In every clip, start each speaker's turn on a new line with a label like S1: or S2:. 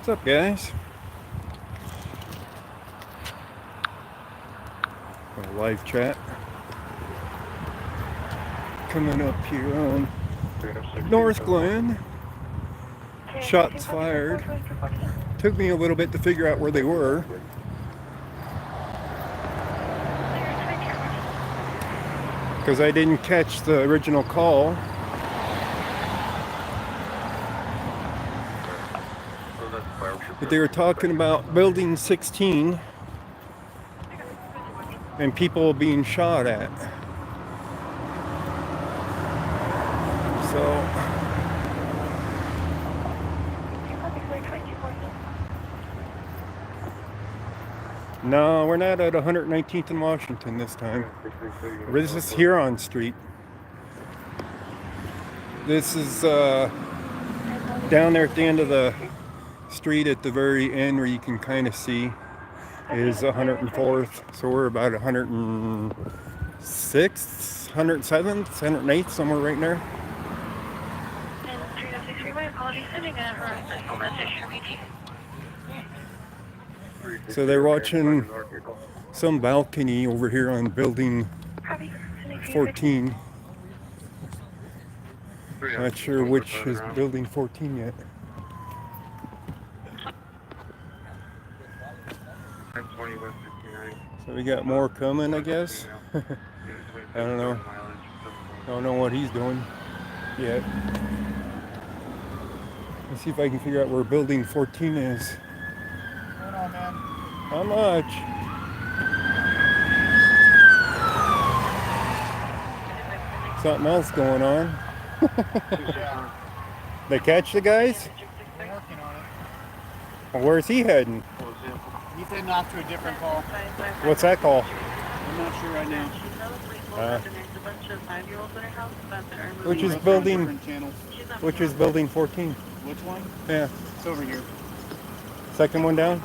S1: What's up, guys? A live chat coming up here on Northglenn. Shots fired. Took me a little bit to figure out where they were. Because I didn't catch the original call. But they were talking about building 16 and people being shot at. So no, we're not at 119th and Washington this time. This is Huron Street. This is down there at the end of the street at the very end where you can kind of see is 104th. So we're about 106th, 107th, 108th, somewhere right there. So they're watching some balcony over here on building 14. Not sure which is building 14 yet. So we got more coming, I guess. I don't know. I don't know what he's doing yet. Let's see if I can figure out where building 14 is.
S2: Hold on, man.
S1: How much? Something else going on. They catch the guys?
S2: They're working on it.
S1: Well, where's he heading?
S2: He's heading off to a different call.
S1: What's that call?
S2: I'm not sure right now.
S1: Which is building 14?
S2: Which one?
S1: Yeah.
S2: It's over here.
S1: Second one down?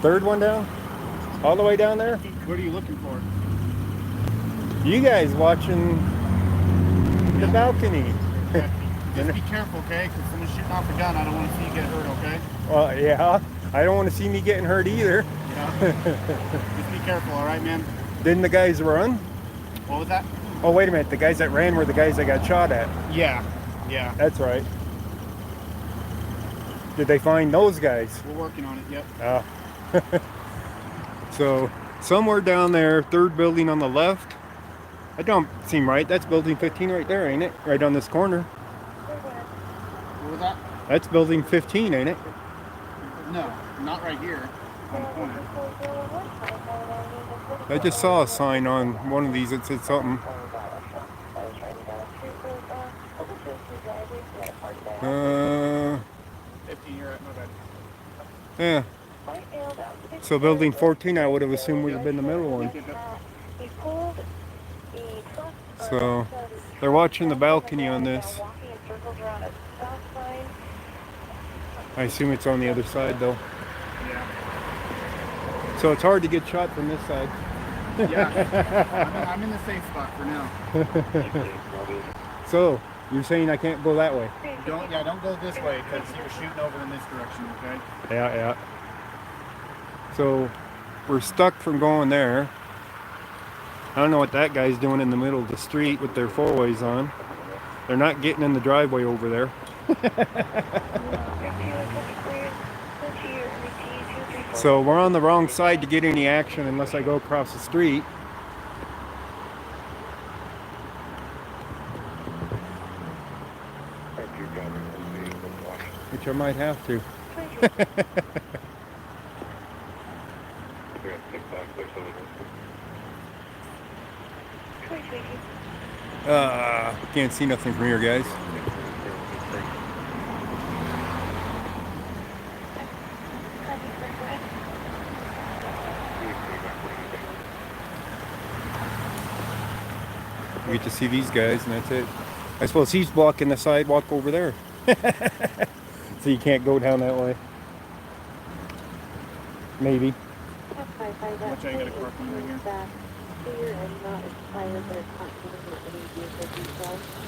S1: Third one down? All the way down there?
S2: What are you looking for?
S1: You guys watching the balcony.
S2: Okay. Just be careful, okay? Because someone's shooting off a gun. I don't want to see you get hurt, okay?
S1: Well, yeah. I don't want to see me getting hurt either.
S2: Yeah. Just be careful, all right, man?
S1: Didn't the guys run?
S2: What was that?
S1: Oh, wait a minute. The guys that ran were the guys that got shot at.
S2: Yeah. Yeah.
S1: That's right. Did they find those guys?
S2: We're working on it, yep.
S1: So, somewhere down there, third building on the left. That don't seem right. That's building 15 right there, ain't it? Right on this corner.
S2: What was that?
S1: That's building 15, ain't it?
S2: No, not right here. On the corner.
S1: I just saw a sign on one of these that said something.
S2: 15, you're right, my bad.
S1: Yeah. So building 14, I would have assumed would have been the middle one. So they're watching the balcony on this. I assume it's on the other side though.
S2: Yeah.
S1: So it's hard to get shot from this side.
S2: Yeah. I'm in the safe spot for now.
S1: So you're saying I can't go that way?
S2: Don't go this way because you're shooting over in this direction, okay?
S1: Yeah. So we're stuck from going there. I don't know what that guy's doing in the middle of the street with their four-ways on. They're not getting in the driveway over there. So we're on the wrong side to get any action unless I go across the street. Which I might have to. Can't see nothing from here, guys. We get to see these guys, and that's it. I suppose he's blocking the sidewalk over there. So you can't go down that way. Maybe.
S2: Watch, I got a car coming right here.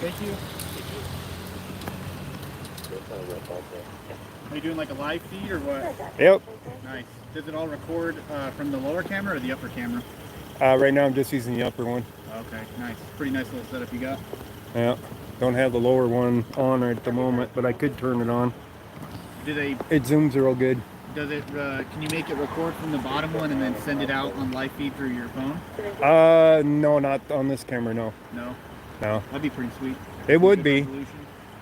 S2: Thank you. Are you doing like a live feed or what?
S1: Yep.
S2: Nice. Does it all record from the lower camera or the upper camera?
S1: Right now I'm just using the upper one.
S2: Okay, nice. Pretty nice little setup you got.
S1: Yeah. Don't have the lower one on right at the moment, but I could turn it on. It zooms real good.
S2: Does it? Can you make it record from the bottom one and then send it out on live feed through your phone?
S1: No, not on this camera. No.
S2: No.
S1: No.
S2: That'd be pretty sweet.
S1: It would be.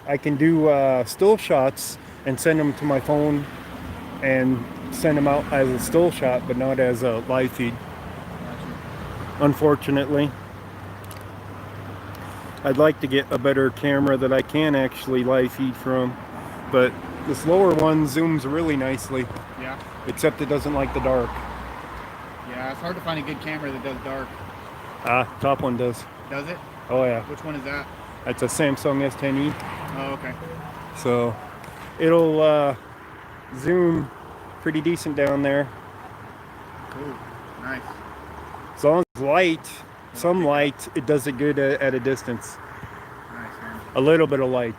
S1: I can do still shots and send them to my phone and send them out as a still shot, but not as a live feed. Gotcha. Unfortunately. I'd like to get a better camera that I can actually live feed from, but this lower one zooms really nicely.
S2: Yeah.
S1: Except it doesn't like the dark.
S2: Yeah, it's hard to find a good camera that does dark.
S1: Top one does.
S2: Does it?
S1: Oh yeah.
S2: Which one is that?
S1: That's a Samsung S10e.
S2: Oh, okay.
S1: So it'll zoom pretty decent down there.
S2: Cool. Nice.
S1: As long as light, some light, it does it good at a distance.
S2: Nice, man.
S1: A little bit of light.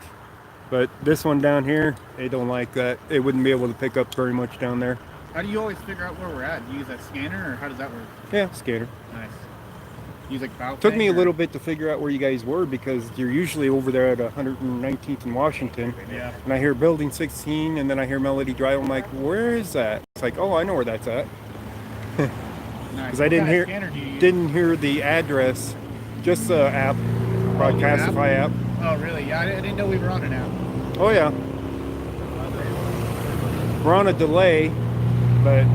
S1: But this one down here, it don't like that. It wouldn't be able to pick up very much down there.
S2: How do you always figure out where we're at? Do you use that scanner or how does that work?
S1: Yeah, scanner.
S2: Nice. Use like Bow
S1: Took me a little bit to figure out where you guys were because you're usually over there at 119th and Washington.
S2: Yeah.
S1: And I hear Building 16 and then I hear Melody Drive. I'm like, where is that? It's like, oh, I know where that's at. Because I didn't hear the address, just the app, Broadcastify app.
S2: Oh, really? Yeah, I didn't know we were on an app.
S1: Oh, yeah. We're on a delay, but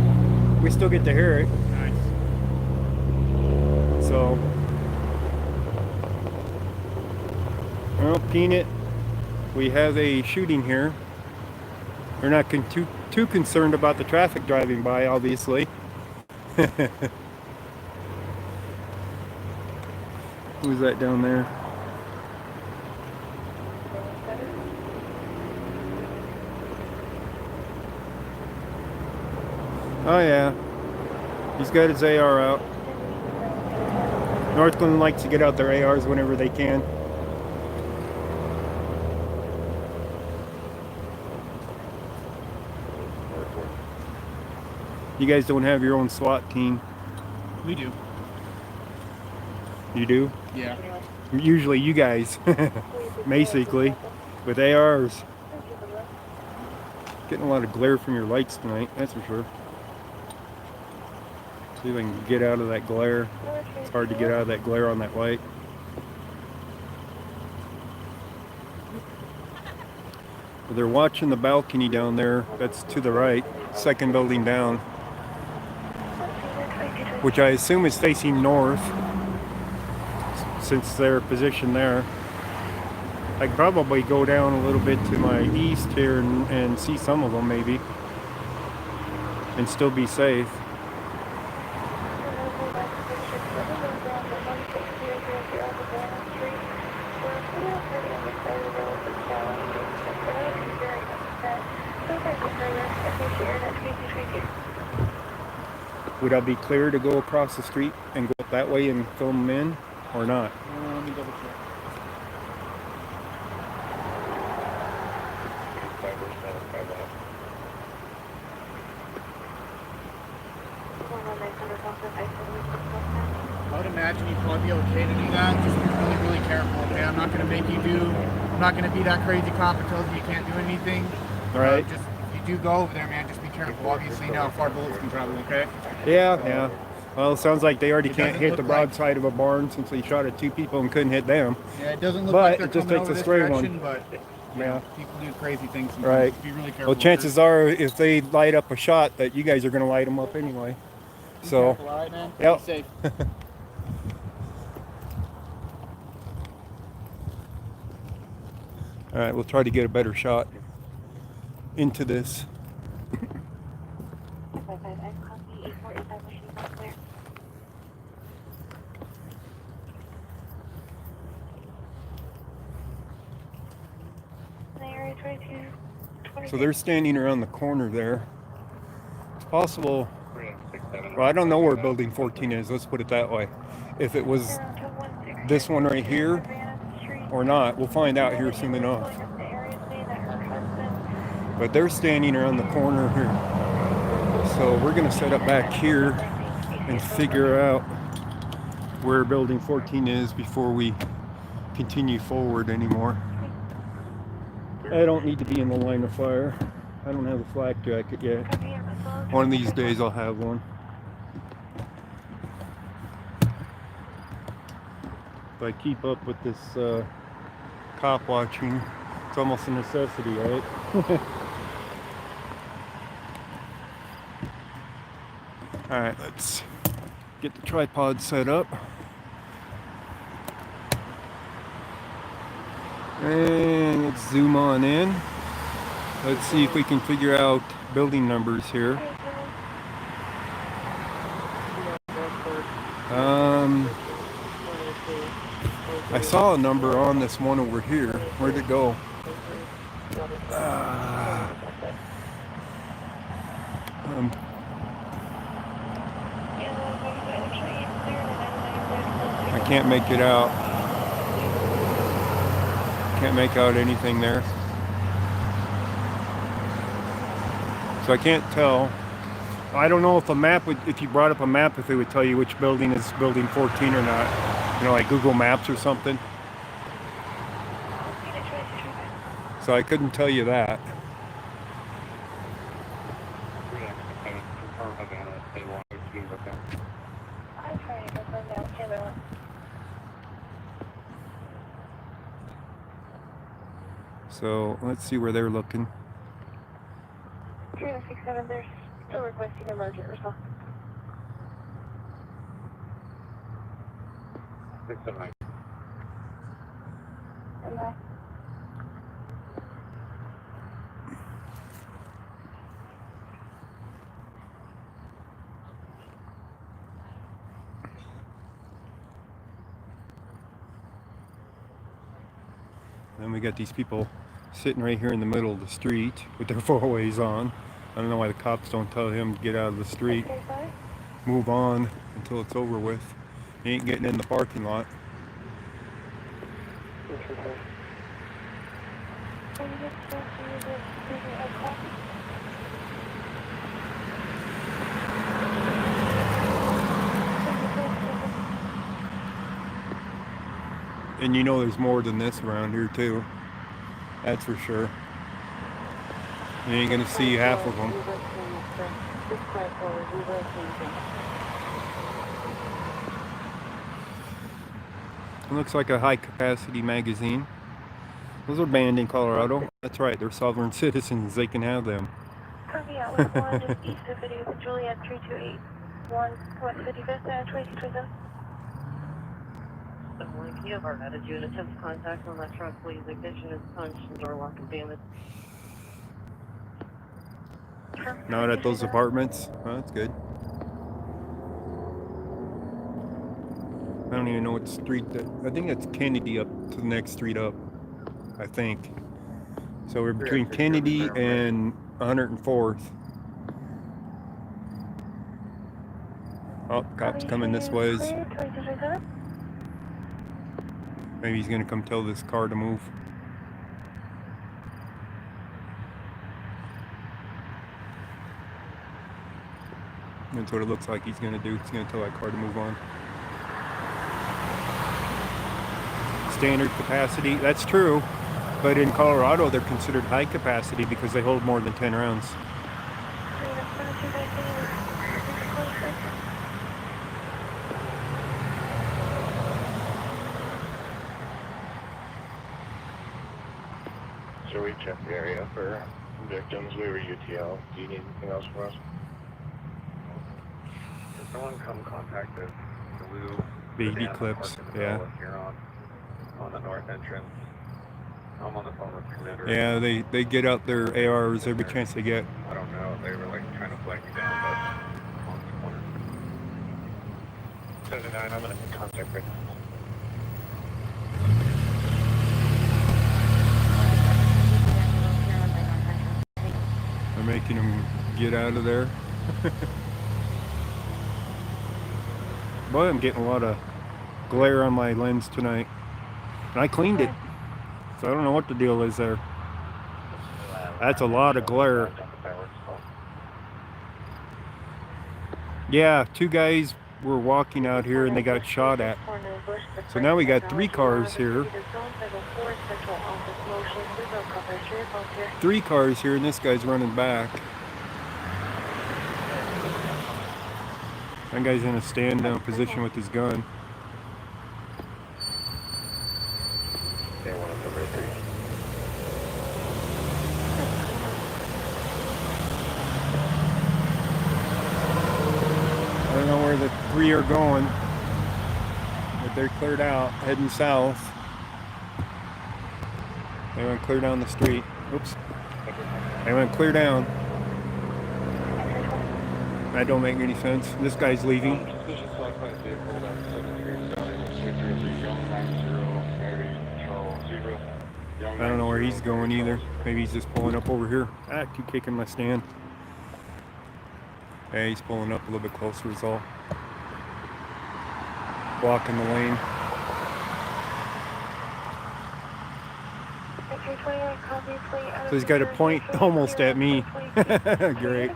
S1: we still get to hear it.
S2: Nice.
S1: So, well, Peanut, we have a shooting here. We're not too concerned about the traffic driving by, obviously. Who's that down there? Oh yeah, he's got his AR out. Northglenn likes to get out their ARs whenever they can. You guys don't have your own SWAT team?
S2: We do.
S1: You do?
S2: Yeah.
S1: Usually you guys, basically, with ARs. Getting a lot of glare from your lights tonight, that's for sure. See if I can get out of that glare. It's hard to get out of that glare on that light. Well, they're watching the balcony down there. That's to the right, second building down, which I assume is facing north since they're positioned there. I could probably go down a little bit to my east here and see some of them maybe and still be safe. Would I be clear to go across the street and go up that way and film them in or not?
S2: Let me double check. I would imagine you'd probably be okay to do that. Just be really, really careful, okay? I'm not going to make you I'm not going to be that crazy cop that tells you you can't do anything.
S1: All right.
S2: Just, if you do go over there, man, just be careful. Obviously, you know how far bullets can travel, okay?
S1: Yeah. Well, it sounds like they already can't hit the broadside of a barn since they shot at two people and couldn't hit them.
S2: Yeah, it doesn't look like they're
S1: it just
S2: coming
S1: takes
S2: over
S1: a
S2: this
S1: stray
S2: direction,
S1: one.
S2: But yeah, people do crazy things sometimes.
S1: Right.
S2: Just be really careful.
S1: Well, chances are, if they light up a shot, that you guys are going to light them up anyway.
S2: Be
S1: So,
S2: careful, all right, man?
S1: Yep.
S2: Be safe.
S1: All right, we'll try to get a better shot into this. So they're standing around the corner there. It's possible, well, I don't know where building 14 is, let's put it that way. If it was this one right here or not, we'll find out here soon enough. But they're standing around the corner here. So we're gonna set up back here and figure out where building 14 is before we continue forward anymore. I don't need to be in the line of fire. I don't have a flak jacket yet. One of these days I'll have one. If I keep up with this cop watching, it's almost a necessity, right? Alright, let's get the tripod set up. And let's zoom on in. Let's see if we can figure out building numbers here. I saw a number on this one over here. Where'd it go? I can't make it out. Can't make out anything there. So I can't tell. I don't know if a map would, if you brought up a map, if it would tell you which building is building 14 or not. You know, like Google Maps or something. So I couldn't tell you that. So let's see where they're looking.
S3: 3067, they're still requesting emergent response.
S4: 609.
S3: Okay.
S1: Then we got these people sitting right here in the middle of the street with their four-ways on. I don't know why the cops don't tell him to get out of the street. Move on until it's over with. He ain't getting in the parking lot. And you know there's more than this around here too. That's for sure. You ain't gonna see half of them. It looks like a high capacity magazine. Those are banned in Colorado. That's right, they're sovereign citizens, they can have them.
S3: Copy out with one just east of City with Juliet 3281 West 55th and 2627.
S5: If you have our attitude, attempt contact on that truck, please. Ignition is punched and door lock is damaged.
S1: Not at those apartments. Oh, that's good. I don't even know what street that. I think that's Kennedy up to the next street up. I think. So we're between Kennedy and 104th. Oh, cops coming this way. Maybe he's gonna come tell this car to move. That's what it looks like he's gonna do. He's gonna tell that car to move on. Standard capacity, that's true. But in Colorado, they're considered high capacity because they hold more than 10 rounds.
S4: So we checked the area for victims. We were UTL. Do you need anything else from us? Did someone come contact the blue
S1: BD clips, yeah.
S4: Here on the north entrance. I'm on the phone with the commander.
S1: Yeah, they get out their ARs every chance they get.
S4: I don't know. They were like trying to flag me down, but on the corner. 79, I'm gonna make contact right now.
S1: They're making them get out of there. Boy, I'm getting a lot of glare on my lens tonight. And I cleaned it. So I don't know what the deal is there. That's a lot of glare. Yeah, 2 guys were walking out here and they got shot at. So now we got 3 cars here. 3 cars here and this guy's running back. That guy's in a stand down position with his gun. I don't know where the 3 are going, but they're cleared out, heading south. They went clear down the street. Oops. They went clear down. That don't make any sense. This guy's leaving. I don't know where he's going either. Maybe he's just pulling up over here. Ah, keep kicking my stand. Yeah, he's pulling up a little bit closer is all. Blocking the lane. So he's got a point almost at me. Great.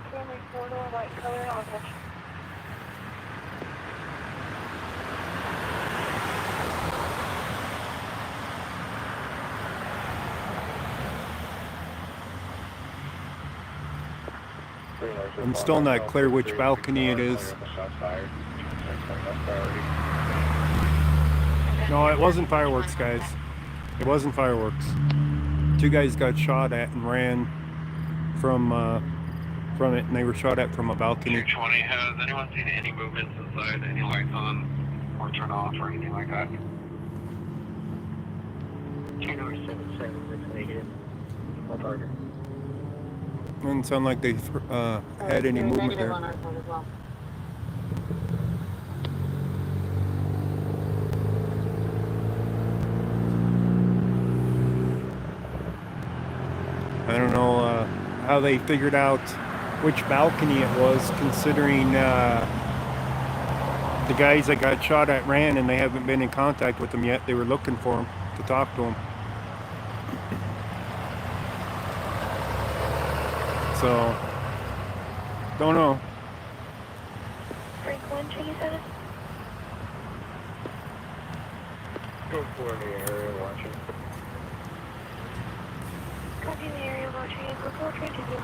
S1: I'm still not clear which balcony it is. No, it wasn't fireworks, guys. It wasn't fireworks. 2 guys got shot at and ran from it, and they were shot at from a balcony.
S4: 220, has anyone seen any movements inside? Any lights on or turn off or anything like that?
S5: 1077, that's negative. What order?
S1: Doesn't sound like they had any movement there.
S5: On our phone as well.
S1: I don't know how they figured out which balcony it was, considering the guys that got shot at ran and they haven't been in contact with them yet. They were looking for him to talk to him. So, don't know.
S3: Break 127.
S4: Go for the area watching.
S3: Copy the area watching and go for continue.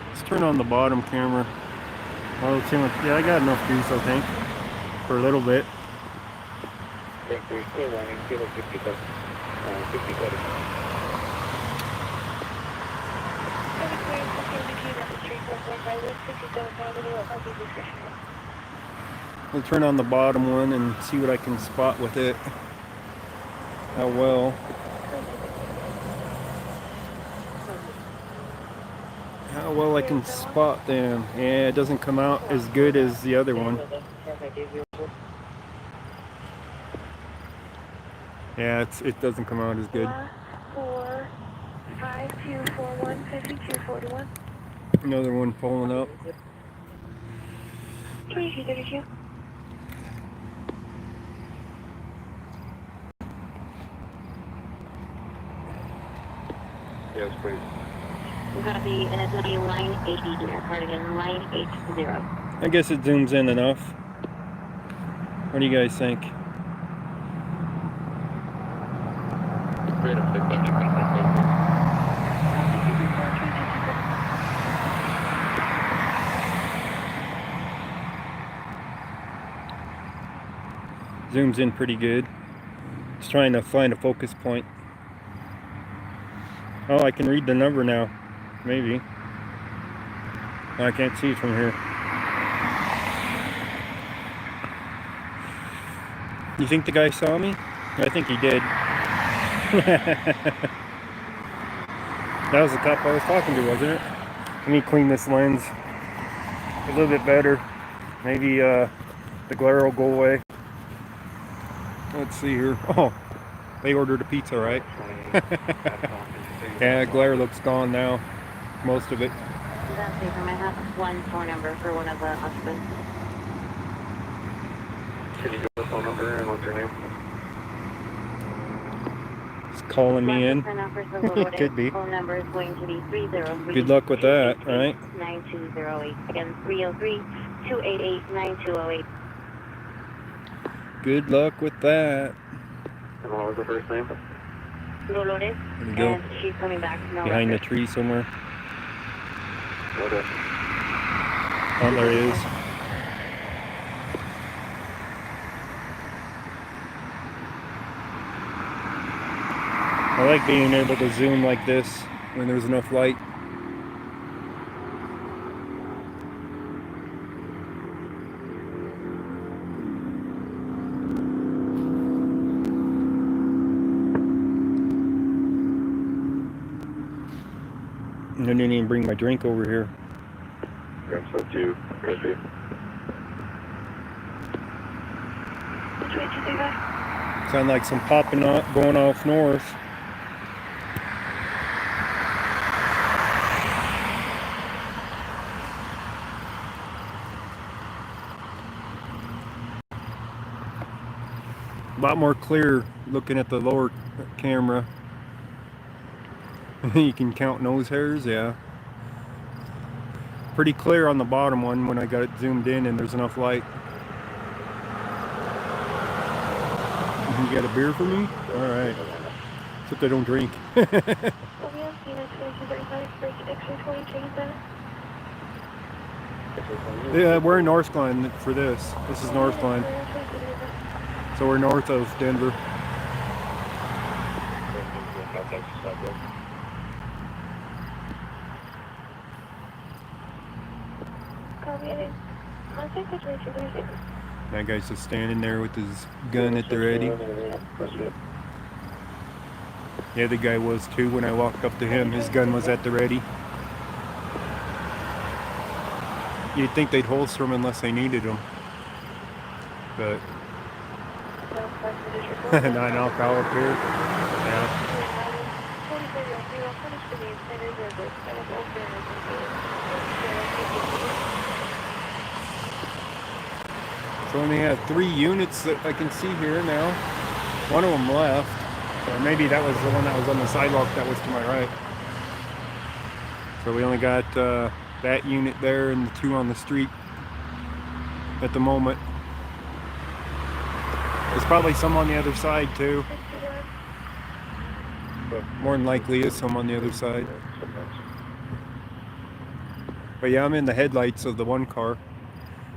S1: Let's turn on the bottom camera. Well, let's see what, yeah, I got enough juice, I think, for a little bit.
S4: Thank you. Still running. Still 57. 57.
S1: We'll turn on the bottom one and see what I can spot with it. How well. How well I can spot them. Yeah, it doesn't come out as good as the other one. Yeah, it doesn't come out as good.
S3: 452415241.
S1: Another one pulling up.
S3: 2232.
S4: Yes, please.
S5: We're going to be in a line 80 here, cardigan line 80.
S1: I guess it zooms in enough. What do you guys think?
S4: Great up there.
S1: Zooms in pretty good. Just trying to find a focus point. Oh, I can read the number now. Maybe. Oh, I can't see it from here. You think the guy saw me? I think he did. That was the cop I was talking to, wasn't it? Let me clean this lens a little bit better. Maybe the glare will go away. Let's see here. Oh, they ordered a pizza, right? Yeah, glare looks gone now. Most of it.
S5: That's it. I have one phone number for one of the husbands.
S4: Can you give a phone number?
S1: calling me in. It could be.
S5: Phone number is going to be 303.
S1: Good luck with that, all right?
S5: 9208. Again, 303-288-9208.
S1: Good luck with that.
S4: And what was the first name?
S5: Dolores.
S1: There we go.
S5: And she's coming back. No
S1: Behind the
S5: record.
S1: tree somewhere.
S4: Okay.
S1: Oh, there he is. I like being able to zoom like this when there's enough light. I didn't even bring my drink over here.
S4: Grab some too. Right there.
S3: Which way did you say that?
S1: Sound like some popping up going off north. A lot more clear looking at the lower camera. You can count nose hairs, yeah. Pretty clear on the bottom one when I got it zoomed in and there's enough light. You got a beer for me? Alright. Except I don't drink.
S3: Oh, yeah, Phoenix 2235, break X-ray 20, change that.
S1: Yeah, we're in Northglenn for this. This is Northglenn. So we're north of Denver.
S3: Copy it. Contact situation 36.
S1: That guy's just standing there with his gun at the ready. Yeah, the guy was too when I walked up to him. His gun was at the ready. You'd think they'd holster him unless they needed him. But 9 alcohol up here. Yeah. So only have 3 units that I can see here now. One of them left. Or maybe that was the one that was on the sidewalk that was to my right. So we only got that unit there and the 2 on the street at the moment. There's probably some on the other side too. More than likely is some on the other side. But yeah, I'm in the headlights of the one car.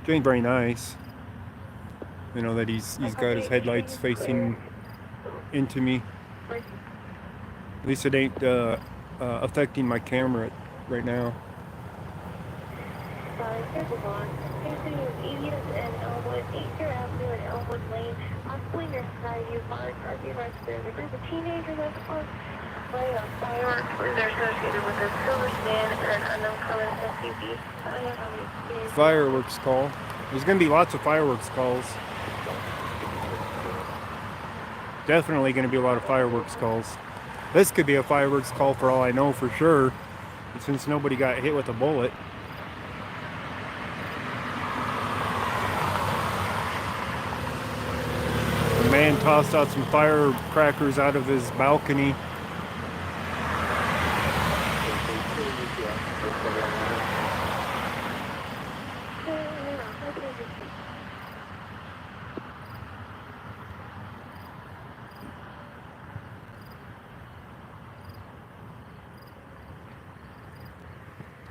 S1: It ain't very nice. You know that he's got his headlights facing into me. At least it ain't affecting my camera right now.
S3: There's a lot. Anything with 80th and Elmwood, 8th Avenue and Elmwood Lane. Possibly near Skyview Park, RV Rest there. There's a teenager that's on lighting on fireworks where they're associated with a silver stand and an unknown color SUV.
S1: Fireworks call. There's gonna be lots of fireworks calls. Definitely gonna be a lot of fireworks calls. This could be a fireworks call for all I know for sure, since nobody got hit with a bullet. The man tossed out some firecrackers out of his balcony.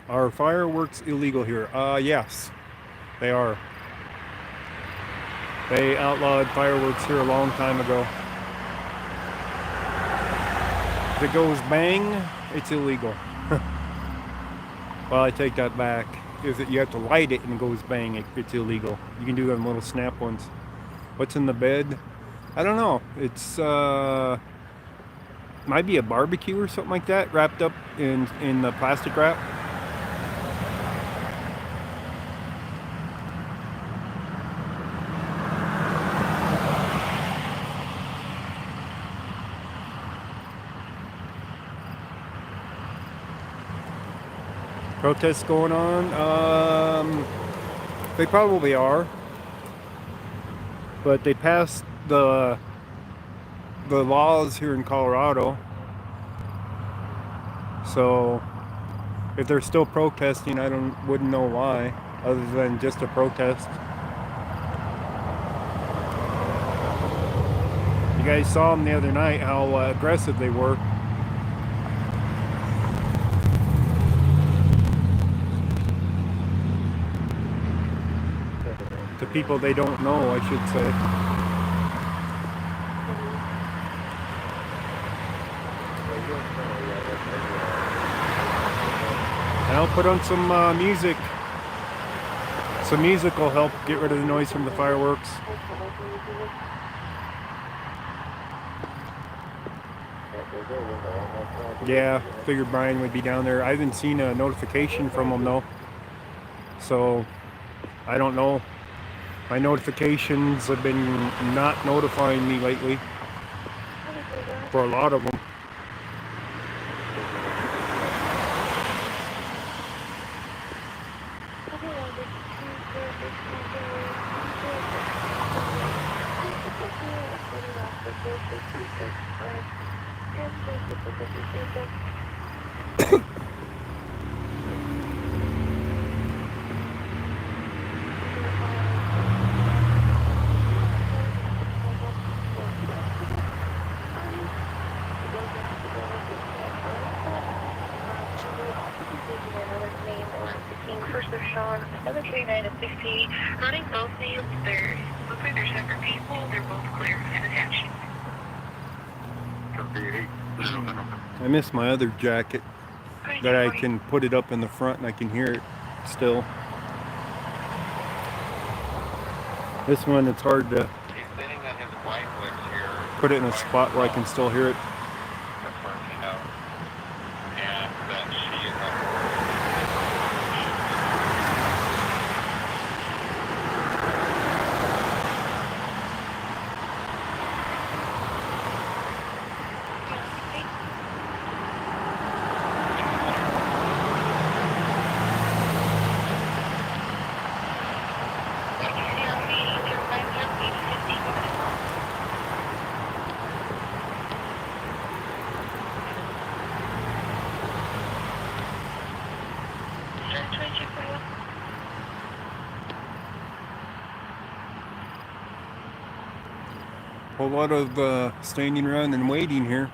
S1: Are fireworks illegal here? Yes, they are. They outlawed fireworks here a long time ago. If it goes bang, it's illegal. Well, I take that back. If you have to light it and it goes bang, it's illegal. You can do them little snap ones. What's in the bed? I don't know. It's might be a barbecue or something like that, wrapped up in the plastic wrap. Protests going on? They probably are. But they passed the the laws here in Colorado. So if they're still protesting, wouldn't know why, other than just a protest. You guys saw them the other night, how aggressive they were. To people they don't know, I should say. And I'll put on some music. Some music will help get rid of the noise from the fireworks. Yeah, figured Brian would be down there. I haven't seen a notification from him though. So, I don't know. My notifications have been not notifying me lately. For a lot of them.
S3: First of Sean, 739 and 68. Running both names, they're looks like they're separate people. They're both clear and attached.
S1: I miss my other jacket that I can put it up in the front and I can hear it still. This one, it's hard to put it in a spot where I can still hear it. A lot of standing around and waiting here.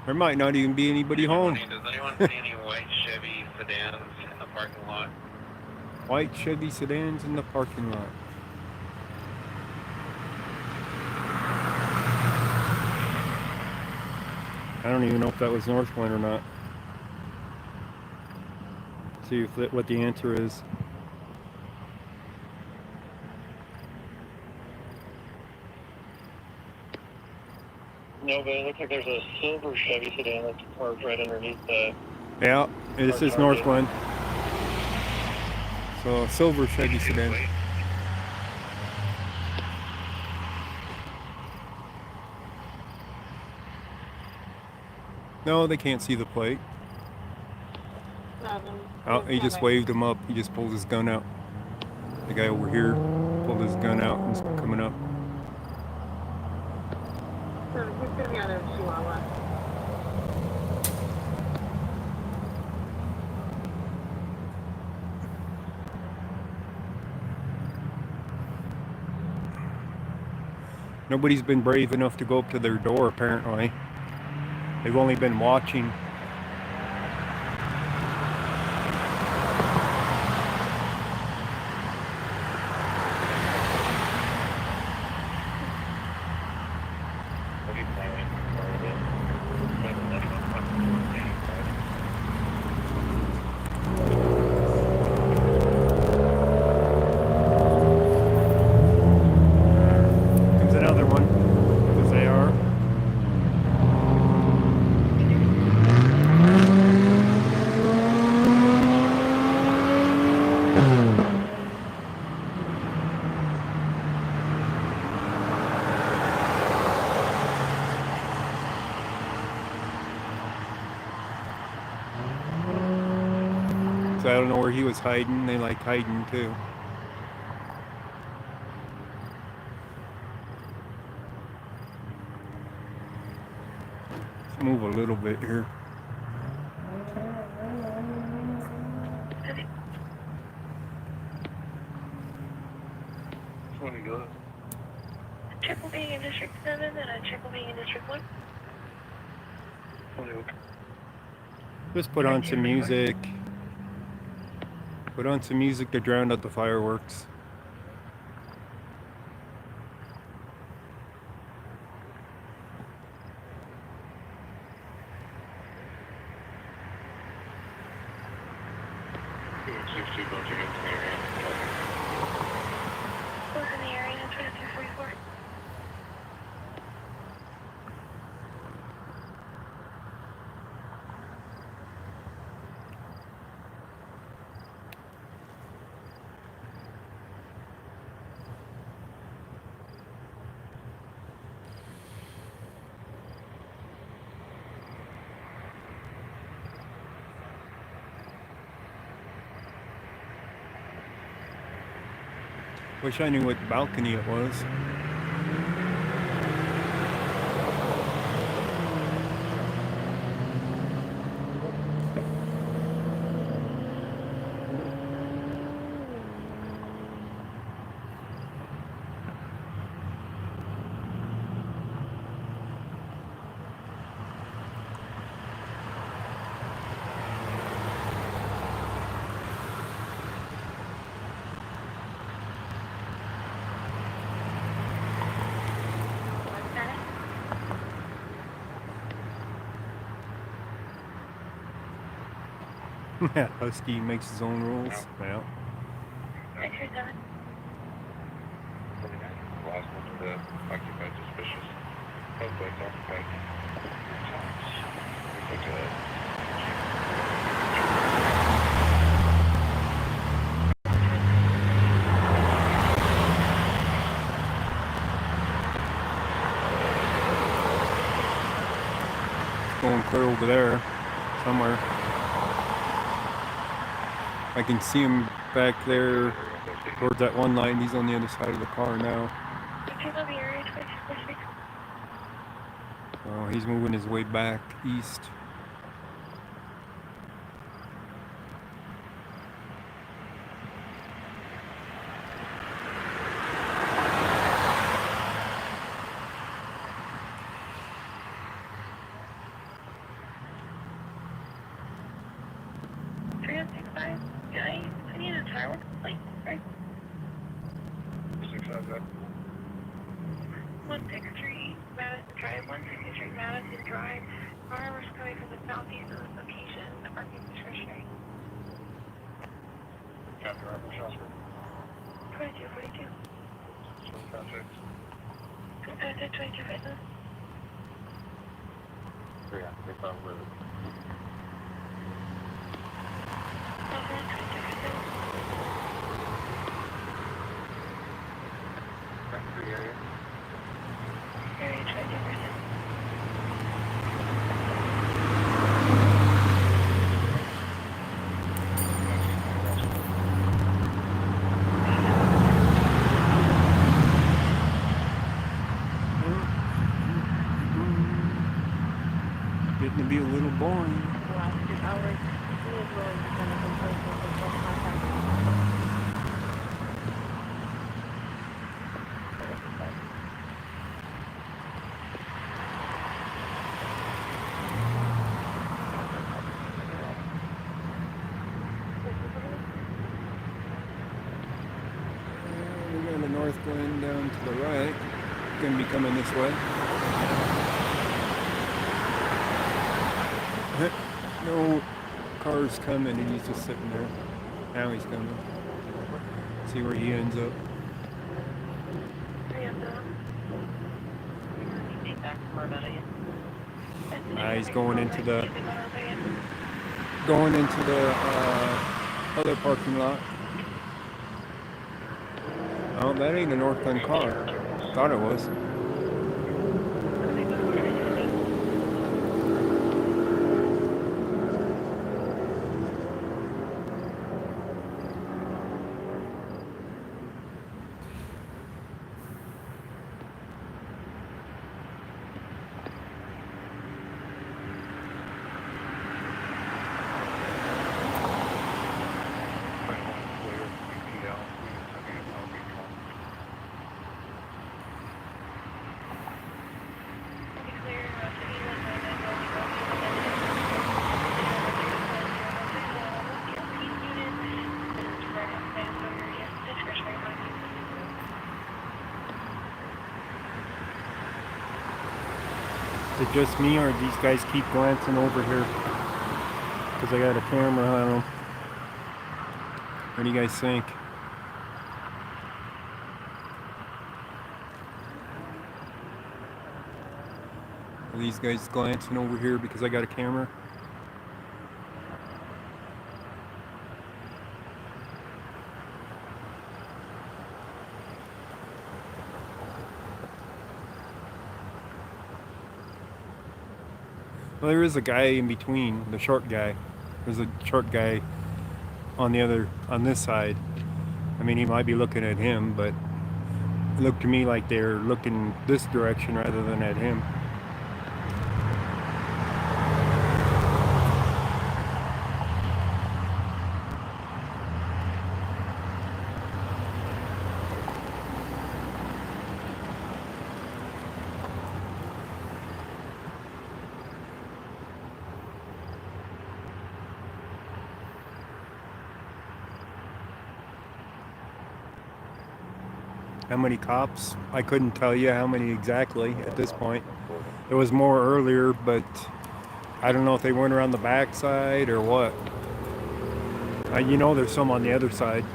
S1: There might not even be anybody home.
S4: Does anyone see any white Chevy sedans in the parking lot?
S1: White Chevy sedans in the parking lot. I don't even know if that was Northglenn or not. See if what the answer is.
S6: No, but it looks like there's a silver Chevy sedan that's parked right underneath the...
S1: Yeah, this is Northglenn. So, a silver Chevy sedan. No, they can't see the plate. Oh, he just waved him up. He just pulled his gun out. The guy over here pulled his gun out and is coming up. Nobody's been brave enough to go up to their door, apparently. They've only been watching. I don't know where he was hiding. They like hiding too. move a little bit here.
S6: Where we go?
S3: Triple being in District 7 and a triple being in District 1.
S1: Just put on some music. Put on some music to drown out the fireworks.
S3: Who's in the area? 2344.
S1: Wish I knew what balcony it was. Husky makes his own rules. Well,
S3: District 7.
S6: Last one to the occupied suspicious. Both places occupied. Look at
S1: going clear over there somewhere. I can see him back there towards that one line. He's on the other side of the car now.
S3: District 7 area 2246.
S1: Oh, he's moving his way back east.
S3: I need a tire light, right?
S6: 600.
S3: 163 Madison Drive, 163 Madison Drive. Car was coming from the southeast of this location. The parking is discretionary.
S6: Captain Robert Shosford.
S3: 2242.
S6: Contact.
S3: Contact 22 business.
S6: Yeah, they found where. Area.
S3: Area 22%.
S1: Getting to be a little boring.
S5: The last 2 hours, he is willing to send a complaint with the full contact.
S1: We got a Northglenn down to the right. Gonna be coming this way. No cars coming and he's just sitting there. Now he's coming. See where he ends up. He's going into the other parking lot. Oh, that ain't a Northglenn car. Thought it was. Is it just me, or these guys keep glancing over here? Because I got a camera on them. What do you guys think? Are these guys glancing over here because I got a camera? Well, there is a guy in between, the short guy. There's a short guy on this side. I mean, he might be looking at him, but it looked to me like they're looking this direction rather than at him. How many cops? I couldn't tell you how many exactly at this point. There was more earlier, but I don't know if they went around the back side or what. You know there's some on the other side.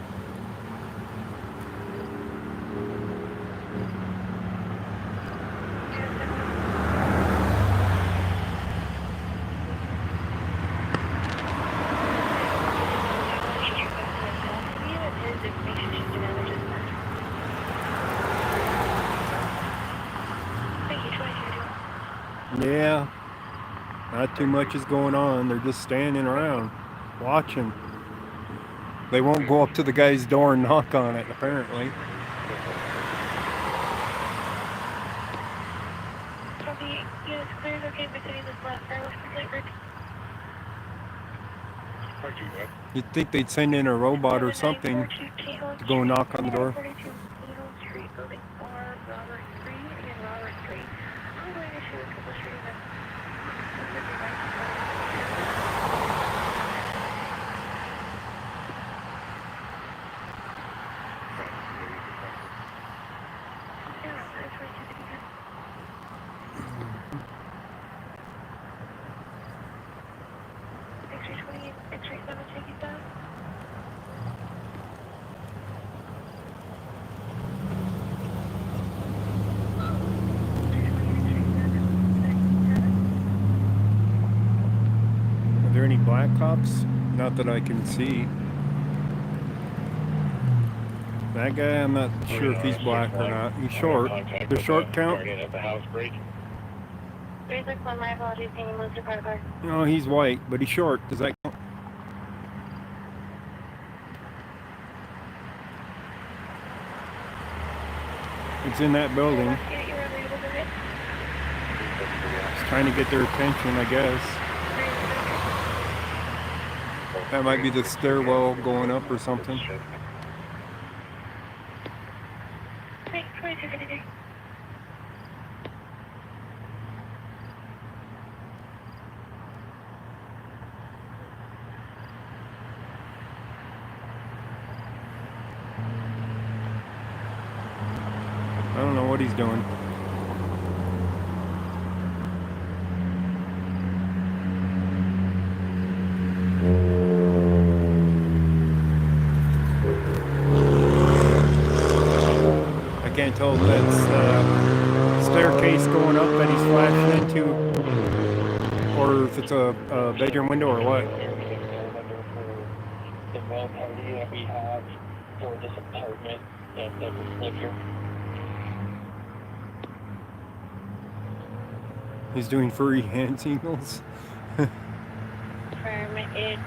S1: Yeah, not too much is going on. They're just standing around, watching. They won't go up to the guy's door and knock on it, apparently. You'd think they'd send in a robot or something to go knock on the door. Are there any black cops? Not that I can see. That guy, I'm not sure if he's black or not. He's short. The short count? No, he's white, but he's short. Does that count? It's in that building. Just trying to get their attention, I guess. That might be the stairwell going up or something. I don't know what he's doing. I can't tell if that's the staircase going up that he's flashing into, or if it's a bedroom window or what.
S6: The well party that we have for this apartment that we live here.
S1: He's doing furry hand signals.
S3: It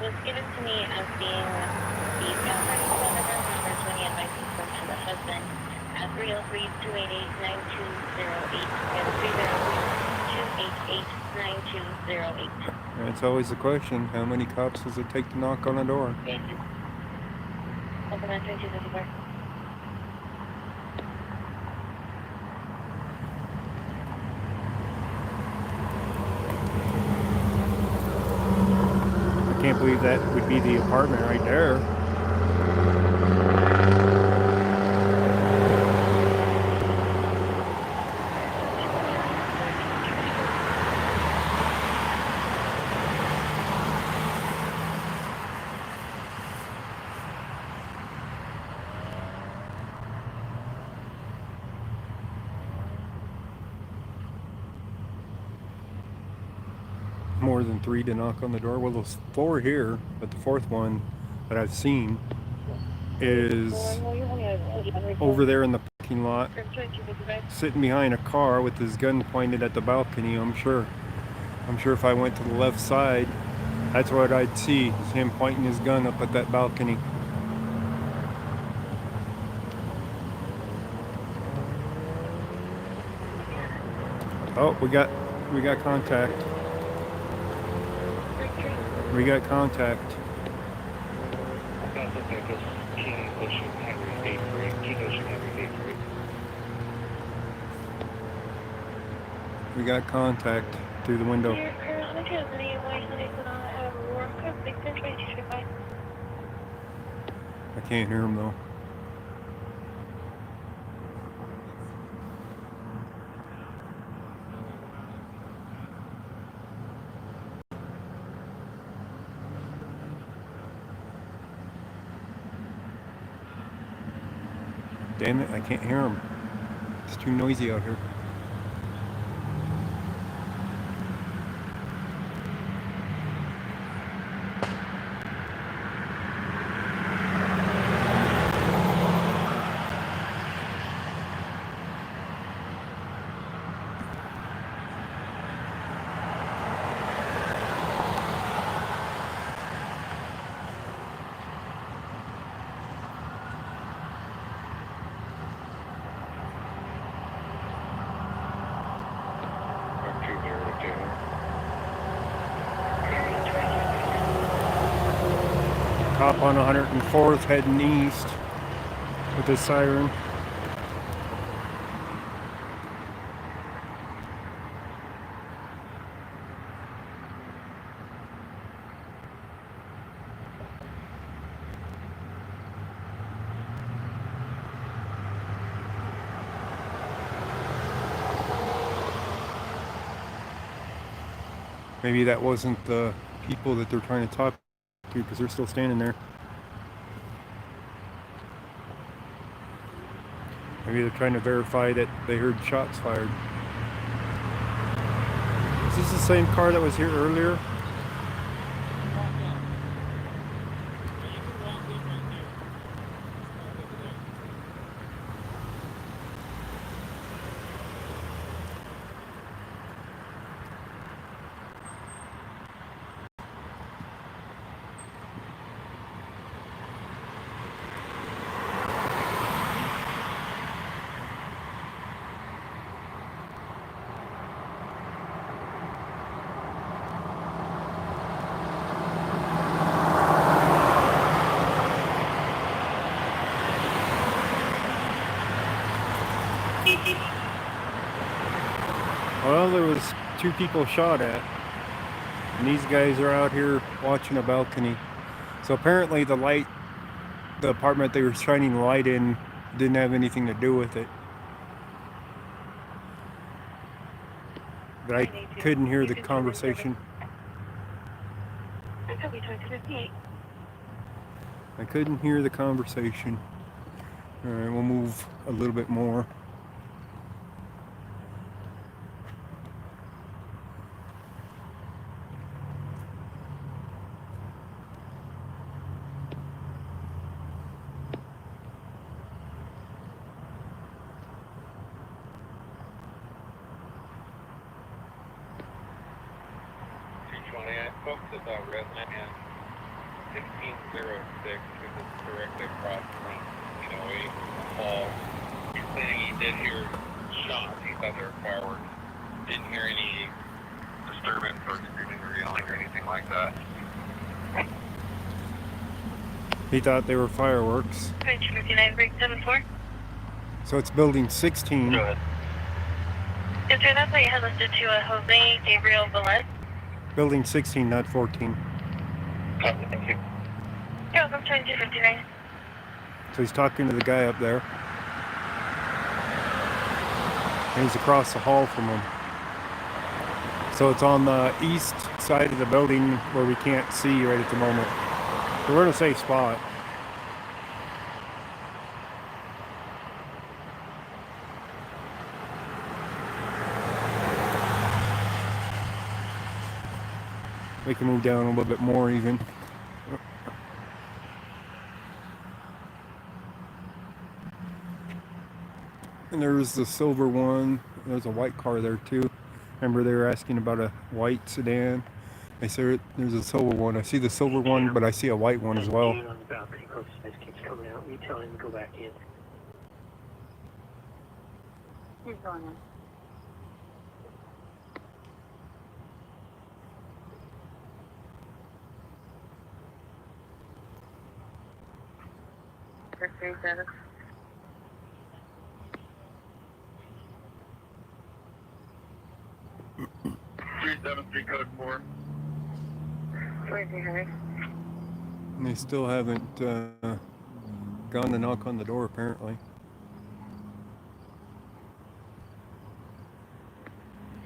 S3: was given to me as being the girlfriend of November 20th by system and the husband at 303-288-9208 and 303-288-9208.
S1: That's always the question. How many cops does it take to knock on a door?
S6: Thank you.
S3: Open at 2254.
S1: I can't believe that would be the apartment right there. more than 3 to knock on the door. Well, there's 4 here, but the 4th one that I've seen is over there in the parking lot, sitting behind a car with his gun pointed at the balcony. I'm sure if I went to the left side, that's what I'd see, is him pointing his gun up at that balcony. Oh, we got contact. We got contact.
S6: That looks like this Kino should have your date break. Kino should have your date break.
S1: We got contact through the window. I can't hear him though. Damn it, I can't hear him. It's too noisy out here. Cop on 104th heading east with his siren. Maybe that wasn't the people that they're trying to talk to, because they're still standing there. Maybe they're trying to verify that they heard shots fired. Is this the same car that was here earlier? Well, there was 2 people shot at, and these guys are out here watching a balcony. So apparently the apartment they were shining the light in didn't have anything to do with it. But I couldn't hear the conversation. I couldn't hear the conversation. Alright, we'll move a little bit more.
S4: Folks about resident and 1606, which is directly across from, a hall. He's saying he did hear shots. He thought there were fireworks. Didn't hear any disturbance or screaming or yelling or anything like that.
S1: He thought they were fireworks.
S3: 59.74.
S1: So it's building 16.
S6: Go ahead.
S3: Yes, sir, that's what you had listed to Jose Gabriel Velez.
S1: Building 16, not 14.
S6: Copy, thank you.
S3: Yeah, I'm trying to 59.
S1: So he's talking to the guy up there. And he's across the hall from him. So it's on the east side of the building where we can't see right at the moment. So we're in a safe spot. We can move down a little bit more even. And there's the silver one. There's a white car there too. Remember they were asking about a white sedan? I said there's a silver one. I see the silver one, but I see a white one as well.
S6: On the balcony, Coach Smith keeps coming out. You tell him to go back in.
S5: He's going in. First three status.
S4: 373 code 4.
S5: 4300.
S1: And they still haven't gone to knock on the door apparently.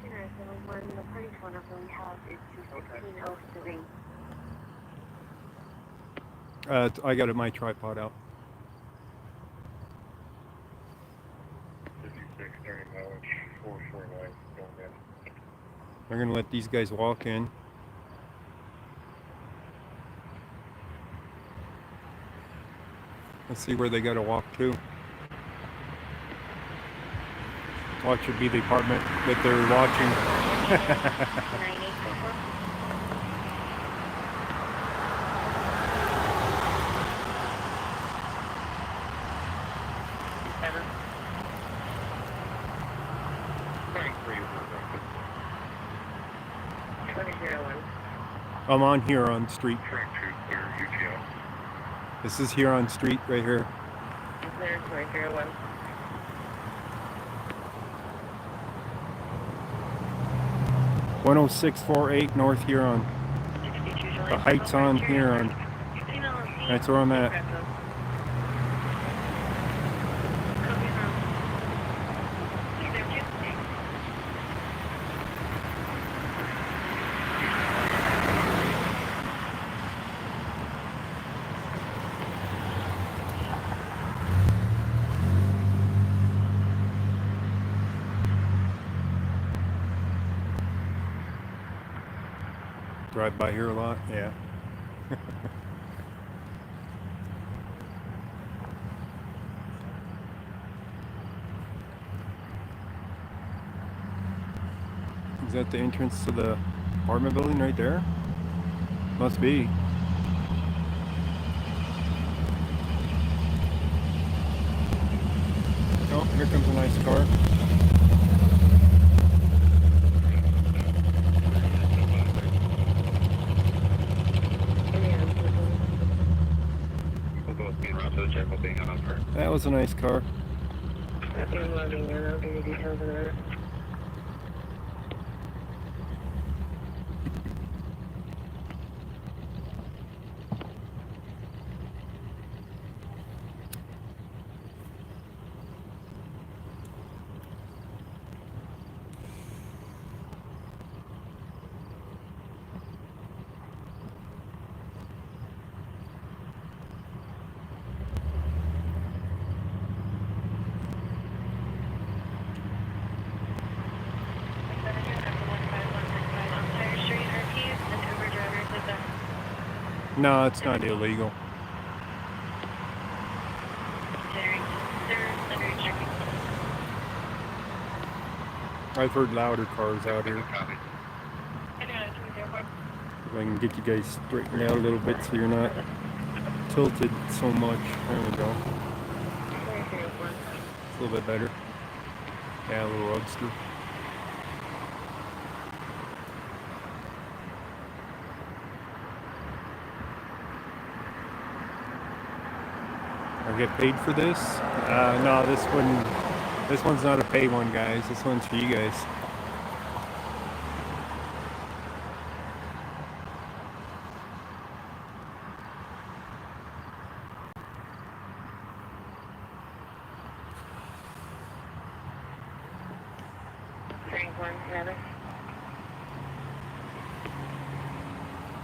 S5: 2971, the price one of them we have is 216.03.
S1: I got my tripod out.
S4: 56 turning mileage 449 going in.
S1: They're gonna let these guys walk in. Let's see where they gotta walk to. Watch would be the apartment that they're watching.
S5: 9844. Seven. 2001.
S1: I'm on Huron Street.
S4: Track 2 clear UTL.
S1: This is Huron Street right here.
S5: Clear 2001.
S1: One 10648 North Huron. The Heights on Huron. That's where I'm at. Drive by here a lot, yeah. Is that the entrance to the apartment building right there? Must be. Oh, here comes a nice car.
S4: We'll go speed around to the check being on offer.
S1: That was a nice car.
S5: I'm loading in. I'll give you details in a minute.
S1: No, it's not illegal. I've heard louder cars out here.
S4: Copy.
S1: If I can get you guys straightened out a little bit so you're not tilted so much. There we go. It's a little bit better. Yeah, a little roadster. I get paid for this? No, this one's not a pay one, guys. This one's for you guys.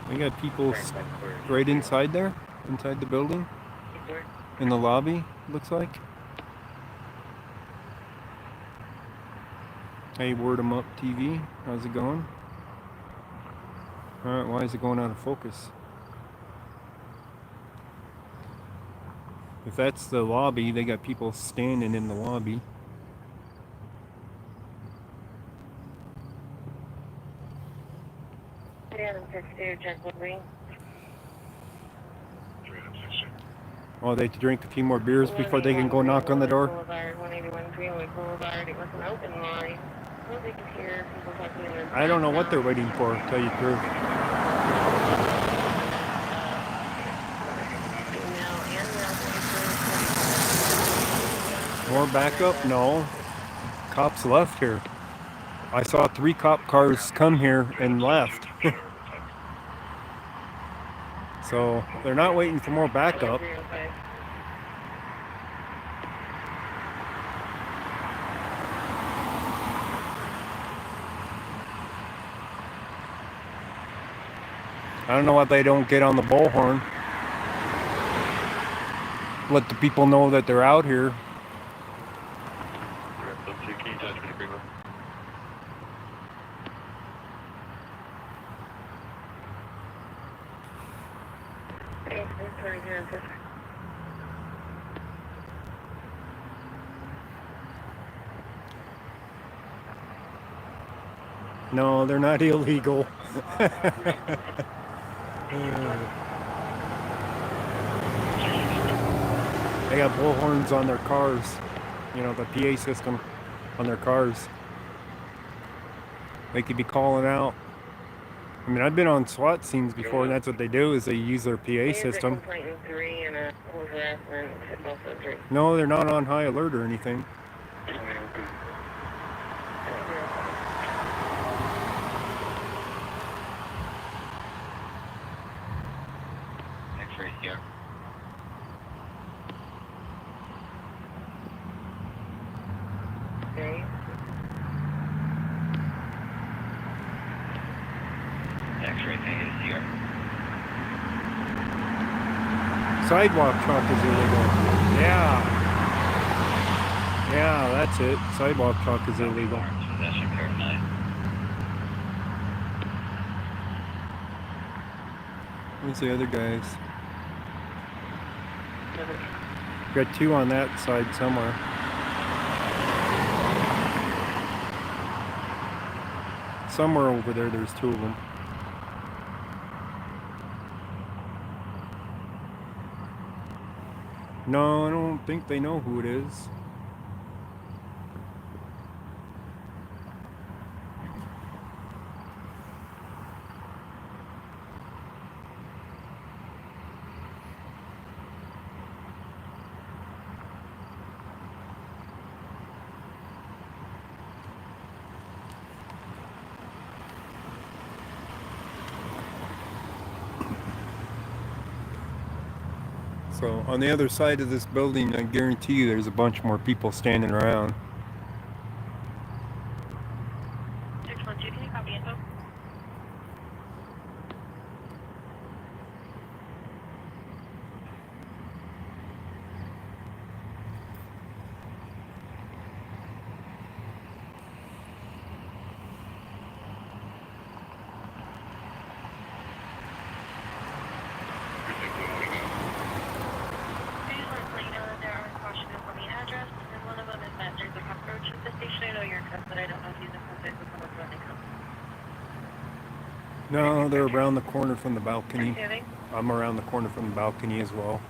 S1: We got people right inside there, inside the building, in the lobby, looks like. Hey, Word 'em Up TV, how's it going? Alright, why is it going out of focus? If that's the lobby, they got people standing in the lobby. Oh, they have to drink a few more beers before they can go knock on the door?
S5: Boulevard, 181 Greenwood Boulevard. It was an open line. Nobody could hear people talking in their
S1: I don't know what they're waiting for, to tell you the truth. More backup? No. Cops left here. I saw 3 cop cars come here and left. So they're not waiting for more backup. I don't know why they don't get on the bullhorn. Let the people know that they're out here. No, they're not illegal. They got bullhorns on their cars. You know, the PA system on their cars. They could be calling out. I mean, I've been on SWAT scenes before, and that's what they do, is they use their PA system. No, they're not on high alert or anything.
S4: X-ray here.
S5: Okay.
S4: X-ray thing is here.
S1: Sidewalk truck is illegal. Yeah. Yeah, that's it. Sidewalk truck is illegal.
S4: Possession code 9.
S1: Where's the other guys? Got 2 on that side somewhere. Somewhere over there, there's 2 of them. No, I don't think they know who it is. So on the other side of this building, I guarantee you there's a bunch more people standing around.
S3: 612, can you copy info?
S1: No, they're around the corner from the balcony. I'm around the corner from the balcony as well.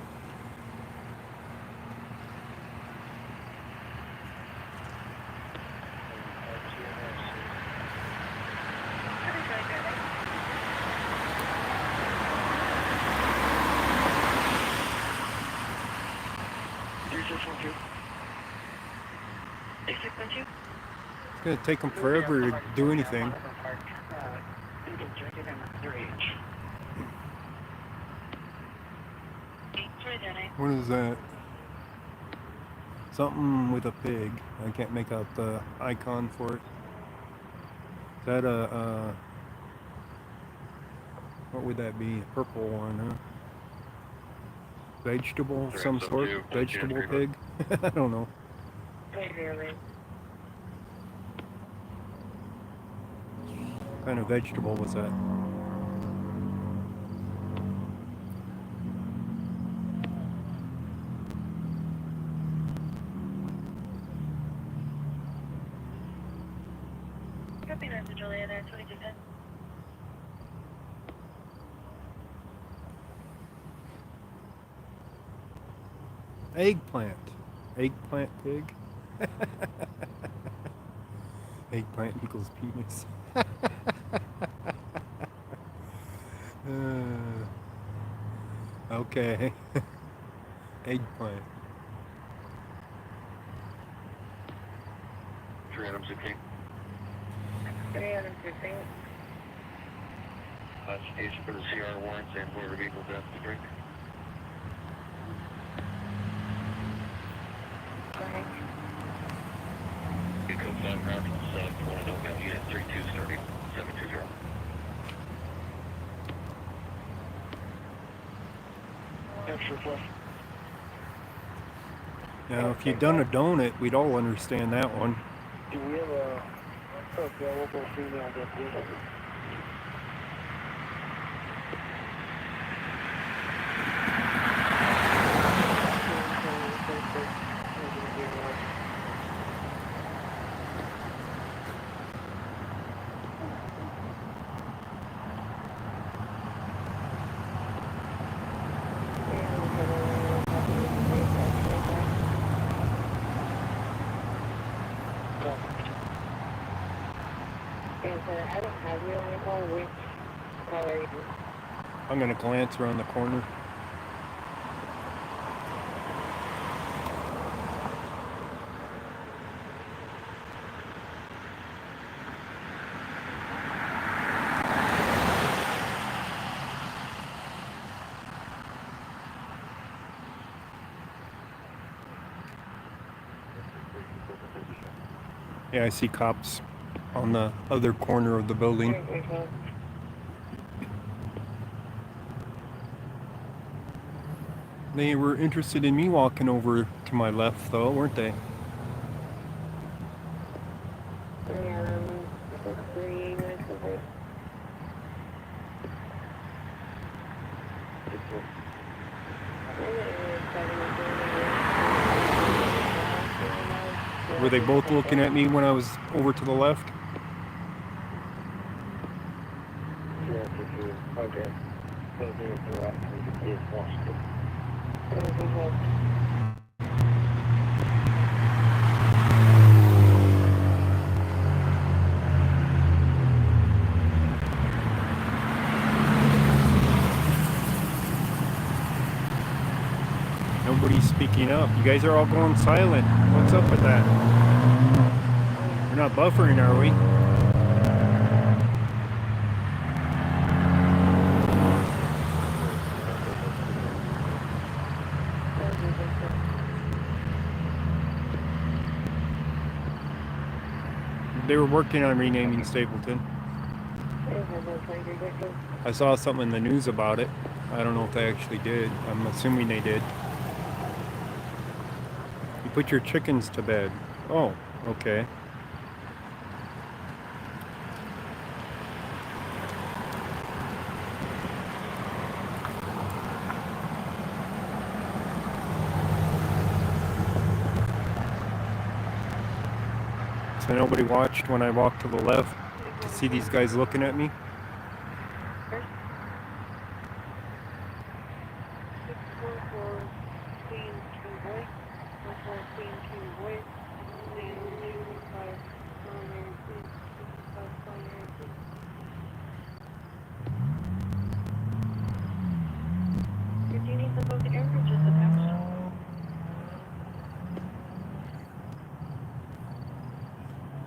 S1: It's gonna take them forever to do anything. What is that? Something with a pig. I can't make out the icon for it. Is that a what would that be? A purple one, huh? Vegetable of some sort? Vegetable pig? I don't know. What kind of vegetable was that?
S3: Copy, that's Julia there, 2210.
S1: Eggplant. Eggplant pig. Eggplant equals penis. Okay. Eggplant.
S6: 316.
S3: 315.
S6: Station for the CR warrants and motor vehicle death to drink.
S3: Go ahead.
S6: It comes on route from the south, one of those unit 3230 720. Extra plus.
S1: Now, if you'd done a donut, we'd all understand that one.
S6: Do we have a available female deputy?
S3: I don't have you on the call. Which call are you?
S1: I'm going to glance around the corner. Yeah, I see cops on the other corner of the building. They were interested in me walking over to my left, though, weren't they? Were they both looking at me when I was over to the left?
S6: Okay.
S1: Nobody's speaking up. You guys are all going silent. What's up with that? We're not buffering, are we? They were working on renaming Stapleton. I saw something in the news about it. I don't know if they actually did. I'm assuming they did. You put your chickens to bed. Oh, okay. So nobody watched when I walked to the left to see these guys looking at me?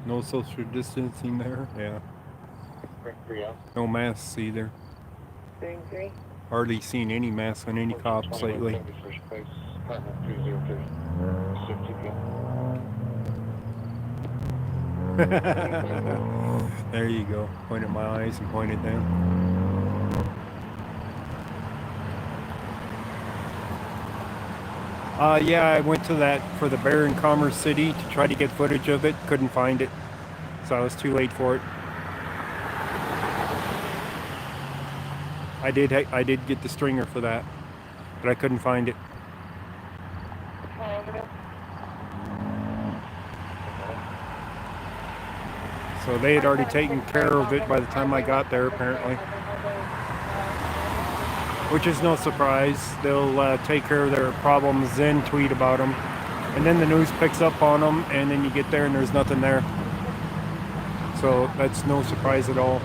S1: No social distancing there? Yeah. No masks either. Hardly seen any masks on any cops lately. There you go. Point at my eyes and point it down. Yeah, I went to that for the Bear in Commerce City to try to get footage of it. Couldn't find it, so I was too late for it. I did get the stringer for that, but I couldn't find it. So So they had already taken care of it by the time I got there, apparently. Which is no surprise. They'll take care of their problems, then tweet about them. And then the news picks up on them, and then you get there and there's nothing there. So that's no surprise at all.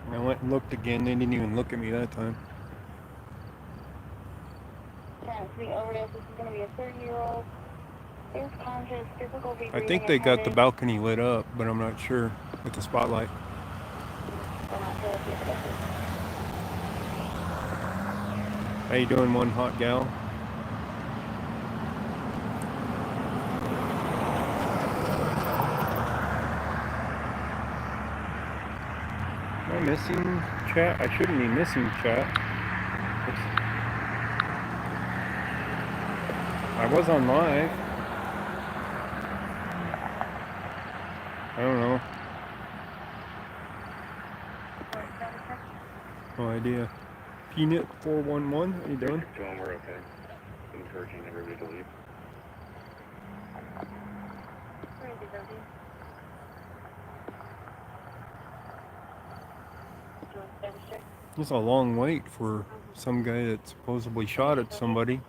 S1: I went and looked again. They didn't even look at me that time.
S3: Overdose. This is going to be a 30-year-old. Is conscious, difficulty
S1: I think they got the balcony lit up, but I'm not sure with the spotlight. How you doing, one hot gal? Am I missing chat? I shouldn't be missing chat. I was on live. I don't know. No idea. Peanut 411, how you doing?
S6: John, we're okay. Encouraging everybody to leave.
S1: It's a long wait for some guy that supposedly shot at somebody.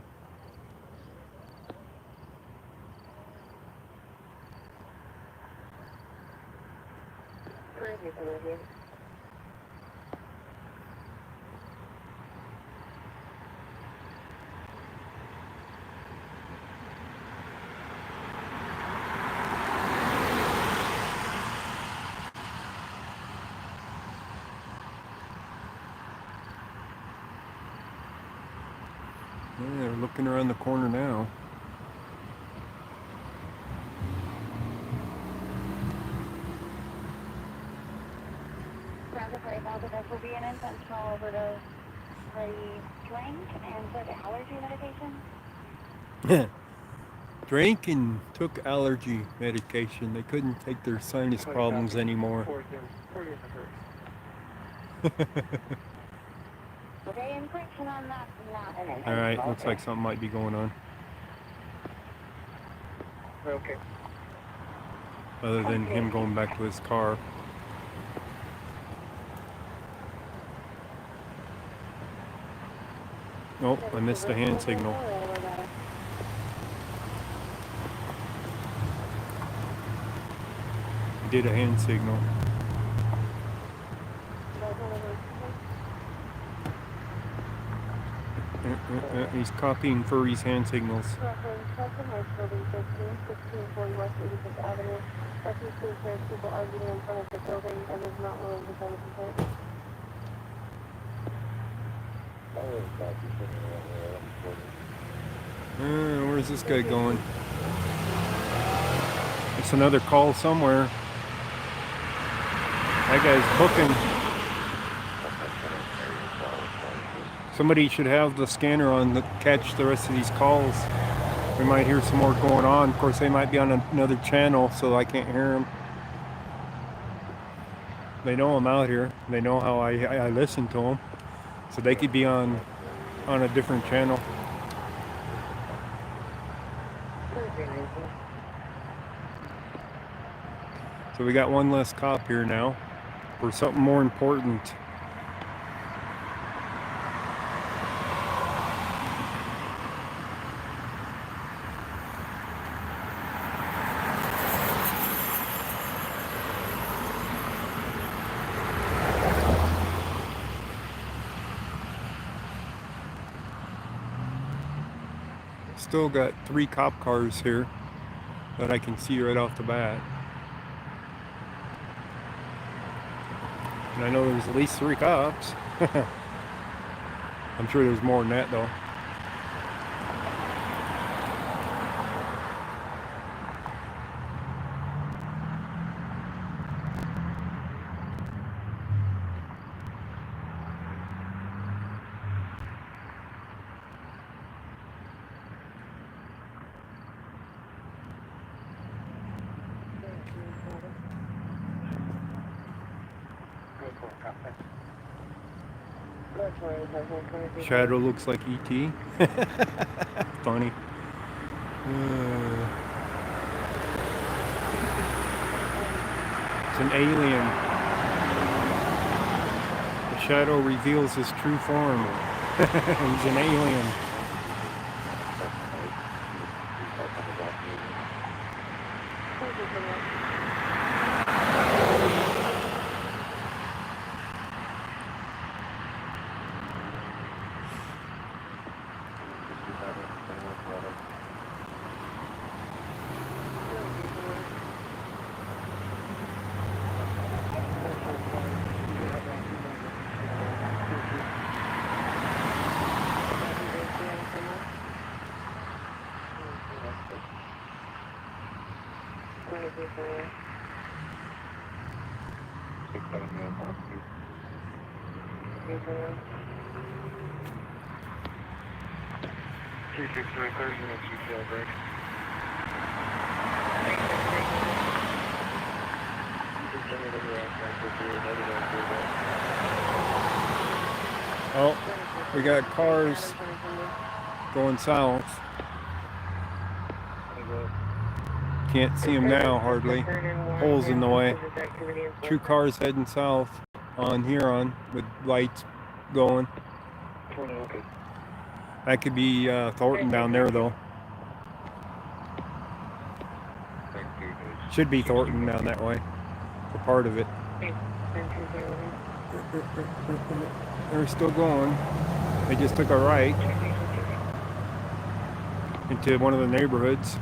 S1: Yeah, they're looking around the corner now.
S3: This will be an intentional overdose. He drank and took allergy medication.
S1: Drank and took allergy medication. They couldn't take their sinus problems anymore. Alright, looks like something might be going on.
S6: Okay.
S1: Other than him going back to his car. Nope, I missed a hand signal. He did a hand signal. He's copying Furry's hand signals. Where's this guy going? It's another call somewhere. That guy's booking. Somebody should have the scanner on to catch the rest of these calls. We might hear some more going on. Of course, they might be on another channel, so I can't hear them. They know I'm out here. They know how I listen to them. So they could be on a different channel. So we got one less cop here now for something more important. Still got 3 cop cars here that I can see right off the bat. And I know there's at least 3 cops. I'm sure there's more than that though. Shadow looks like E.T. Funny. It's an alien. The shadow reveals his true form. He's an alien. Oh, we got cars going south. Can't see them now hardly. Holes in the way. 2 cars heading south on Huron with lights going. That could be Thornton down there though. Should be Thornton down that way. For part of it. They're still going. They just took a right into one of the neighborhoods.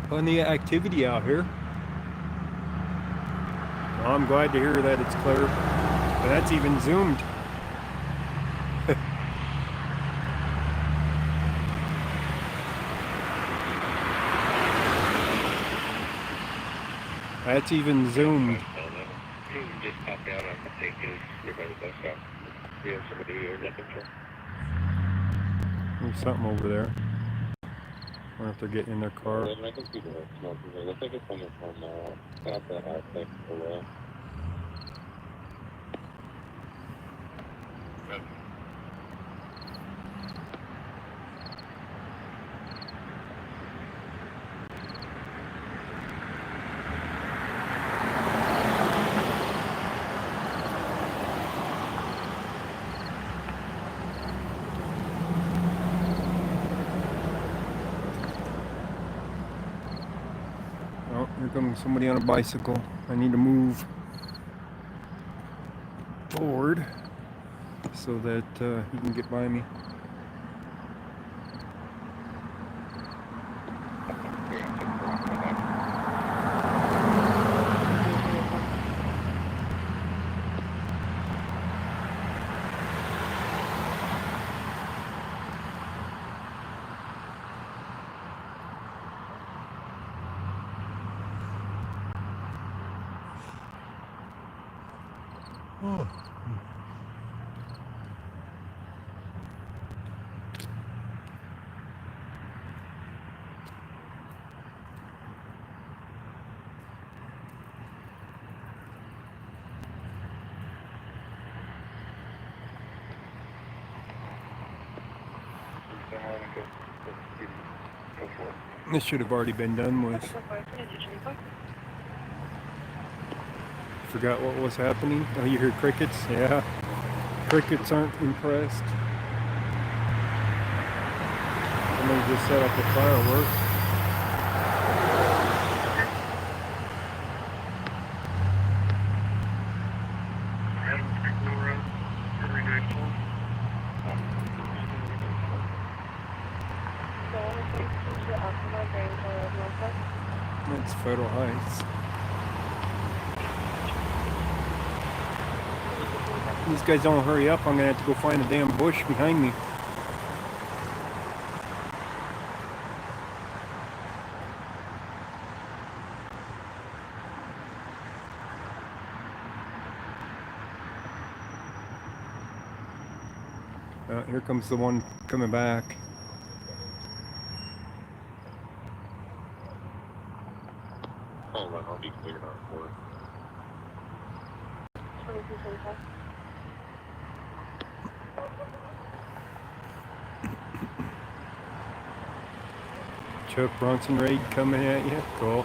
S1: Plenty of activity out here. Well, I'm glad to hear that it's clear. But that's even zoomed. That's even zoomed.
S4: Just popped out on the safety nearby the bus stop. We have somebody here looking for.
S1: There's something over there. I wonder if they're getting in their car.
S4: I can see the smoke. It looks like it's coming from south that aspect below.
S1: Oh, here comes somebody on a bicycle. I need to move forward so that he can get by me. Oh. This should have already been done with. Forgot what was happening. Oh, you hear crickets? Yeah. Crickets aren't impressed. Somebody just set up a firework. That's Federal Heights. These guys don't hurry up, I'm gonna have to go find a damn bush behind me. Here comes the one coming back.
S4: cleared on board.
S3: 2225.
S1: Chuck Bronson raid coming at you. Cool.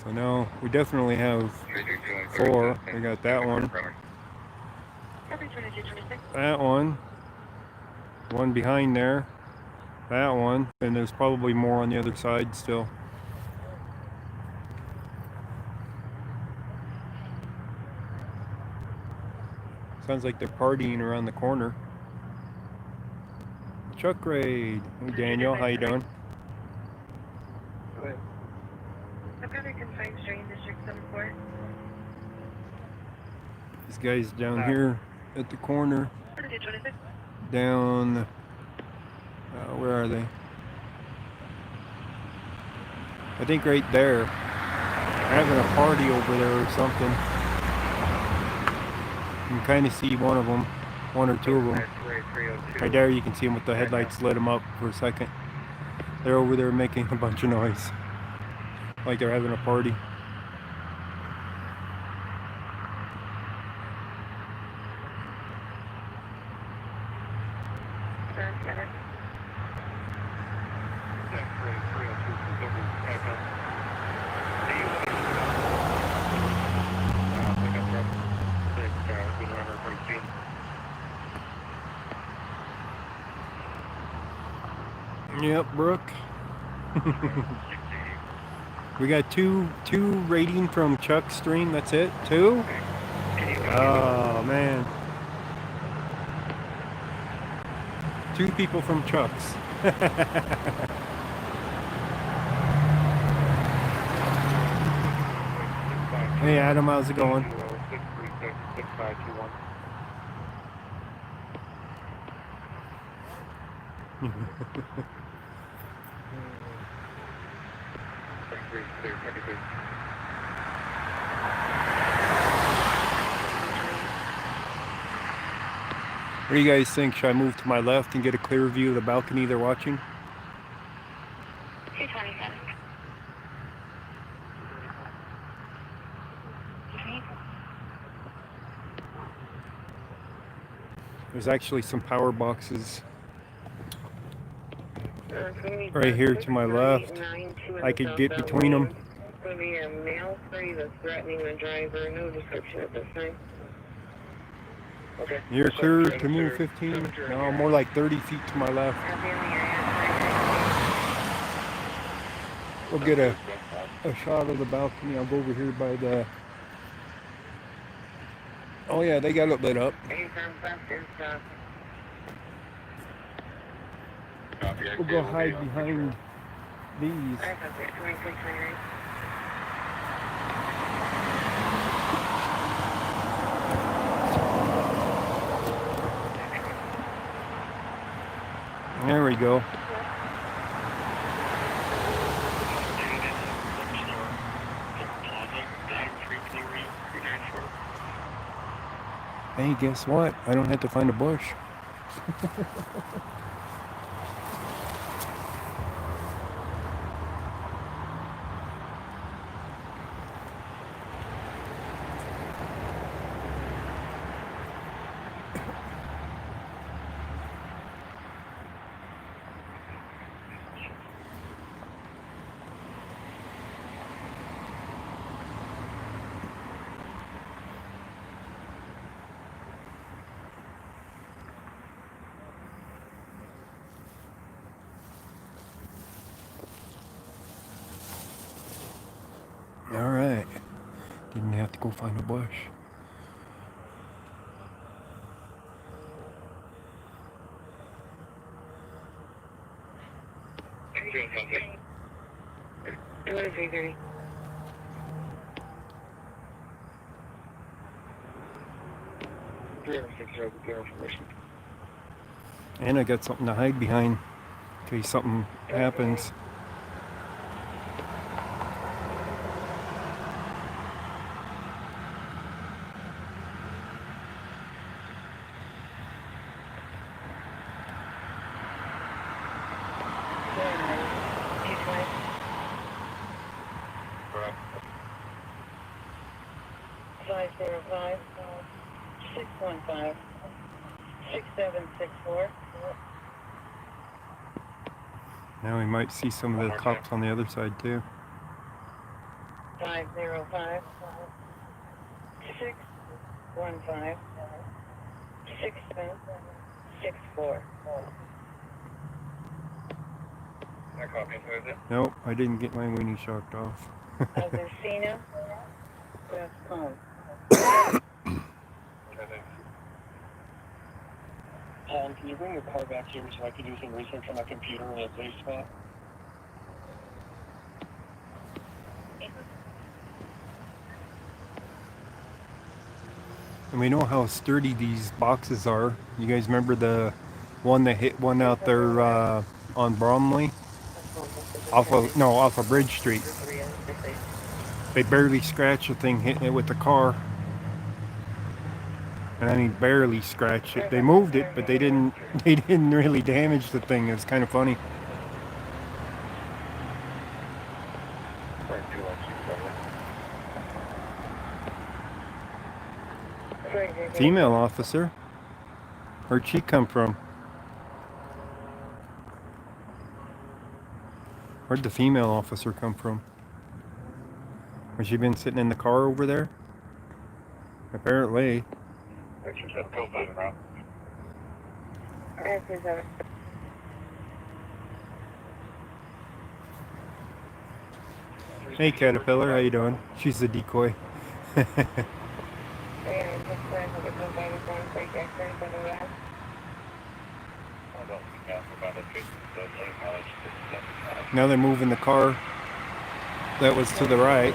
S1: So now we definitely have 4. We got that one.
S3: Copy 2226.
S1: That one. One behind there. That one. And there's probably more on the other side still. Sounds like they're partying around the corner. Chuck raid. Hey Daniel, how you doing?
S3: Copy confined strain district 74.
S1: These guys down here at the corner.
S3: 2226.
S1: Down. Where are they? I think right there. They're having a party over there or something. You can kind of see one of them. One or two of them. Right there you can see them with the headlights lit them up for a second. They're over there making a bunch of noise. Like they're having a party. Yep, Brooke. We got two rating from Chuck's stream. That's it. 2? Oh man. 2 people from Chuck's. Hey Adam, how's it going? What do you guys think? Should I move to my left and get a clear view of the balcony they're watching?
S3: 227.
S1: There's actually some power boxes right here to my left. I could get between them.
S5: It's going to be a male 3 that's threatening the driver. No description at this time.
S6: Okay.
S1: You're clear to move 15? No, more like 30 feet to my left. We'll get a shot of the balcony. I'll go over here by the... Oh yeah, they got it lit up. We'll go hide behind these. There we go. Hey, guess what? I don't have to find a bush. All right. Didn't have to go find a bush. And I got something to hide behind in case something happens.
S5: 505 615 6764.
S1: Now we might see some of the cops on the other side too.
S5: 505 615 6764.
S4: That copy includes it?
S1: Nope, I didn't get my weenie shocked off.
S5: Albertina, West Palm.
S6: Paul, can you bring your car back here so I can do some research on my computer in a safe spot?
S1: And we know how sturdy these boxes are. You guys remember the one that hit one out there on Bromley? Off of Bridge Street. They barely scratched the thing hitting it with the car. And I mean barely scratched it. They moved it, but they didn't really damage the thing. It's kind of funny. Female officer. Where'd she come from? Where'd the female officer come from? Has she been sitting in the car over there? Apparently. Hey Caterpillar, how you doing? She's the decoy. Now they're moving the car that was to the right.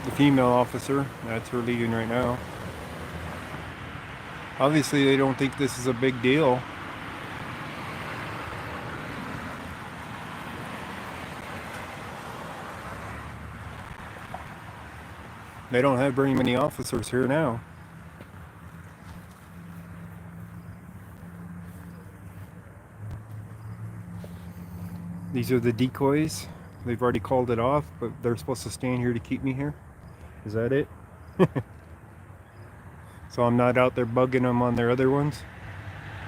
S1: The female officer, that's her leaving right now. Obviously they don't think this is a big deal. They don't have very many officers here now. These are the decoys. They've already called it off, but they're supposed to stand here to keep me here. Is that it? So I'm not out there bugging them on their other ones?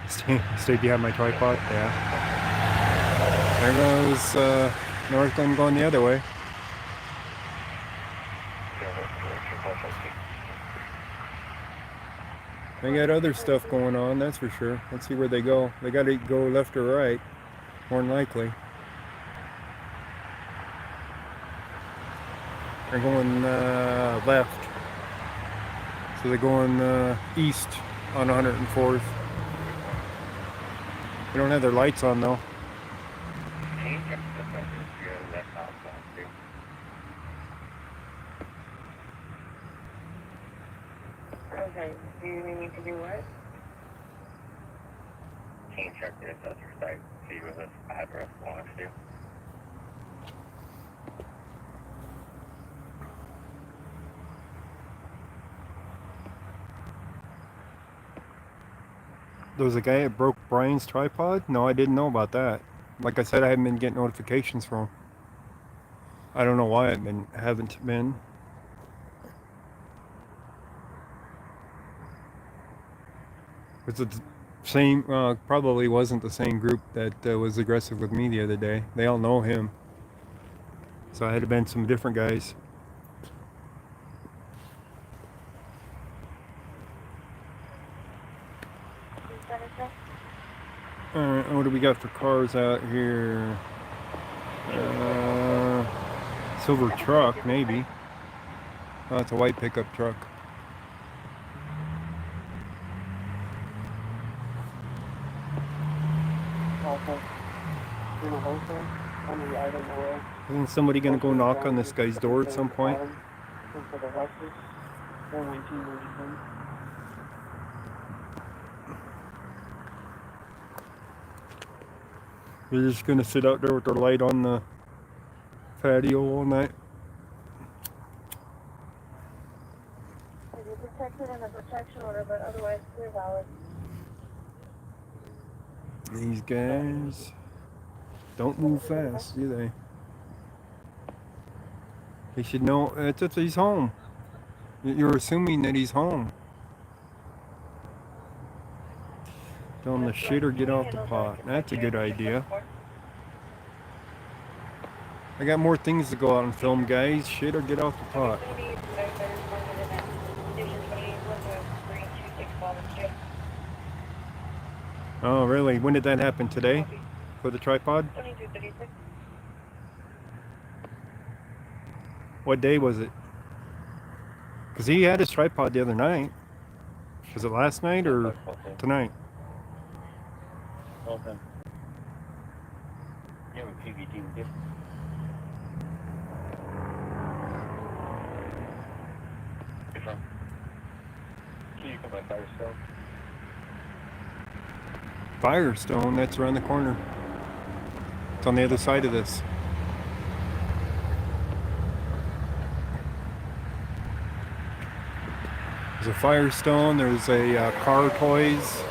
S1: Stay behind my tripod? Yeah. There goes Northglenn going the other way. They got other stuff going on, that's for sure. Let's see where they go. They got to go left or right, more than likely. They're going left. So they're going east on 104th. They don't have their lights on though.
S5: Okay, do you need to do what?
S4: Can you check the assessor site, see where this address belongs to?
S1: There was a guy that broke Brian's tripod? No, I didn't know about that. Like I said, I haven't been getting notifications from him. I don't know why I haven't been. It's the same, probably wasn't the same group that was aggressive with me the other day. They all know him. So it had to been some different guys. Alright, what do we got for cars out here? Silver truck, maybe. Oh, it's a white pickup truck. Isn't somebody gonna go knock on this guy's door at some point? They're just gonna sit out there with their light on the patio all night.
S3: You're protected in a protection order, but otherwise clear valid.
S1: These guys don't move fast, do they? They should know it's he's home. You're assuming that he's home. Tell him to shit or get off the pot. That's a good idea. I got more things to go out and film, guys. Shit or get off the pot. Oh, really? When did that happen? Today? For the tripod?
S5: 2236.
S1: What day was it? Because he had his tripod the other night. Was it last night or tonight?
S6: Okay. You have a PVD with you? You're from? Can you come by Firestone?
S1: Firestone, that's around the corner. It's on the other side of this. There's a Firestone, there's a Car Toys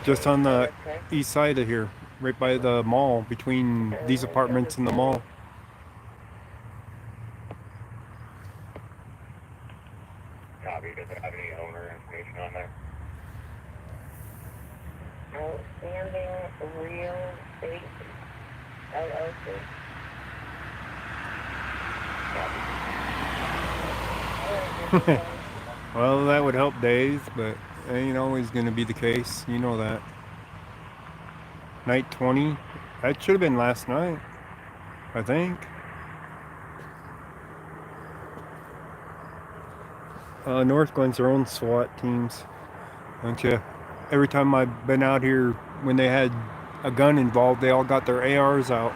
S1: just on the east side of here, right by the mall, between these apartments and the mall.
S6: Copy. Does it have any owner information on there?
S5: Outstanding real estate LLC.
S1: Well, that would help days, but it ain't always going to be the case. You know that. Night 20. That should have been last night, I think. Northglenn's their own SWAT teams, don't you? Every time I've been out here, when they had a gun involved, they all got their ARs out.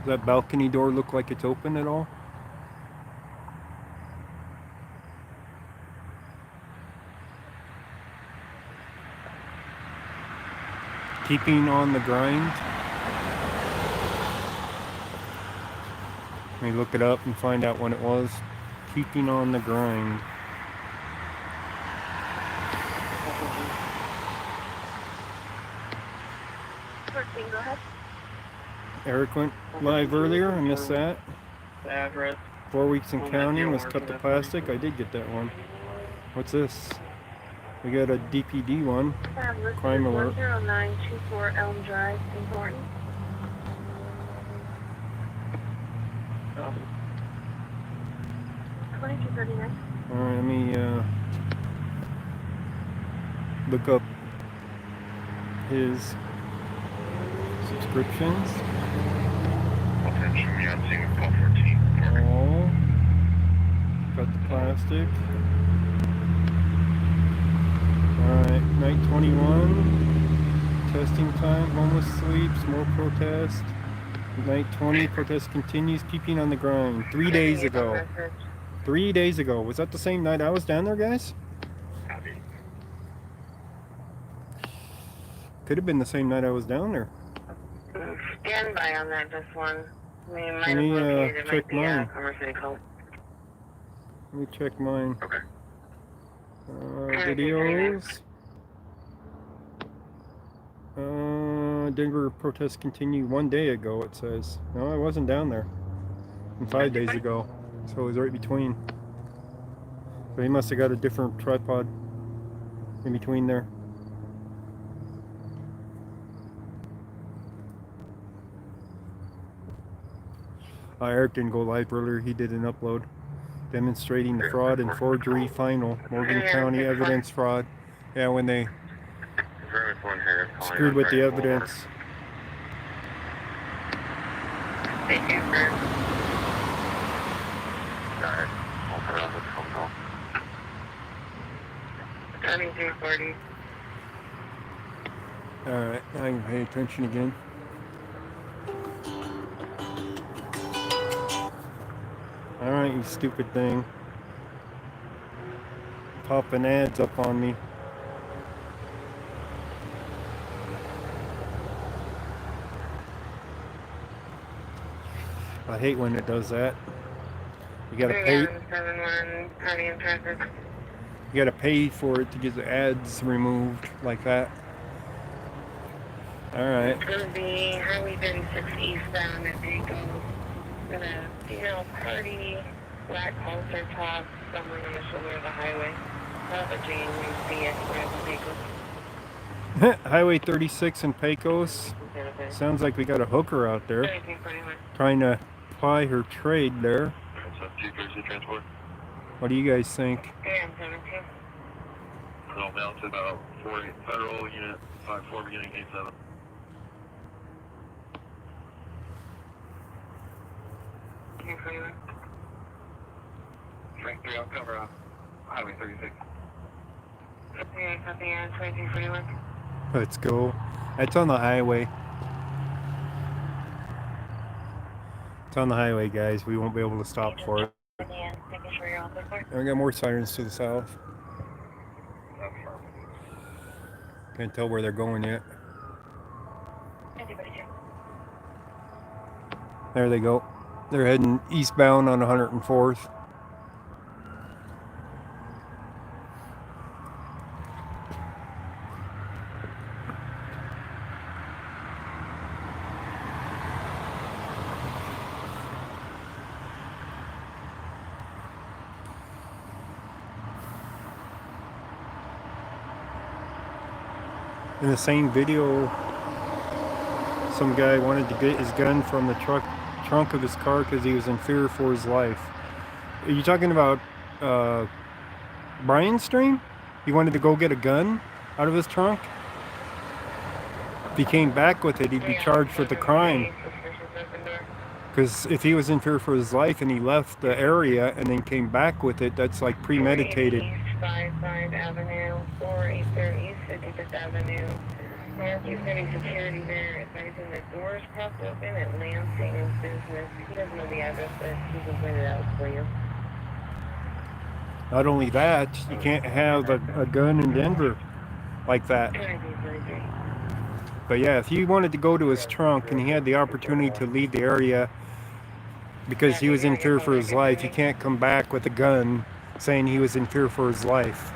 S1: Does that balcony door look like it's open at all? Keeping on the grind. Let me look it up and find out when it was. Keeping on the grind.
S3: Go ahead.
S1: Eric went live earlier. I missed that.
S6: Address.
S1: 4 weeks in counting. Let's cut the plastic. I did get that one. What's this? We got a DPD one. Crime alert.
S3: 10924 Elm Drive in Thornton.
S6: Oh.
S3: 2239.
S1: Alright, let me look up his subscriptions.
S6: Attention, we are seeing a call 14.
S1: Oh, got the plastic. Alright, night 21. Testing time, homeless sleeps, more protest. Night 20, protest continues, keeping on the grind. 3 days ago. 3 days ago. Was that the same night I was down there, guys?
S6: Copy.
S1: Could have been the same night I was down there.
S5: Stand by on that, just one. I mean,
S1: Let me check mine.
S5: Conversation call.
S1: Let me check mine.
S6: Okay.
S1: Videos. Denver protests continue 1 day ago, it says. No, I wasn't down there. And 5 days ago. So it was right between. So he must have got a different tripod in between there. Eric didn't go live earlier. He did an upload demonstrating the fraud and forgery final. Morgan County evidence fraud. Yeah, when they screwed with the evidence.
S5: Thank you, sir.
S6: Alright. I'll put on the phone call.
S5: 2340.
S1: Alright, I can pay attention again. Alright, you stupid thing. Popping ads up on me. I hate when it does that. You gotta pay. You gotta pay for it to get the ads removed like that. All right.
S3: It's gonna be Highway 36 eastbound at Pecos. Gonna female party, black halter top, somewhere on the shoulder of the highway. The Jane see it right in Pecos.
S1: Highway 36 in Pecos. Sounds like we got a hooker out there trying to ply her trade there.
S6: Transport.
S1: What do you guys think?
S3: Yeah, I'm 17.
S6: No, down to about 48 Federal Unit 54 beginning gate 7. Strength 3, I'll cover Highway 36.
S3: Yeah, copy, 2241.
S1: Let's go. It's on the highway. It's on the highway, guys. We won't be able to stop for it. And we got more sirens to the south. Can't tell where they're going yet. There they go. They're heading eastbound on 104th. In the same video, some guy wanted to get his gun from the trunk of his car because he was in fear for his life. Are you talking about Brian's stream? He wanted to go get a gun out of his trunk? If he came back with it, he'd be charged with the crime. Because if he was in fear for his life and he left the area and then came back with it, that's like premeditated.
S3: East 55 Avenue, 483 East 55th Avenue. Matthew's getting security there. Advising the doors propped open at Lansing's business. He doesn't know the address, but he can point it out for you.
S1: Not only that, you can't have a gun in Denver like that. But yeah, if he wanted to go to his trunk and he had the opportunity to leave the area because he was in fear for his life, he can't come back with a gun saying he was in fear for his life.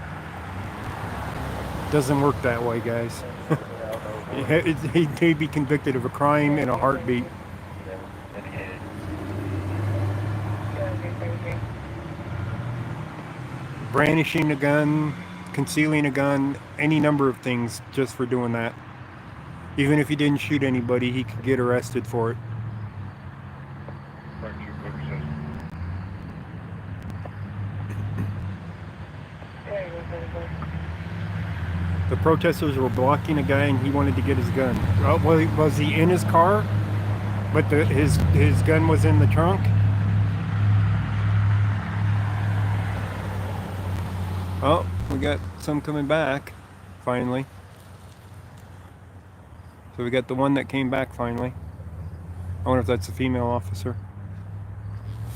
S1: Doesn't work that way, guys. He'd be convicted of a crime in a heartbeat. Brandishing a gun, concealing a gun, any number of things just for doing that. Even if he didn't shoot anybody, he could get arrested for it. The protesters were blocking a guy and he wanted to get his gun. Was he in his car? But his gun was in the trunk? Oh, we got some coming back, finally. So we got the one that came back finally. I wonder if that's a female officer.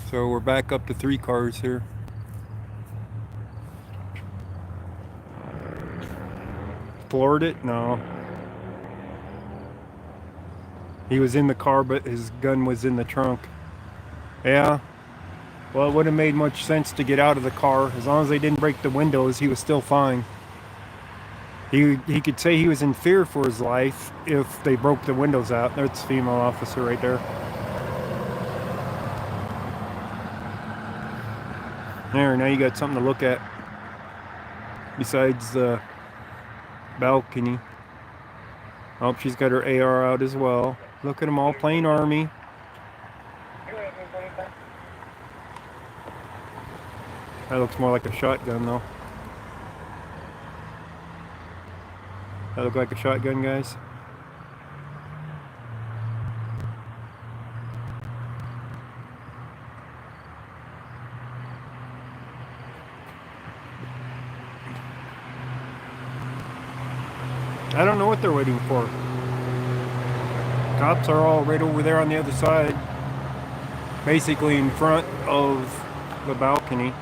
S1: So we're back up to 3 cars here. Floored it? No. He was in the car, but his gun was in the trunk. Yeah. Well, it wouldn't have made much sense to get out of the car. As long as they didn't break the windows, he was still fine. He could say he was in fear for his life if they broke the windows out. That's a female officer right there. There, now you got something to look at besides the balcony. Oh, she's got her AR out as well. Look at them all playing Army. That looks more like a shotgun though. That look like a shotgun, guys? I don't know what they're waiting for. Cops are all right over there on the other side. Basically in front of the balcony.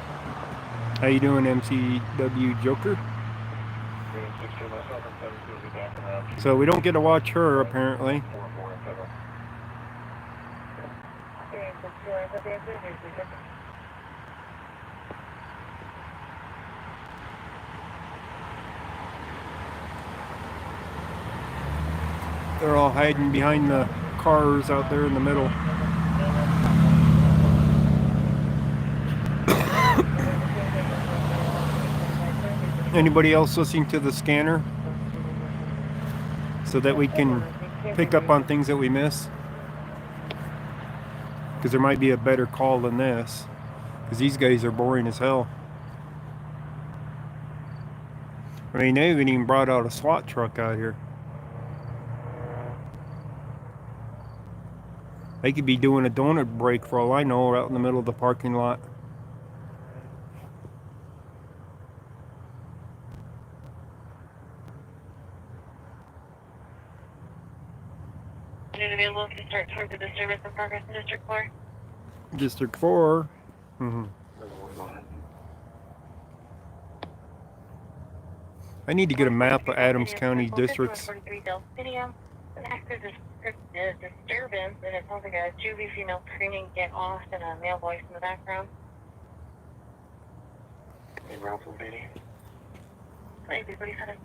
S1: How you doing, MCW Joker? So we don't get to watch her, apparently. They're all hiding behind the cars out there in the middle. Anybody else listening to the scanner so that we can pick up on things that we miss? Because there might be a better call than this. Because these guys are boring as hell. I mean, they haven't even brought out a SWAT truck out here. They could be doing a donut break for all I know out in the middle of the parking lot.
S5: Available to start towards the disturbance in progress in District 4.
S1: District 4. I need to get a map of Adams County districts.
S5: There's a disturbance, and it sounds like a juvie female screaming, "Get off," and a male voice in the background.
S6: Hey, Ralph and Betty.
S5: Hi, everybody, had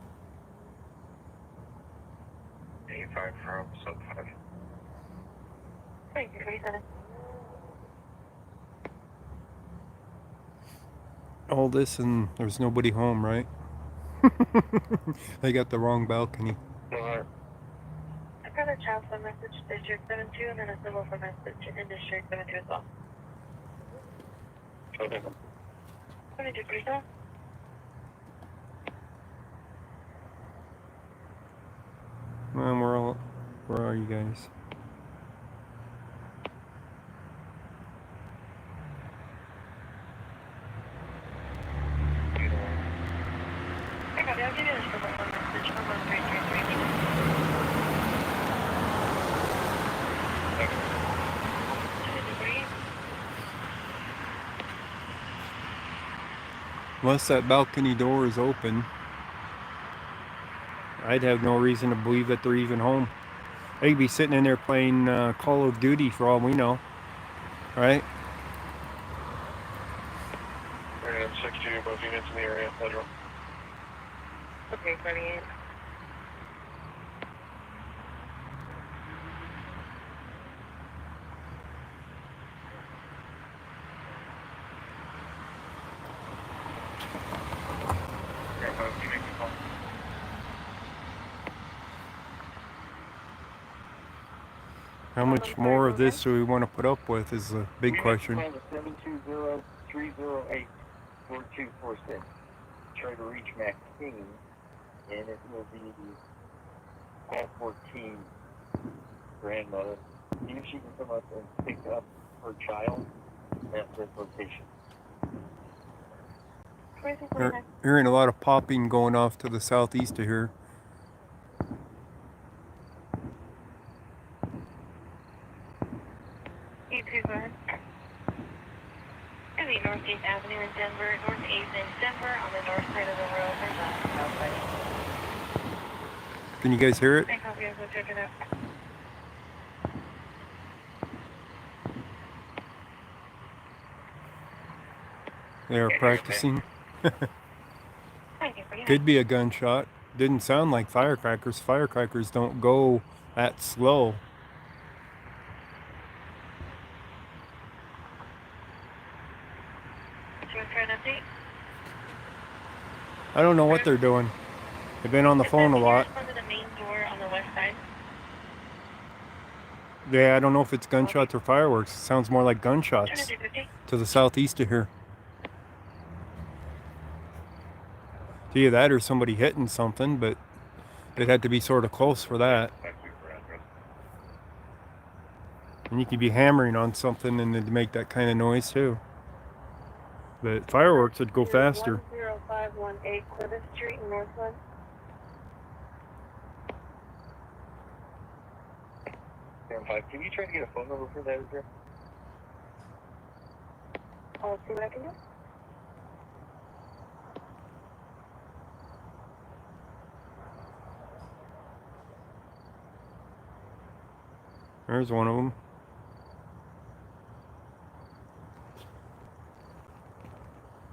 S6: 85 from sub 5.
S5: Hi, everybody, had
S1: All this and there's nobody home, right? I got the wrong balcony.
S6: Alright.
S5: I've got a child phone message to District 72 and then a civil phone message in District 72 as well.
S6: Okay.
S5: 72, please, sir.
S1: Where are you guys?
S5: I got it. I'll give you the civil phone message from 1333.
S1: Unless that balcony door is open, I'd have no reason to believe that they're even home. They could be sitting in there playing Call of Duty for all we know, right?
S6: We're going to have 62 above units in the area, federal.
S5: Okay, 28.
S1: How much more of this do we want to put up with is a big question.
S6: 720-308-4246. Try to reach Maxine, and it will be 1214 grandmother. See if she can come up and pick up her child at this location.
S1: Hearing a lot of popping going off to the southeast of here.
S5: Go ahead. I mean, Northeast Avenue in Denver, Northeast in Denver on the north side of the road. There's a south side.
S1: Can you guys hear it?
S5: I copy. I'll go check it out.
S1: They are practicing.
S5: Thank you for your
S1: Could be a gunshot. Didn't sound like firecrackers. Firecrackers don't go that slow. I don't know what they're doing. They've been on the phone a lot.
S5: Under the main door on the west side.
S1: Yeah, I don't know if it's gunshots or fireworks. It sounds more like gunshots to the southeast of here. It's either that or somebody hitting something, but it had to be sort of close for that. And you could be hammering on something and it'd make that kind of noise too. But fireworks would go faster.
S5: 10518 Clivis Street in Northglenn.
S6: Can you try to get a phone number for that address?
S5: I'll see what I can do.
S1: There's one of them.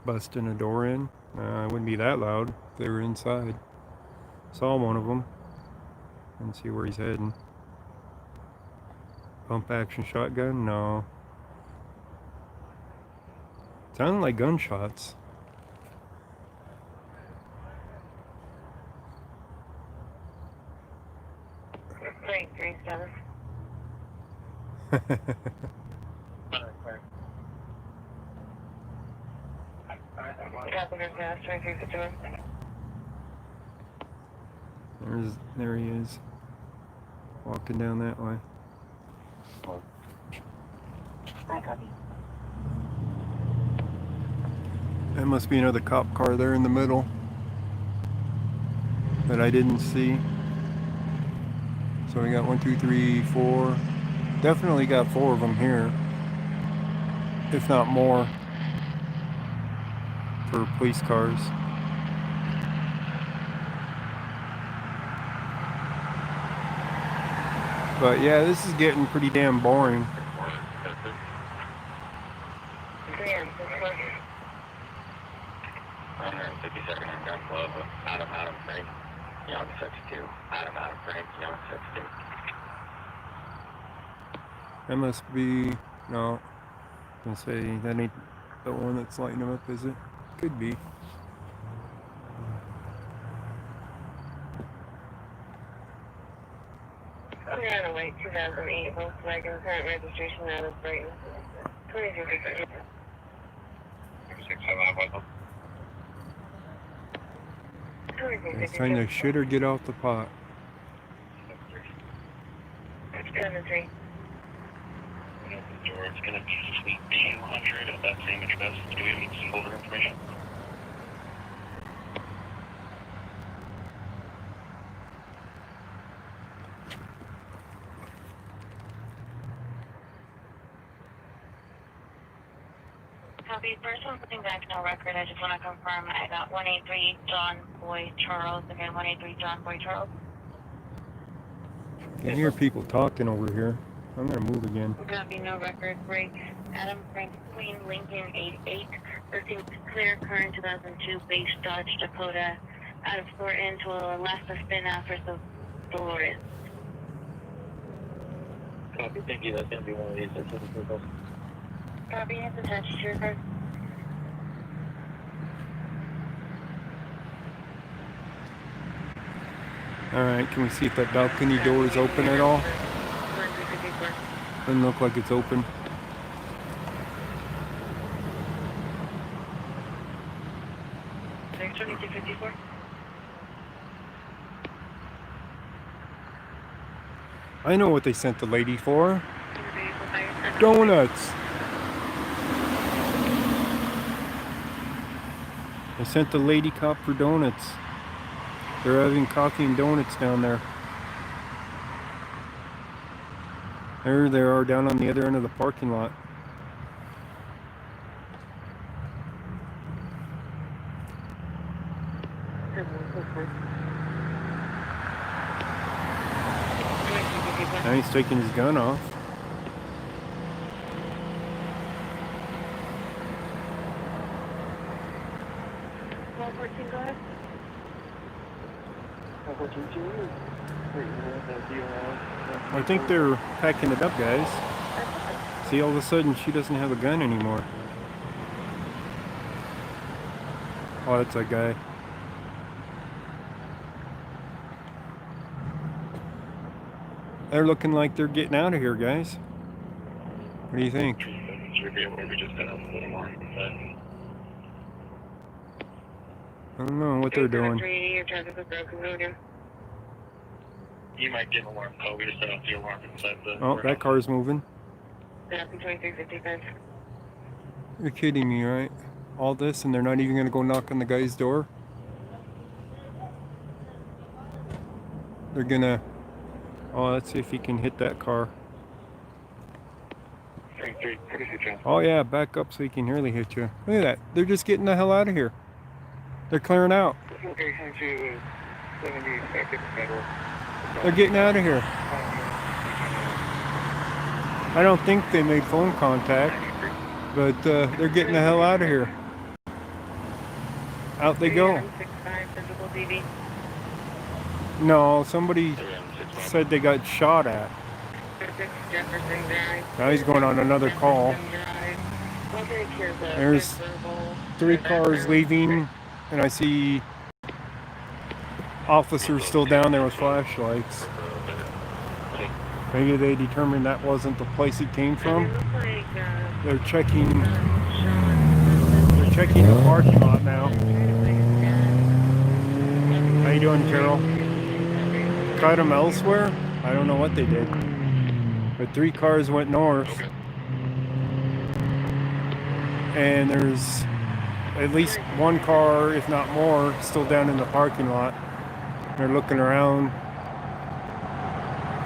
S1: Busting a door in. It wouldn't be that loud if they were inside. Saw one of them. and see where he's heading. Pump action shotgun? No. Sounded like gunshots.
S5: Great, 3-7. Passenger gas, 2351.
S1: There he is. Walking down that way.
S5: I copy.
S1: There must be another cop car there in the middle that I didn't see. So we got 1, 2, 3, 4. Definitely got 4 of them here, if not more, for police cars. But yeah, this is getting pretty damn boring.
S5: Yeah,
S4: 152nd and Gun Club, Adam, Frank, Young 62. Adam, Frank, Young 62.
S1: That must be, no, I was gonna say, that ain't the one that's lighting them up, is it? Could be.
S5: We're on a white 2008 Volkswagen, current registration out of Brighton. 2252.
S4: 675.
S1: It's time to shit or get off the pot.
S5: 7-3.
S4: It's going to be Suite 200 at that same address. Do we need some older information?
S5: Copy. First one putting back no record. I just want to confirm I got 183 John Boy Charles. Again, 183 John Boy Charles.
S1: I can hear people talking over here. I'm gonna move again.
S5: Copy. No record. Break. Adam Frank Queen Lincoln 88. Proceed clear current 2002 base Dodge Dakota out of Thornton to a left of spin out for Dolores.
S6: Copy, thank you. That's going to be one of these.
S5: Copy. It's attached to your card.
S1: Alright, can we see if that balcony door is open at all? Doesn't look like it's open. I know what they sent the lady for. Donuts. They sent the lady cop for donuts. They're having coffee and donuts down there. There they are down on the other end of the parking lot. Now he's taking his gun off. I think they're packing it up, guys. See, all of a sudden she doesn't have a gun anymore. Oh, that's a guy. They're looking like they're getting out of here, guys. What do you think? I don't know what they're doing.
S4: You might get an alarm call. We just set off the alarm inside the...
S1: Oh, that car's moving.
S5: 2355.
S1: You're kidding me, right? All this and they're not even going to go knock on the guy's door? They're going to... Oh, let's see if he can hit that car. Oh yeah, back up so he can really hit you. Look at that. They're just getting the hell out of here. They're clearing out. They're getting out of here. I don't think they made phone contact, but they're getting the hell out of here. Out they go. No, somebody said they got shot at.
S5: Jefferson Drive.
S1: Now he's going on another call. There's 3 cars leaving, and I see officers still down there with flashlights. Maybe they determined that wasn't the place it came from. They're checking the parking lot now. How you doing, Carol? Cut them elsewhere? I don't know what they did. But 3 cars went north. And there's at least 1 car, if not more, still down in the parking lot. They're looking around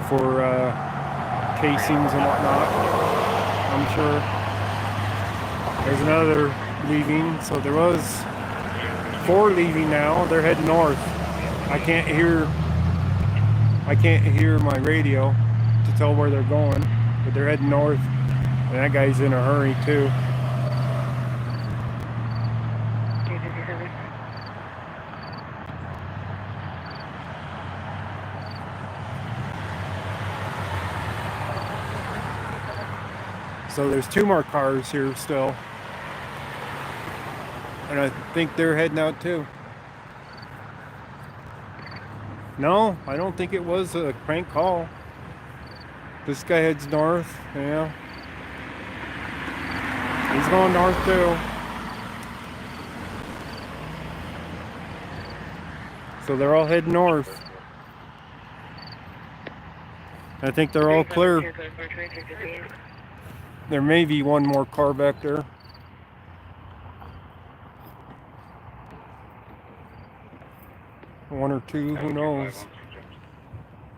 S1: for casings and whatnot, I'm sure. There's another leaving, so there was 4 leaving now. They're heading north. I can't hear my radio to tell where they're going, but they're heading north, and that guy's in a hurry too. So there's 2 more cars here still. And I think they're heading out too. No, I don't think it was a prank call. This guy heads north, yeah. He's going north too. So they're all heading north. I think they're all clear. There may be 1 more car back there. One or 2, who knows?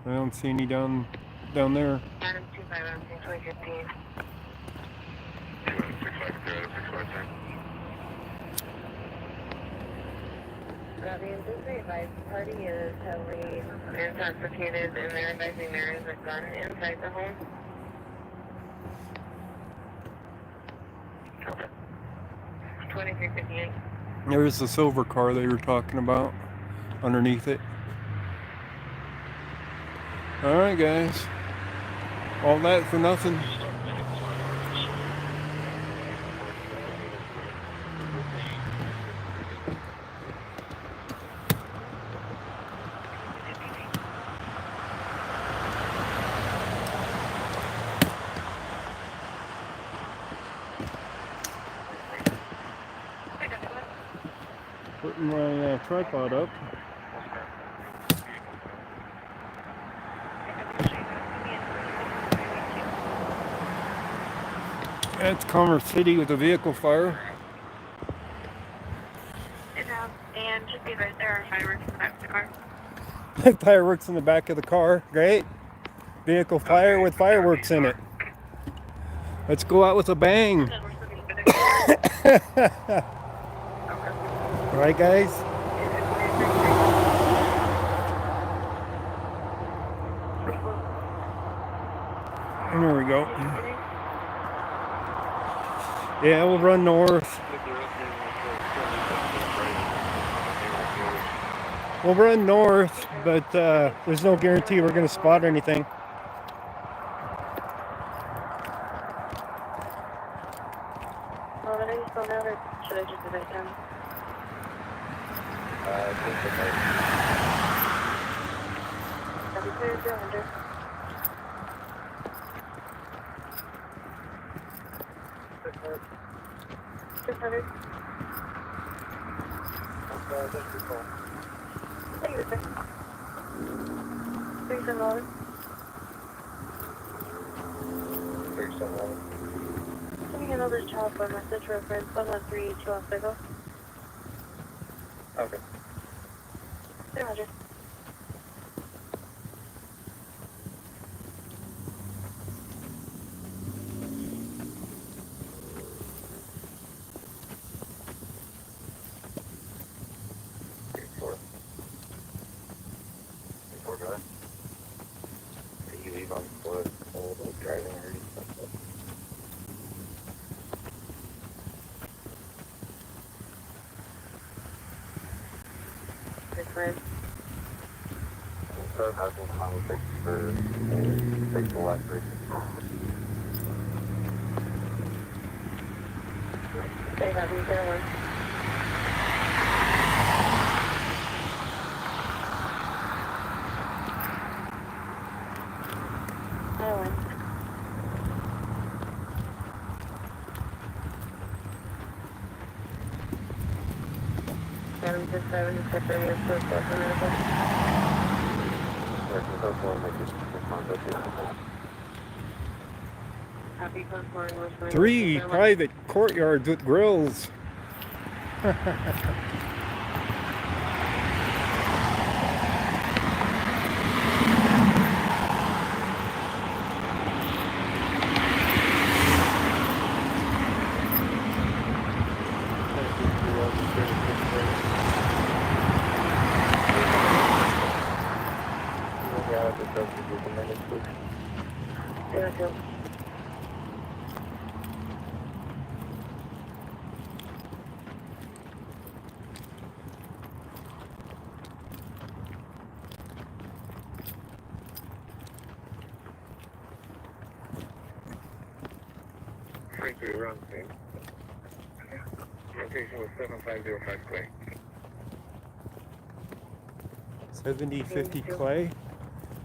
S1: I don't see any down there.
S5: Adam 251, 2015. The anticipated advice party is heavily intoxicated, and they're advising there is a gun inside the home. 2358.
S1: There's the silver car they were talking about underneath it. Alright, guys. All that for nothing. Putting my tripod up. That's Commerce City with a vehicle fire.
S5: And just be right there, fireworks in the back of the car.
S1: Fireworks in the back of the car. Great. Vehicle fire with fireworks in it. Let's go out with a bang. Alright, guys? There we go. Yeah, we'll run north. We'll run north, but there's no guarantee we're going to spot anything.
S5: Well, are you still there, or should I just do that down? Have you cleared your under? $600. Thank you, sir. $37. Let me handle this child for message reference 113 Oswego.
S6: Okay.
S5: Hey, Roger.
S6: You leave on foot, driving or
S5: Good friend.
S6: I've been conversation for state electric.
S5: They have you there. Island. Seven to seven to separate your foot for medical. Happy Concord, Westminster.
S1: 3 private courtyards with grills.
S5: Yeah,
S6: Wrong thing. Location was 7505 Clay.
S1: 7050 Clay.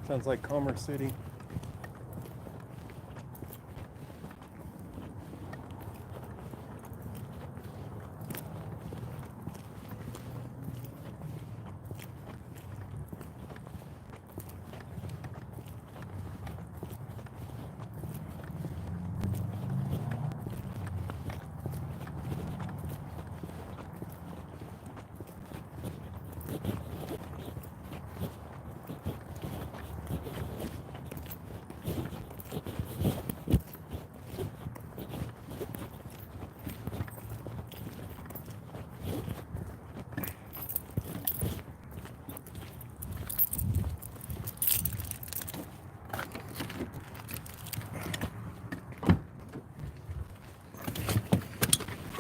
S1: Sounds like Commerce City.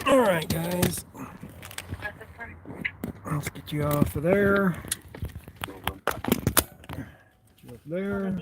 S1: Alright guys, let's get you off of there. Get you up there.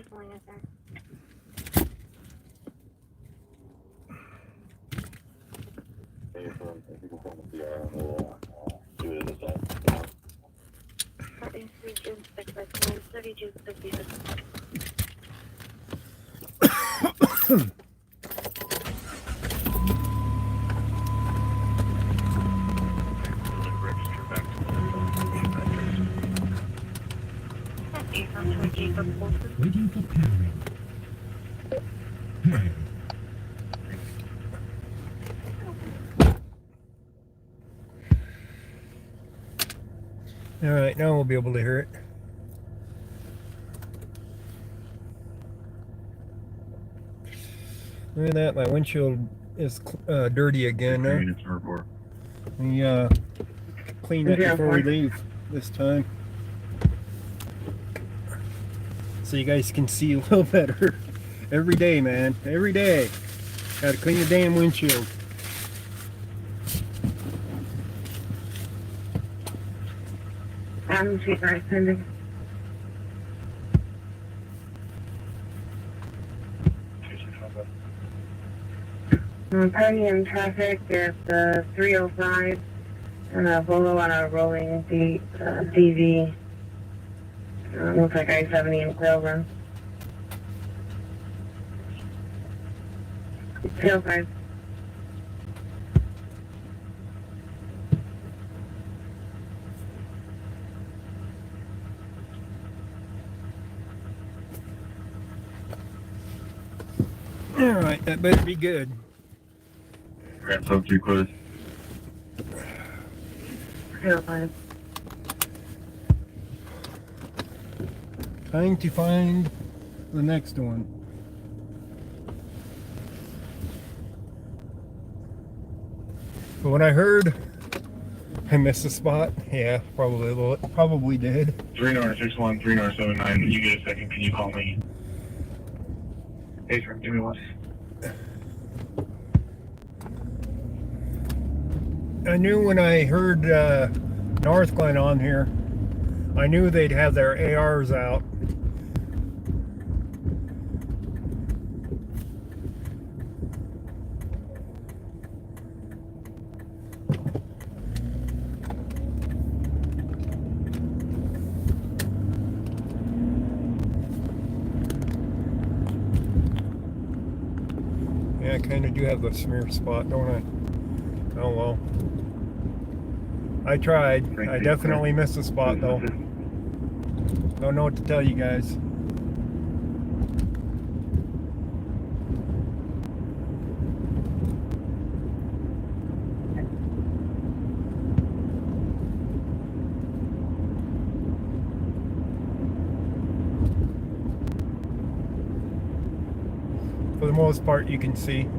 S7: Waiting for pairing. Pairing.
S1: Alright, now we'll be able to hear it. Look at that, my windshield is dirty again now. We clean it before we leave this time. So you guys can see a little better. Every day, man. Every day. Gotta clean the damn windshield.
S5: Street right pending. Party in traffic at 305 and a Volvo on a rolling DV. Looks like I-70 in Clover. 305.
S1: Alright, that better be good.
S6: Grab sub 2 close.
S5: 305.
S1: Trying to find the next one. But when I heard I missed a spot, yeah, probably did.
S6: 3961, 3979. When you get a second, can you call me? Hey, sir, give me one.
S1: I knew when I heard Northglenn on here, I knew they'd have their ARs out. Yeah, I kind of do have a smear spot, don't I? Oh well. I tried. I definitely missed a spot though. Don't know what to tell you guys. For the most part, you can see.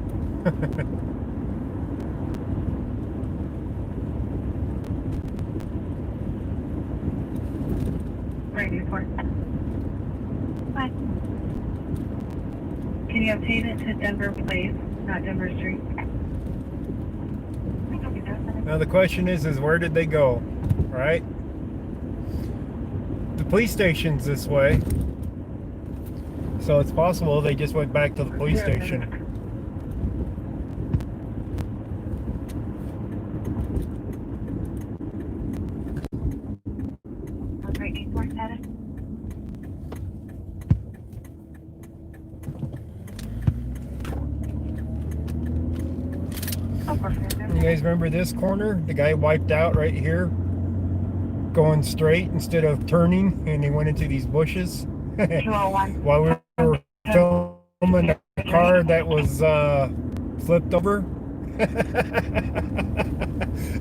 S5: Right report. Hi. Can you obtain it to Denver Place, not Denver Street?
S1: Now the question is where did they go, right? The police station's this way, so it's possible they just went back to the police station.
S5: Right report status.
S1: You guys remember this corner? The guy wiped out right here, going straight instead of turning, and he went into these bushes.
S5: 201.
S1: While we were filming a car that was flipped over.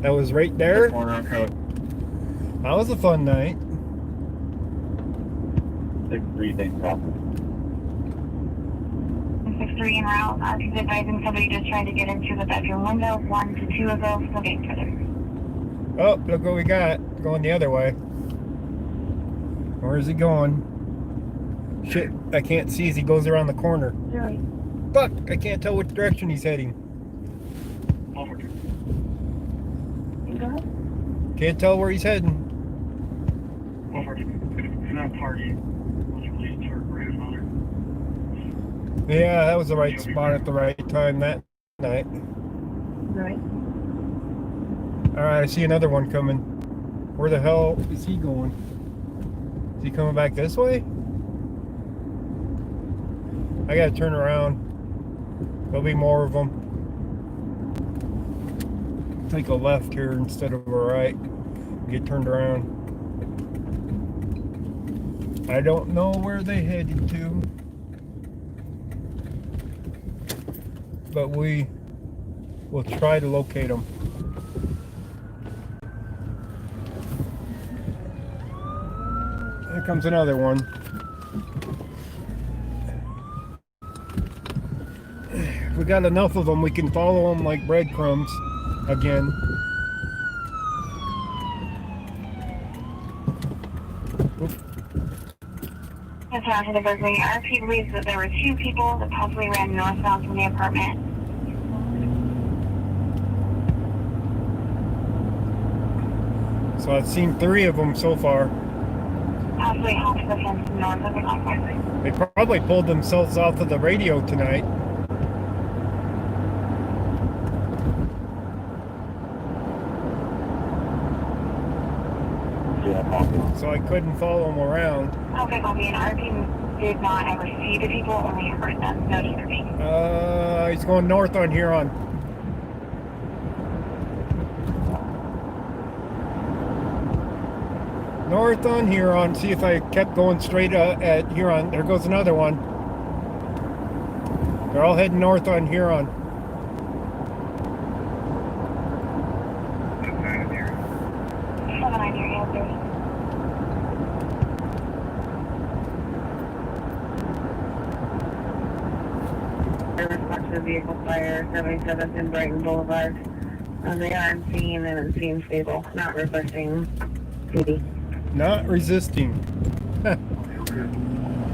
S1: That was right there. That was a fun night.
S6: 6-3, thanks, Rob.
S5: 6-3 en route. He's advising somebody just trying to get into the bedroom window. 1 to 2 of those. Looking further.
S1: Oh, look what we got. Going the other way. Where is he going? Shit, I can't see as he goes around the corner.
S5: Really?
S1: Fuck, I can't tell which direction he's heading.
S5: Go ahead.
S1: Can't tell where he's heading. Yeah, that was the right spot at the right time that night.
S5: Right.
S1: Alright, I see another one coming. Where the hell is he going? Is he coming back this way? I gotta turn around. There'll be more of them. Take a left here instead of a right. Get turned around. I don't know where they headed to, but we will try to locate them. Here comes another one. If we got enough of them, we can follow them like breadcrumbs again.
S5: That's after the burglary. RP believes that there were 2 people that possibly ran northbound from the apartment.
S1: So I've seen 3 of them so far.
S5: Possibly off the fence north of the complex.
S1: They probably pulled themselves off of the radio tonight. So I couldn't follow them around.
S5: Okay, Bobby, and RP did not ever see the people, only heard them. No disturbing.
S1: He's going north on Huron. North on Huron. See if I kept going straight at Huron. There goes another one. They're all heading north on Huron.
S5: Seven on your answers. Response to vehicle fire, 77th and Brighton Boulevard. They are on scene and it seems stable, not requesting PD.
S1: Not resisting.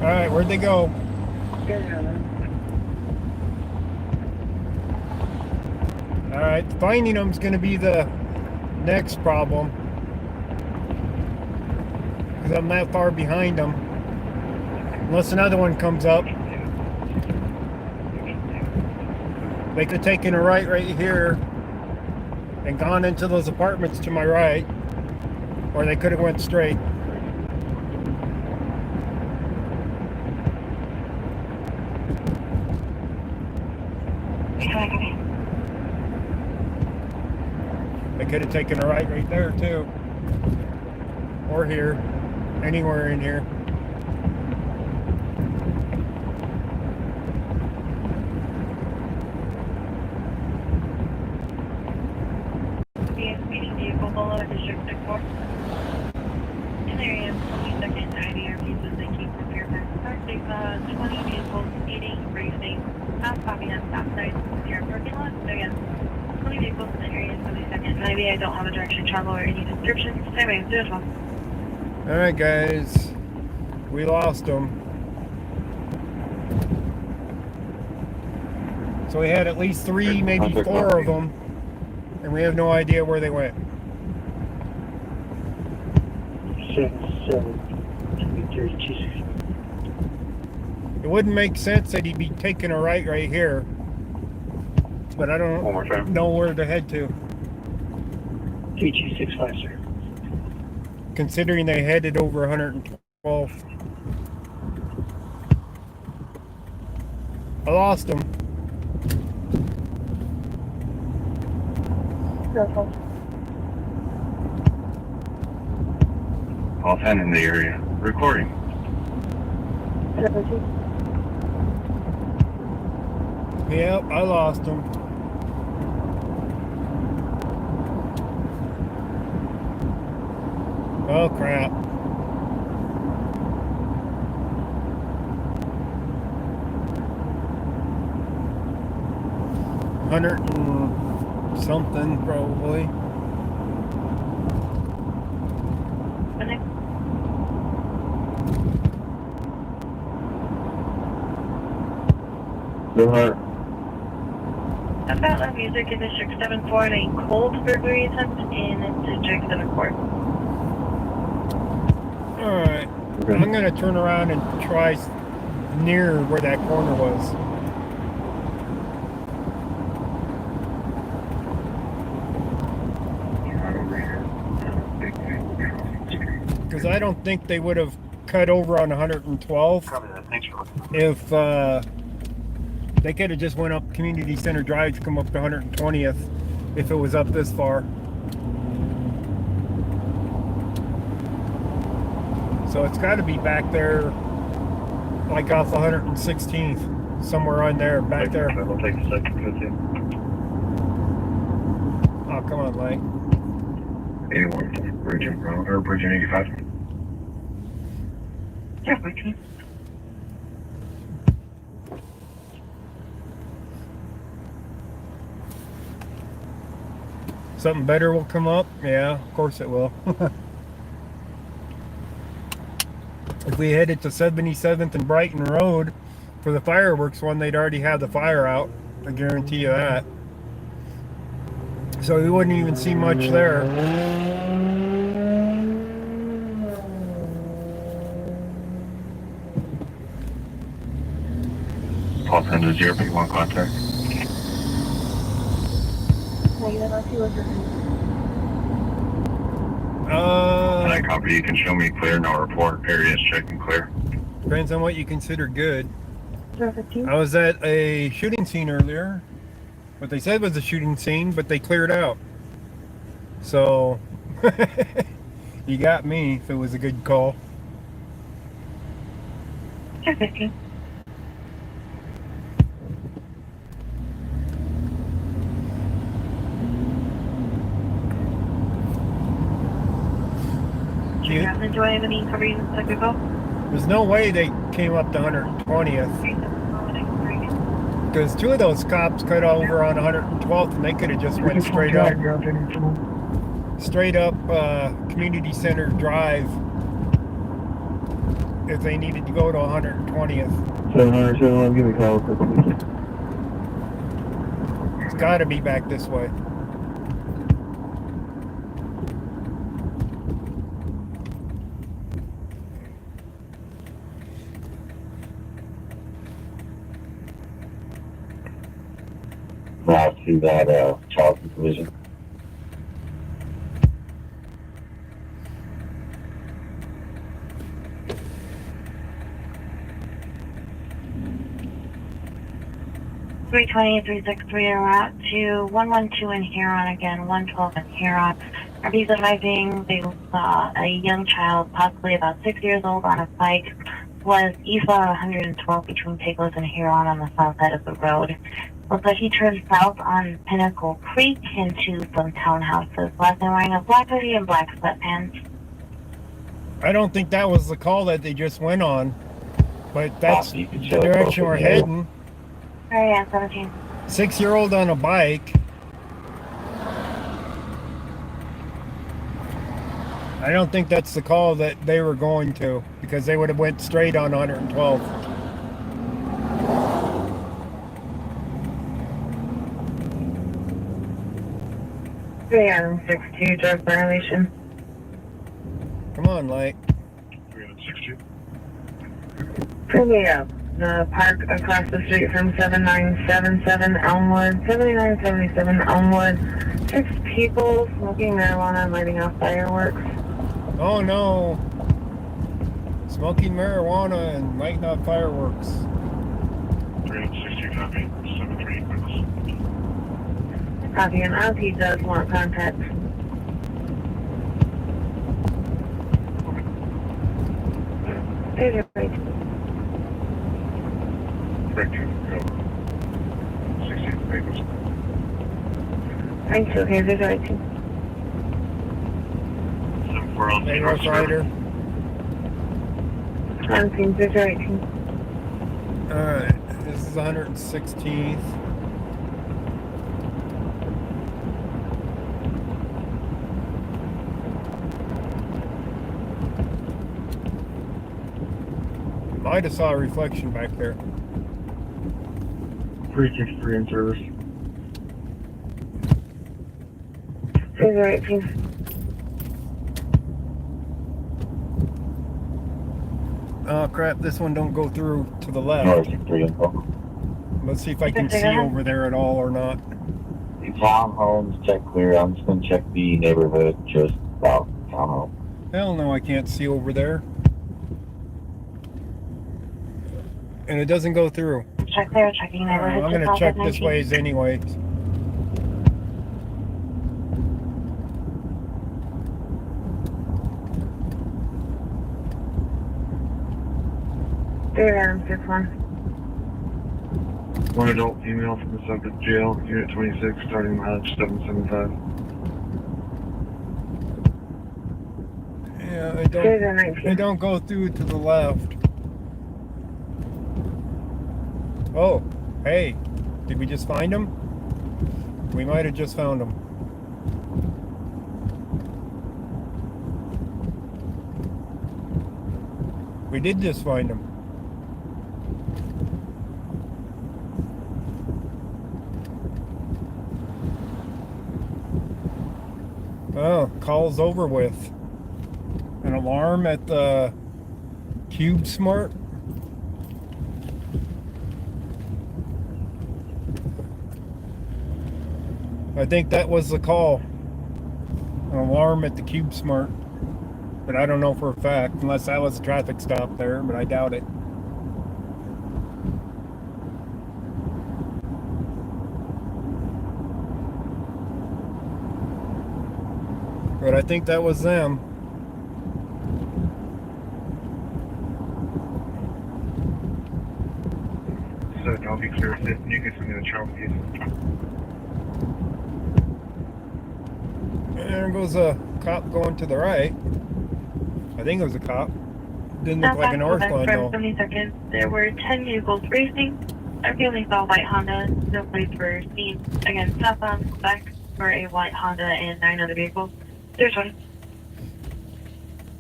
S1: Alright, where'd they go? Alright, finding them's going to be the next problem. Because I'm that far behind them. Unless another one comes up. They could have taken a right here and gone into those apartments to my right. Or they could have went straight. They could have taken a right there too. Or here. Anywhere in here.
S5: Speeding vehicle below District 64. In area 22nd IDR pieces they keep repair back. 20 vehicles speeding, racing, not stopping at stop signs near parking lot. So yeah, 20 vehicles in the area 22nd. Maybe I don't have a direction travel or any descriptions. Anyway, do as well.
S1: Alright guys, we lost them. So we had at least 3, maybe 4 of them, and we have no idea where they went.
S6: 7-7.
S1: It wouldn't make sense that he'd be taking a right here, but I
S6: One more
S1: don't
S6: time.
S1: know where to head to.
S6: 3265, sir.
S1: Considering they headed over 112. I lost them.
S6: All 10 in the area. Recording.
S1: Yep, I lost them. Oh crap. $100 and something probably.
S5: About that music in District 74 and a cold burglary attempt in District 74.
S1: Alright. I'm gonna turn around and try near where that corner was. Because I don't think they would have cut over on 112 if they could have just went up Community Center Drive to come up to 120th if it was up this far. So it's got to be back there, like off 116th, somewhere on there, back there.
S6: It'll take a second to get
S1: Oh, come on, Lane.
S6: 81, Bridge or Bridge 85.
S5: Yeah, okay.
S1: Something better will come up? Yeah, of course it will. If we headed to 77th and Brighton Road for the fireworks one, they'd already have the fire out. I guarantee you that. So we wouldn't even see much there.
S6: Paul sends a 0P1 contact. And I copy. You can show me clear, no report. Areas check and clear.
S1: Depends on what you consider good. I was at a shooting scene earlier. What they said was a shooting scene, but they cleared out. So, you got me if it was a good call.
S5: Do I have any coverage in technical?
S1: There's no way they came up to 120th. Because 2 of those cops cut over on 112th and they could have just went straight up. Straight up Community Center Drive if they needed to go to 120th.
S6: 771, give me a call.
S1: It's got to be back this way.
S6: Now to that child supervision.
S5: 320, 363 are out to 112 in Huron again, 112 in Huron. Are these advising they saw a young child, possibly about 6 years old, on a bike, was east 112 between Pecos and Huron on the south side of the road. Looks like he turned south on Pinnacle Creek into some townhouses. Last time wearing a black hoodie and black sweatpants.
S1: I don't think that was the call that they just went on, but that's the direction we're heading.
S5: Area 17.
S1: 6-year-old on a bike. I don't think that's the call that they were going to, because they would have went straight on 112.
S5: Area 62, drug violation.
S1: Come on, Light.
S6: 362.
S5: Freeway up. The park across the street from 7977 Elmwood, 7977 Elmwood. 6 people smoking marijuana and lighting off fireworks.
S1: Oh no! Smoking marijuana and lighting up fireworks.
S6: 360 copy. 73 minutes.
S5: Copy, and as he does want contact. There's your right.
S6: Break 2. Go. 60 Pecos.
S5: Thank you, okay, there's your right.
S6: 74 on
S1: Hey, Rough Rider.
S5: I'm seeing there's your right.
S1: Alright, this is 116th. Might have saw a reflection back there.
S6: 363 in service.
S5: There's your right.
S1: Oh crap, this one don't go through to the left.
S6: North 3 info.
S1: Let's see if I can see over there at all or not.
S6: Townhomes, check clear. I'm just going to check the neighborhood just about townhome.
S1: Hell no, I can't see over there. And it doesn't go through.
S5: Check there, checking neighborhood.
S1: I'm gonna check this ways anyways.
S5: There, 61.
S6: One adult female from the subject jail, Unit 26, starting mileage 775.
S1: Yeah,
S5: There's your 19.
S1: they don't go through to the left. Oh, hey, did we just find him? We might have just found him. We did just find him. Oh, call's over with. An alarm at the Cube Smart. I think that was the call. An alarm at the Cube Smart. But I don't know for a fact, unless that was a traffic stop there, but I doubt it. But I think that was them.
S6: So I'll be clear if you can send me the child, please.
S1: There goes a cop going to the right. I think it was a cop. Didn't look like a Northglenn though.
S5: 70 seconds. There were 10 vehicles racing. I only saw a white Honda. No police were seen. Again, southbound Quebec for a white Honda and 9 other vehicles. There's one.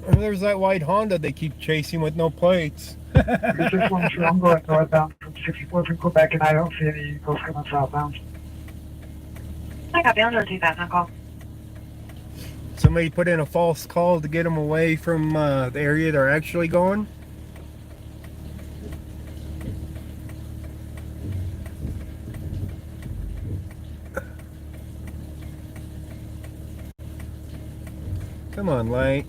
S1: And there's that white Honda they keep chasing with no plates.
S8: This is 1-2, I'm going northbound from 64 from Quebec, and I don't see any vehicles coming southbound.
S5: I copy. I'll notate that on call.
S1: Somebody put in a false call to get them away from the area they're actually going. Come on, Light.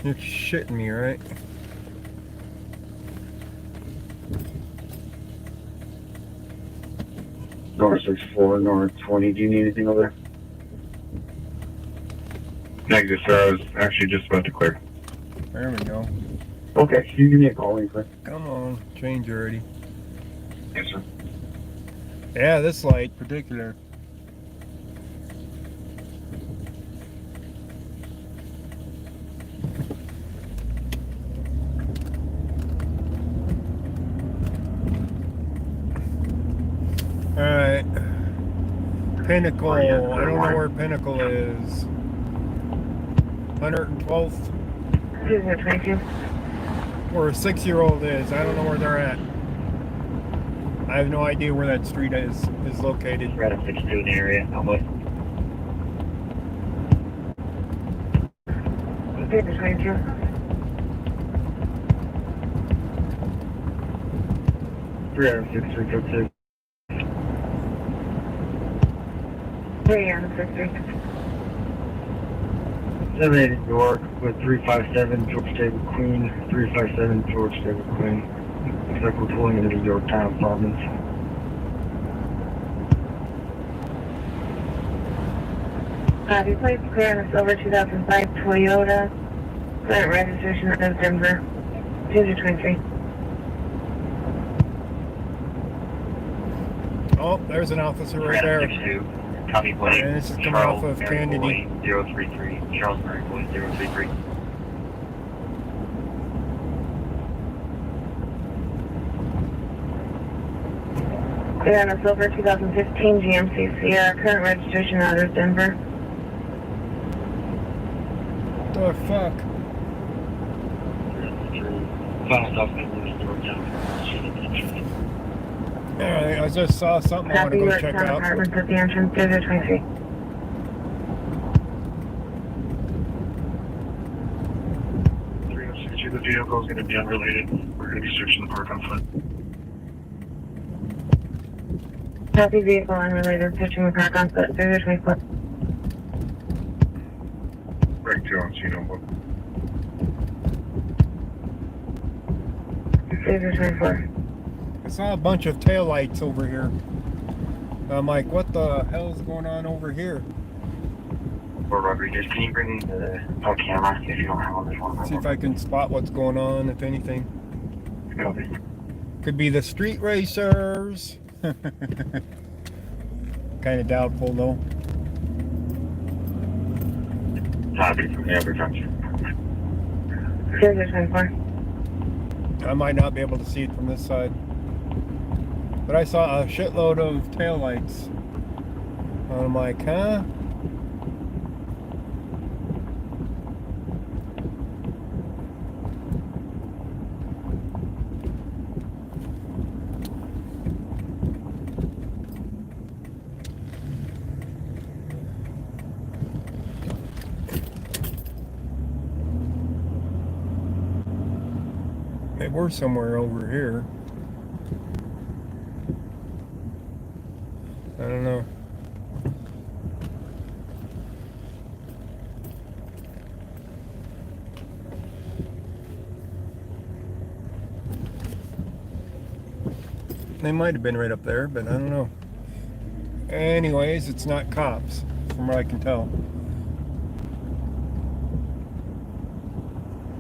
S1: You're shitting me, right?
S6: North 64, North 20. Do you need anything over there? Negative, sir. I was actually just about to clear.
S1: There we go.
S6: Okay, can you give me a call when you clear?
S1: Come on, change already.
S6: Yes, sir.
S1: Yeah, this light particular. Alright. Pinnacle. I don't know where Pinnacle is. 112th. Where a 6-year-old is. I don't know where they're at. I have no idea where that street is located.
S6: We're at a 62 in the area. How much?
S8: Thank you.
S6: Three out of 63.
S8: 3 on 63.
S6: 78 New York with 357 George David Queen. 357 George David Queen. Looks like we're pulling into the Yorktown province.
S5: You place clear on a silver 2005 Toyota. Current registration of Denver. 223.
S1: Oh, there's an officer right there.
S6: 62. Tommy Blake.
S1: And this is coming off of Kennedy.
S6: 033. Charles Mary Boy 033.
S5: Clear on a silver 2015 GMC Sierra. Current registration out of Denver.
S1: The fuck?
S6: Final stop in Yorktown.
S1: Alright, I just saw something I want to
S5: Copy,
S1: go check
S5: Yorktown
S1: out.
S5: Apartments at the entrance. 023.
S6: The vehicle is going to be unrelated. We're going to be searching the park on foot.
S5: Copy, vehicle unrelated. Searching the park on foot. 024.
S6: Right to Encino.
S5: 024.
S1: I saw a bunch of taillights over here. I'm like, what the hell's going on over here?
S6: Or Rodriguez, can you bring the camera if you don't have one? This one.
S1: See if I can spot what's going on, if anything.
S6: Copy.
S1: Could be the street racers. Kind of doubtful though.
S6: Copy from the upper junction.
S5: 024.
S1: I might not be able to see it from this side. But I saw a shitload of taillights. I'm like, huh? They were somewhere over here. I don't know. They might have been right up there, but I don't know. Anyways, it's not cops, from what I can tell.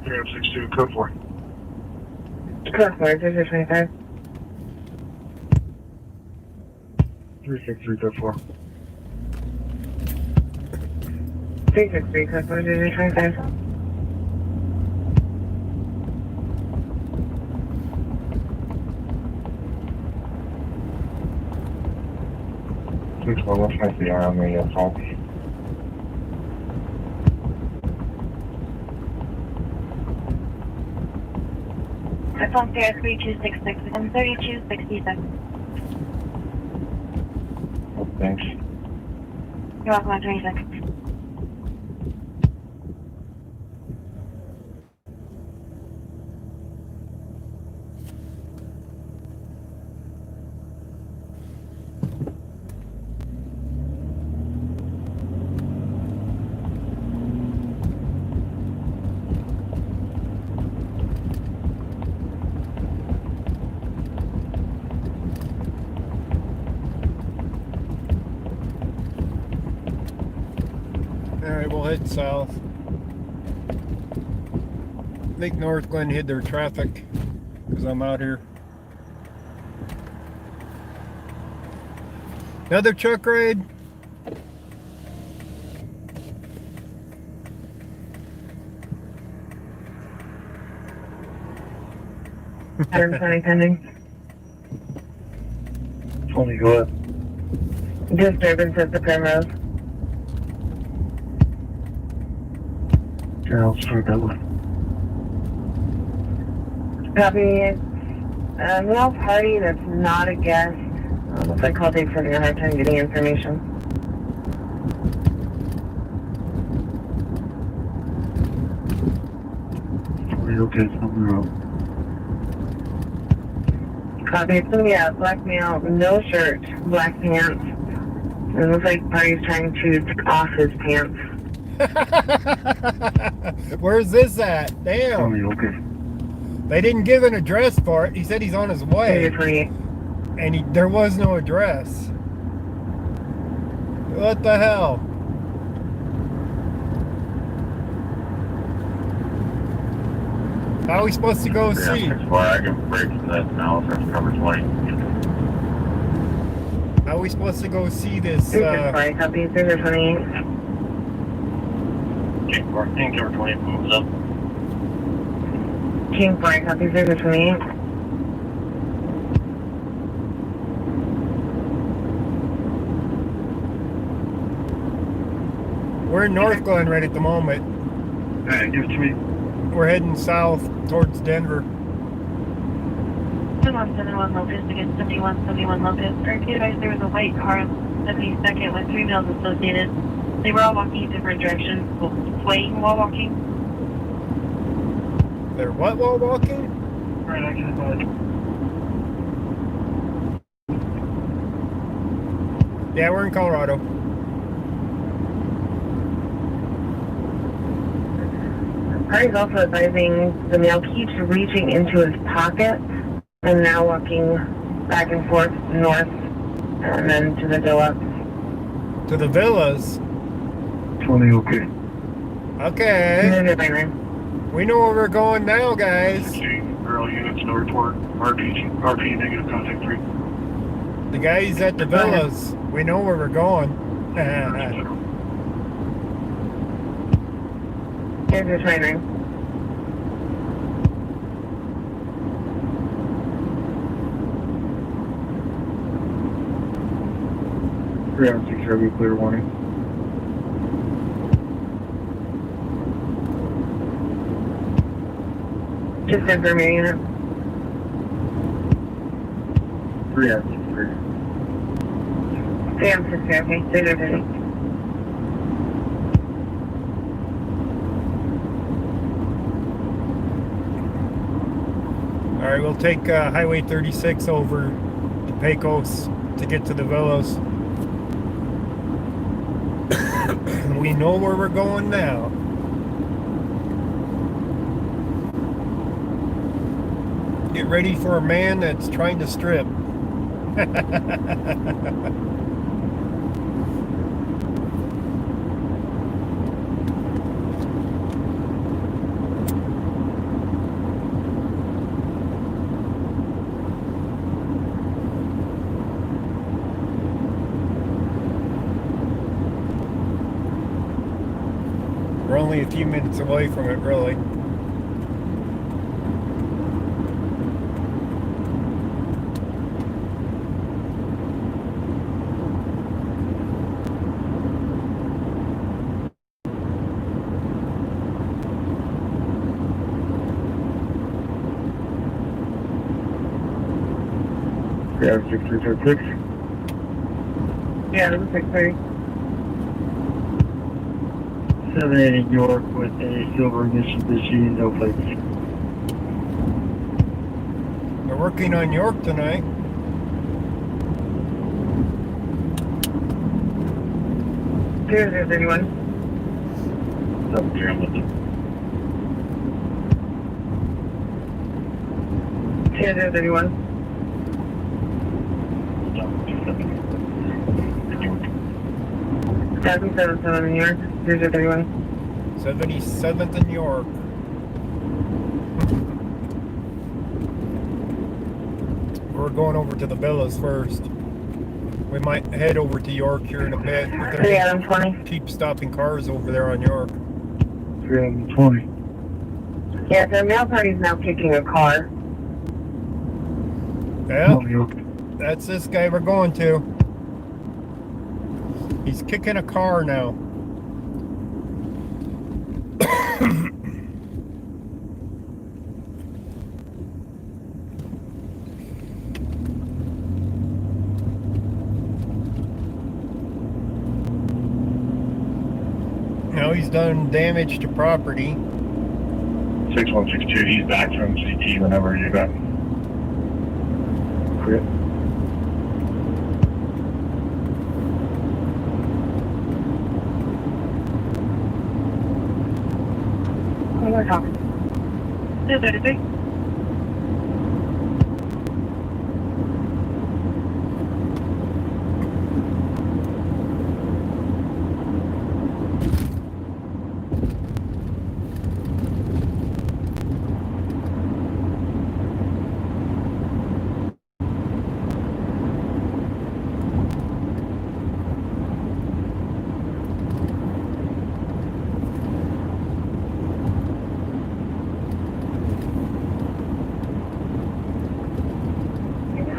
S6: 362, code 4.
S5: Code 4. 025.
S6: 363, code 4.
S5: 363. Code 4. 025.
S6: What's my CR on the assault?
S5: Phone Sierra 3266 and 3267.
S6: Oh, thanks.
S5: You're welcome on 20 seconds.
S1: Alright, we'll head south. I think Northglenn hid their traffic because I'm out here. Another truck ride?
S5: Item 20 pending.
S6: 20, go ahead.
S5: Disturbance at the Primrose.
S6: Yeah, I'll start that one.
S5: Copy. Male party that's not a guest. Looks like call takes having a hard time getting information.
S6: Okay, something wrong.
S5: Copy. It's gonna be a black male, no shirt, black pants. It looks like party's trying to take off his pants.
S1: Where's this at? Damn.
S6: Okay.
S1: They didn't give an address for it. He said he's on his way.
S5: 28.
S1: And there was no address. What the hell? How are we supposed to go see?
S4: I can break that now for cover 20.
S1: How are we supposed to go see this?
S5: Sorry, copy. 28.
S4: King cover 20 moves up.
S5: King 4, copy. 28.
S1: We're in Northglenn right at the moment.
S6: Alright, give it to me.
S1: We're heading south towards Denver.
S5: 7171 Lopez against 7171 Lopez. Or if you advise there was a white car on 72nd with 3 males associated. They were all walking in different directions, swaying while walking.
S1: They're what while walking?
S6: Alright, I get it, bud.
S1: Yeah, we're in Colorado.
S5: Party's also advising the male keeps reaching into his pocket and now walking back and forth north and then to the villa.
S1: To the villas.
S6: 20, okay.
S1: Okay. We know where we're going now, guys.
S6: Girl units, no report. RP negative contact 3.
S1: The guys at the villas. We know where we're going.
S5: Here's your training.
S6: Three on 6 heavy, clear warning.
S5: Just infirmary unit.
S6: 3 on 6 clear.
S5: 3 on 6 therapy. 30.
S1: Alright, we'll take Highway 36 over to Pecos to get to the villas. We know where we're going now. Get ready for a man that's trying to strip. We're only a few minutes away from it, really.
S6: Yeah, 6336.
S5: Yeah, this is 630.
S6: 78 York with a silver Mitsubishi, no plates.
S1: We're working on York tonight.
S5: Here's 31.
S6: Double jam with it.
S5: Here's 31. 77 in York, 0031.
S1: 77th in York. We're going over to the villas first. We might head over to York here in a bit. We're
S5: 3
S1: gonna
S5: Adam 20.
S1: keep stopping cars over there on York.
S6: 320.
S5: Yeah, the mail party's now kicking a car.
S1: Yeah,
S6: York.
S1: that's this guy we're going to. He's kicking a car now. Now he's done damage to property.
S6: 6162, he's back from CT whenever you're back. Crit.
S5: Oh, we're talking. 233.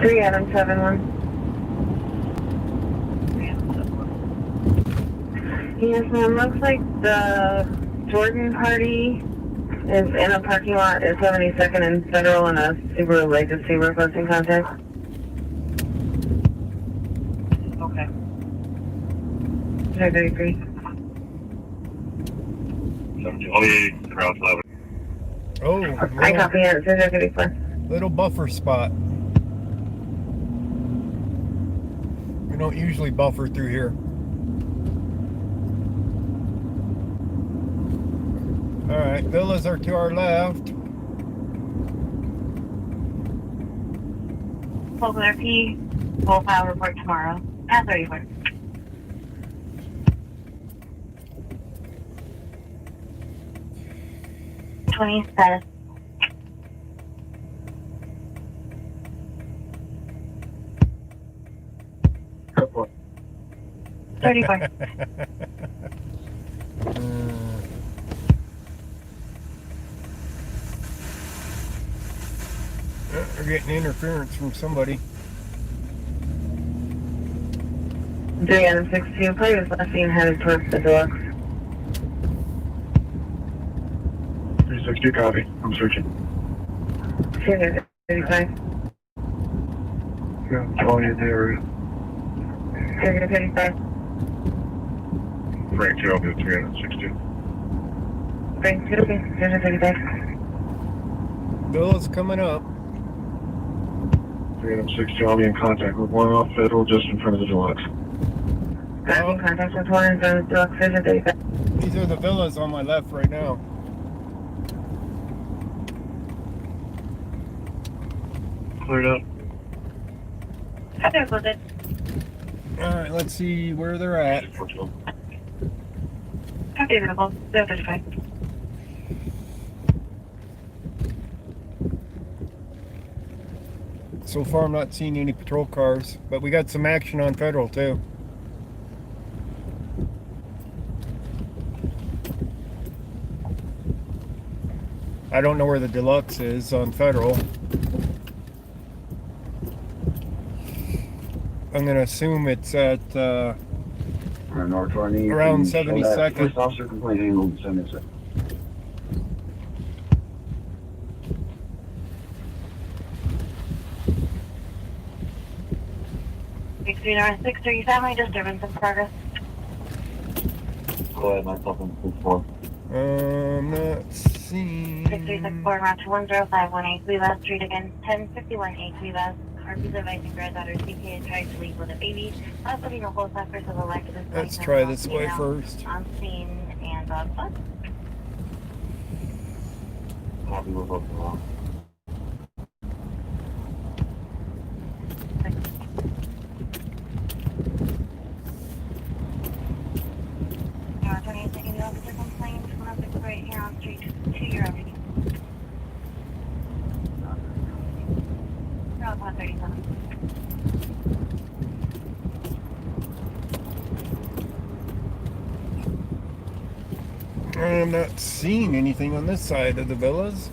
S5: Three Adam 71. Yes, ma'am. Looks like the Jordan party is in a parking lot at 72nd and Federal in a Subaru Legacy requesting contact. Okay. 33.
S6: 78, Route 11.
S1: Oh,
S5: I copy it. 34.
S1: little buffer spot. We don't usually buffer through here. Alright, villas are to our left.
S5: Full clear P. Full file report tomorrow at 34. Status.
S6: Couple.
S5: 34.
S1: We're getting interference from somebody.
S5: 3 Adam 62. Play was last seen headed towards the deluxe.
S6: 360, copy. I'm searching.
S5: 35.
S6: Yeah, 20 in the area.
S5: 35.
S6: Frank 2, I'll be at 360.
S5: Frank 2, 35.
S1: Villa's coming up.
S6: 360, I'll be in contact with one off Federal just in front of the deluxe.
S5: Got in contact with one in front of the deluxe. 35.
S1: These are the villas on my left right now.
S6: Cleared up.
S1: Alright, let's see where they're at.
S5: Copy available. 35.
S1: So far I'm not seeing any patrol cars, but we got some action on Federal too. I don't know where the deluxe is on Federal. I'm gonna assume it's at around 72nd.
S6: First officer complaint handled 72nd.
S5: 63 North 63, family disturbance in progress.
S6: Go ahead, myself in 4.
S1: I'm not seeing.
S5: 6364 Route 10518 Cleveland Street again, 1051 Cleveland. Harvey's advising granddaughter CK tried to leave with a baby. Also being a whole suffers of a lack of this.
S1: Let's try this way first.
S5: On scene and on foot.
S6: Copy, we're both along.
S5: right here on Street to your avenue. Route 137.
S1: I'm not seeing anything on this side of the villas.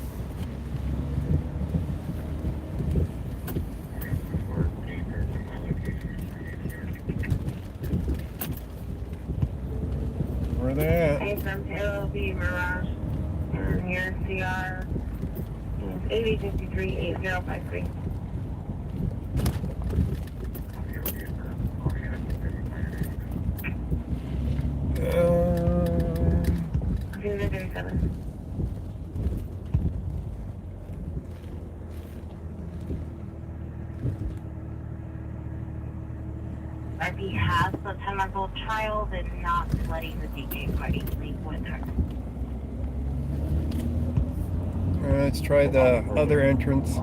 S1: Where they at?
S5: LB Mirage near CR 8053-8053.
S1: Um,
S5: 037. RP has a 10-month-old child and not letting the DJ party leave with her.
S1: let's try the other entrance.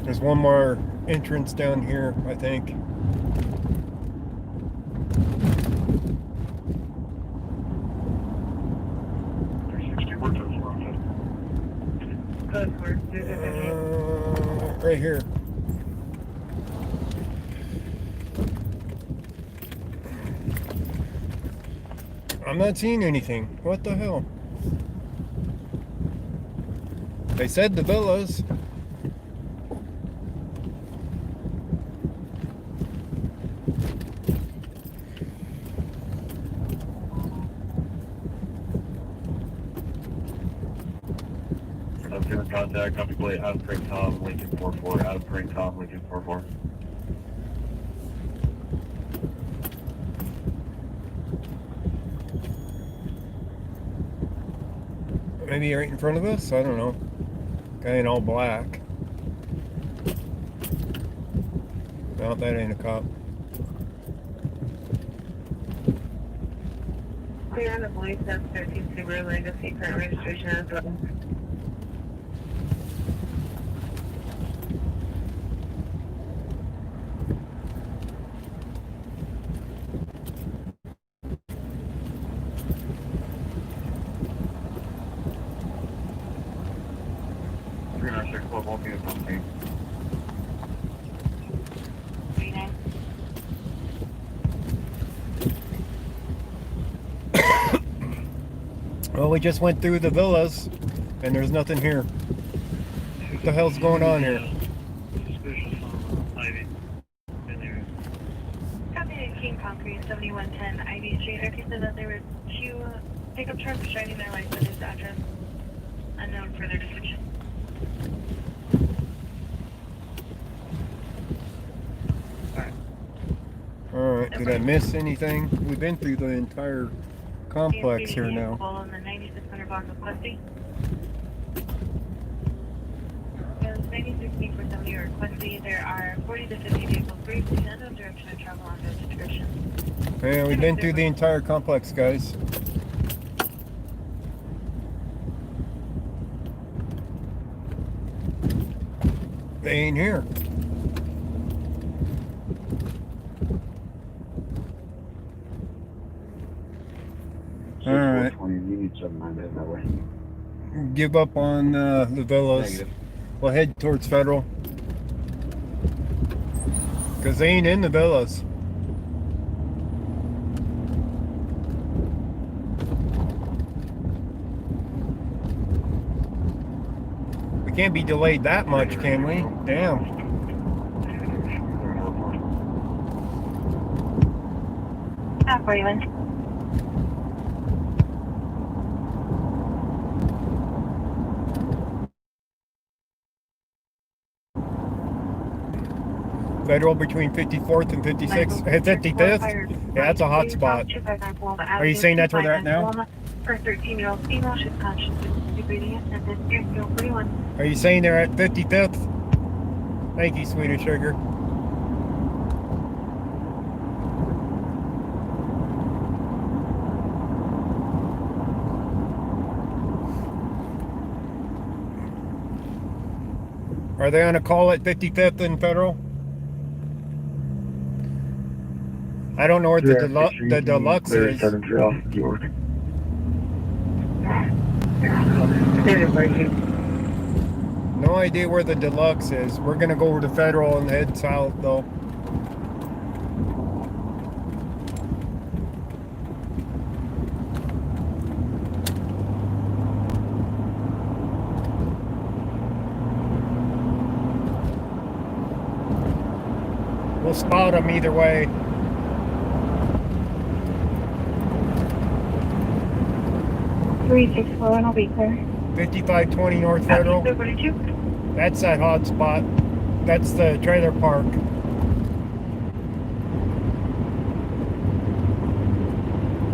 S1: There's one more entrance down here, I think. Right here. I'm not seeing anything. What the hell? They said the villas.
S6: Contact, copy plate, out of Pring Tom, Lincoln 44, out of Pring Tom, Lincoln 44.
S1: Maybe right in front of us? I don't know. Guy in all black. No, that ain't a cop.
S5: Clear on the Blue Step 13 Subaru Legacy, current registration as well.
S1: Well, we just went through the villas, and there's nothing here. What the hell's going on here?
S5: Copy King Concrete 7110 Ivy Street. RP said that there were two pickup trucks shining their lights at his address. Unknown further description.
S1: Alright, did I miss anything? We've been through the entire complex here now.
S5: On the 9600 block of Questy. Yes, 96 or Questy. There are 40 to 50 vehicles briefly and no direction of travel on those descriptions.
S1: Yeah, we've been through the entire complex, guys. They ain't here. Alright. Give up on the villas.
S6: Negative.
S1: We'll head towards Federal. Because they ain't in the villas. We can't be delayed that much, can we? Damn.
S5: Not for you.
S1: Federal between 54th and 56th, 55th? Yeah, that's a hot spot. Are you saying that's where they're at now?
S5: For 13-year-old female, she's conscious of breathing and this is still 41.
S1: Are you saying they're at 55th? Thank you, Swedish Sugar. Are they on a call at 55th and Federal? I don't know where the
S6: 316,
S1: deluxe
S6: clear
S1: is.
S6: 73 off York.
S1: No idea where the deluxe is. We're gonna go over to Federal and head south though. We'll spot them either way.
S5: and I'll be clear.
S1: 5520 North Federal. That's that hot spot. That's the trailer park.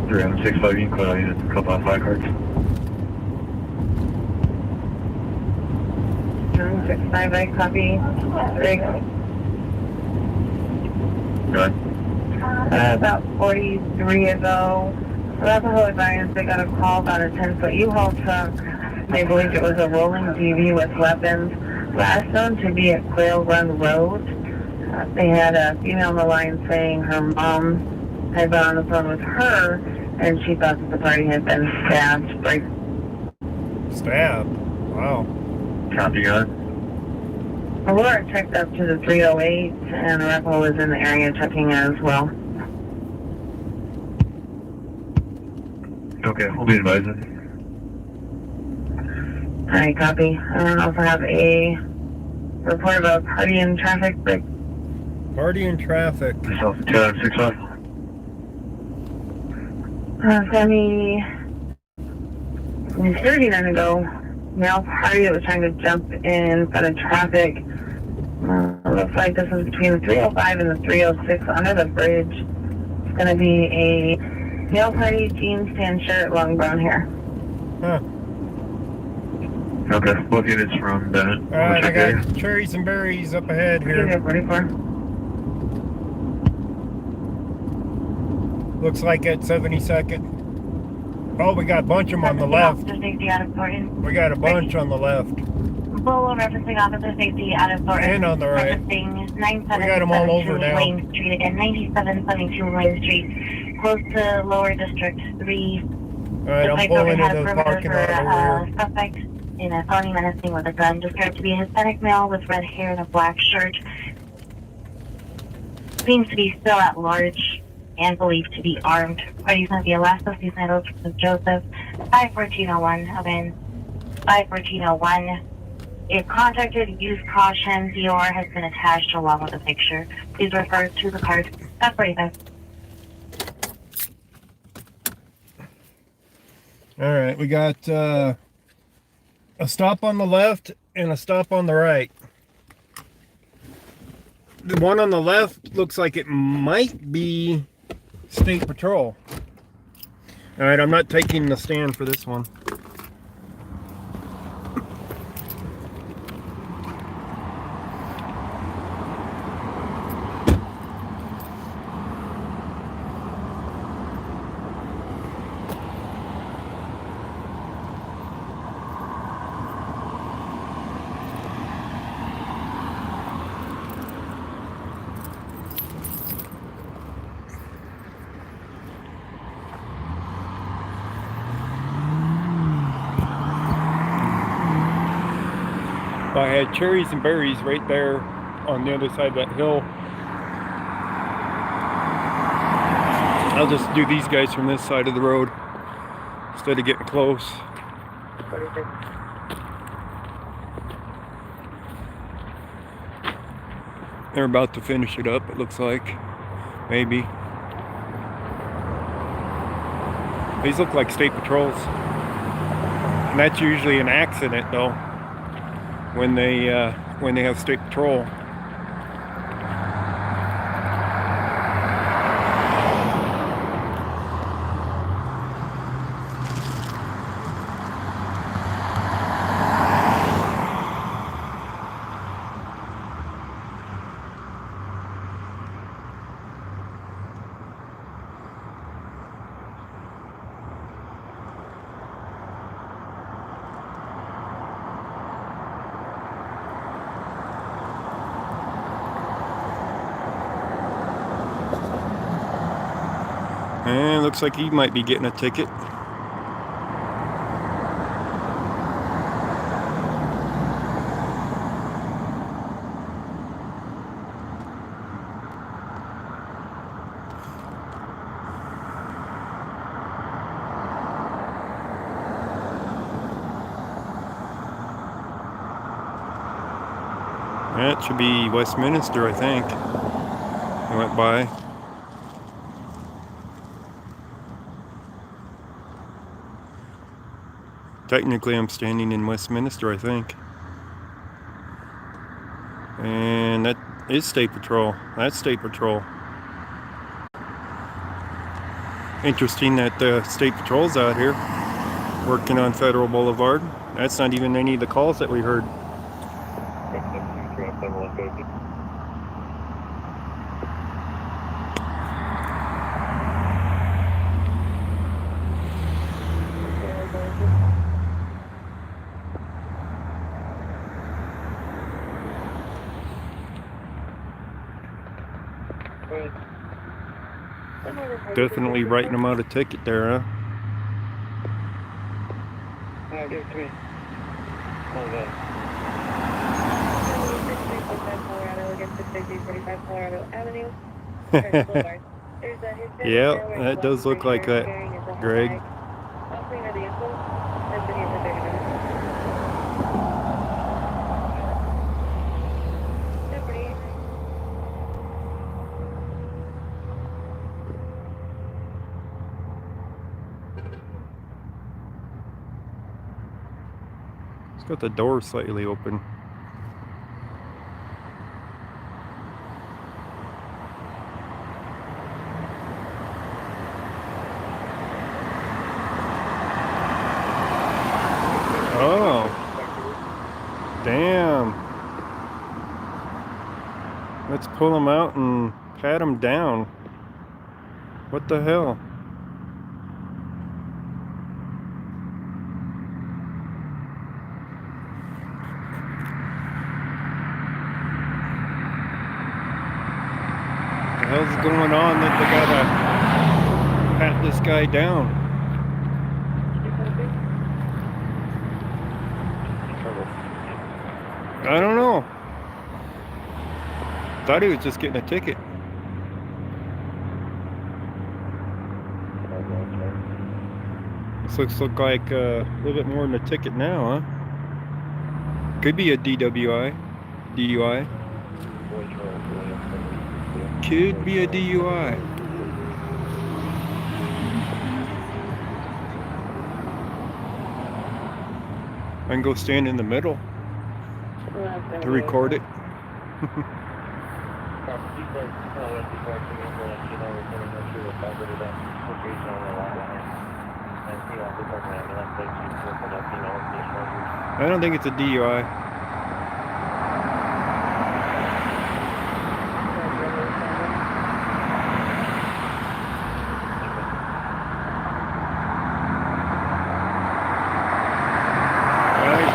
S6: Three on 65, you can clear. I need a couple of flag cards.
S5: 965, I copy.
S6: Go ahead.
S5: About 43 ago, Arapahoe advised they got a call about a 10-foot U-Haul truck. They believed it was a rolling DV with weapons. Last known to be at Quail Run Road. They had a female on the line saying her mom had been on the phone with her, and she thought that the party had been stabbed.
S1: Stabbed? Wow.
S6: Copy, go ahead.
S5: Aurora checked up to the 308, and Arapahoe was in the area checking as well.
S6: Okay, we'll be advising.
S5: Alright, copy. And I also have a report about party in traffic break.
S1: Party in traffic.
S6: Yourself, 265.
S5: Sammy, 39 ago, male party that was trying to jump in front of traffic. Looks like this is between the 305 and the 306 under the bridge. It's going to be a male party, jeans, tan shirt, long brown hair.
S1: Huh.
S6: Okay, both units from Bennett.
S1: Alright, I got cherries and berries up ahead here.
S5: 44.
S1: Looks like at 72nd. Oh, we got a bunch of them on the left.
S5: Safety out of Thornton.
S1: We got a bunch on the left.
S5: Bolo referencing officer safety out of Thornton.
S1: And on the right.
S5: Referencing
S1: We got them all over
S5: 9772
S1: now.
S5: Lane Street again, 9772 Lane Street, close to Lower District 3.
S1: Alright, I'm pulling into the parking lot over here.
S5: Suspect in a felony menacing with a gun, described to be a Hispanic male with red hair and a black shirt. Seems to be still at large and believed to be armed. Parties going to be Alaska, St. Joseph, 51401, again, 51401. If contacted, use caution. DOR has been attached along with a picture. Please refer to the card. That's 45.
S1: Alright, we got a stop on the left and a stop on the right. The one on the left looks like it might be State Patrol. Alright, I'm not taking the stand for this one. I had cherries and berries right there on the other side of that hill. I'll just do these guys from this side of the road instead of getting close. They're about to finish it up, it looks like. Maybe. These look like state patrols. And that's usually an accident though, when they have state patrol. And looks like he might be getting a ticket. That should be Westminster, I think. I went by. Technically, I'm standing in Westminster, I think. And that is State Patrol. That's State Patrol. Interesting that the State Patrol's out here working on Federal Boulevard. That's not even any of the calls that we heard. Definitely writing them out a ticket there, huh?
S6: Yeah, give it to me. Okay.
S1: Yeah, that does look like that, Greg. It's got the door slightly open. Oh, damn. Let's pull him out and pat him down. What the hell? What the hell's going on that they gotta pat this guy down? I don't know. Thought he was just getting a ticket. This looks like a little bit more than a ticket now, huh? Could be a DWI. DUI. Could be a DUI. I can go stand in the middle to record it. I don't think it's a DUI.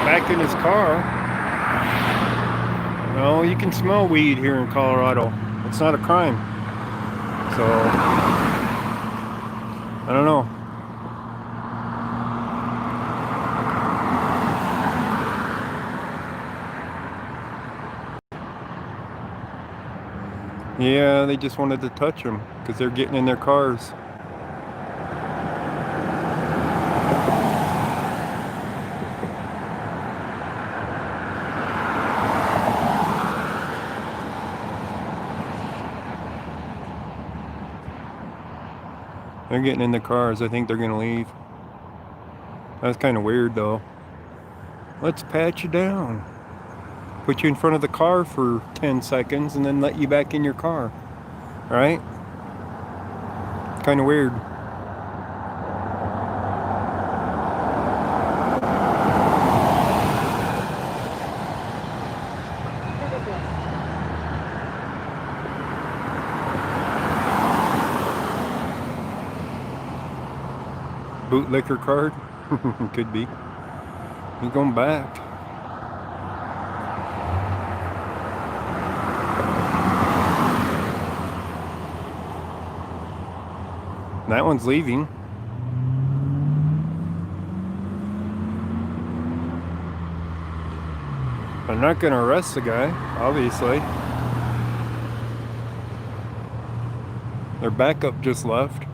S1: Back in his car. No, you can smell weed here in Colorado. It's not a crime. So, I don't know. Yeah, they just wanted to touch them because they're getting in their cars. They're getting in the cars. I think they're going to leave. That's kind of weird, though. Let's pat you down. Put you in front of the car for 10 seconds and then let you back in your car. Right? Kind of weird. Bootlicker card? Could be. He's going back. That one's leaving. I'm not gonna arrest the guy, obviously. Their backup just left.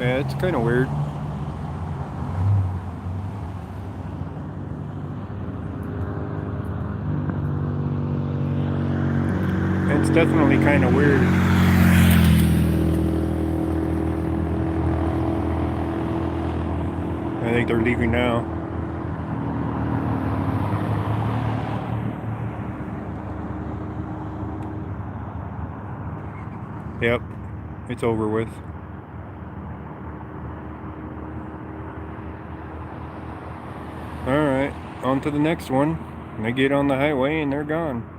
S1: Yeah, it's kind of weird. It's definitely kind of weird. I think they're leaving now. Yep, it's over with. Alright, on to the next one. And they get on the highway and they're gone.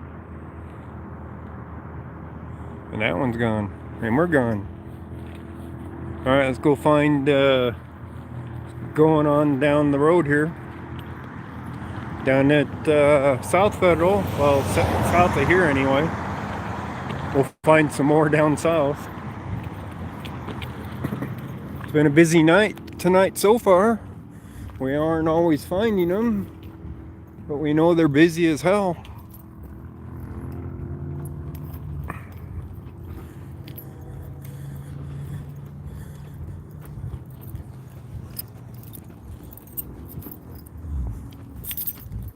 S1: And that one's gone. And we're gone. Alright, let's go find going on down the road here. Down at South Federal. Well, south of here anyway. We'll find some more down south. It's been a busy night tonight so far. We aren't always finding them, but we know they're busy as hell.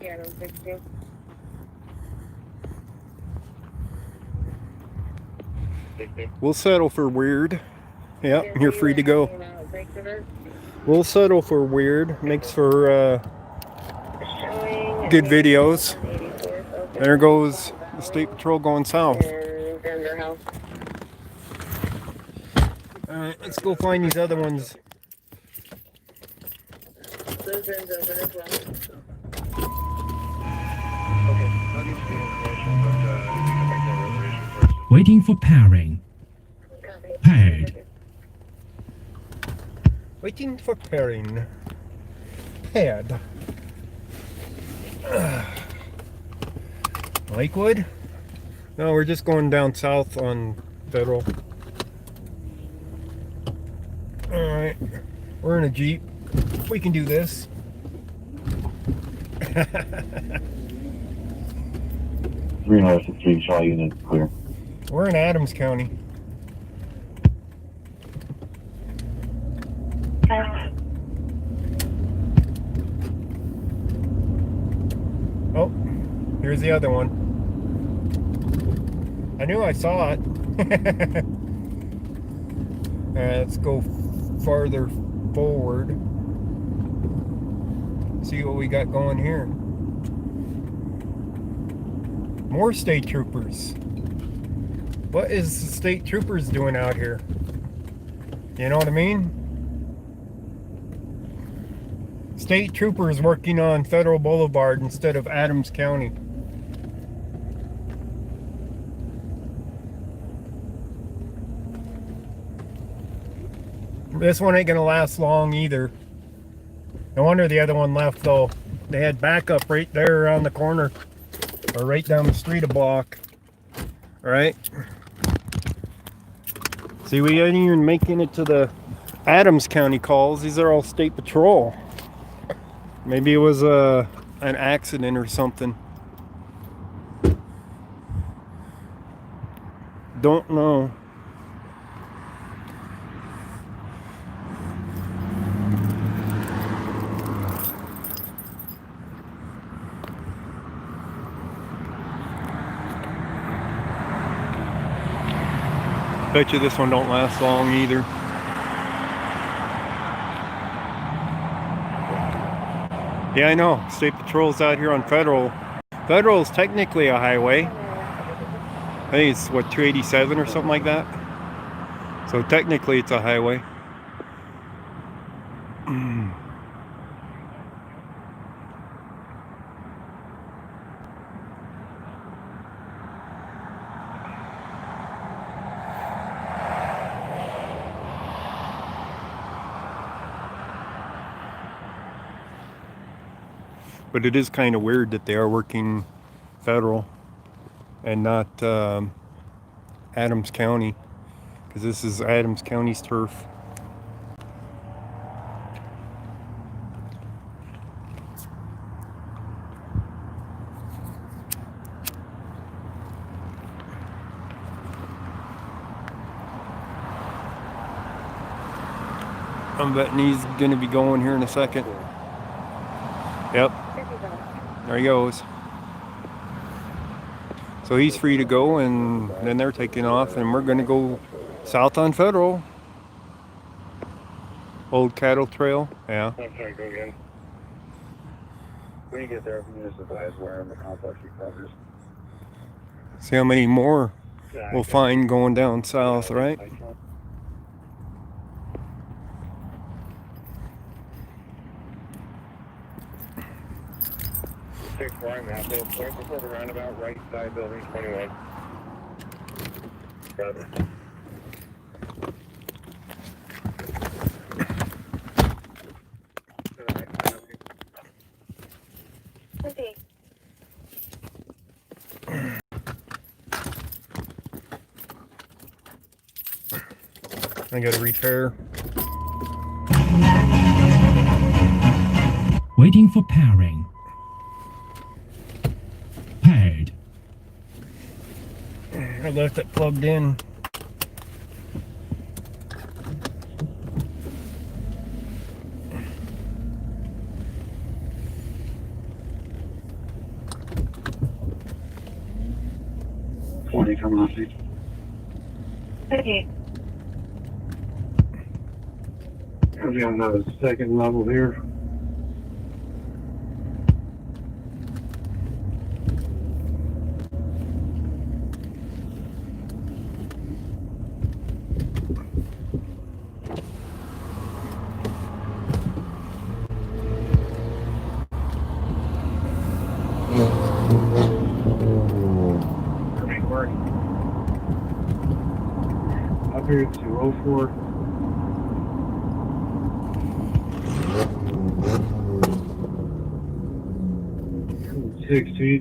S5: Yeah, I don't think so.
S1: We'll settle for weird. Yep, you're free to go. We'll settle for weird. Makes for good videos. There goes the State Patrol going south. Alright, let's go find these other ones.
S7: Waiting for pairing. Paired.
S1: Waiting for pairing. Paired. Lakewood? No, we're just going down south on Federal. Alright. We're in a Jeep. We can do this.
S6: Green Horse 3 Shaw unit clear.
S1: We're in Adams County. Oh, here's the other one. I knew I saw it. Let's go farther forward. See what we got going here. More state troopers. What is the state troopers doing out here? You know what I mean? State troopers working on Federal Boulevard instead of Adams County. This one ain't gonna last long either. No wonder the other one left though. They had backup right there around the corner. Or right down the street a block. Alright. See, we ain't even making it to the Adams County calls. These are all State Patrol. Maybe it was an accident or something. Don't know. Bet you this one don't last long either. Yeah, I know. State Patrol's out here on Federal. Federal is technically a highway. I think it's, what, 287 or something like that? So technically it's a highway. But it is kind of weird that they are working federal and not Adams County, because this is Adams County's turf. I'm betting he's going to be going here in a second. Yep. There he goes. So he's free to go, and then they're taking off, and we're going to go south on Federal. Old Cattle Trail. Yeah.
S6: I'm sorry, go again. When you get there, you just advise where in the complex you covers.
S1: See how many more we'll find going down south, right?
S6: Take where I'm at, right before the roundabout, right side building 21. Got it.
S3: Okay.
S1: I got to repair.
S7: Waiting for powering. Paired.
S1: I left it plugged in.
S6: Coming off seat.
S3: Okay.
S6: I'll be on the second level here. Up here to 04.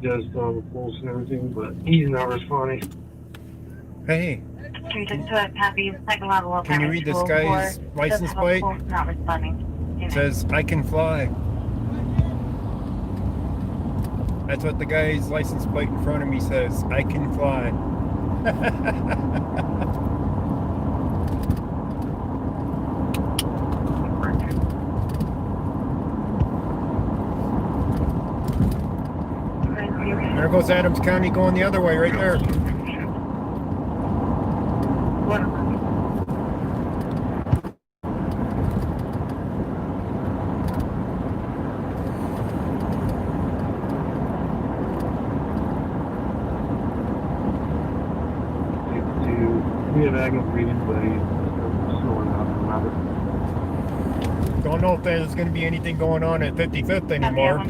S6: Does still have a pulse and everything, but he's not responding.
S1: Hey,
S5: 362 copy, second level of
S1: can you read this guy's license plate?
S5: Not responding.
S1: It says, I can fly. That's what the guy's license plate in front of me says. I can fly. There goes Adams County going the other way right there.
S6: We have Agnes reading, but he's slowing up.
S1: Don't know if there's going to be anything going on at 55th anymore.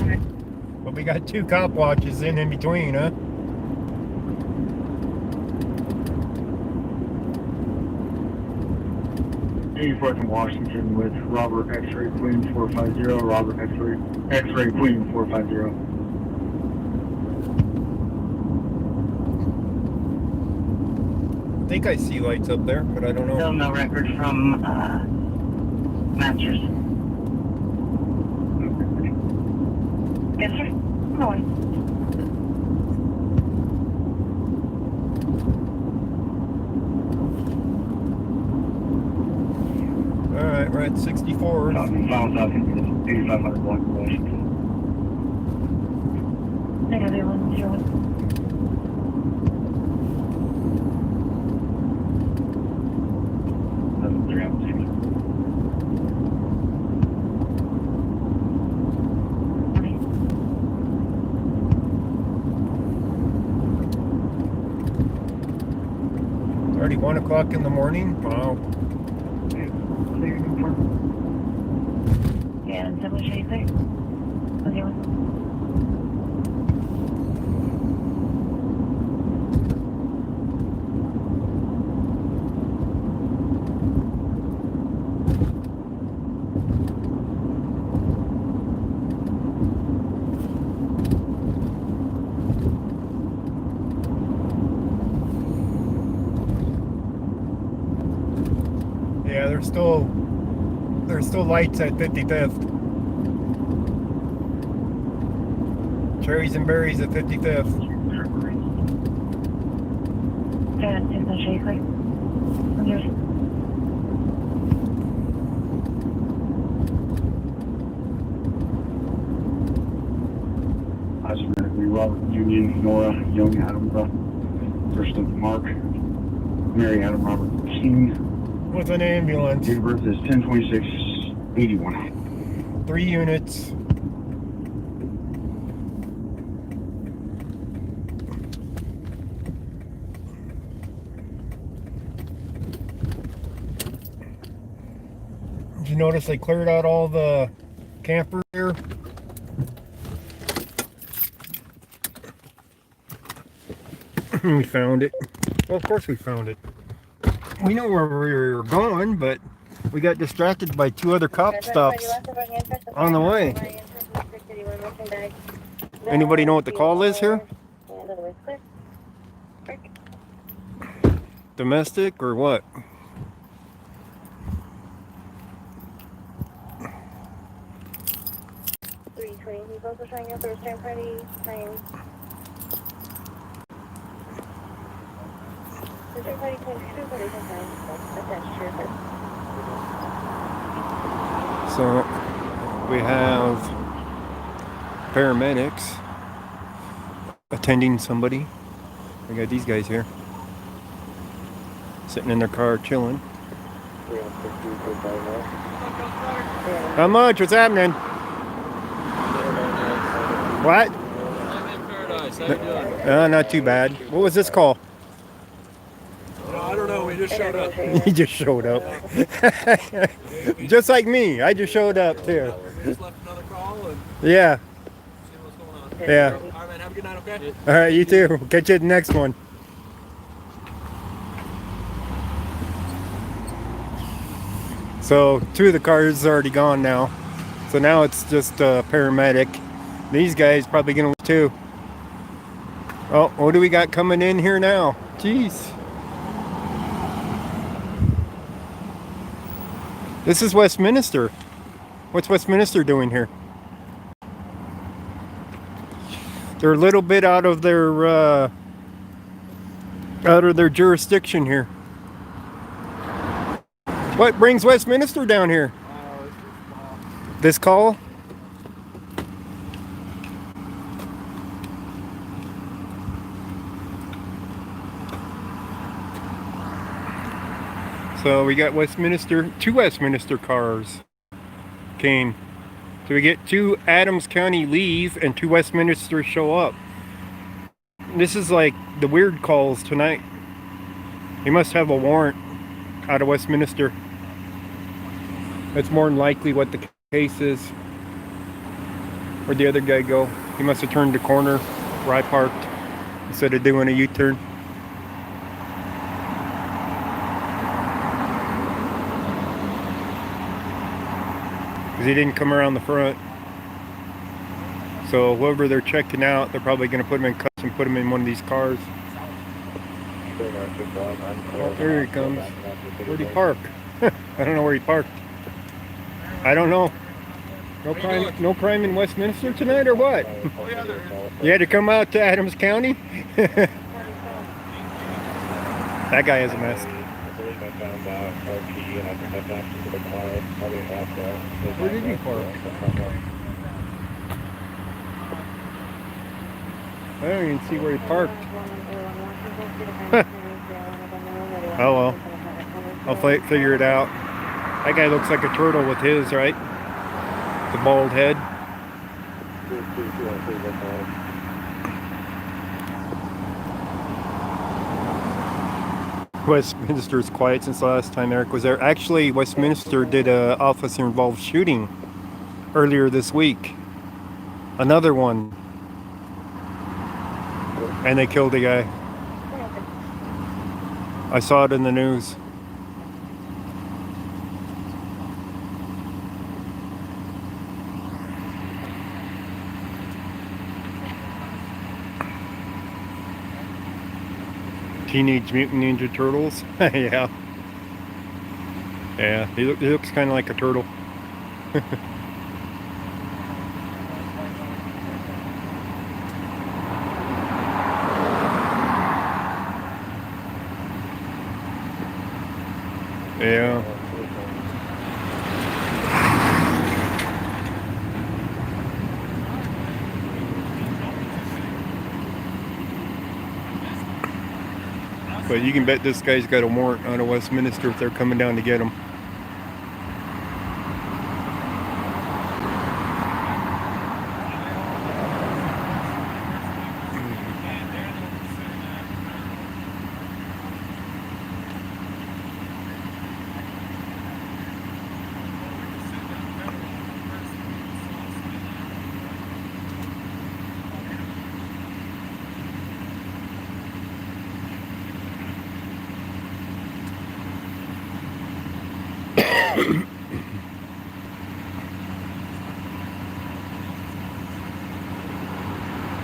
S1: But we got 2 cop watches in between, huh?
S6: Report from Washington with Robert X-Ray Queen 450. Robert X-Ray Queen 450.
S1: I think I see lights up there, but I don't know.
S5: Still no record from Masters. Yes, sir. Going.
S1: Alright, we're at 64.
S6: Final talking to 8500 block of Washington.
S5: Negative 101.
S1: Already 1 o'clock in the morning. Wow.
S5: Yeah, and double shade there. Okay, one.
S1: there's still lights at 55th. Cherries and berries at 55th.
S6: Robert Union, Nora Young Adam, first of Mark, Mary Adam Robert King.
S1: What's an ambulance?
S6: Date of birth is 10/26/81.
S1: 3 units. Did you notice they cleared out all the camper here? We found it. Well, of course we found it. We know where we were going, but we got distracted by 2 other cop stops on the way. Anybody know what the call is here? Domestic or what?
S3: He's also showing up the return party time. Return party time 2, but it's time. That's true.
S1: So we have paramedics attending somebody. We got these guys here sitting in their car chilling. How much? What's happening? What?
S9: I'm in Paradise. How you doing?
S1: Not too bad. What was this call?
S9: I don't know. We just showed up.
S1: He just showed up. Just like me. I just showed up too.
S9: Just left another call and
S1: Yeah.
S9: see what's going on.
S1: Yeah.
S9: All right, man. Have a good night, okay?
S1: All right, you too. We'll catch you at the next one. So 2 of the cars are already gone now. So now it's just a paramedic. These guys probably gonna leave too. Oh, what do we got coming in here now? Jeez. This is Westminster. What's Westminster doing here? They're a little bit out of their jurisdiction here. What brings Westminster down here? This call? So we got Westminster, 2 Westminster cars came. So we get 2 Adams County leave and 2 Westminster show up. This is like the weird calls tonight. He must have a warrant out of Westminster. That's more than likely what the case is. Where'd the other guy go? He must have turned the corner where I parked instead of doing a U-turn. Because he didn't come around the front. So whoever they're checking out, they're probably going to put him in cuffs and put him in one of these cars. Oh, here he comes. Where'd he park? I don't know where he parked. I don't know. No crime in Westminster tonight or what? You had to come out to Adams County? That guy is a mess. Where did he park? I don't even see where he parked. Oh well. I'll figure it out. That guy looks like a turtle with his, right? The bald head. Westminster's quiet since the last time Eric was there. Actually, Westminster did a officer-involved shooting earlier this week. Another one. And they killed a guy. I saw it in the news. Teenage Mutant Ninja Turtles. Yeah. Yeah, he looks kind of like a turtle. Yeah. But you can bet this guy's got a warrant out of Westminster if they're coming down to get him.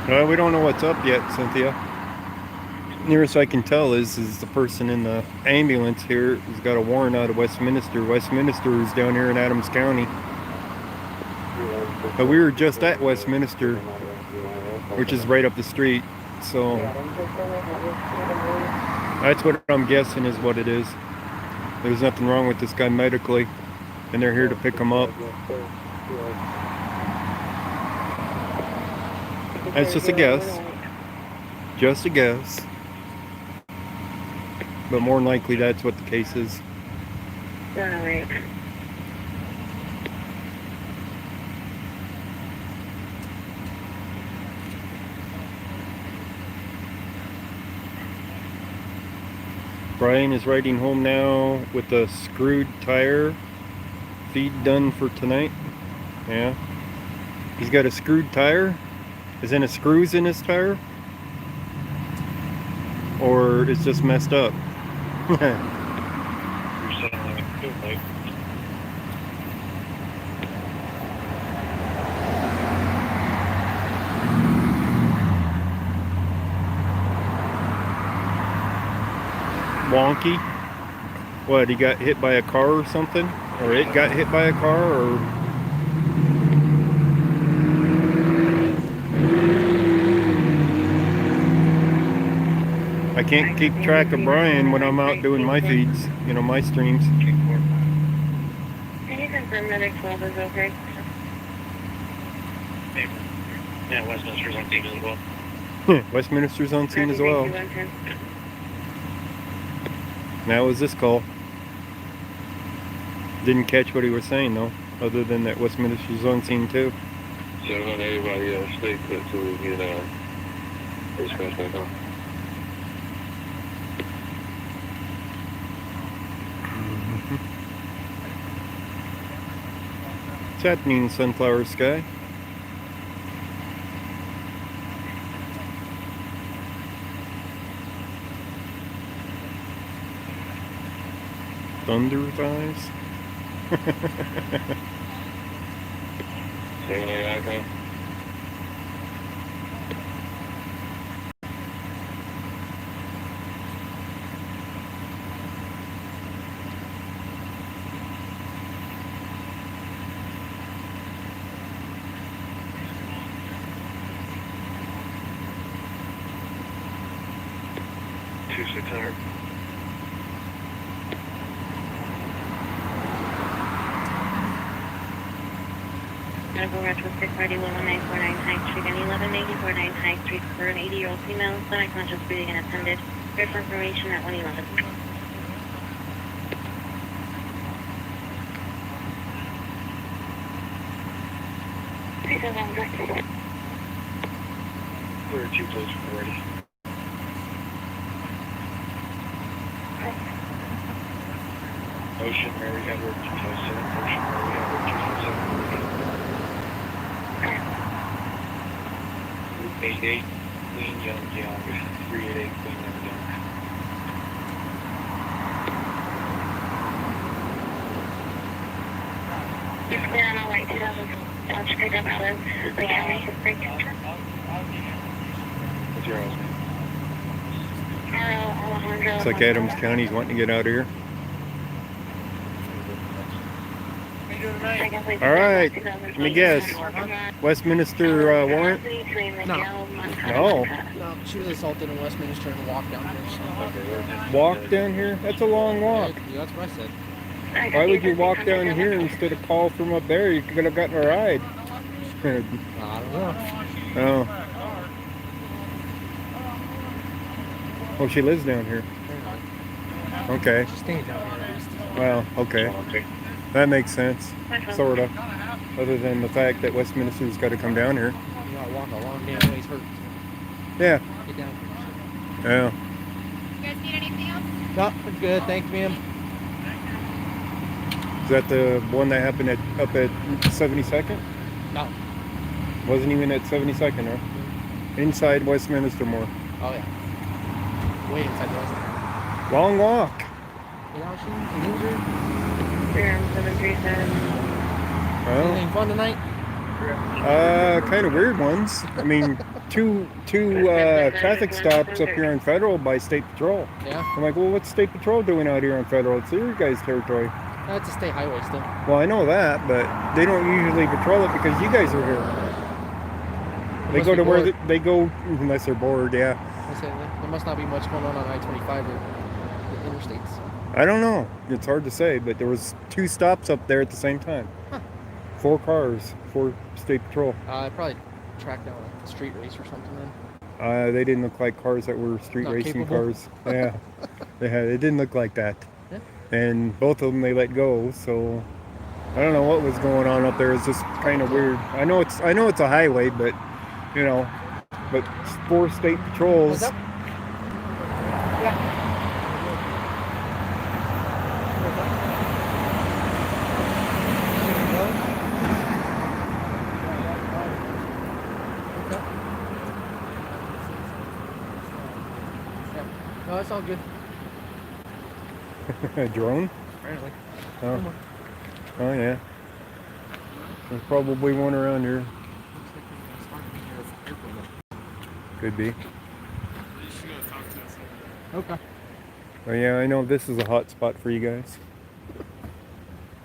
S1: Well, we don't know what's up yet, Cynthia. Nearest I can tell is the person in the ambulance here has got a warrant out of Westminster. Westminster is down here in Adams County. But we were just at Westminster, which is right up the street. So that's what I'm guessing is what it is. There's nothing wrong with this guy medically, and they're here to pick him up. That's just a guess. Just a guess. But more than likely that's what the case is.
S5: Alright.
S1: Brian is riding home now with a screwed tire. Feed done for tonight. Yeah. He's got a screwed tire. Is any screws in his tire? Or it's just messed up?
S4: You're saying like good, like.
S1: Wonky? What, he got hit by a car or something? Or it got hit by a car? Or I can't keep track of Brian when I'm out doing my feeds, you know, my streams.
S5: Can you confirm that X12 is okay?
S4: Yeah, Westminster's on scene as well.
S1: Westminster's on scene as well. Now was this call. Didn't catch what he was saying though, other than that Westminster's on scene too.
S4: So I want everybody else stay put so we get dispatch back on.
S1: What's happening, Sunflower Sky? Thunder thighs?
S4: Say what I got. $2,600.
S5: Medical Retro 630 1949 High Street and 118049 High Street for an 80-year-old female, semi-conscious breathing and attended. Ready for information at 111.
S4: We're too close already. Ocean Mary Edward 257. Ocean Mary Edward 257. 88 Queen Young 388 Queen Young.
S5: It's clear on all right 2000. Dodge pick up Helen. Lake County. Break.
S4: What's your house name?
S5: Alejandro.
S1: Looks like Adams County's wanting to get out of here.
S9: doing tonight?
S1: All right. Let me guess. Westminster warrant?
S2: No.
S1: No.
S2: No, she was assaulted in Westminster and walked down here. So.
S1: Walk down here? That's a long walk.
S2: Yeah, that's what I said.
S1: Why would you walk down here instead of call from up there? You could have gotten a ride.
S2: I don't know.
S1: Oh. Oh, she lives down here. Okay.
S2: She's staying down here at least.
S1: Well, okay. That makes sense. Sort of. Other than the fact that Westminster's got to come down here.
S2: You gotta walk a long damn ways hurt.
S1: Yeah.
S2: Get down.
S1: Yeah.
S3: You guys need anything else?
S2: No, we're good. Thanks, ma'am.
S1: Is that the one that happened up at 72nd?
S2: No.
S1: Wasn't even at 72nd, huh? Inside Westminster more.
S2: Oh, yeah. Way inside the Westminster.
S1: Long walk.
S2: Yeah, she's injured.
S5: 737.
S1: Well,
S2: Anything fun tonight?
S1: kind of weird ones. I mean, two traffic stops up here on Federal by State Patrol.
S2: Yeah.
S1: I'm like, well, what's State Patrol doing out here on Federal? It's your guys' territory.
S2: That's a state highway still.
S1: Well, I know that, but they don't usually patrol it because you guys are here. They
S2: must
S1: go
S2: be
S1: to where
S2: bored.
S1: they go, unless they're bored, yeah.
S2: I said there must not be much going on I-25 or the interstates.
S1: I don't know. It's hard to say, but there was 2 stops up there at the same time.
S2: Huh.
S1: 4 cars, 4 State Patrol.
S2: Probably tracked down a street race or something then.
S1: They didn't look like cars that were street
S2: Not
S1: racing
S2: capable.
S1: cars. Yeah, it didn't look like that.
S2: Yeah.
S1: And both of them they let go. So I don't know what was going on up there. It's just kind of weird. I know it's a highway, but you know, but 4 State Patrols.
S2: What's up? No, that's all good.
S1: A drone?
S2: Apparently.
S1: Oh. Oh yeah. There's probably one around here. Could be.
S2: Okay.
S1: Oh yeah, I know this is a hot spot for you guys.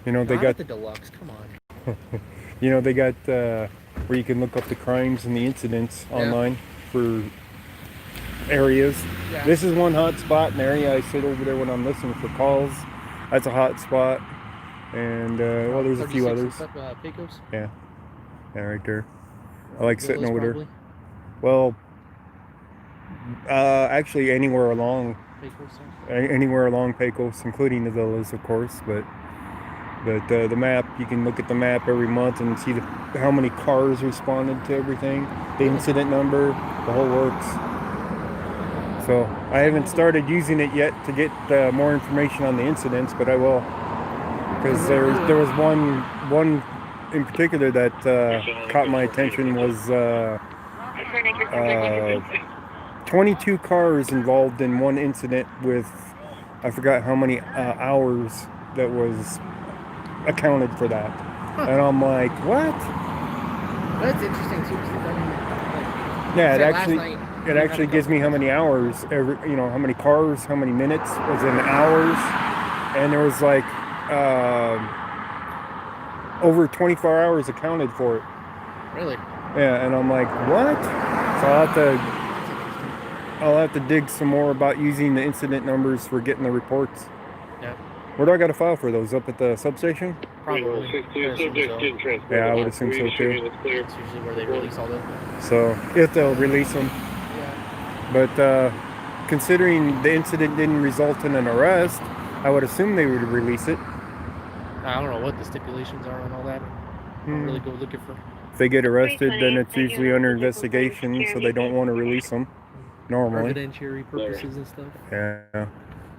S1: You know they
S2: Not
S1: got
S2: at the deluxe. Come on.
S1: you know they got where you can look up the crimes and the incidents online for areas.
S2: Yeah.
S1: This is one hot spot, an area I sit over there when I'm listening for calls. That's a hot spot. And well, there's a few
S2: 36
S1: others.
S2: Pecos.
S1: Yeah, right there. I like sitting over
S2: Probably.
S1: there. Well, actually anywhere along
S2: Pecos.
S1: anywhere along Pecos, including the villas, of course. But the map, you can look at the map every month and see how many cars responded to everything, the incident number, the whole works. So I haven't started using it yet to get more information on the incidents, but I will, because there was one in particular that caught my attention. Was 22 cars involved in one incident with, I forgot how many hours that was accounted for that. And I'm like, what?
S2: That's interesting too.
S1: Yeah,
S2: it
S1: it actually gives me how many hours, how many cars, how many minutes was in hours, and there was like over 24 hours accounted for it.
S2: Really?
S1: Yeah, and I'm like, what? So I'll have to dig some more about using the incident numbers for getting the reports.
S2: Yeah.
S1: Where do I got to file for those? Up at the substation?
S2: Probably.
S1: Yeah, I would assume so too.
S2: That's usually where they release all that.
S1: So if they'll release them.
S2: Yeah.
S1: But considering the incident didn't result in an arrest, I would assume they would release it.
S2: I don't know what the stipulations are on all that. I don't really go looking for.
S1: If they get arrested, then it's usually under investigation, so they don't want to release them normally.
S2: Evidentiary purposes and stuff.
S1: Yeah.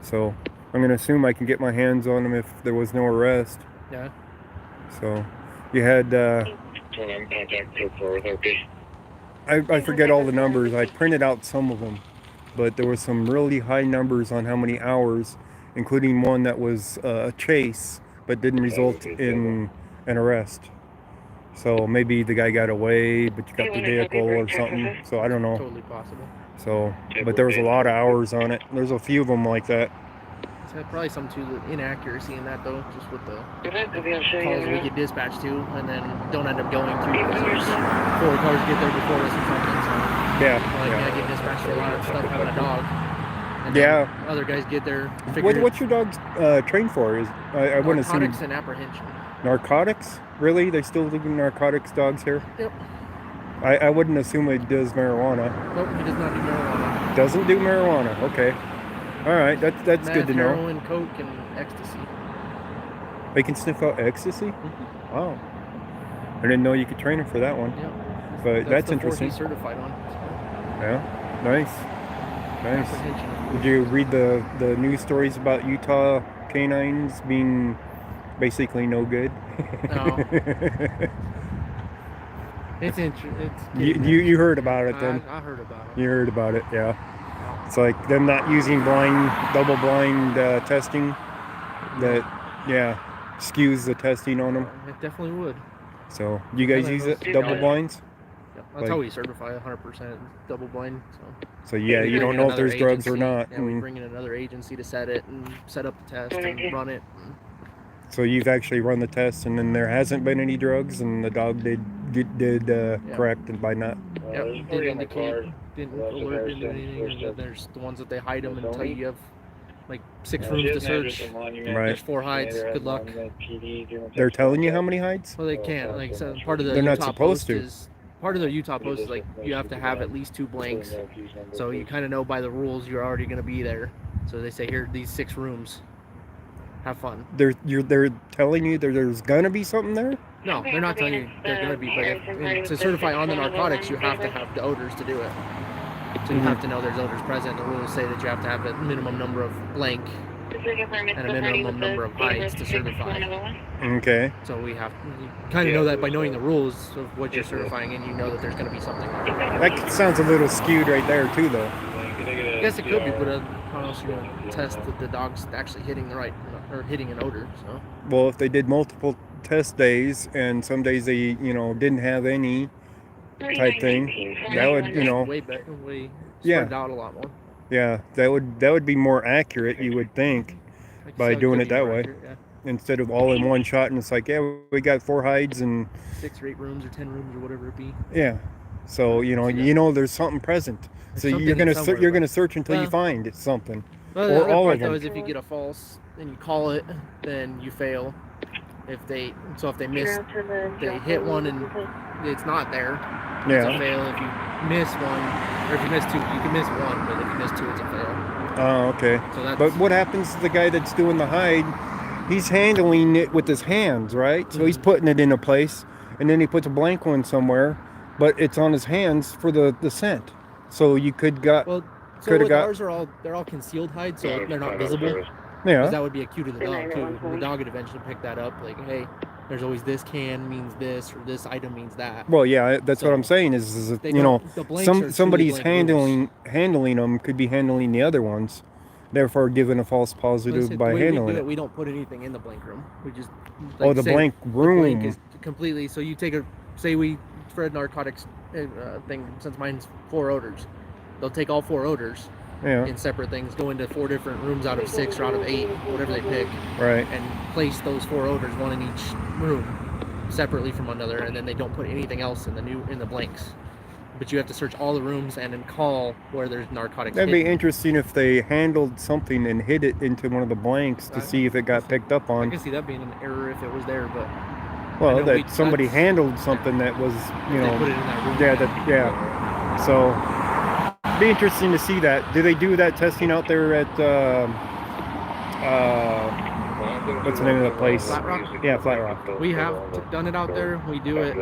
S1: So I'm going to assume I can get my hands on them if there was no arrest.
S2: Yeah.
S1: So you had, I forget all the numbers. I printed out some of them, but there was some really high numbers on how many hours, including one that was a chase, but didn't result in an arrest. So maybe the guy got away, but you got the vehicle or something. So I don't know.
S2: Totally possible.
S1: So, but there was a lot of hours on it. There's a few of them like that.
S2: probably some too inaccuracy in that though, just with the
S5: Calls
S2: calls we get dispatched to, and then don't end up going through because there's 4 cars get there before us or something. So
S1: Yeah.
S2: like I get dispatched for a lot of stuff having a dog. And then other guys get there.
S1: What's your dog trained for? Is I wouldn't assume
S2: narcotics and apprehension.
S1: narcotics. Really, they still do narcotics dogs here?
S2: Yep.
S1: I wouldn't assume it does marijuana.
S2: Nope, he does not do marijuana.
S1: Doesn't do marijuana. Okay. All right, that's
S2: Meth,
S1: good to know.
S2: Heroin, coke, and ecstasy.
S1: They can sniff out ecstasy.
S2: Mm-hmm.
S1: Wow. I didn't know you could train him for that one.
S2: Yeah.
S1: But that's
S2: the
S1: interesting.
S2: He's certified on.
S1: Yeah. Nice.
S2: Apprehension, of course.
S1: Did you read the news stories about Utah canines being basically no good?
S2: No. It's interesting.
S1: You heard about it then?
S2: I heard about it.
S1: You heard about it, yeah. It's like them not using double blind testing that, skews the testing on them.
S2: It definitely would.
S1: So, you guys use it, double blinds?
S2: Yeah, that's how we certify 100% double blind. So
S1: you don't know if there's drugs or not.
S2: Yeah, we bring in another agency to set it and set up the test and run it.
S1: So you've actually run the test, and then there hasn't been any drugs, and the dog did correct and by not.
S2: Yep, didn't indicate, didn't alert, didn't do anything. And there's the ones that they hide them and tell you have like 6 rooms to search.
S1: Right.
S2: There's 4 hides. Good luck.
S1: They're telling you how many hides?
S2: Well, they can't. Like so part of the
S1: They're not
S2: Utah
S1: supposed
S2: post
S1: to.
S2: is part of the Utah post is like you have to have at least 2 blanks. So you kind of know by the rules you're already going to be there. So they say here these 6 rooms. Have fun.
S1: They're telling you there's gonna be something there?
S2: No, they're not telling you there's gonna be. But to certify on the narcotics, you have to have the odors to do it. So you have to know there's odors present. The rules say that you have to have a minimum number of blank and a minimum number of hides to certify.
S1: Okay.
S2: So we have you kind of know that by knowing the rules of what you're certifying, and you know that there's going to be something.
S1: That sounds a little skewed right there too, though.
S2: I guess it could be, but how else are you going to test that the dog's actually hitting the right or hitting an odor? So.
S1: Well, if they did multiple test days and some days they didn't have any type thing, that would
S2: way better, way spread it out a lot more.
S1: Yeah, that would be more accurate, you would think, by doing it that way.
S2: Accurate, yeah.
S1: Instead of all in one shot, and it's like, yeah, we got 4 hides and
S2: 6 or 8 rooms or 10 rooms or whatever it be.
S1: Yeah, so there's something present. So
S2: There's
S1: you're gonna
S2: something
S1: you're gonna search until you find it's something,
S2: well,
S1: or all of them.
S2: Though is if you get a false and you call it, then you fail. If they miss, they hit one and it's not there. It's a fail. If you miss one, or if you miss 2, you can miss 1, but if you miss 2, it's a fail.
S1: Oh, okay.
S2: So
S1: but what happens to the guy that's doing the hide? He's handling it with his hands, right? So he's putting it in a place, and then he puts a blank one somewhere, but it's on his hands for the scent. So you could got.
S2: Well, so with ours they're all concealed hides, so they're not visible.
S1: Yeah.
S2: Because that would be a cue to the dog too. The dog would eventually pick that up, like, hey, there's always this can means this, or this item means that.
S1: Well, yeah, that's what I'm saying is somebody's handling them could be handling the other ones, therefore giving a false positive by handling it.
S2: We don't put anything in the blank room. We just
S1: the blank room.
S2: The blank is completely. So you take for a narcotics thing, since mine's 4 odors, they'll take all 4 odors in separate things, go into 4 different rooms out of 6 or out of 8, whatever they pick,
S1: right,
S2: and place those 4 odors, one in each room, separately from another, and then they don't put anything else in the blanks. But you have to search all the rooms and then call where there's narcotics.
S1: That'd be interesting if they handled something and hid it into one of the blanks to see if it got picked up on.
S2: I can see that being an error if it was there, but
S1: well, that somebody handled something that was,
S2: put it in that room.
S1: So it'd be interesting to see that. Do they do that testing out there at what's the name of the place?
S2: Flat Rock?
S1: Yeah, Flat Rock.
S2: We have done it out there. We do it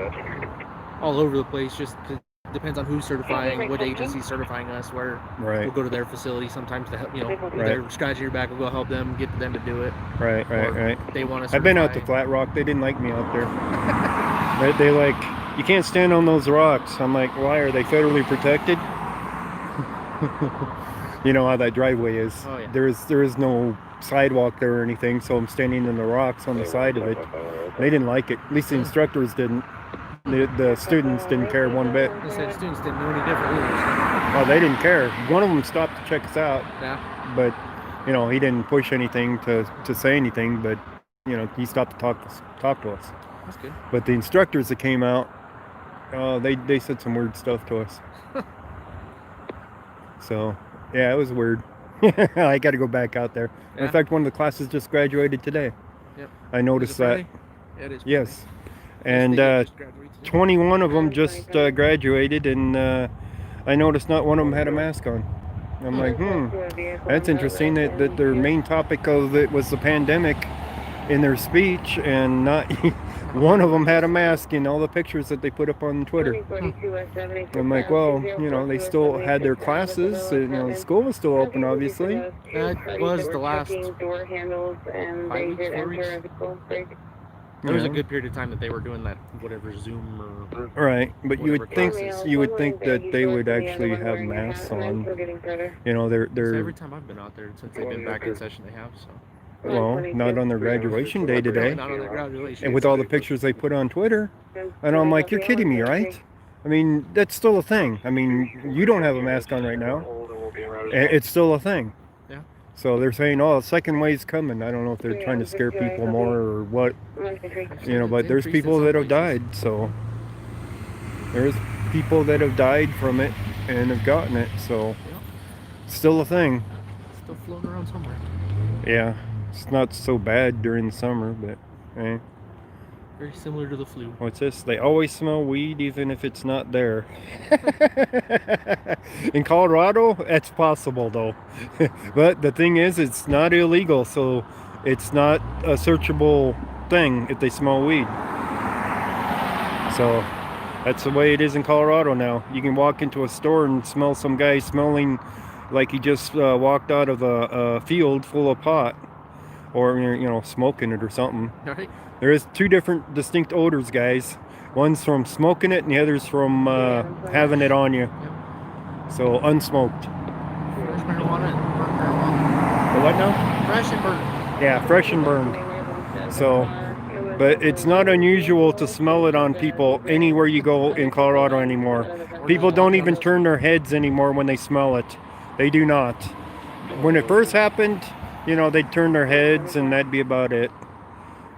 S2: all over the place, just because it depends on who's certifying, what agency's certifying us, where we'll go to their facility sometimes to help, they're scratching your back, we'll go help them, get them to do it.
S1: Right.
S2: They want to
S1: I've been out to Flat Rock. They didn't like me out there. they like, you can't stand on those rocks. I'm like, why? Are they federally protected? You know how that driveway is.
S2: Oh, yeah.
S1: There is no sidewalk there or anything, so I'm standing in the rocks on the side of it. They didn't like it. At least the instructors didn't. The students didn't care one bit.
S2: They said students didn't know any different either.
S1: Oh, they didn't care. One of them stopped to check us out.
S2: Yeah.
S1: But You know, he didn't push anything to say anything, but you know, he stopped to talk to us.
S2: That's good.
S1: But the instructors that came out, they said some weird stuff to us. So yeah, it was weird. I got to go back out there.
S2: Yeah.
S1: In fact, one of the classes just graduated today.
S2: Yep.
S1: I noticed that.
S2: Friday? Yeah, it is.
S1: Yes.
S2: Friday.
S1: And
S2: They just graduated today.
S1: 21 of them just graduated, and I noticed not one of them had a mask on. I'm like, that's interesting that their main topic of it was the pandemic in their speech, and not one of them had a mask in all the pictures that they put up on Twitter. I'm like, well, you know, they still had their classes, and, you know, the school was still open, obviously.
S2: That was the last 5 weeks, 4 weeks. There was a good period of time that they were doing that, whatever, Zoom or...
S1: Right, but you would think
S2: classes.
S1: that they would actually have masks on. You know,
S2: So
S1: they're
S2: every time I've been out there, since they've been back in session, they have, so...
S1: well, not on their graduation day today.
S2: Not on their graduation.
S1: And with all the pictures they put on Twitter, and I'm like, you're kidding me, right? I mean, that's still a thing. I mean, you don't have a mask on right now, and it's still a thing.
S2: Yeah.
S1: So they're saying, oh, the second wave's coming. I don't know if they're trying to scare people more or what, you know, but there's people that have died, so there's people that have died from it and have gotten it, so it's still a thing.
S2: Still floating around somewhere.
S1: Yeah, it's not so bad during the summer, but
S2: Very similar to the flu.
S1: what's this? They always smell weed even if it's not there. In Colorado, that's possible though. But the thing is, it's not illegal, so it's not a searchable thing if they smell weed. So that's the way it is in Colorado now. You can walk into a store and smell some guy smelling like he just walked out of a field full of pot, or, you know, smoking it or something.
S2: Right?
S1: There is 2 different distinct odors, guys. One's from smoking it, and the other's from having it on you.
S2: Yep.
S1: So unsmoked.
S2: Fresh marijuana and burnt marijuana.
S1: The what now?
S2: Fresh and burnt.
S1: Yeah, fresh and burned. So, but it's not unusual to smell it on people anywhere you go in Colorado anymore. People don't even turn their heads anymore when they smell it. They do not. When it first happened, you know, they'd turn their heads and that'd be about it.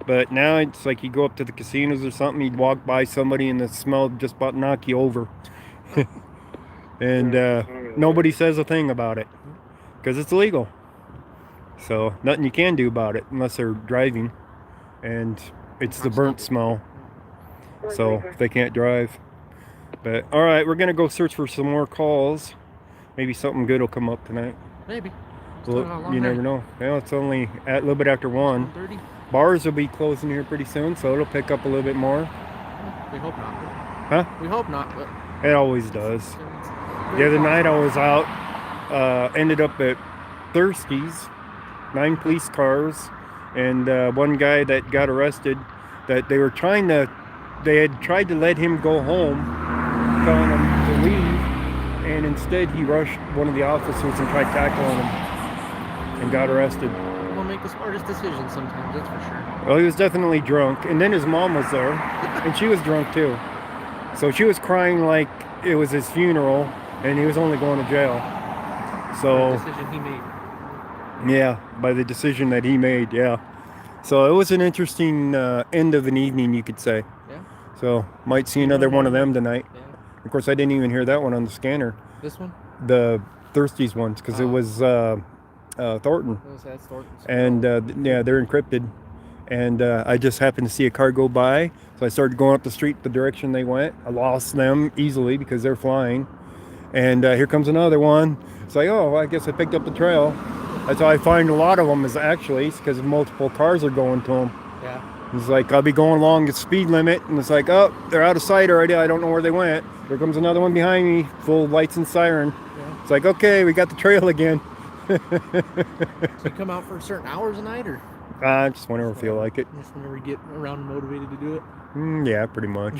S1: But now it's like you go up to the casinos or something, you'd walk by somebody and the smell just about knock you over. And nobody says a thing about it because it's illegal. So nothing you can do about it unless they're driving, and it's the burnt smell. So if they can't drive. But all right, we're gonna go search for some more calls. Maybe something good will come up tonight.
S2: Maybe.
S1: Well, you never know. Well, it's only a little bit after 1.
S2: 30.
S1: Bars will be closing here pretty soon, so it'll pick up a little bit more.
S2: We hope not.
S1: Huh?
S2: We hope not, but...
S1: It always does. The other night I was out, ended up at Thirsties, 9 police cars, and one guy that got arrested, that they had tried to let him go home, telling him to leave, and instead he rushed one of the officers and tried tackling him and got arrested.
S2: We'll make the smartest decision sometimes, that's for sure.
S1: Well, he was definitely drunk, and then his mom was there, and she was drunk too. So she was crying like it was his funeral, and he was only going to jail. So,
S2: The decision he made.
S1: yeah, by the decision that he made, yeah. So it was an interesting end of an evening, you could say.
S2: Yeah.
S1: So might see another one of them tonight.
S2: Yeah.
S1: Of course, I didn't even hear that one on the scanner.
S2: This one?
S1: The Thirsties ones, because it was Thornton.
S2: That's Thornton's.
S1: And yeah, they're encrypted. And I just happened to see a car go by, so I started going up the street the direction they went. I lost them easily because they're flying. And here comes another one. It's like, oh, well, I guess I picked up the trail. That's how I find a lot of them, is actually because multiple cars are going to them.
S2: Yeah.
S1: It's like I'll be going along the speed limit, and it's like, oh, they're out of sight already. I don't know where they went. There comes another one behind me, full lights and siren.
S2: Yeah.
S1: It's like, okay, we got the trail again.
S2: So you come out for certain hours a night, or
S1: Just whenever I feel like it.
S2: just whenever you get around and motivated to do it?
S1: Yeah, pretty much.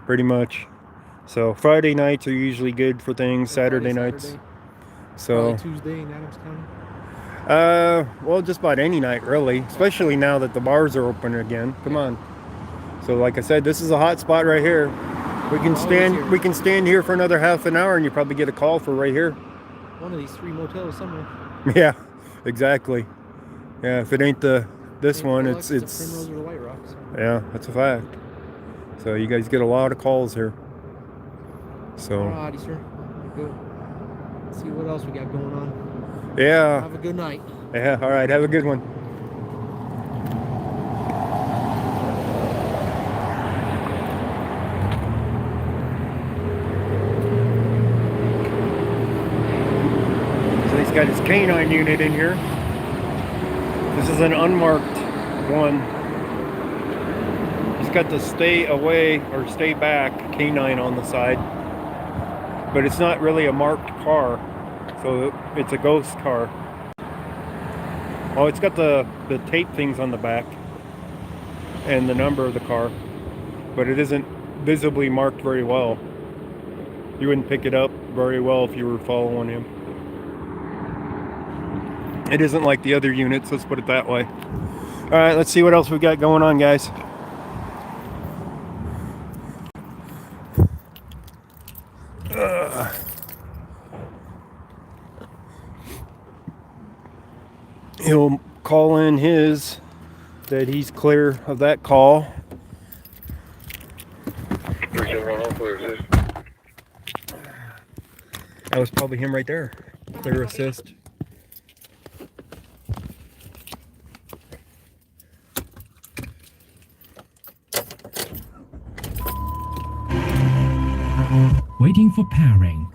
S1: Pretty much. So Friday nights are usually good for things. Saturday nights. So
S2: Probably Tuesday in Adams County.
S1: well, just about any night really, especially now that the bars are open again. Come on. So like I said, this is a hot spot right here. We can stand here for another half an hour, and you probably get a call for right here.
S2: One of these 3 motels somewhere.
S1: Yeah. Exactly. Yeah, if it ain't this
S2: Ain't
S1: one,
S2: Deluxe,
S1: it's
S2: a Primrose or the White Rocks.
S1: yeah, that's a fact. So you guys get a lot of calls here. So
S2: Alrighty, sir. Go see what else we got going on.
S1: yeah.
S2: Have a good night.
S1: Yeah, all right, have a good one. So he's got his canine unit in here. This is an unmarked one. He's got the stay away or stay back canine on the side. But it's not really a marked car. So it's a ghost car. Oh, it's got the tape things on the back and the number of the car, but it isn't visibly marked very well. You wouldn't pick it up very well if you were following him. It isn't like the other units, let's put it that way. All right, let's see what else we got going on, guys. He'll call in his that he's clear of that call. That was probably him right there. Clear assist.
S7: Waiting for powering.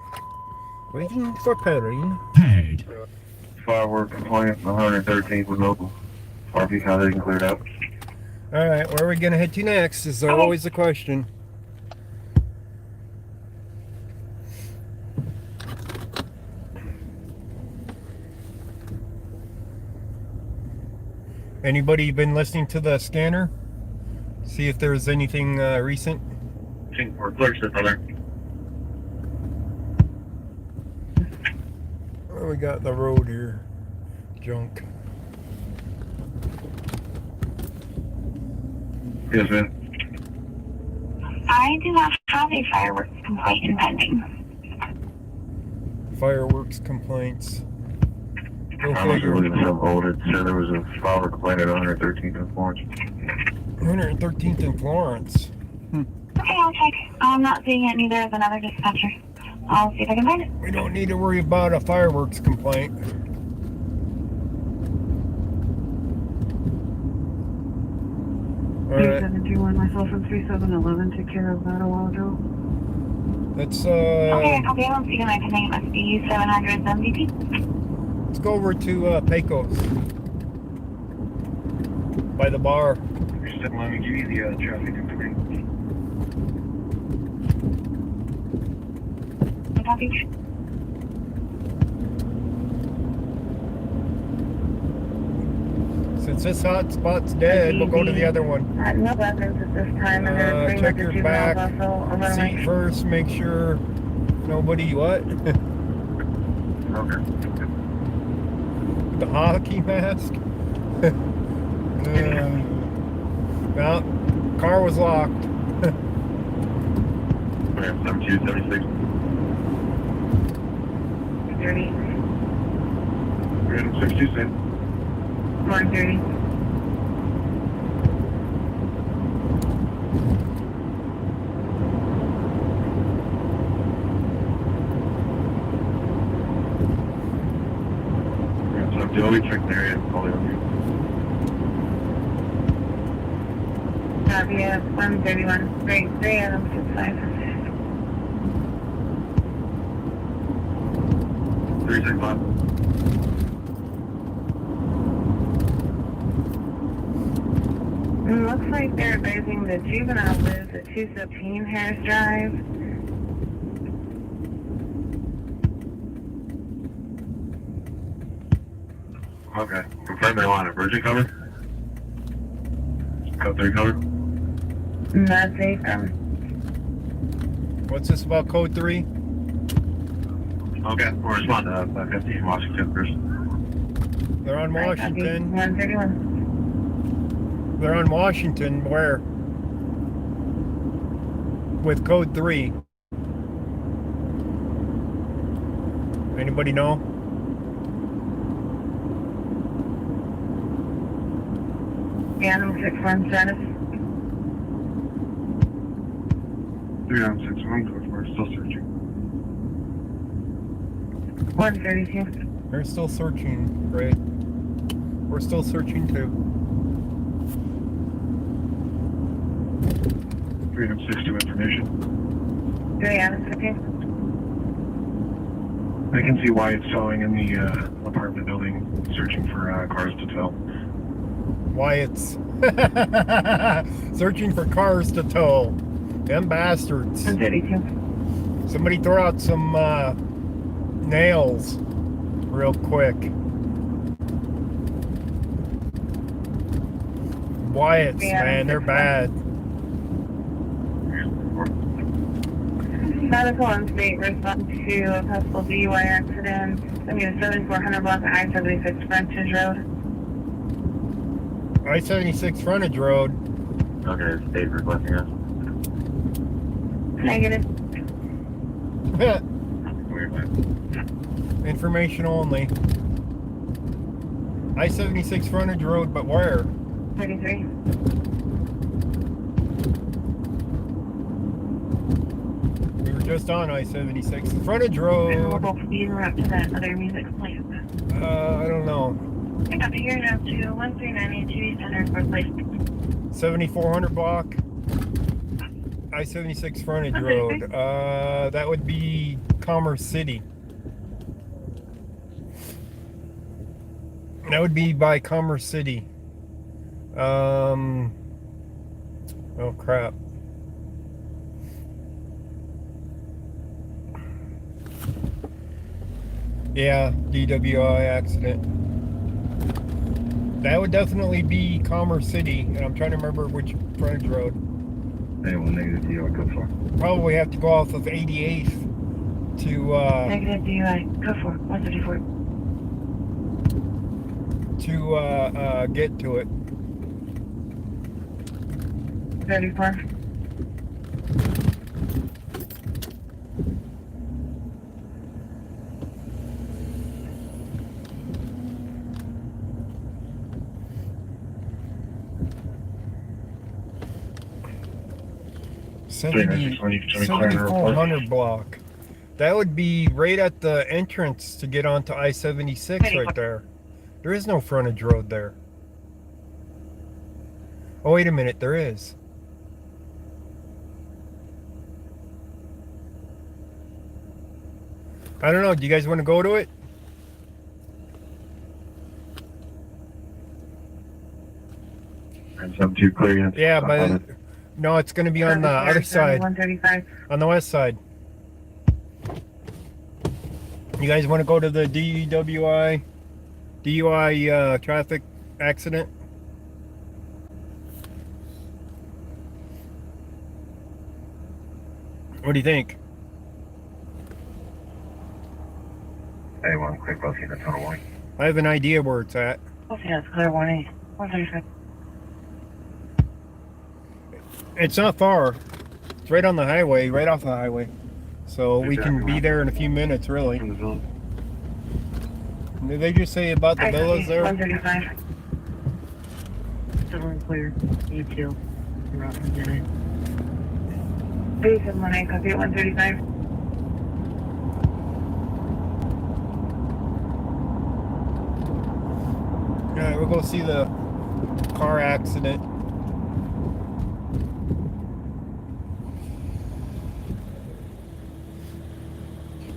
S1: Waiting for pairing.
S7: Paired.
S6: Firework complaint, 113th with local. RP County cleared out.
S1: All right, where are we gonna head to next? Is always the question. Anybody been listening to the scanner? See if there's anything recent.
S6: We're clear, brother.
S1: What we got the road here? Junk.
S6: Yes, man.
S5: I do not have a fireworks complaint impending.
S1: Fireworks complaints. Go
S6: I'm not
S1: figure.
S6: looking at some old. It said there was a firework complaint at 113th and Florence.
S1: 113th in Florence.
S5: Okay, I'll check. I'm not seeing it, neither is another dispatcher. I'll see if I can find it.
S1: We don't need to worry about a fireworks complaint. All right.
S8: 3721, myself from 3711, took care of that a while ago.
S1: Let's
S5: Okay, copy. I'm seeing my pending. It must be 700 MVP.
S1: let's go over to Pecos by the bar.
S6: Let me give you the traffic information.
S5: Copy.
S1: Since this hot spot's dead, we'll go to the other one.
S5: No weapons at this time, and there's pretty
S1: Check
S5: much a
S1: your
S5: juvenile
S1: back
S5: also over
S1: seat first. Make sure nobody what?
S6: Okay.
S1: The hockey mask. Well, car was locked.
S6: Okay, 7276.
S5: 30,
S6: 366.
S5: 130.
S6: So Joey checked the area and calling on you.
S5: Copy. 131. Great. 3 Adam 65.
S6: 365.
S5: Looks like they're advising the juvenile lives at 217 Harris Drive.
S6: Okay. Confirm their line of bridging cover. Code 3 cover.
S5: That's safe.
S1: What's this about code 3?
S6: Okay. We'll respond to 15 Washington first.
S1: They're on Washington.
S5: 131.
S1: They're on Washington. Where? With code 3. Anybody know?
S5: Animal 6-1 status.
S6: 3-6-1, go for it. Still searching.
S5: 132.
S1: They're still searching, right? We're still searching too.
S6: 3-6 to information.
S5: 3-15.
S6: I can see why it's towing in the apartment building, searching for cars to tow.
S1: Wyatt's searching for cars to tow. Them bastards.
S5: 132.
S1: Somebody throw out some nails real quick. Wyatt's,
S5: Yeah,
S1: man, they're bad.
S5: Medical on state respond to a possible DUI accident. I mean, 7400 block of I-76 Frontage Road.
S1: I-76 frontage road.
S6: Okay, state requesting us.
S5: Negative.
S6: Weird man.
S1: Information only. I-76 frontage road, but where?
S5: 33.
S1: We were just on I-76 frontage road.
S5: Available speed route to that other music plant.
S1: I don't know.
S5: I got here now to 13982 Center for Place.
S1: 7400 block. I-76 frontage road. That would be Commerce City. That would be by Commerce City. Oh crap. Yeah, DWI accident. That would definitely be Commerce City, and I'm trying to remember which frontage road.
S6: Anyone negative DUI, go for it.
S1: Probably have to go off of 88th to
S5: Negative DUI. Go for it. 134.
S1: get to it.
S5: 34.
S6: Three,
S1: 7400 block. That would be right at the entrance to get onto I-76 right there. There is no frontage road there. Oh, wait a minute, there is. I don't know, do you guys want to go to it?
S6: And some two clear.
S1: Yeah, but no, it's going to be on the other side.
S5: 135.
S1: On the west side. You guys want to go to the DUI traffic accident? What do you think?
S6: Hey, one quick look in the tunnel warning.
S1: I have an idea where it's at.
S5: Okay, that's clear 1A. 135.
S1: It's not far. It's right on the highway, right off the highway. So we can be there in a few minutes, really.
S6: From the village.
S1: Did they just say about the villas there?
S5: 135. Still unclear. E2. Route 109. 3718, copy at 135.
S1: Alright, we'll go see the car accident.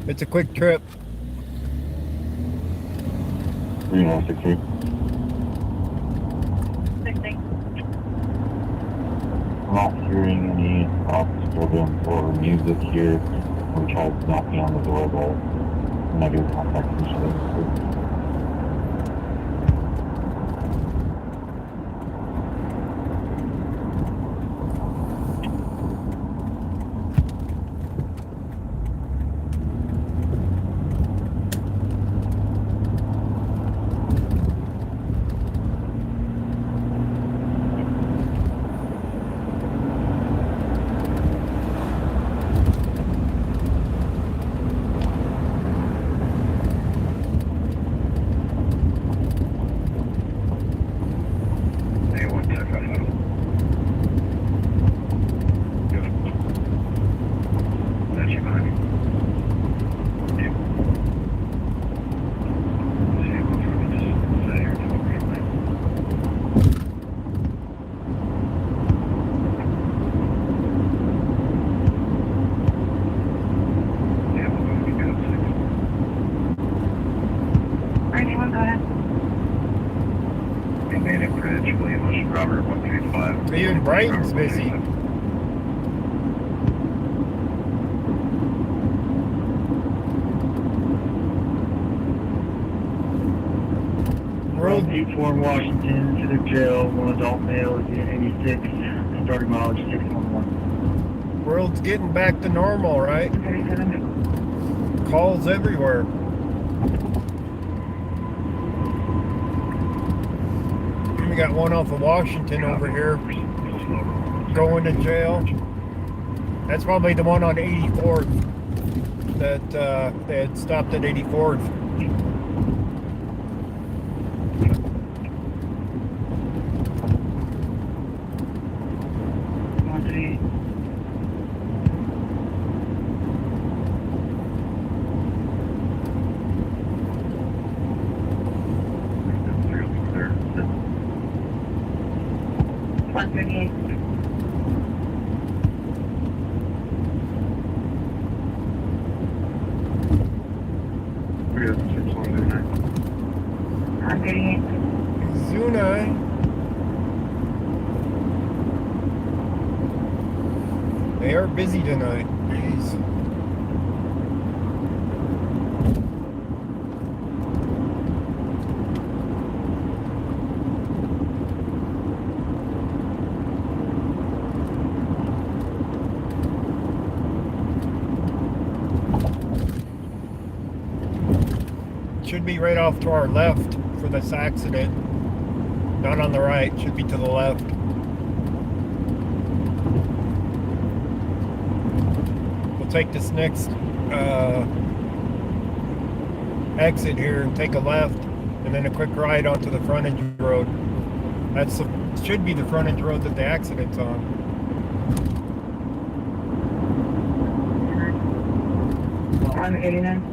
S1: It's a quick trip.
S6: 3-1-6-8.
S5: 60.
S6: I'm not hearing any disturbance or music here. We tried knocking on the door, but negative contact usually.
S3: Anyone go ahead?
S6: Native Bridge, William Robert 135.
S1: Even Brighton's busy.
S6: Road 84 in Washington to the jail. One adult male is in 86. Starting mileage 611.
S1: World's getting back to normal, right?
S3: 37.
S1: Calls everywhere. We got one off of Washington over here going to jail. That's probably the one on 84th that they had stopped at 84th. Zunai. They are busy tonight. Jeez. Should be right off to our left for this accident. Not on the right, should be to the left. We'll take this next exit here and take a left, and then a quick ride onto the frontage road. That's should be the frontage road that the accident's on.
S3: 189.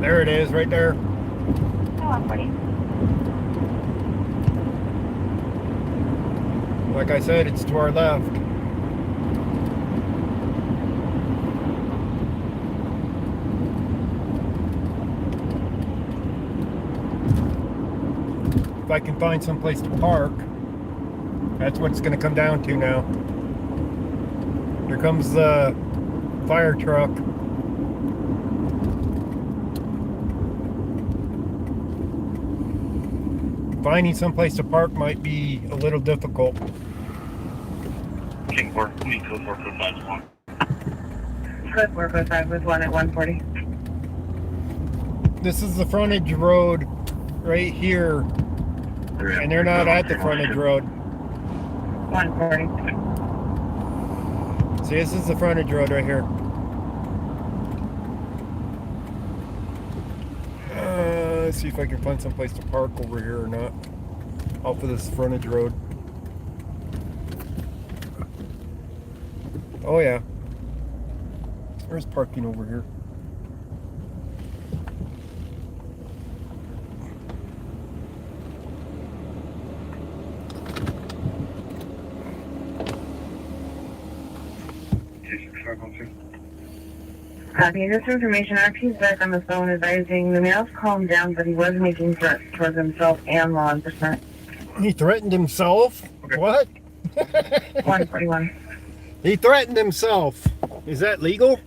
S1: There it is, right there.
S3: Oh, buddy.
S1: Like I said, it's to our left. If I can find some place to park, that's what it's going to come down to now. Here comes the fire truck. Finding someplace to park might be a little difficult.
S4: King 4, need code 445
S3: Code 445 with one at 140.
S1: This is the frontage road right here, and they're not at the frontage road.
S3: 140.
S1: See, this is the frontage road right here. Let's see if I can find some place to park over here or not. Off of this frontage road. Oh yeah. There's parking over here.
S3: Copy. This information, RP's back on the phone advising the male's calmed down, but he was making threats towards himself and law enforcement.
S1: He threatened himself? Okay. What?
S3: 141.
S1: He threatened himself. Is that legal?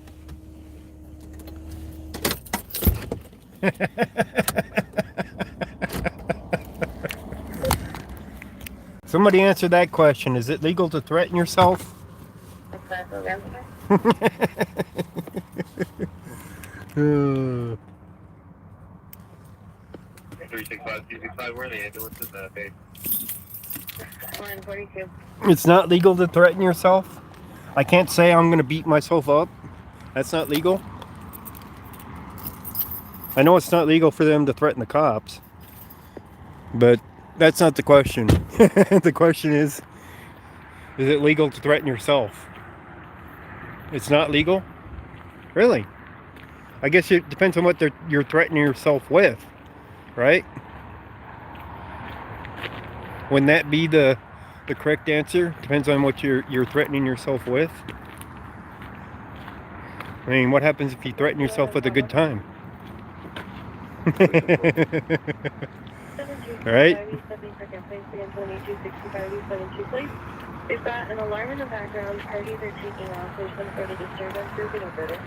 S1: Somebody answer that question. Is it legal to threaten yourself?
S3: What's that program?
S4: 365, 265, where are the ambulances at, babe?
S3: 142.
S1: It's not legal to threaten yourself? I can't say I'm going to beat myself up. That's not legal? I know it's not legal for them to threaten the cops, but that's not the question. The question is it legal to threaten yourself? It's not legal? Really? I guess it depends on what you're threatening yourself with, right? Wouldn't that be the correct answer? Depends on what you're threatening yourself with. I mean, what happens if you threaten yourself with a good time? Right?
S3: We've got an alarm in the background. Parties are taking off. There's some sort of disturbance. We're going to put it.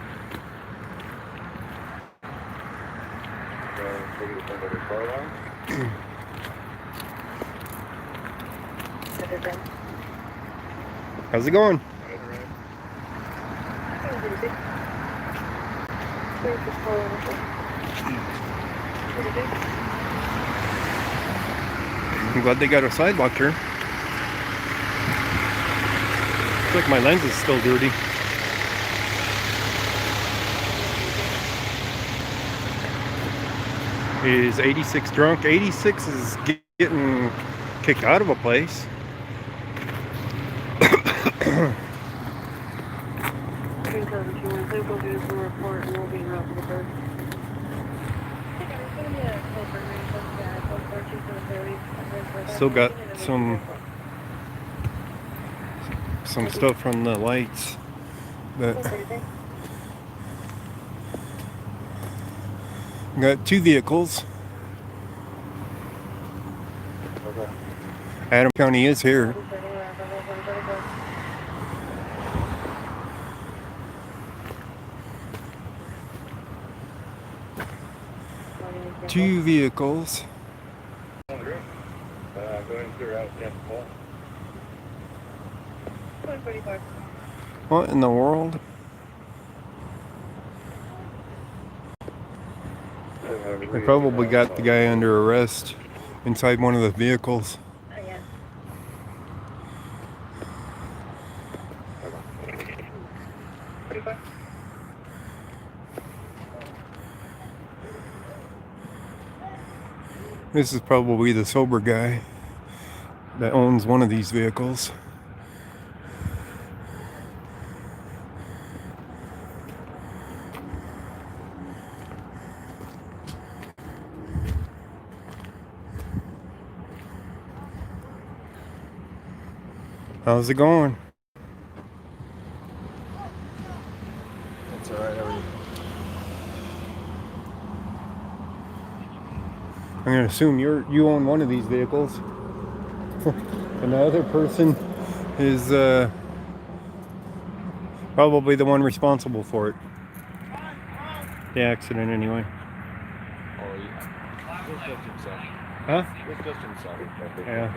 S1: How's it going? I'm glad they got a sidewalk here. Looks like my lens is still dirty. Is 86 drunk? 86 is getting kicked out of a place. Still got some stuff from the lights, but got two vehicles. Adams County is here. Two vehicles. What in the world? They probably got the guy under arrest inside one of the vehicles. This is probably the sober guy that owns one of these vehicles. How's it going?
S10: That's alright, how are you?
S1: I'm gonna assume you own one of these vehicles. And the other person is probably the one responsible for it. The accident anyway.
S10: Oh, yeah. He'll just himself.
S1: Huh?
S10: He'll just himself.
S1: Yeah.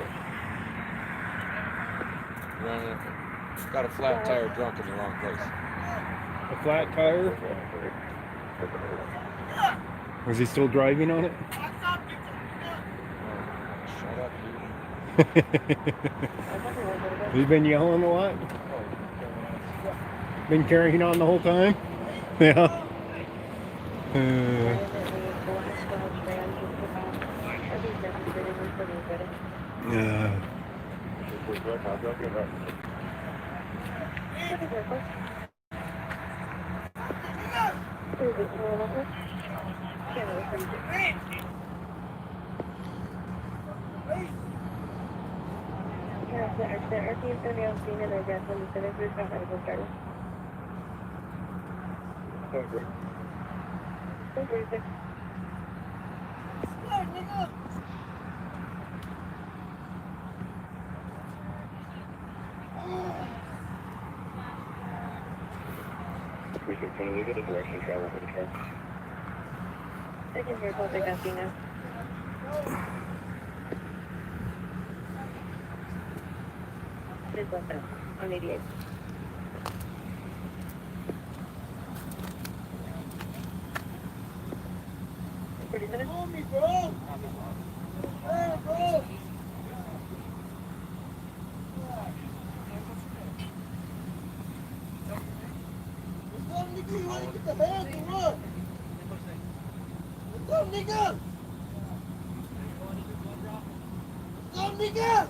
S10: Got a flat tire drunk in the wrong place.
S1: A flat tire? Was he still driving on it?
S10: Shut up, dude.
S1: He's been yelling a lot? Been carrying on the whole time? Yeah. Yeah.
S3: Our team's going to be on scene and address when the center group got medical started. Okay. We can put a good direction travel for the truck. I can hear Public asking now. Just left out on 88.
S11: On me, bro! Hey, bro! Get the hands and run! Go, nigga! Go, nigga!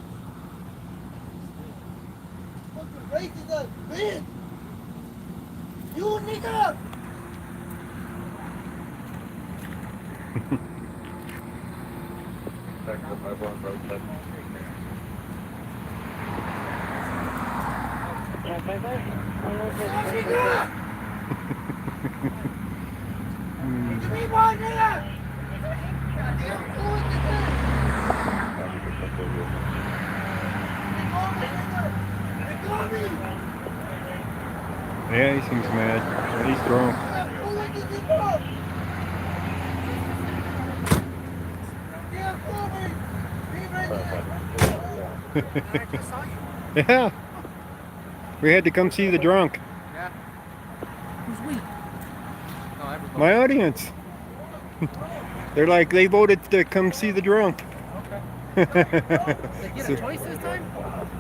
S11: Fucking racist ass bitch! You, nigga!
S1: Yeah, he seems mad. He's drunk. Yeah. We had to come see the drunk.
S2: Yeah. Who's we? Oh, everybody.
S1: My audience. They're like, they voted to come see the drunk.
S2: Okay. They get a choice this time?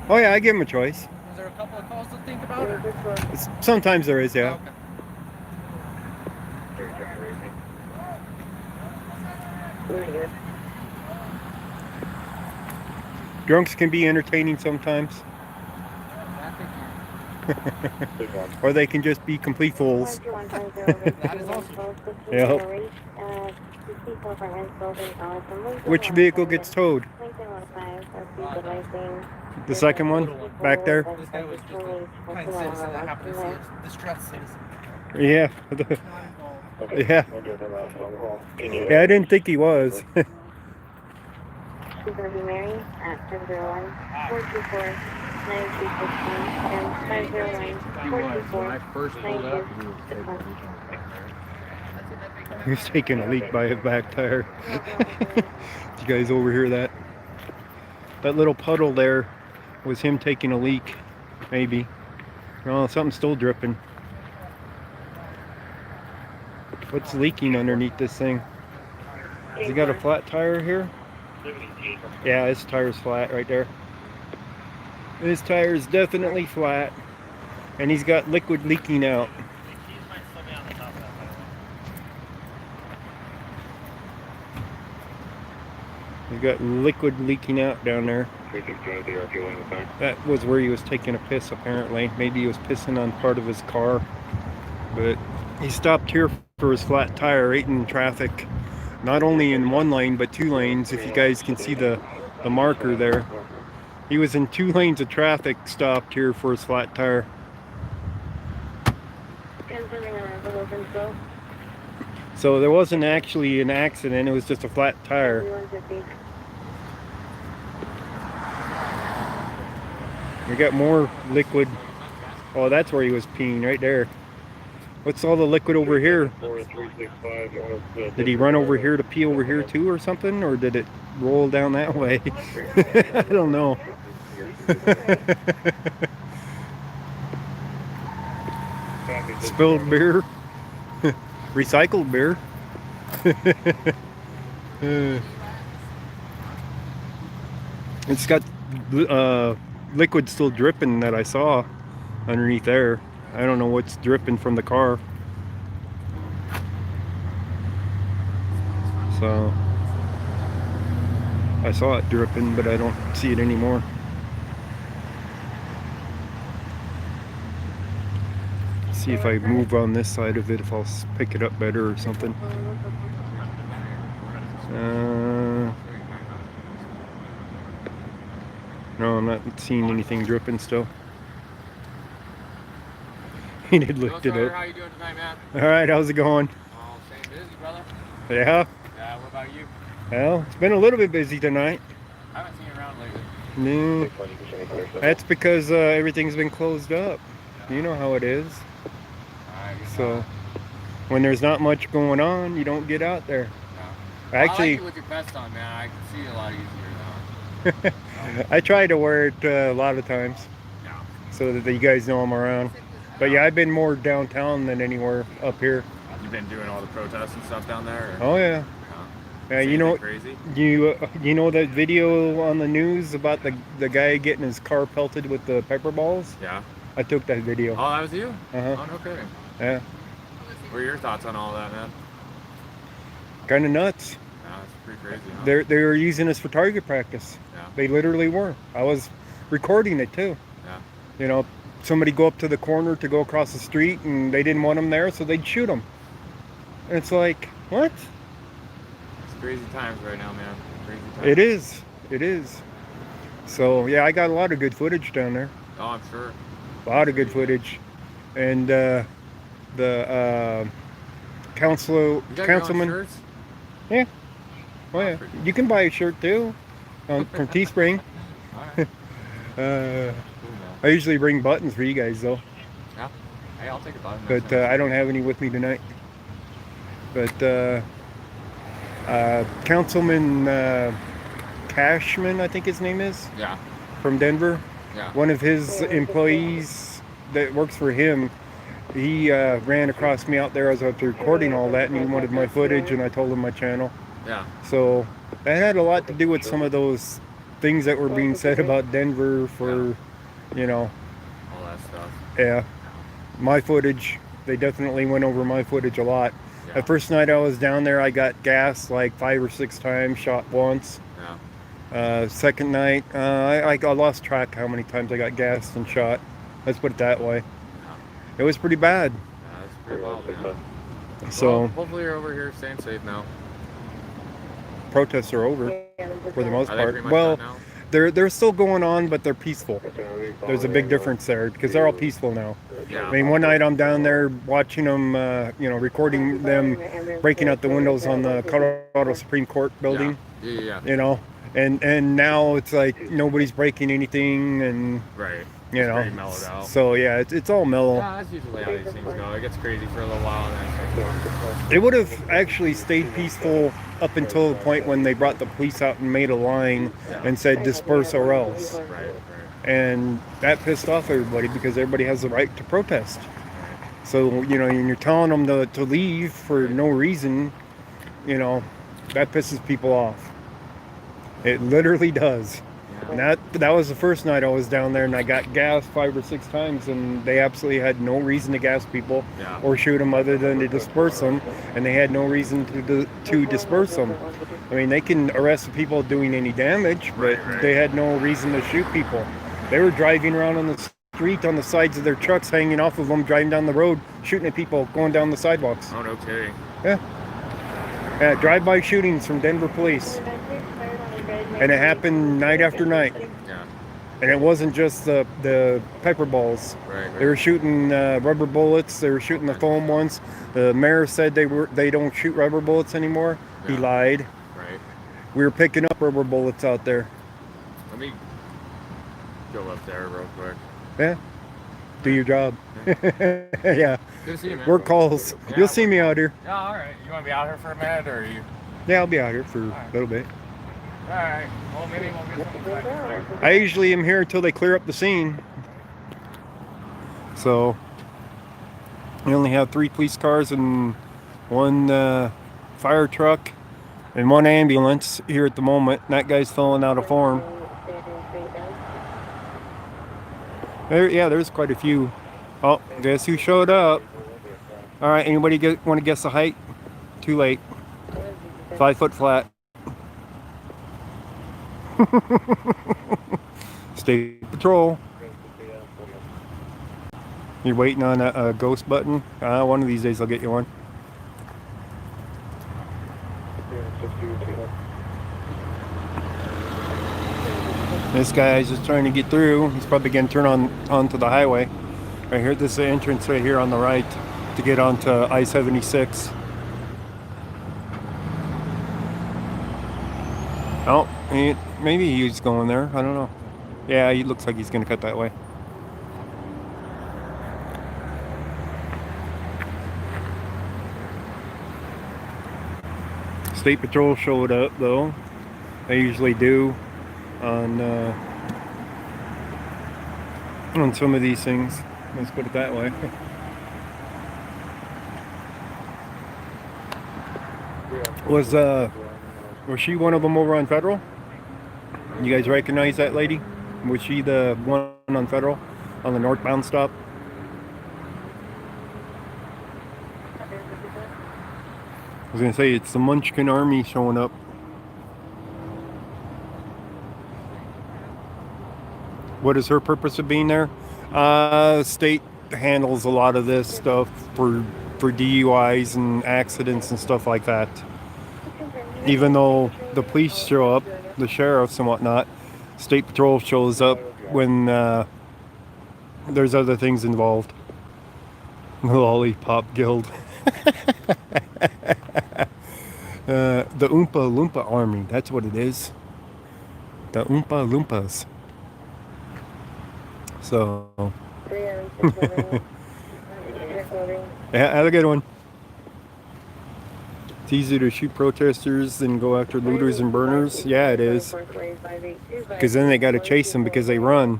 S1: Oh yeah, I give them a choice.
S2: Is there a couple of calls to think about? Or?
S1: Sometimes there is, yeah.
S2: Okay.
S1: Drunks can be entertaining sometimes. Or they can just be complete fools.
S2: That is awesome.
S1: Yep. Which vehicle gets towed? The second one? Back there?
S2: This guy was just a kind citizen that happened to see a distressed citizen.
S1: Yeah. Yeah. Yeah, I didn't think he was.
S5: Mary at 701-424-9261
S1: He was taking a leak by a back tire. Did you guys overhear that? That little puddle there was him taking a leak, maybe. Oh, something's still dripping. What's leaking underneath this thing? Has he got a flat tire here? Yeah, his tire's flat right there. His tire is definitely flat. And he's got liquid leaking out. He's got liquid leaking out down there. That was where he was taking a piss apparently. Maybe he was pissing on part of his car. But he stopped here for his flat tire right in traffic. Not only in one lane, but two lanes, if you guys can see the marker there. He was in 2 lanes of traffic, stopped here for his flat tire. So there wasn't actually an accident, it was just a flat tire. We got more liquid. Oh, that's where he was peeing, right there. What's all the liquid over here? Did he run over here to pee over here too or something? Or did it roll down that way? I don't know. Spilled beer. Recycled beer. It's got liquid still dripping that I saw underneath there. I don't know what's dripping from the car. So I saw it dripping, but I don't see it anymore. See if I move on this side of it, if I'll pick it up better or something. No, I'm not seeing anything dripping still. He did lift it up.
S10: How you doing tonight, man?
S1: Alright, how's it going?
S10: Oh, same busy, brother.
S1: Yeah?
S10: Yeah, what about you?
S1: Well, it's been a little bit busy tonight.
S10: I haven't seen you around lately.
S1: No. That's because everything's been closed up. You know how it is. So, when there's not much going on, you don't get out there.
S10: No.
S1: Actually,
S10: I like you with your vest on, man. I can see you a lot easier now.
S1: I try to wear it a lot of times, so that you guys know I'm around. But yeah, I've been more downtown than anywhere up here.
S10: You've been doing all the protests and stuff down there? Or?
S1: Oh yeah. Yeah, you know,
S10: crazy?
S1: You know that video on the news about the guy getting his car pelted with the pepper balls?
S10: Yeah.
S1: I took that video.
S10: Oh, that was you?
S1: Uh-huh.
S10: Oh, no kidding.
S1: Yeah.
S10: What are your thoughts on all that, man?
S1: Kind of nuts.
S10: Yeah, it's pretty crazy. Huh?
S1: They were using us for target practice.
S10: Yeah.
S1: They literally were. I was recording it too.
S10: Yeah.
S1: You know, somebody go up to the corner to go across the street, and they didn't want them there, so they'd shoot them. And it's like, what?
S10: It's crazy times right now, man. Crazy times.
S1: It is. It is. So yeah, I got a lot of good footage down there.
S10: Oh, I'm sure.
S1: A lot of good footage, and the councilman.
S10: Shirts?
S1: Yeah. Oh yeah. You can buy a shirt too, from Teespring.
S10: All right.
S1: I usually bring buttons for you guys though.
S10: Yeah. Hey, I'll take a button.
S1: But I don't have any with me tonight. But Councilman Cashman, I think his name is.
S10: Yeah.
S1: From Denver.
S10: Yeah.
S1: One of his employees that works for him, he ran across me out there as I was recording all that, and he wanted my footage, and I told him my channel.
S10: Yeah.
S1: So that had a lot to do with some of those things that were being said about Denver for, you know.
S10: All that stuff.
S1: Yeah. My footage, they definitely went over my footage a lot.
S10: Yeah.
S1: The first night I was down there, I got gassed like 5 or 6 times, shot once.
S10: Yeah.
S1: Second night, I lost track how many times I got gassed and shot. Let's put it that way.
S10: Yeah.
S1: It was pretty bad.
S10: Yeah, that's pretty wild, man.
S1: So
S10: well, hopefully you're over here staying safe now.
S1: protests are over for the most
S10: Are they
S1: part.
S10: pretty much
S1: Well,
S10: done now?
S1: they're still going on, but they're peaceful. There's a big difference there because they're all peaceful now.
S10: Yeah.
S1: I mean, one night I'm down there watching them, recording them breaking out the windows on the Colorado Supreme Court building.
S10: Yeah.
S1: You know, and now it's like nobody's breaking anything, and
S10: Right.
S1: you
S10: It's
S1: know,
S10: pretty mellowed out.
S1: so yeah, it's all mellow.
S10: Yeah, that's usually how these things go. It gets crazy for a little while, and then
S1: It would have actually stayed peaceful up until the point when they brought the police out and made a line and said disperse or else.
S10: Right.
S1: And that pissed off everybody because everybody has the right to protest. So, you know, and you're telling them to leave for no reason, you know, that pisses people off. It literally does. And that was the first night I was down there, and I got gassed 5 or 6 times, and they absolutely had no reason to gas people or shoot them other than to disperse them, and they had no reason to disperse them. I mean, they can arrest the people doing any damage, but they had no reason to shoot people. They were driving around on the street on the sides of their trucks, hanging off of them, driving down the road, shooting at people going down the sidewalks.
S10: Oh, no kidding.
S1: Yeah, drive-by shootings from Denver police. And it happened night after night.
S10: Yeah.
S1: And it wasn't just the pepper balls.
S10: Right.
S1: They were shooting rubber bullets. They were shooting the foam ones. The mayor said they don't shoot rubber bullets anymore.
S10: Yeah.
S1: He lied.
S10: Right.
S1: We were picking up rubber bullets out there.
S10: Let me go up there real quick.
S1: Yeah. Do your job. Yeah.
S10: Good to see you, man.
S1: Work calls.
S10: Yeah,
S1: You'll see me out here.
S10: Yeah, all right. You want to be out here for a minute, or are you?
S1: Yeah, I'll be out here for a little bit.
S10: All right. Well, maybe we'll get something back.
S1: I usually am here until they clear up the scene. So we only have 3 police cars and 1 fire truck and 1 ambulance here at the moment. And that guy's filling out a form. There's quite a few. Oh, guess who showed up? All right, anybody want to guess the height? Too late. 5 foot flat. State Patrol. You're waiting on a ghost button? One of these days I'll get you one. This guy's just trying to get through. He's probably going to turn onto the highway. Right here, this is the entrance right here on the right to get onto I-76. Oh, maybe he's going there. I don't know. Yeah, he looks like he's going to cut that way. State Patrol showed up though. They usually do on some of these things. Let's put it that way. Was she one of them over on Federal? You guys recognize that lady? Was she the one on Federal on the northbound stop? I was gonna say, it's the Munchkin Army showing up. What is her purpose of being there? State handles a lot of this stuff for DUIs and accidents and stuff like that. Even though the police show up, the sheriffs and whatnot, State Patrol shows up when there's other things involved. The Lollipop Guild. The Oompa Loompa Army, that's what it is. The Oompa Loompas. So, yeah, have a good one. It's easier to shoot protesters than go after looters and burners. Yeah, it is. Because then they got to chase them because they run.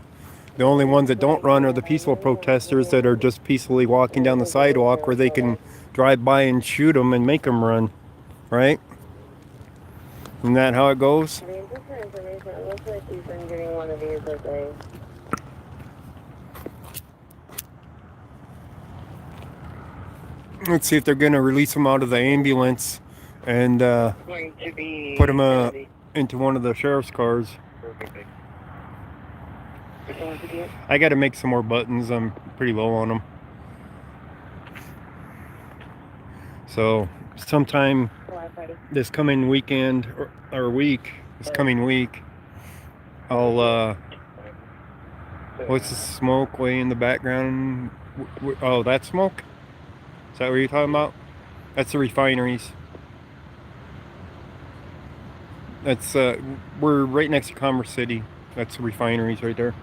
S1: The only ones that don't run are the peaceful protesters that are just peacefully walking down the sidewalk where they can drive by and shoot them and make them run. Right? Isn't that how it goes? Let's see if they're going to release them out of the ambulance and put them into one of the sheriff's cars. I got to make some more buttons. I'm pretty low on them. So sometime this coming weekend or week, this coming week, I'll what's the smoke way in the background? Oh, that smoke? Is that what you're talking about? That's the refineries. That's we're right next to Commerce City. That's the refineries right there.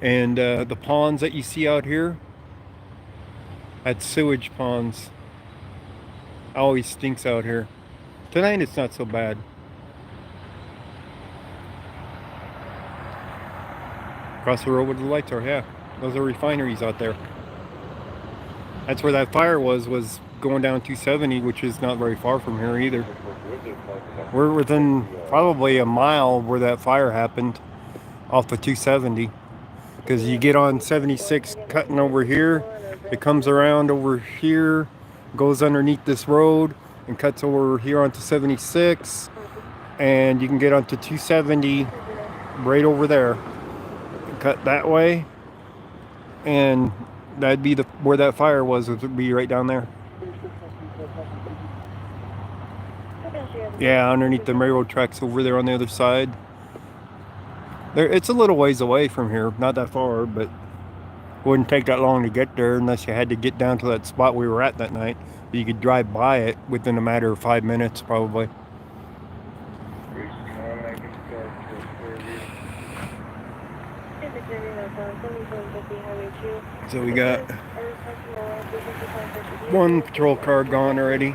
S1: And the ponds that you see out here, that's sewage ponds. Always stinks out here. Tonight it's not so bad. Across the road where the lights are, yeah. Those are refineries out there. That's where that fire was going down 270, which is not very far from here either. We're within probably a mile where that fire happened off the 270. Because you get on 76 cutting over here, it comes around over here, goes underneath this road, and cuts over here onto 76. And you can get onto 270 right over there. Cut that way. And that'd be where that fire was, would be right down there. Yeah, underneath the railroad tracks over there on the other side. It's a little ways away from here, not that far, but wouldn't take that long to get there unless you had to get down to that spot we were at that night. But you could drive by it within a matter of 5 minutes, probably. So we got one patrol car gone already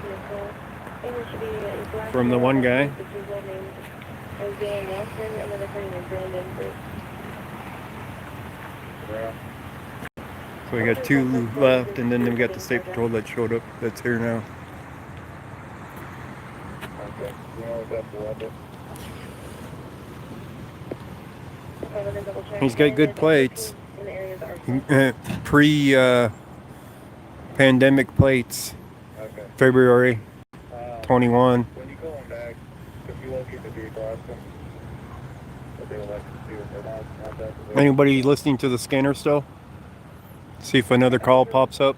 S1: from the one guy. So we got two left, and then we got the state patrol that showed up that's here now. He's got good plates. Pre-pandemic plates.
S4: Okay.
S1: February 21.
S4: When you call them back, if you locate the vehicle, ask them what they would like to see with their last contact.
S1: Anybody listening to the scanner still? See if another call pops up.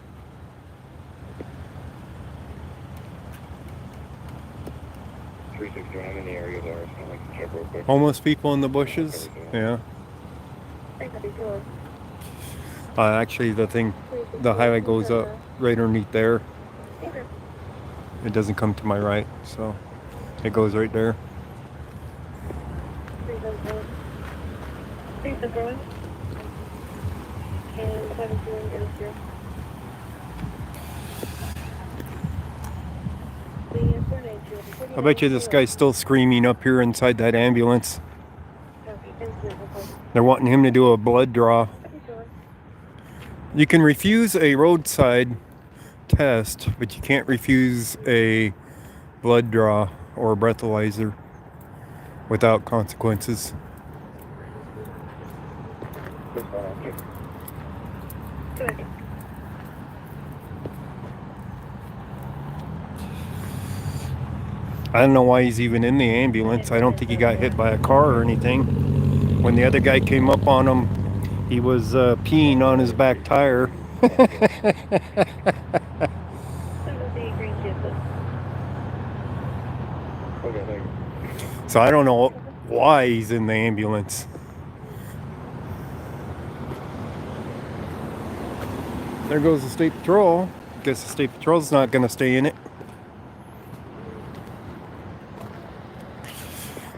S4: 361, I'm in the area there. It's not like to check real quick.
S1: Homeless people in the bushes. Yeah. Actually, the highway goes up right underneath there. It doesn't come to my right, so it goes right there. I bet you this guy's still screaming up here inside that ambulance. They're wanting him to do a blood draw. You can refuse a roadside test, but you can't refuse a blood draw or a breathalyzer without consequences. I don't know why he's even in the ambulance. I don't think he got hit by a car or anything. When the other guy came up on him, he was peeing on his back tire. So I don't know why he's in the ambulance. There goes the State Patrol. Guess the State Patrol's not going to stay in it.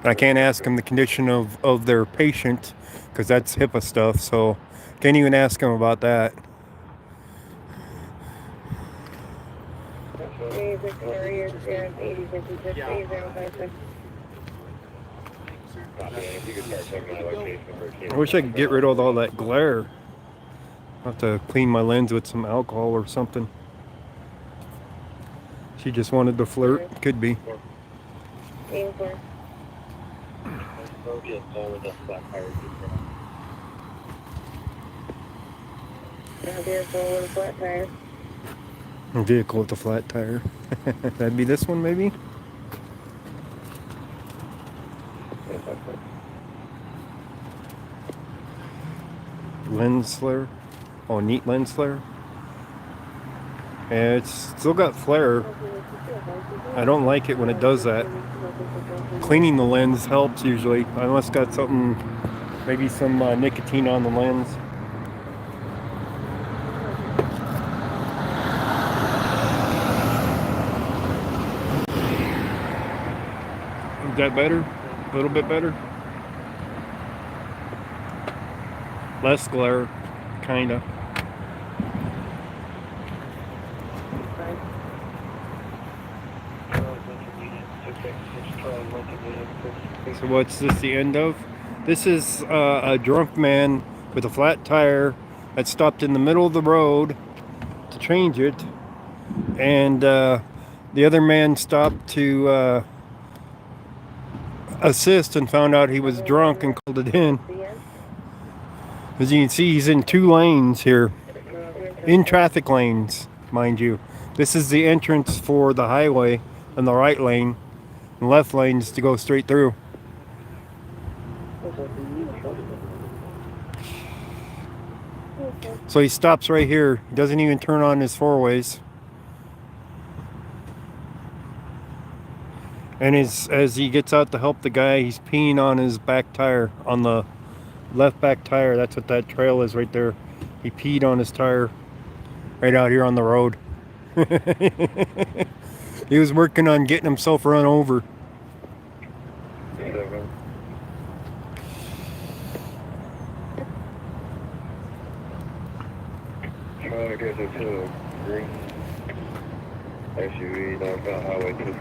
S1: I can't ask them the condition of their patient because that's HIPAA stuff, so can't even ask them about that. I wish I could get rid of all that glare. I'll have to clean my lens with some alcohol or something. She just wanted to flirt. Could be. A vehicle with a flat tire. That'd be this one, maybe? Lens flare. Oh, neat lens flare. Yeah, it's still got flare. I don't like it when it does that. Cleaning the lens helps usually. I must got something, maybe some nicotine on the lens. Is that better? A little bit better? Less glare, kinda. So what's this the end of? This is a drunk man with a flat tire that stopped in the middle of the road to change it, and the other man stopped to assist and found out he was drunk and called it in. As you can see, he's in 2 lanes here, in traffic lanes, mind you. This is the entrance for the highway in the right lane, and left lanes to go straight through. So he stops right here. He doesn't even turn on his 4-ways. And as he gets out to help the guy, he's peeing on his back tire, on the left back tire. That's what that trail is right there. He peed on his tire right out here on the road. He was working on getting himself run over.
S6: Trying to get to a green SUV northbound highway 2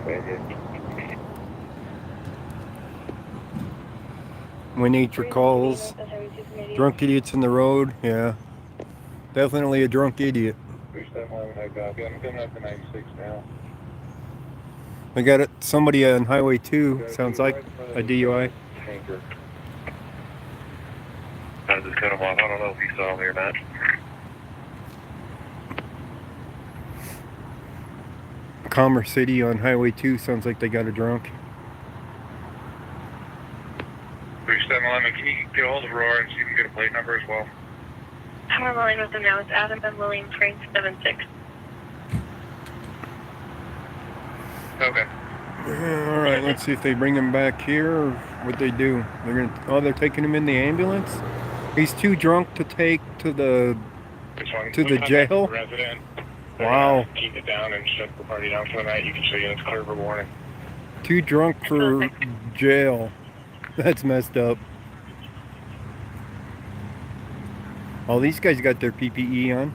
S1: When nature calls, drunk idiots in the road. Yeah, definitely a drunk idiot.
S4: I'm coming up to 96 now.
S1: I got it. Somebody on Highway 2. Sounds like a DUI.
S4: I just cut him off. I don't know if he saw me or not.
S1: Commerce City on Highway 2. Sounds like they got a drunk.
S4: Can you get a hold of Aurora and see if you can get a plate number as well?
S5: Power line with them now. It's Adam and William Frank 76.
S4: Okay.
S1: All right, let's see if they bring him back here or what they do. They're taking him in the ambulance. He's too drunk to take to the jail.
S4: Resident.
S1: Wow.
S4: Keep it down and shut the party down for the night. You can show you it's clear for warning.
S1: Too drunk for jail. That's messed up. All these guys got their PPE on.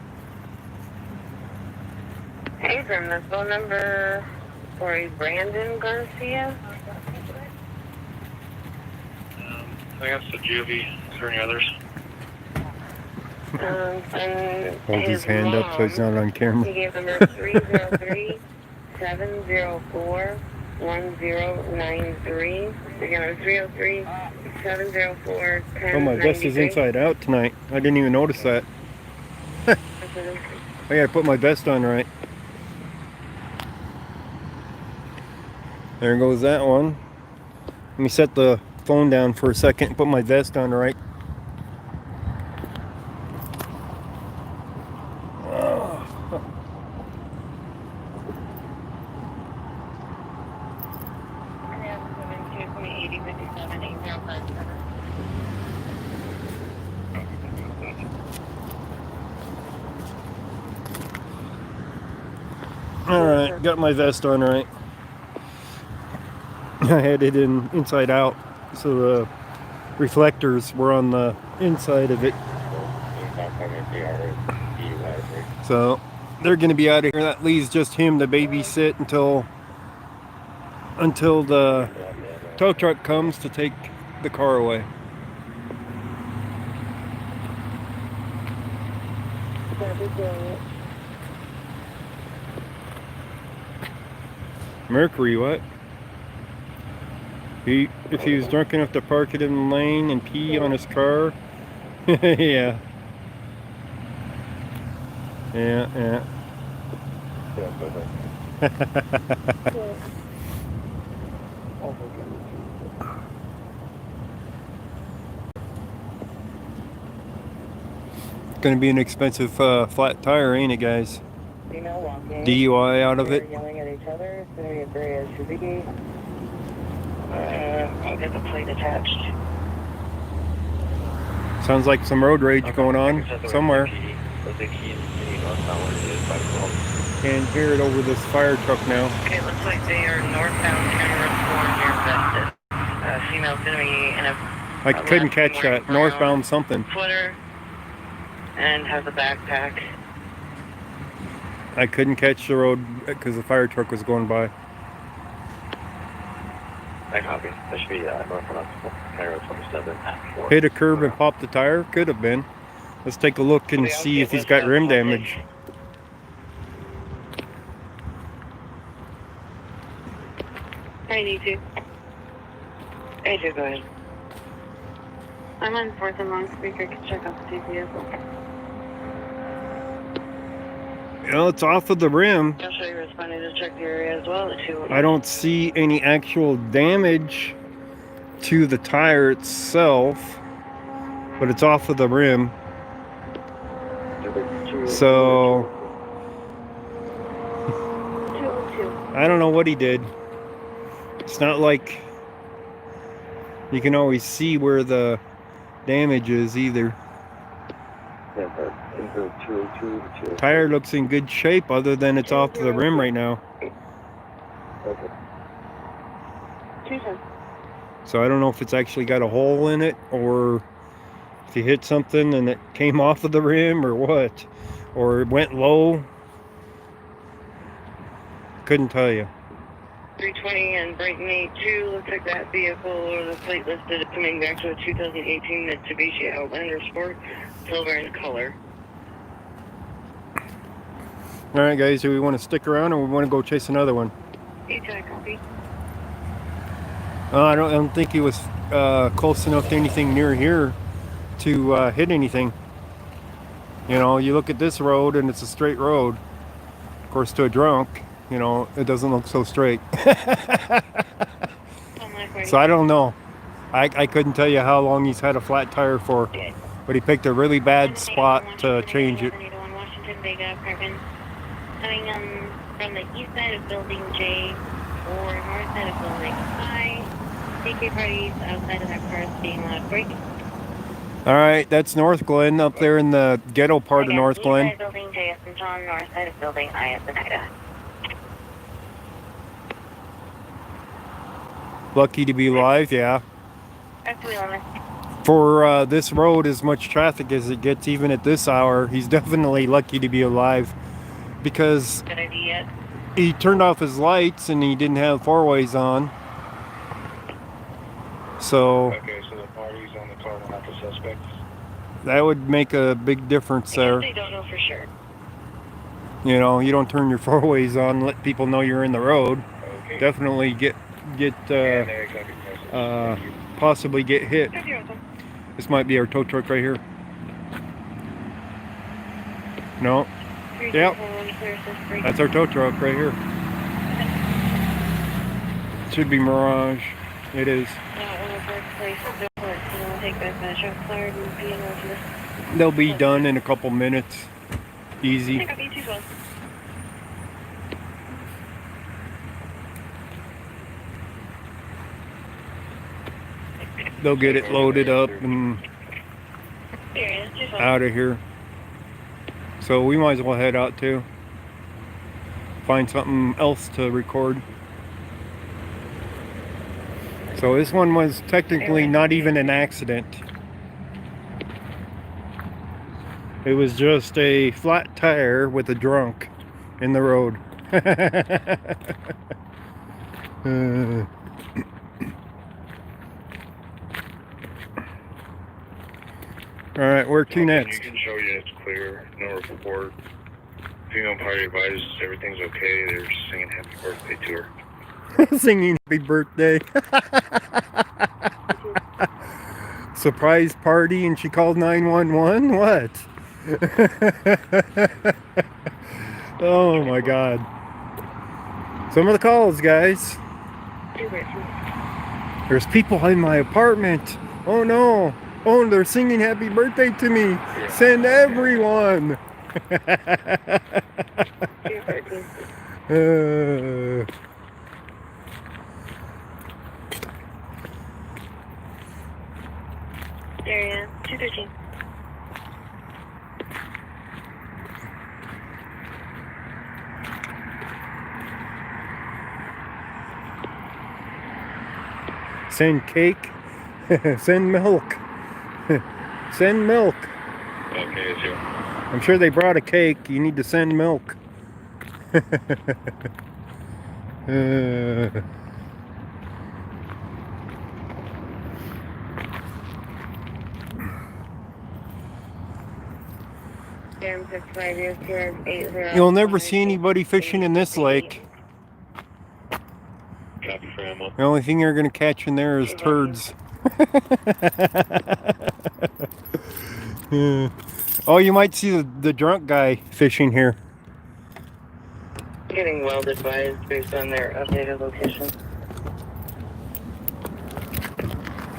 S5: Hey, from the phone number for a Brandon Garcia.
S4: I think that's the juvie. Is there any others?
S1: Hold his hand up so he's not on camera.
S5: He gave number 303-704-1093. Again, 303-704-1093.
S1: Oh, my vest is inside out tonight. I didn't even notice that. I gotta put my vest on right. There goes that one. Let me set the phone down for a second and put my vest on right. Alright, got my vest on right. I had it inside out, so the reflectors were on the inside of it. So they're gonna be out of here. That leaves just him to babysit until the tow truck comes to take the car away. Mercury, what? If he was drunk enough to park it in the lane and pee on his car, yeah. Yeah. Gonna be an expensive flat tire, ain't it, guys? DUI out of it.
S5: Yelling at each other. It's gonna be a gray SUV. I'll get the plate attached.
S1: Sounds like some road rage going on somewhere. Can't hear it over this fire truck now.
S5: Okay, it looks like they are northbound County Road 4 near Vested. Female's gonna be in a
S1: I couldn't catch that. Northbound something.
S5: Footer and has a backpack.
S1: I couldn't catch the road because the fire truck was going by.
S4: I copy. That should be northbound County Road 27.
S1: Hit a curb and popped the tire? Could have been. Let's take a look and see if he's got rim damage.
S5: I need to. Hey, go ahead. I'm on 4th and Long speaker. Can check out the GPS.
S1: Well, it's off of the rim.
S5: I'll show you responding to check the area as well.
S1: I don't see any actual damage to the tire itself, but it's off of the rim. So I don't know what he did. It's not like you can always see where the damage is either. Tire looks in good shape other than it's off the rim right now. So I don't know if it's actually got a hole in it or if you hit something and it came off of the rim or what. Or it went low. Couldn't tell you.
S5: 320 and Brighton 82. Looks like that vehicle or the plate listed is coming back to a 2018 Mitsubishi Outlander Sport, silver in color.
S1: All right, guys, do we want to stick around or we want to go chase another one?
S5: Copy.
S1: I don't think he was close enough to anything near here to hit anything. You know, you look at this road and it's a straight road. Of course, to a drunk, you know, it doesn't look so straight. So I don't know. I couldn't tell you how long he's had a flat tire for, but he picked a really bad spot to change it.
S5: Coming from the east side of Building J or north side of Building I. TK parties outside of their cars being loud braking.
S1: All right, that's Northglenn up there in the ghetto part of Northglenn.
S5: East side of Building J at St. John, north side of Building I at Benida.
S1: Lucky to be alive, yeah.
S5: Absolutely.
S1: For this road, as much traffic as it gets, even at this hour, he's definitely lucky to be alive because he turned off his lights and he didn't have four-ways on. So,
S4: okay, so the parties on the car were not the suspects?
S1: That would make a big difference there.
S5: They don't know for sure.
S1: You know, you don't turn your four-ways on, let people know you're in the road.
S4: Okay.
S1: Definitely possibly get hit. This might be our tow truck right here. No. Yep. That's our tow truck right here. Should be Mirage. It is. They'll be done in a couple minutes. Easy. They'll get it loaded up and out of here. So we might as well head out too. Find something else to record. So this one was technically not even an accident. It was just a flat tire with a drunk in the road. Alright, where to next?
S4: You can show you it's clear, no report. Female party advises everything's okay. They're singing happy birthday to her.
S1: Singing happy birthday. Surprise party and she called 911? What? Oh my god. Some of the calls, guys. There's people in my apartment. Oh no. Oh, they're singing happy birthday to me. Send everyone.
S3: Area 213.
S1: Send cake. Send milk. Send milk.
S4: Okay, it's you.
S1: I'm sure they brought a cake. You need to send milk. You'll never see anybody fishing in this lake. The only thing you're going to catch in there is turds. Oh, you might see the drunk guy fishing here.
S5: Getting well advised based on their updated location.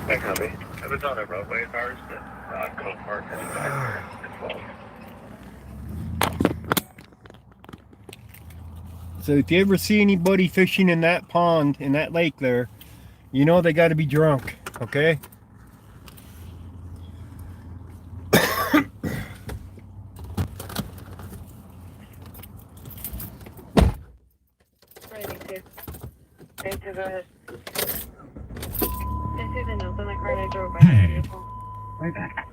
S4: I copy. If it's on a roadway of ours, then go park and back.
S1: So if you ever see anybody fishing in that pond, in that lake there, you know they got to be drunk, okay?
S5: Go ahead. This is a note on the card I drove by. Right back.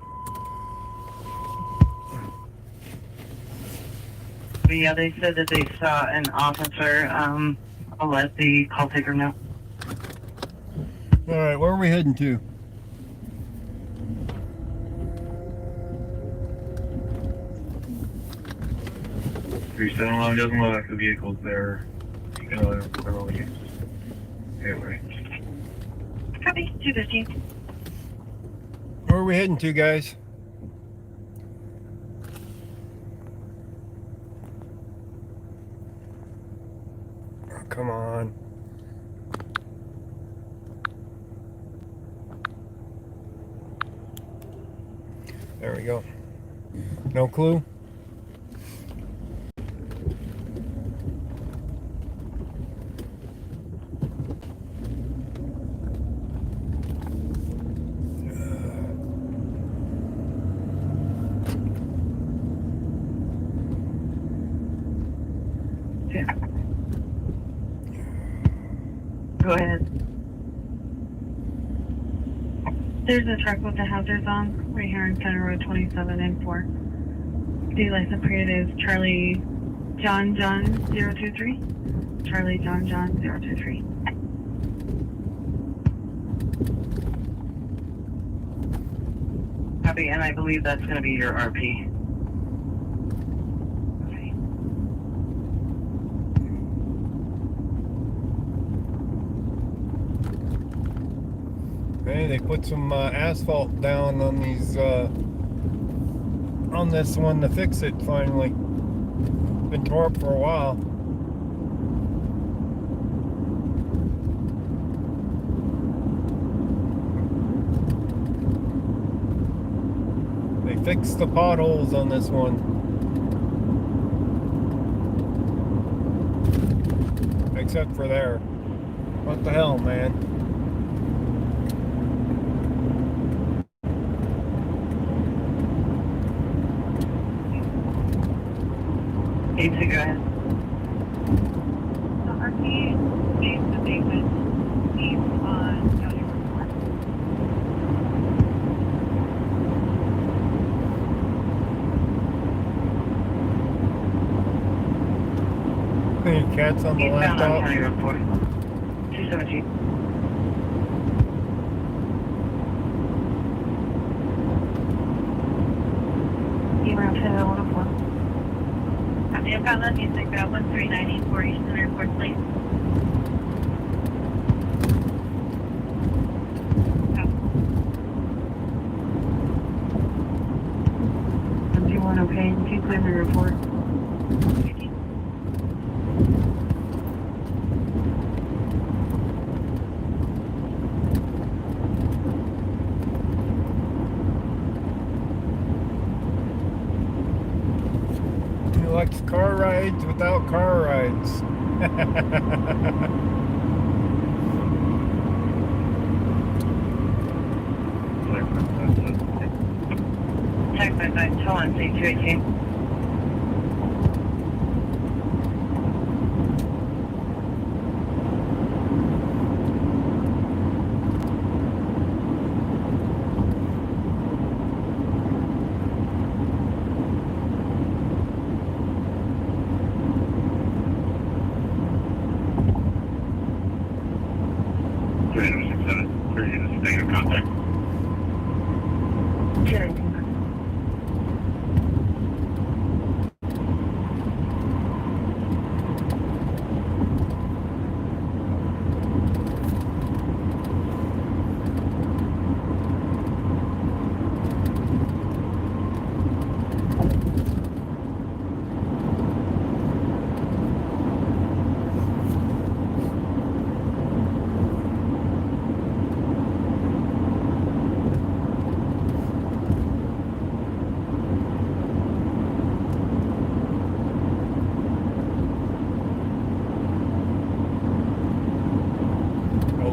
S5: Yeah, they said that they saw an officer. I'll let the call taker know.
S1: Alright, where are we heading to?
S4: Three 7 doesn't look like the vehicle's there. You know, they're really anyway.
S5: Copy, 215.
S1: Where are we heading to, guys? Oh, come on. There we go. No clue?
S5: Go ahead. There's a truck with the hazards on right here on Center Road 27 and 4. The license plate is Charlie John 023. Charlie John 023. Copy, and I believe that's going to be your RP.
S1: Okay, they put some asphalt down on these, on this one to fix it finally. Been tore up for a while. fix the potholes on this one. Except for there. What the hell, man?
S5: Go ahead. RP James the David Steve on County Report.
S1: Any cats on the
S5: Eastbound on
S1: laptop?
S5: County Report. 217. Around 10:04. I've got Love Music, 1394 Eastern Airport, please. Do you want okay? You can clear the report.
S1: He likes car rides without car rides.
S5: Check by 5, hold on, say 218.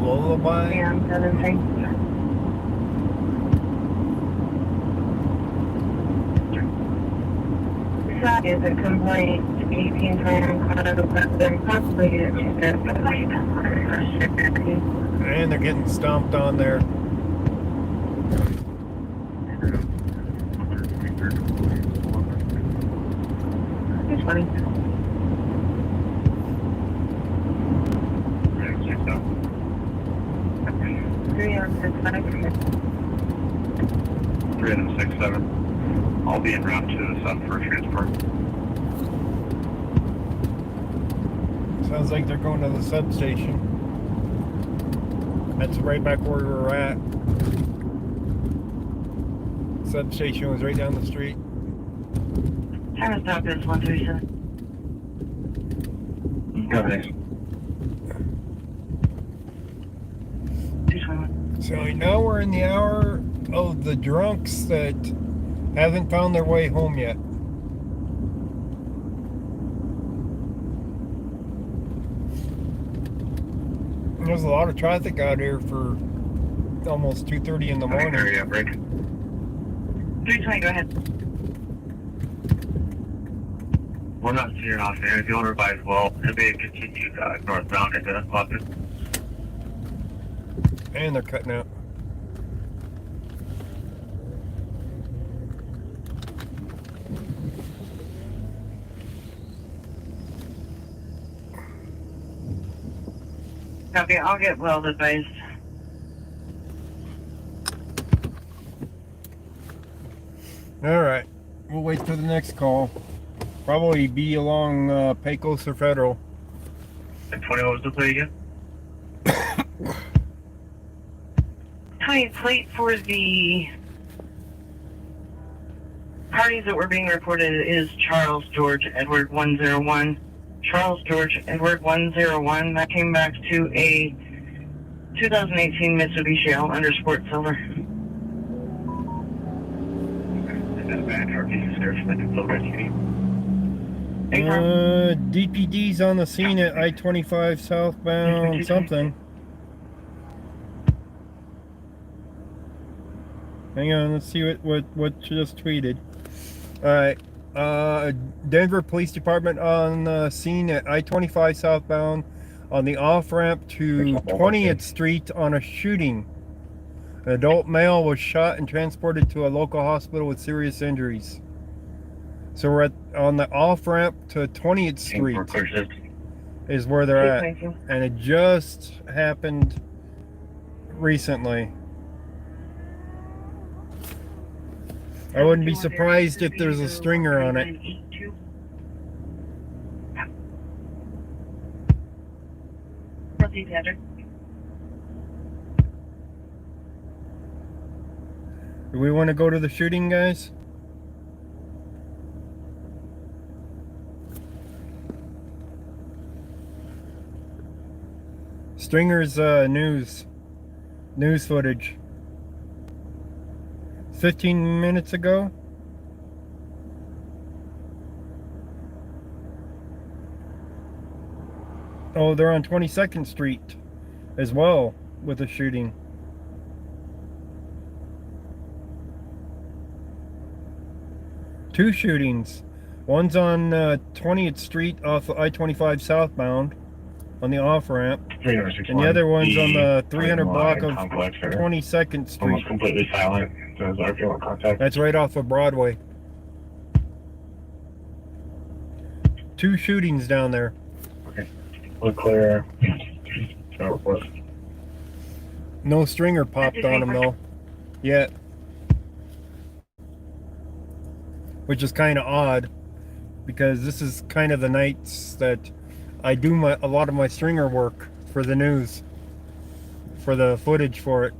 S1: Lullaby.
S5: Yeah, I'm done saying. Is a complaint 18 possibly
S1: And they're getting stomped on there.
S5: It's funny.
S4: 367. I'll be en route to the sun for a transport.
S1: Sounds like they're going to the substation. That's right back where we were at. Substation was right down the street.
S5: Time stop is 137.
S4: Copy.
S1: So now we're in the hour of the drunks that haven't found their way home yet. There's a lot of traffic out here for almost 2:30 in the morning.
S4: Area break.
S5: 320, go ahead.
S4: We're not seeing off there. If you want to revise well, it may have continued northbound into Boston.
S1: And they're cutting out.
S5: Copy, I'll get well advised.
S1: Alright, we'll wait for the next call. Probably be along Pecos or Federal.
S4: And 20, what was the play again?
S5: Hi, plate for the parties that were being reported is Charles George Edward 101. Charles George Edward 101. That came back to a 2018 Mitsubishi Outlander Sport Silver.
S1: DPD's on the scene at I-25 southbound something. Hang on, let's see what just tweeted. Alright. Denver Police Department on the scene at I-25 southbound on the off-ramp to 20th Street on a shooting. An adult male was shot and transported to a local hospital with serious injuries. So we're on the off-ramp to 20th Street is where they're at. And it just happened recently. I wouldn't be surprised if there's a stringer on it. Do we want to go to the shooting, guys? Stringer's news footage. 15 minutes ago. Oh, they're on 22nd Street as well with a shooting. Two shootings. One's on 20th Street off of I-25 southbound on the off-ramp. And the other one's on the 300 block of 22nd Street.
S6: Almost completely silent. There's our field contact.
S1: That's right off of Broadway. Two shootings down there.
S6: Okay. We're clear.
S1: No stringer popped on them though. Yet. Which is kind of odd. Because this is kind of the nights that I do a lot of my stringer work for the news. For the footage for it.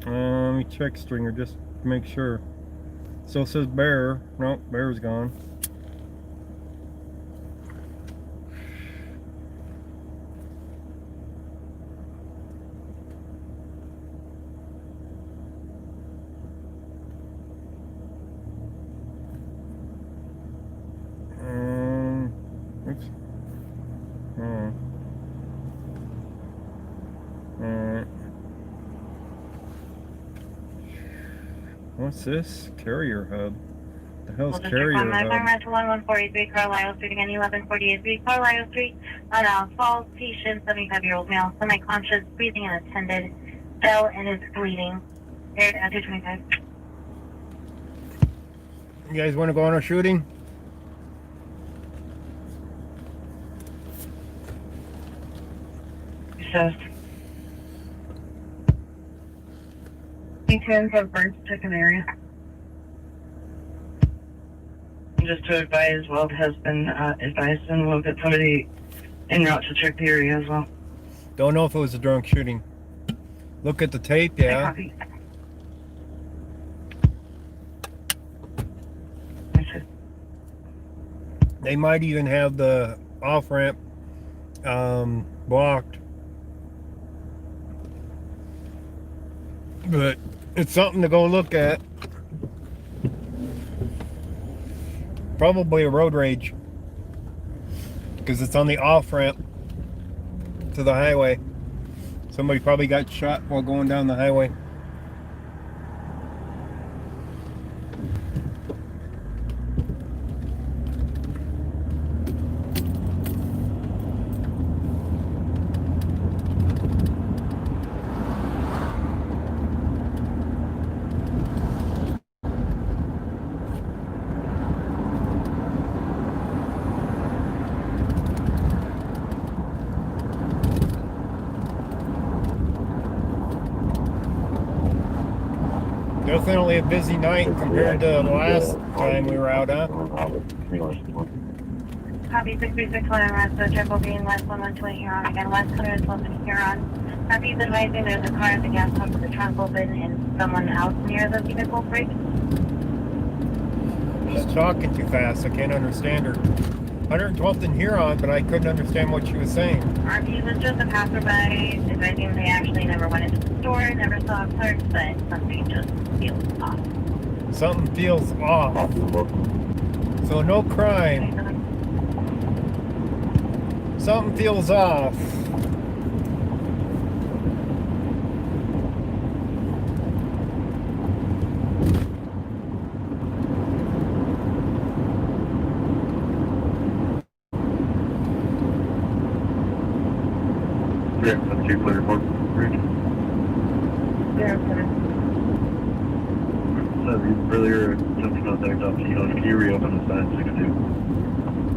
S1: Let me check stringer just to make sure. Still says bear. Nope, bear's gone. Oops. Alright. What's this? Carrier hub. The hell's carrier hub?
S5: Rental 1143 Carlisle Street again, 1148 Carlisle Street. Falls patient, 75-year-old male, semi-conscious, breathing unattended, fell and is bleeding. Aired at 225.
S1: You guys want to go on a shooting?
S5: Turns have burnt chicken area. Just to advise, Weld has been advised, and we'll get somebody en route to check the area as well.
S1: Don't know if it was a drunk shooting. Look at the tape, yeah. They might even have the off-ramp blocked. But it's something to go look at. Probably a road rage. Because it's on the off-ramp to the highway. Somebody probably got shot while going down the highway. Definitely a busy night compared to the last time we were out, huh?
S5: Copy 636 West, so triple being West 1120 Huron again, West 111 Huron. Copy advising there's a car at the gas pump with the trunk open and someone out near the vehicle brake.
S1: She's talking too fast, I can't understand her. 112th and Huron, but I couldn't understand what she was saying.
S5: RV was just a passerby. Advising they actually never went into the store, never saw a clerk, but something just feels off.
S1: Something feels off. So no crime. Something feels off.
S6: Yeah, that's you, clear report. So earlier, something out there, Dr. Hills, can you reopen the sign 62?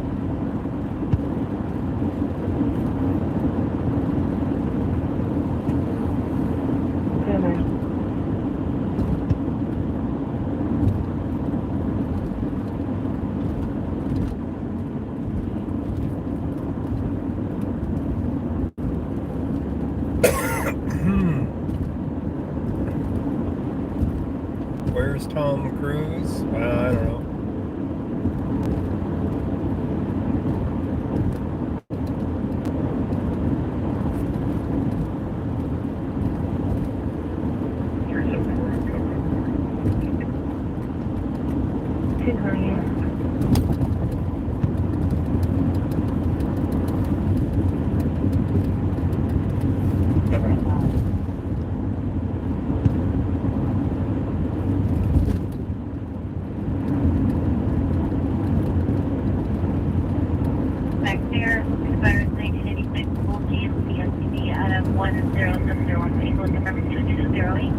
S1: Where's Tom Cruise? I don't know.
S5: Back there, expired 1986, full GMC MCD out of 10701, vehicle number 2208.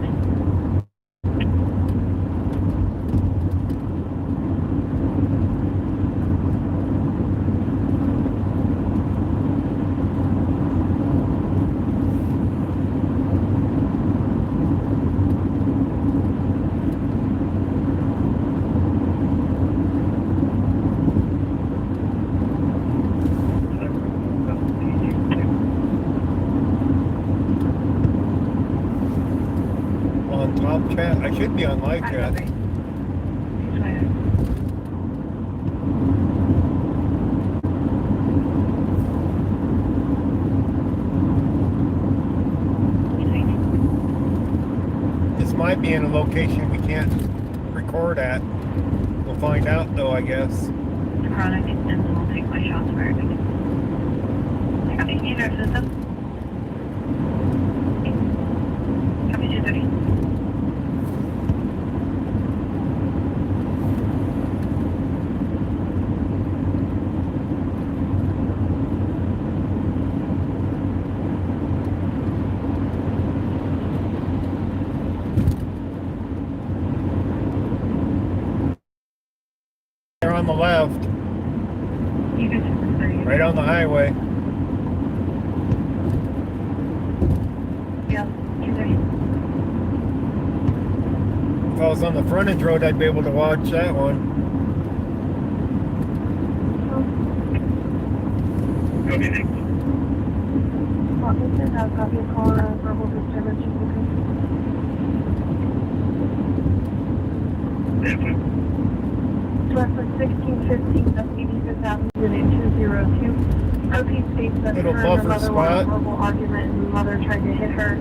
S1: On top chat? I should be on live chat. This might be in a location we can't record at. We'll find out though, I guess.
S5: Chronic and we'll take my shots for it. Copy, can you drive system? Copy 230.
S1: They're on the left,
S5: You can just 30.
S1: right on the highway.
S5: Yeah, 230.
S1: If I was on the frontage road, I'd be able to watch that one.
S3: Westminster has got your call and verbal disturbance. Reference 1615 of 85th Avenue in 202. OP states that
S1: Little
S3: her and her
S1: buffer
S3: mother were in a
S1: spot.
S3: verbal argument and the mother tried to hit her.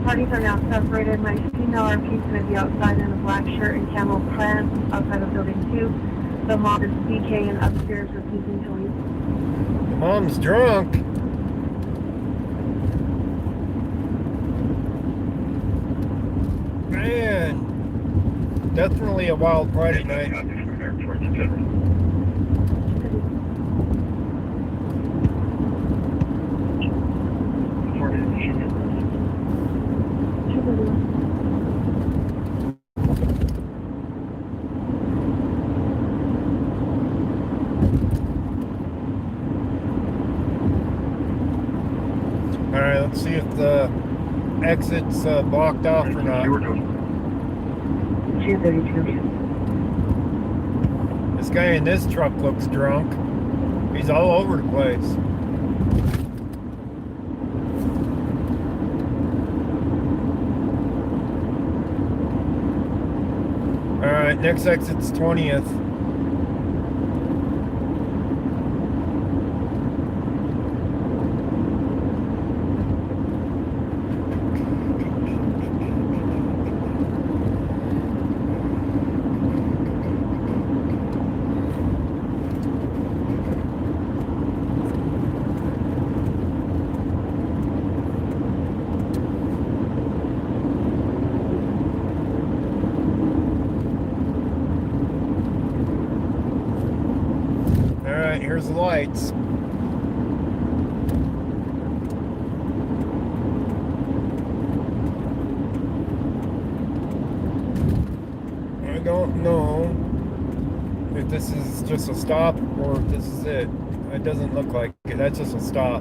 S3: Parties are now separated. My female RP is going to be outside in a black shirt and camel pants outside of building 2. The mom is BK and upstairs refusing to leave.
S1: Mom's drunk. Man, definitely a wild Friday night. All right, let's see if the exit's blocked off or not.
S3: 232.
S1: This guy in this truck looks drunk. He's all over the place. All right, next exit's 20th. here's the lights. I don't know if this is just a stop or if this is it. It doesn't look like it. That's just a stop.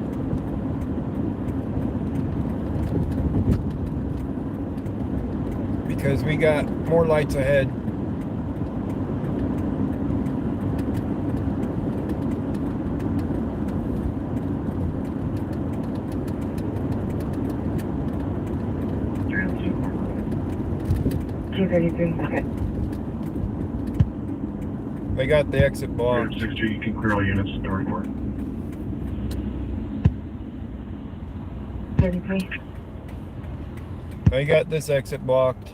S1: Because we got more lights ahead.
S6: Okay.
S1: They got the exit blocked.
S6: 60, you can clear all units to report. 33.
S1: They got this exit blocked.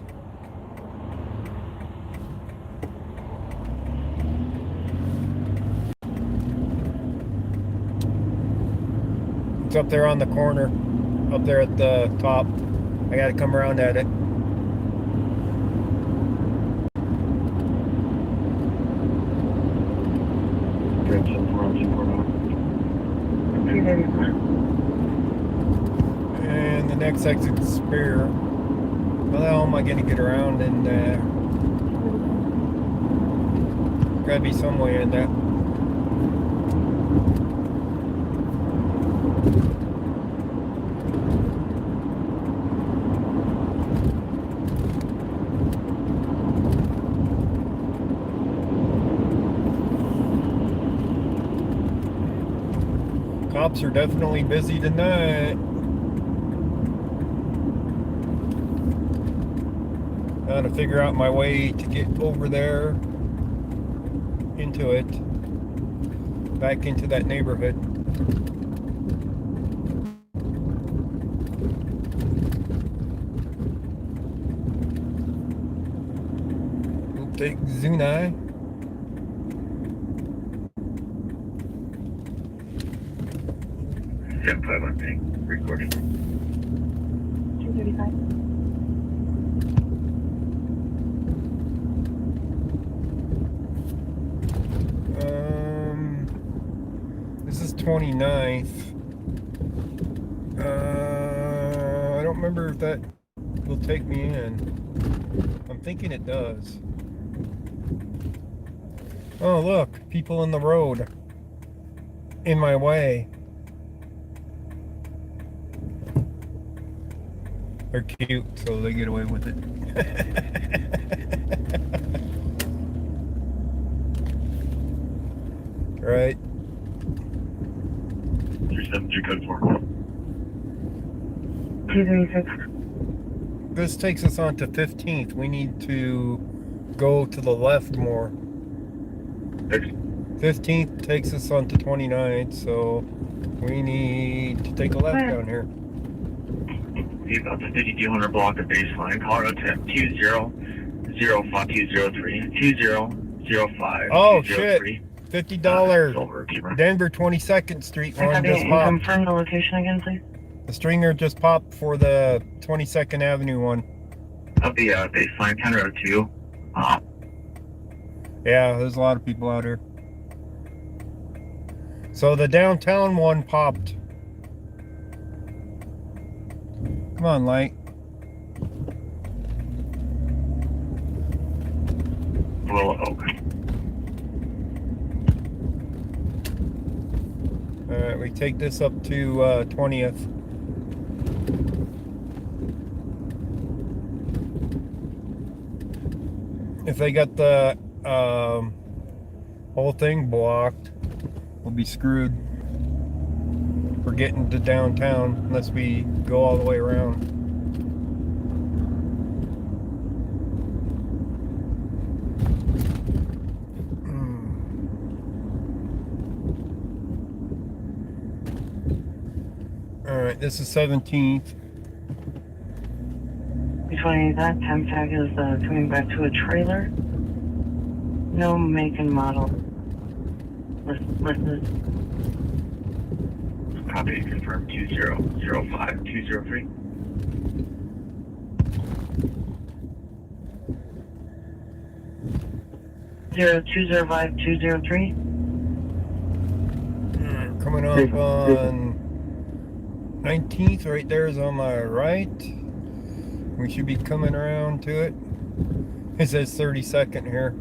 S1: It's up there on the corner, up there at the top. I gotta come around at it. And the next exit's Spear. Well, how am I gonna get around? And gotta be some way in that. Cops are definitely busy tonight. Trying to figure out my way to get over there into it, back into that neighborhood. We'll take Zunai.
S6: Recording.
S5: 235.
S1: This is 29th. I don't remember if that will take me in. I'm thinking it does. Oh, look, people in the road. In my way. They're cute, so they get away with it. Right.
S6: 372 code 4.
S5: 236.
S1: This takes us on to 15th. We need to go to the left more. 15th takes us on to 29th, so we need to take a left down here.
S6: Be about the 5200 block of baseline. Colorado tip 2005-203. 2005.
S1: Oh shit! $50. Denver 22nd Street one just popped.
S5: Confirm the location again, please.
S1: The stringer just popped for the 22nd Avenue one.
S6: That'll be baseline 1002.
S1: Yeah, there's a lot of people out here. So the downtown one popped. Come on, light.
S6: Willow Oak.
S1: Alright, we take this up to 20th. If they got the whole thing blocked, we'll be screwed for getting to downtown unless we go all the way around. Alright, this is 17th.
S5: Which one is that? Time tag is coming back to a trailer. No make and model. Listed.
S6: Copy, confirm 2005-203.
S5: Zero 205-203.
S1: coming up on 19th. Right there is on my right. We should be coming around to it. It says 32nd here.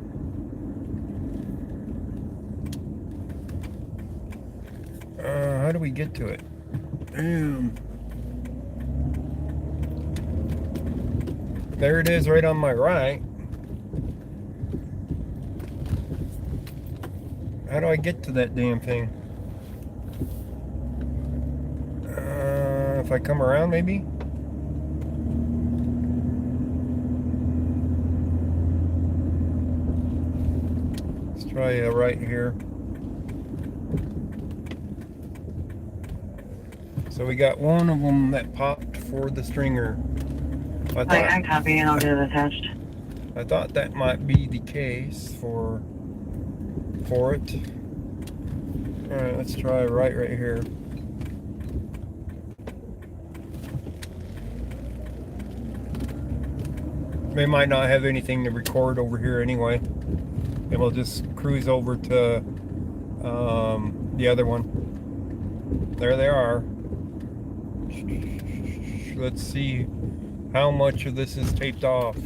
S1: How do we get to it? There it is right on my right. How do I get to that damn thing? If I come around, maybe? Let's try right here. So we got one of them that popped for the stringer.
S12: I copy and I'll get it attached.
S1: I thought that might be the case for it. Alright, let's try right here. We might not have anything to record over here anyway. And we'll just cruise over to the other one. There they are. Let's see how much of this is taped off.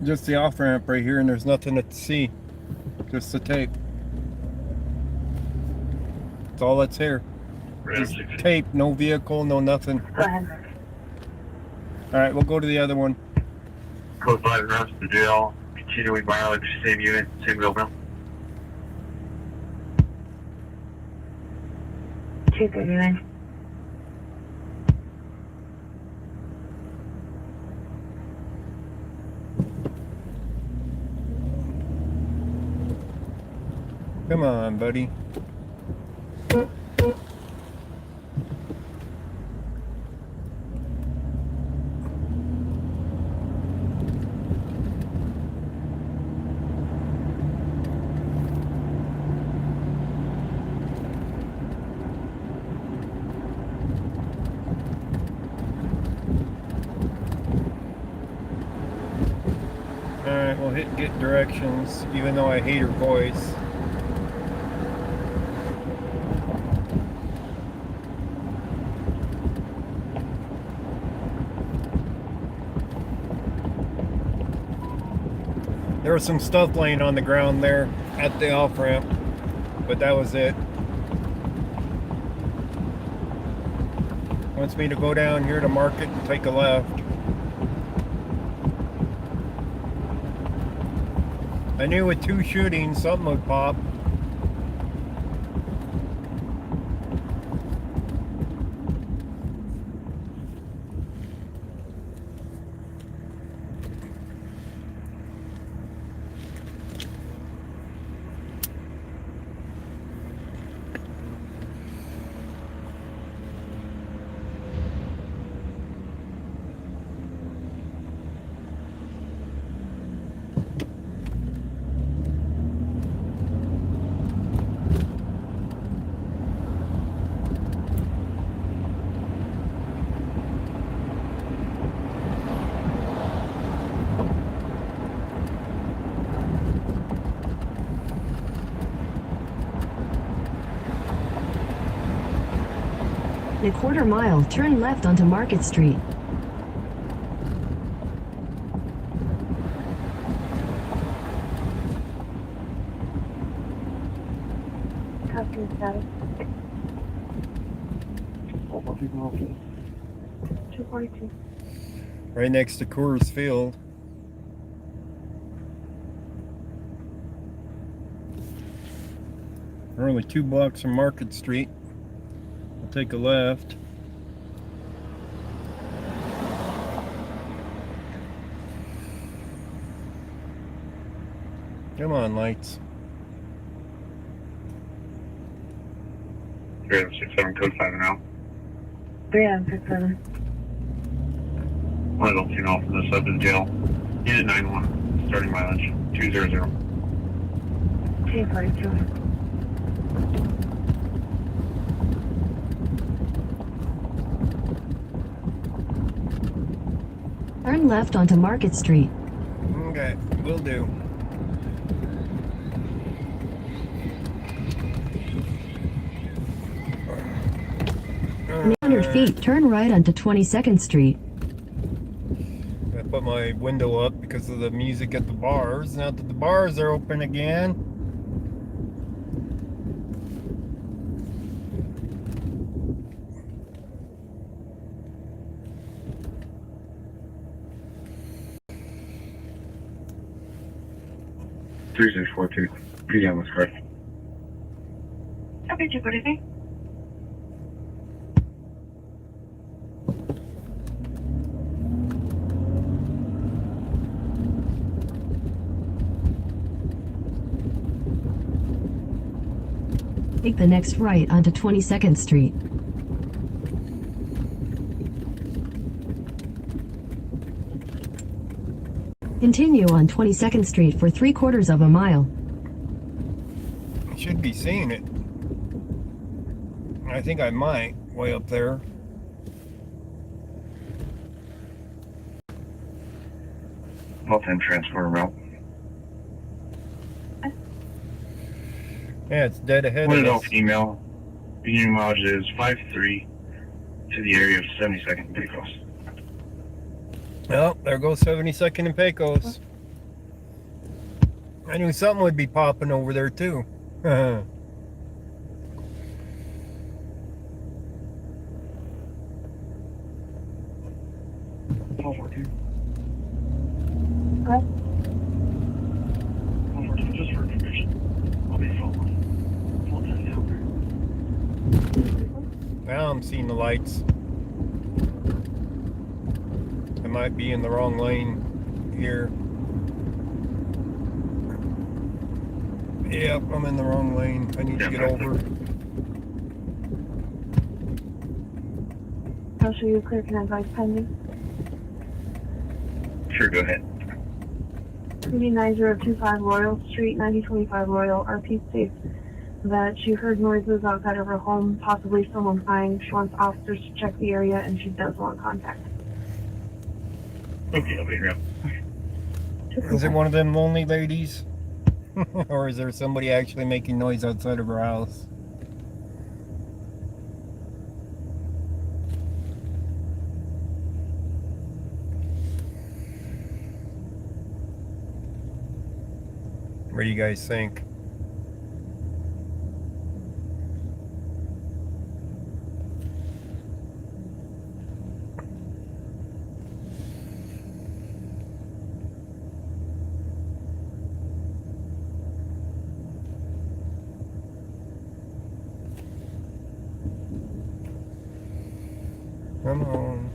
S1: Just the off ramp right here, and there's nothing to see. Just the tape. That's all that's here. Just tape, no vehicle, no nothing.
S12: Go ahead.
S1: Alright, we'll go to the other one.
S6: Code 5 routes to jail. Continuing mileage, same unit, same building.
S12: 239.
S1: Come on, buddy. Alright, we'll hit get directions, even though I hate her voice. There was some stuff laying on the ground there at the off ramp, but that was it. Wants me to go down here to Market and take a left. I knew with 2 shootings something would pop.
S13: In a quarter mile, turn left onto Market Street.
S3: Copy status. 242.
S1: Right next to Coors Field. We're only 2 blocks from Market Street. I'll take a left. Come on, lights.
S6: 367, code 5 now.
S12: 367.
S6: I don't see no from the sub in jail. Unit 91, starting mileage, 200.
S12: 242.
S13: turn left onto Market Street.
S1: Okay, will do.
S13: In 800 feet, turn right onto 22nd Street.
S1: I put my window up because of the music at the bars. Now that the bars are open again.
S6: Three 642 PM was correct.
S12: Okay, 243.
S13: Take the next right onto 22nd Street. Continue on 22nd Street for 3/4 of a mile.
S1: I should be seeing it. I think I might, way up there.
S6: All-time transport route.
S1: Yeah, it's dead ahead
S6: One
S1: of
S6: adult
S1: us.
S6: female. Beginning mileage is 53 to the area of 72nd and Pecos.
S1: Oh, there goes 72nd and Pecos. I knew something would be popping over there too.
S6: Just for information. I'll be following. Full 10 down
S1: Now I'm seeing the lights. I might be in the wrong lane here. Yep, I'm in the wrong lane. I need to get over.
S12: I'll show you a clear can advise pending.
S6: Sure, go ahead.
S12: 9025 Royal Street, 9025 Royal. RP states that she heard noises outside of her home, possibly someone crying. She wants officers to check the area, and she does want contact.
S6: Okay, I'll be here.
S1: Is it one of them lonely ladies? Or is there somebody actually making noise outside of her house? What do you guys think? Come on.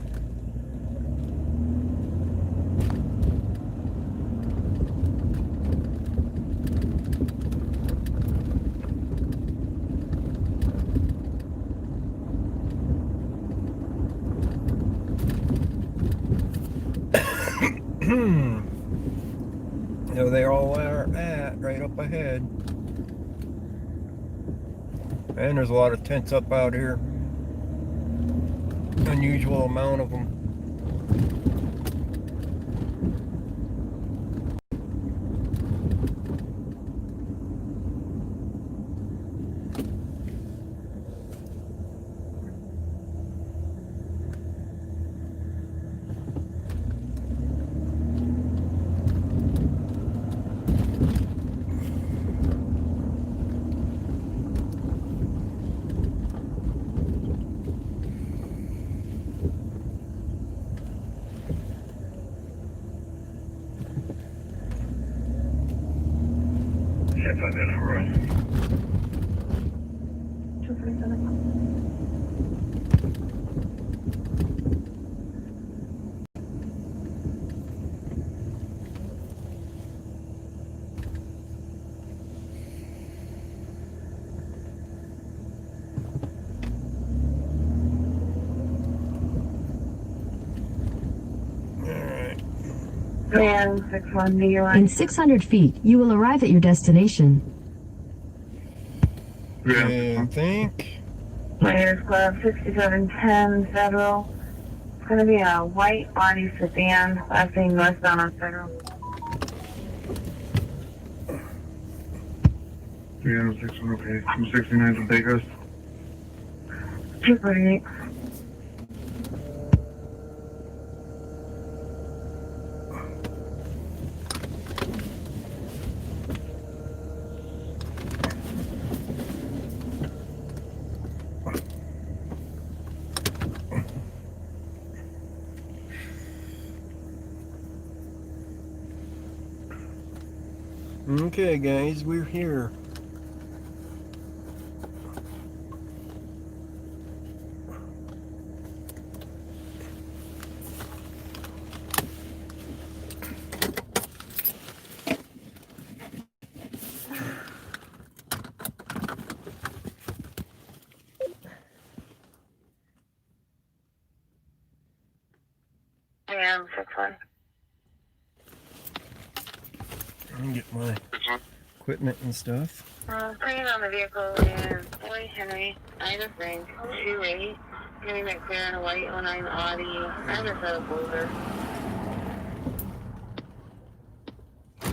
S1: There they all are at, right up ahead. And there's a lot of tents up out here. Unusual amount of them.
S12: Man, 61 New
S13: In 600 feet, you will arrive at your destination.
S1: I think.
S12: Players Club 6710 Federal. gonna be a white body sedan, last name northbound on Federal.
S6: 361, okay. 269 from Bakers.
S12: 248.
S1: Okay, guys, we're here.
S5: Yeah, 6-1.
S1: Let me get my equipment and stuff.
S5: Plane on the vehicle is Boy Henry, Ida Frank, 28. Henry McLaren, a white 09 Audi, Ida set of Boulevard.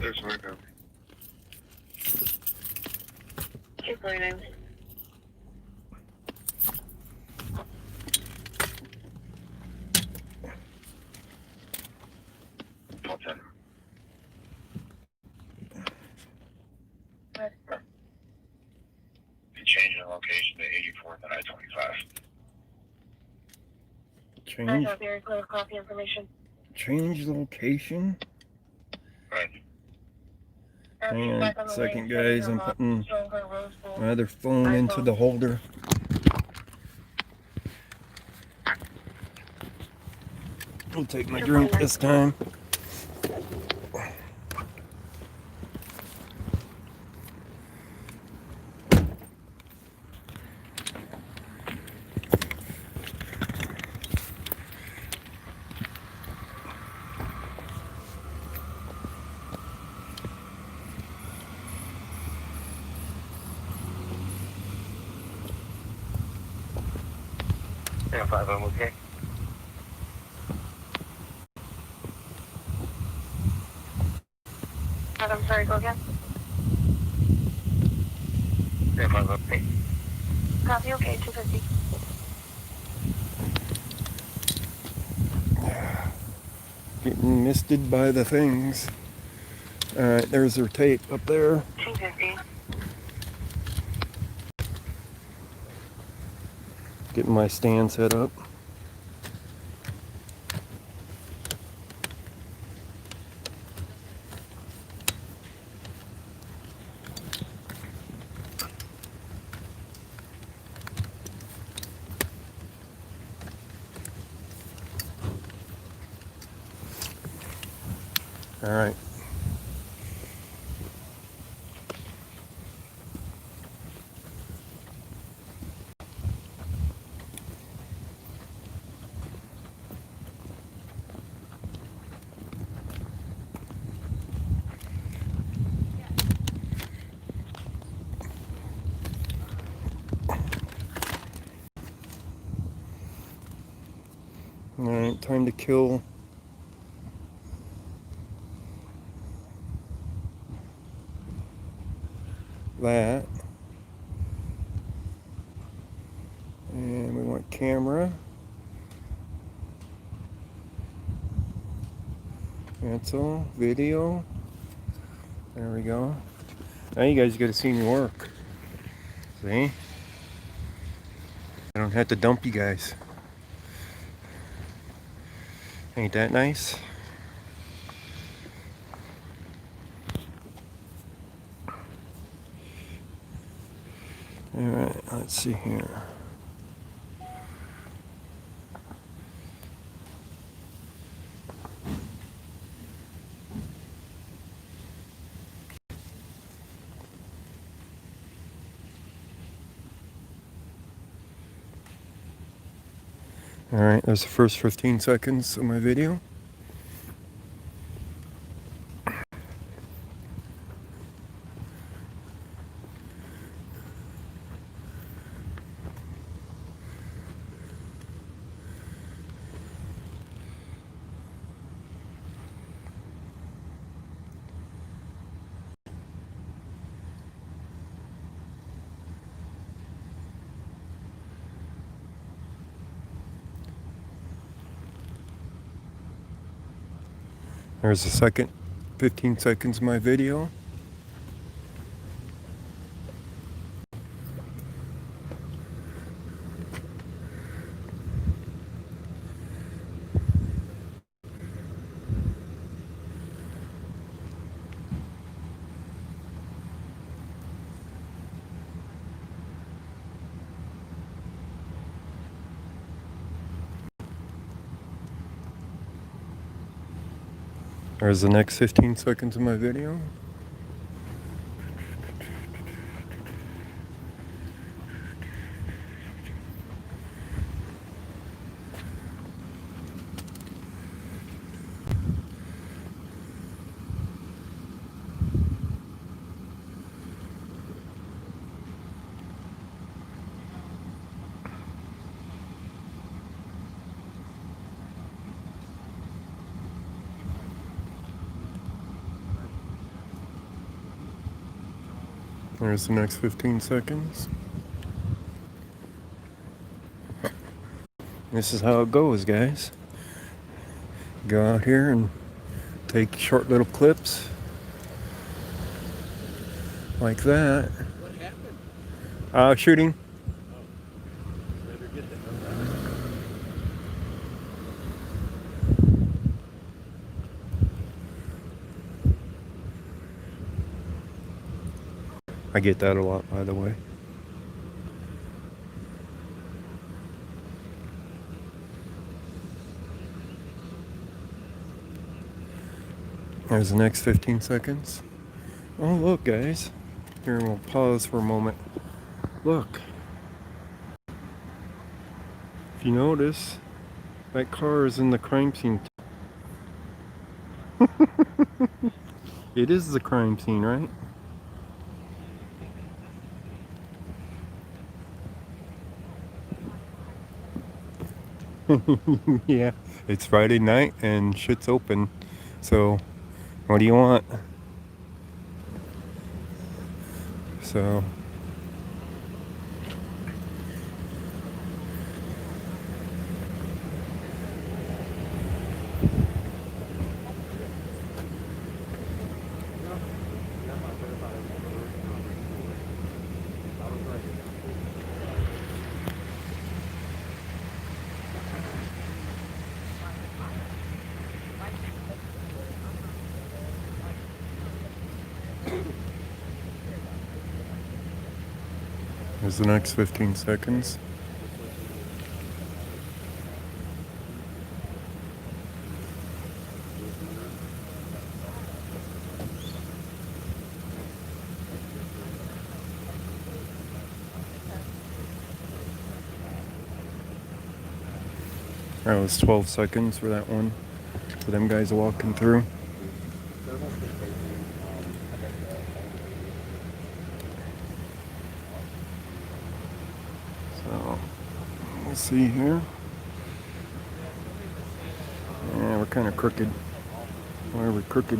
S4: There's one go.
S5: 249.
S4: Fulton. Be changing the location to 84th and I-25.
S1: Change.
S5: Very clear copy information.
S1: Change location.
S4: Right.
S1: Hang on a second, guys. I'm putting my other phone into the holder. I'll take my drink this time.
S4: Yeah, 5, I'm okay.
S5: I'm sorry, go again.
S4: Yeah, 5, okay.
S5: Copy, okay, 250.
S1: Getting misted by the things. Alright, there's their tape up there.
S5: 250.
S1: Getting my stand set up. All right. All right, time to kill that. And we want camera. Cancel, video. There we go. Now you guys get to see me work. See? I don't have to dump you guys. Ain't that nice? Alright, let's see here. Alright, there's the first 15 seconds of my video. There's the second 15 seconds of my video. There's the next 15 seconds of my video. There's the next 15 seconds. This is how it goes, guys. Go out here and take short little clips like that.
S9: What happened?
S1: Shooting.
S9: Better get that.
S1: I get that a lot, by the way. There's the next 15 seconds. Oh, look, guys. Here, we'll pause for a moment. Look. If you notice, that car is in the crime scene. It is the crime scene, right? Yeah, it's Friday night and shit's open. So, what do you want? So, there's the next 15 seconds. That was 12 seconds for that one. For them guys walking through. So, let's see here. Yeah, we're kind of crooked. Why are we crooked?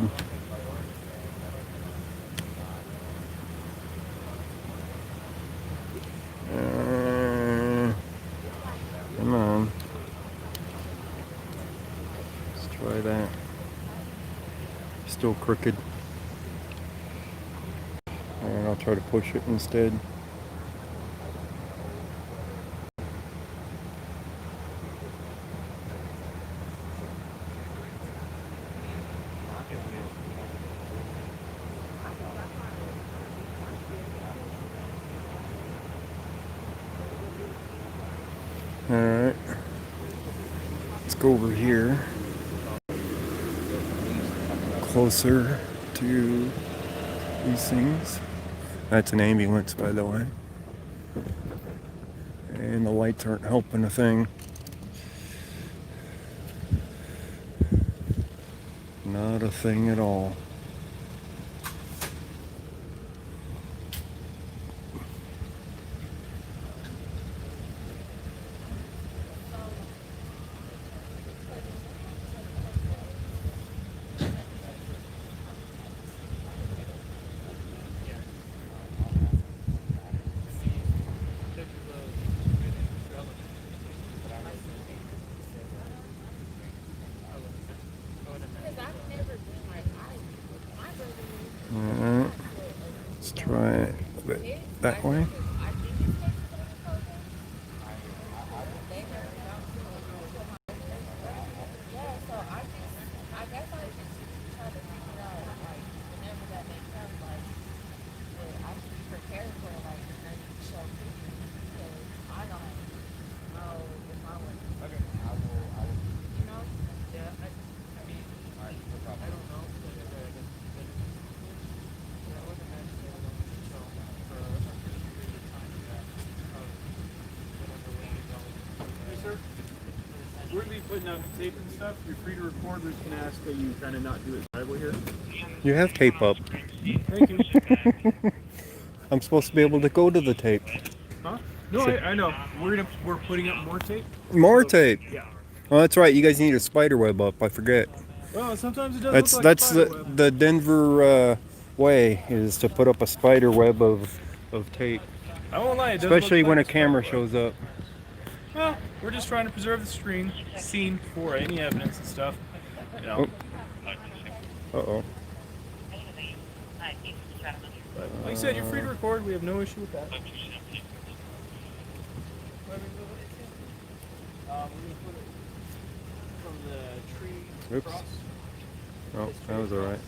S1: Come on. Let's try that. Still crooked. And I'll try to push it instead. Alright, let's go over here, closer to these things. That's an ambulance, by the way. And the lights aren't helping a thing. Not a thing at all. That way?
S9: We're going to be putting out tape and stuff. You're free to record. We're just going to ask that you kind of not do it driveway here.
S1: You have tape up.
S9: Thank you.
S1: I'm supposed to be able to go to the tape.
S9: Huh? No, I know. We're putting up more tape.
S1: More tape?
S9: Yeah.
S1: Oh, that's right. You guys need a spider web up. I forget.
S9: Well, sometimes it does look like
S1: That's
S9: a spider web.
S1: the Denver way is to put up a spider web of tape.
S9: I won't lie. It does
S1: Especially
S9: look
S1: when
S9: like
S1: a camera
S9: spider
S1: shows up.
S9: Well, we're just trying to preserve the scene for any evidence and stuff. You know.
S1: Uh-oh.
S9: But like you said, you're free to record. We have no issue with that. We're going to put it from the tree
S1: Oops.
S9: across.
S1: Oh, that was alright.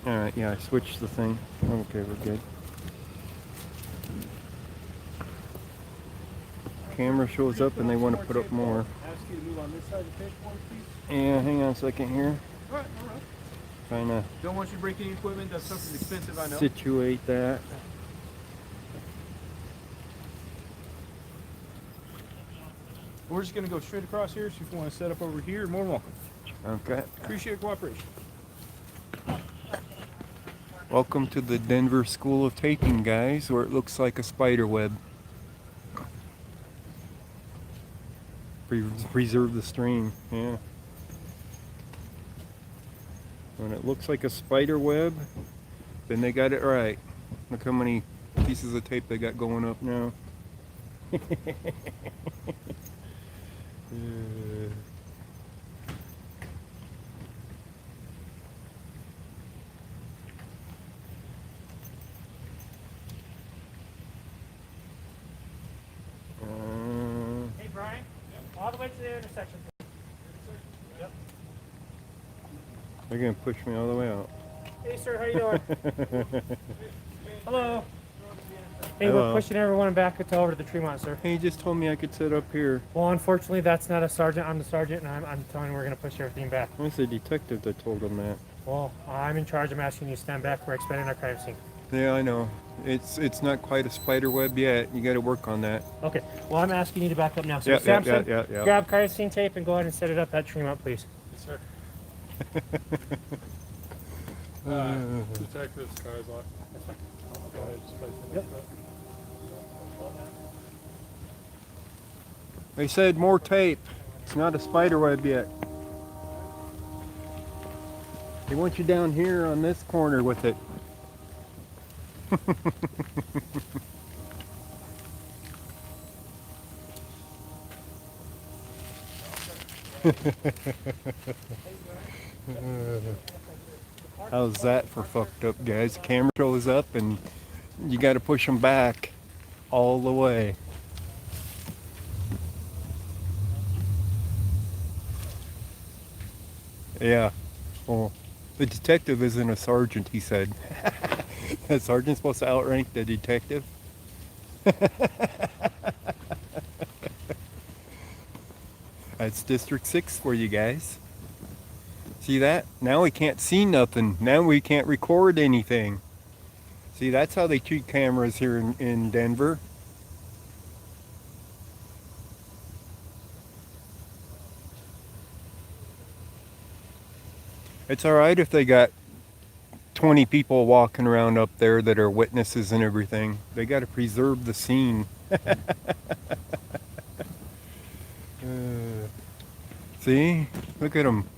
S1: Alright, yeah, I switched the thing. Okay, we're good. Camera shows up and they want to put up more.
S9: Ask you to move on this side of the tape for us, please.
S1: Yeah, hang on a second here.
S9: Alright.
S1: Trying to
S9: Don't want you to break any equipment. That stuff is expensive, I know.
S1: situate that.
S9: We're just going to go straight across here, so if you want to set up over here, you're more than welcome.
S1: Okay.
S9: Appreciate your cooperation.
S1: Welcome to the Denver School of Taping, guys, where it looks like a spider web. Preserve the stream, yeah. When it looks like a spider web, then they got it right. Look how many pieces of tape they got going up now.
S14: Hey Brian, all the way to the intersection. Yep.
S1: They're gonna push me all the way out.
S14: Hey sir, how you doing? Hello. Hey,
S1: Hello.
S14: we're pushing everyone back over to the Tremont, sir.
S1: He just told me I could sit up here.
S14: Well, unfortunately, that's not a sergeant. I'm the sergeant, and I'm telling you we're going to push everything back.
S1: It's the detective that told him that.
S14: Well, I'm in charge. I'm asking you to stand back. We're expanding our crime scene.
S1: Yeah, I know. It's not quite a spider web yet. You got to work on that.
S14: Okay. Well, I'm asking you to back up now. So,
S1: Yeah,
S14: Samson,
S1: yeah.
S14: grab crime scene tape and go ahead and set it up at Tremont, please.
S9: Yes, sir. Detective's car is locked. Go ahead, just place it.
S14: Yep.
S1: They said more tape. It's not a spider web yet. They want you down here on this corner with it. How's that for fucked up, guys? The camera shows up and you got to push them back all the way. Yeah. Well, the detective isn't a sergeant, he said. A sergeant's supposed to outrank the detective? That's District 6 for you guys. See that? Now we can't see nothing. Now we can't record anything. See, that's how they treat cameras here in Denver. It's alright if they got 20 people walking around up there that are witnesses and everything. They got to preserve the scene. See? Look at them.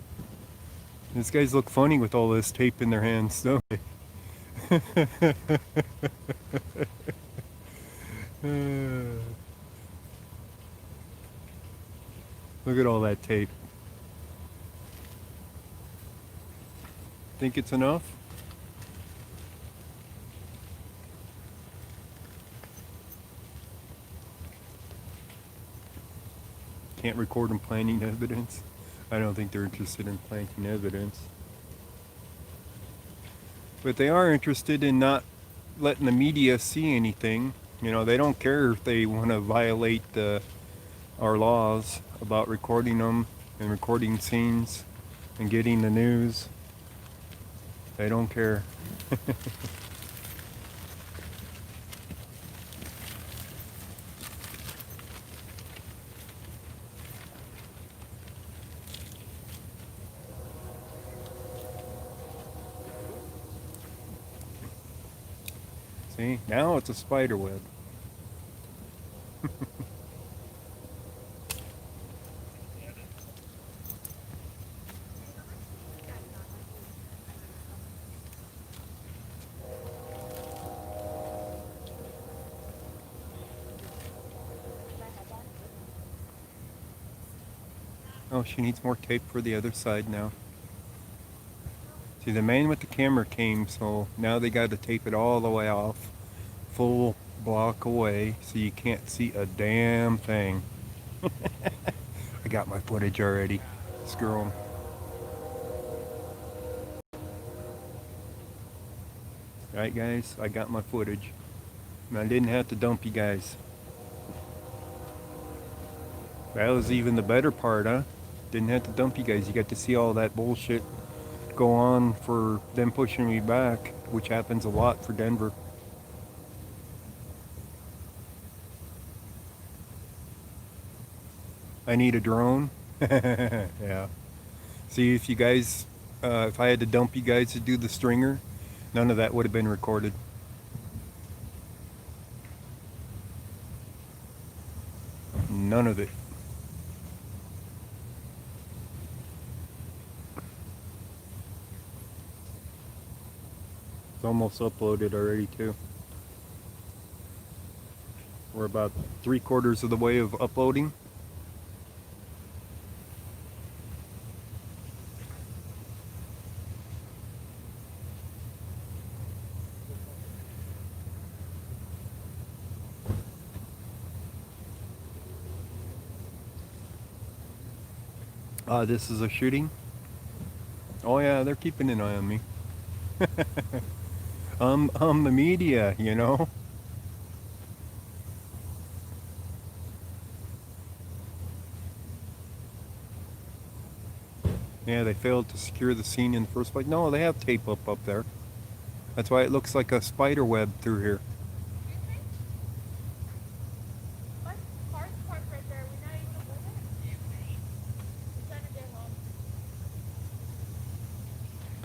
S1: These guys look funny with all this tape in their hands, don't they? Look at all that tape. Think it's enough? can't record them planting evidence. I don't think they're interested in planting evidence. But they are interested in not letting the media see anything. You know, they don't care if they want to violate our laws about recording them and recording scenes and getting the news. They don't care. See, now it's a spider web. Oh, she needs more tape for the other side now. See, the man with the camera came, so now they got to tape it all the way off, full block away, so you can't see a damn thing. I got my footage already. Screw 'em. Right, guys, I got my footage. And I didn't have to dump you guys. That was even the better part, huh? Didn't have to dump you guys. You got to see all that bullshit go on for them pushing me back, which happens a lot for Denver. I need a drone. Yeah. See, if you guys, if I had to dump you guys to do the stringer, none of that would have been recorded. None of it. It's almost uploaded already too. We're about 3/4 of the way of uploading. This is a shooting. Oh yeah, they're keeping an eye on me. The media, you know. Yeah, they failed to secure the scene in the first place. No, they have tape up there. That's why it looks like a spider web through here.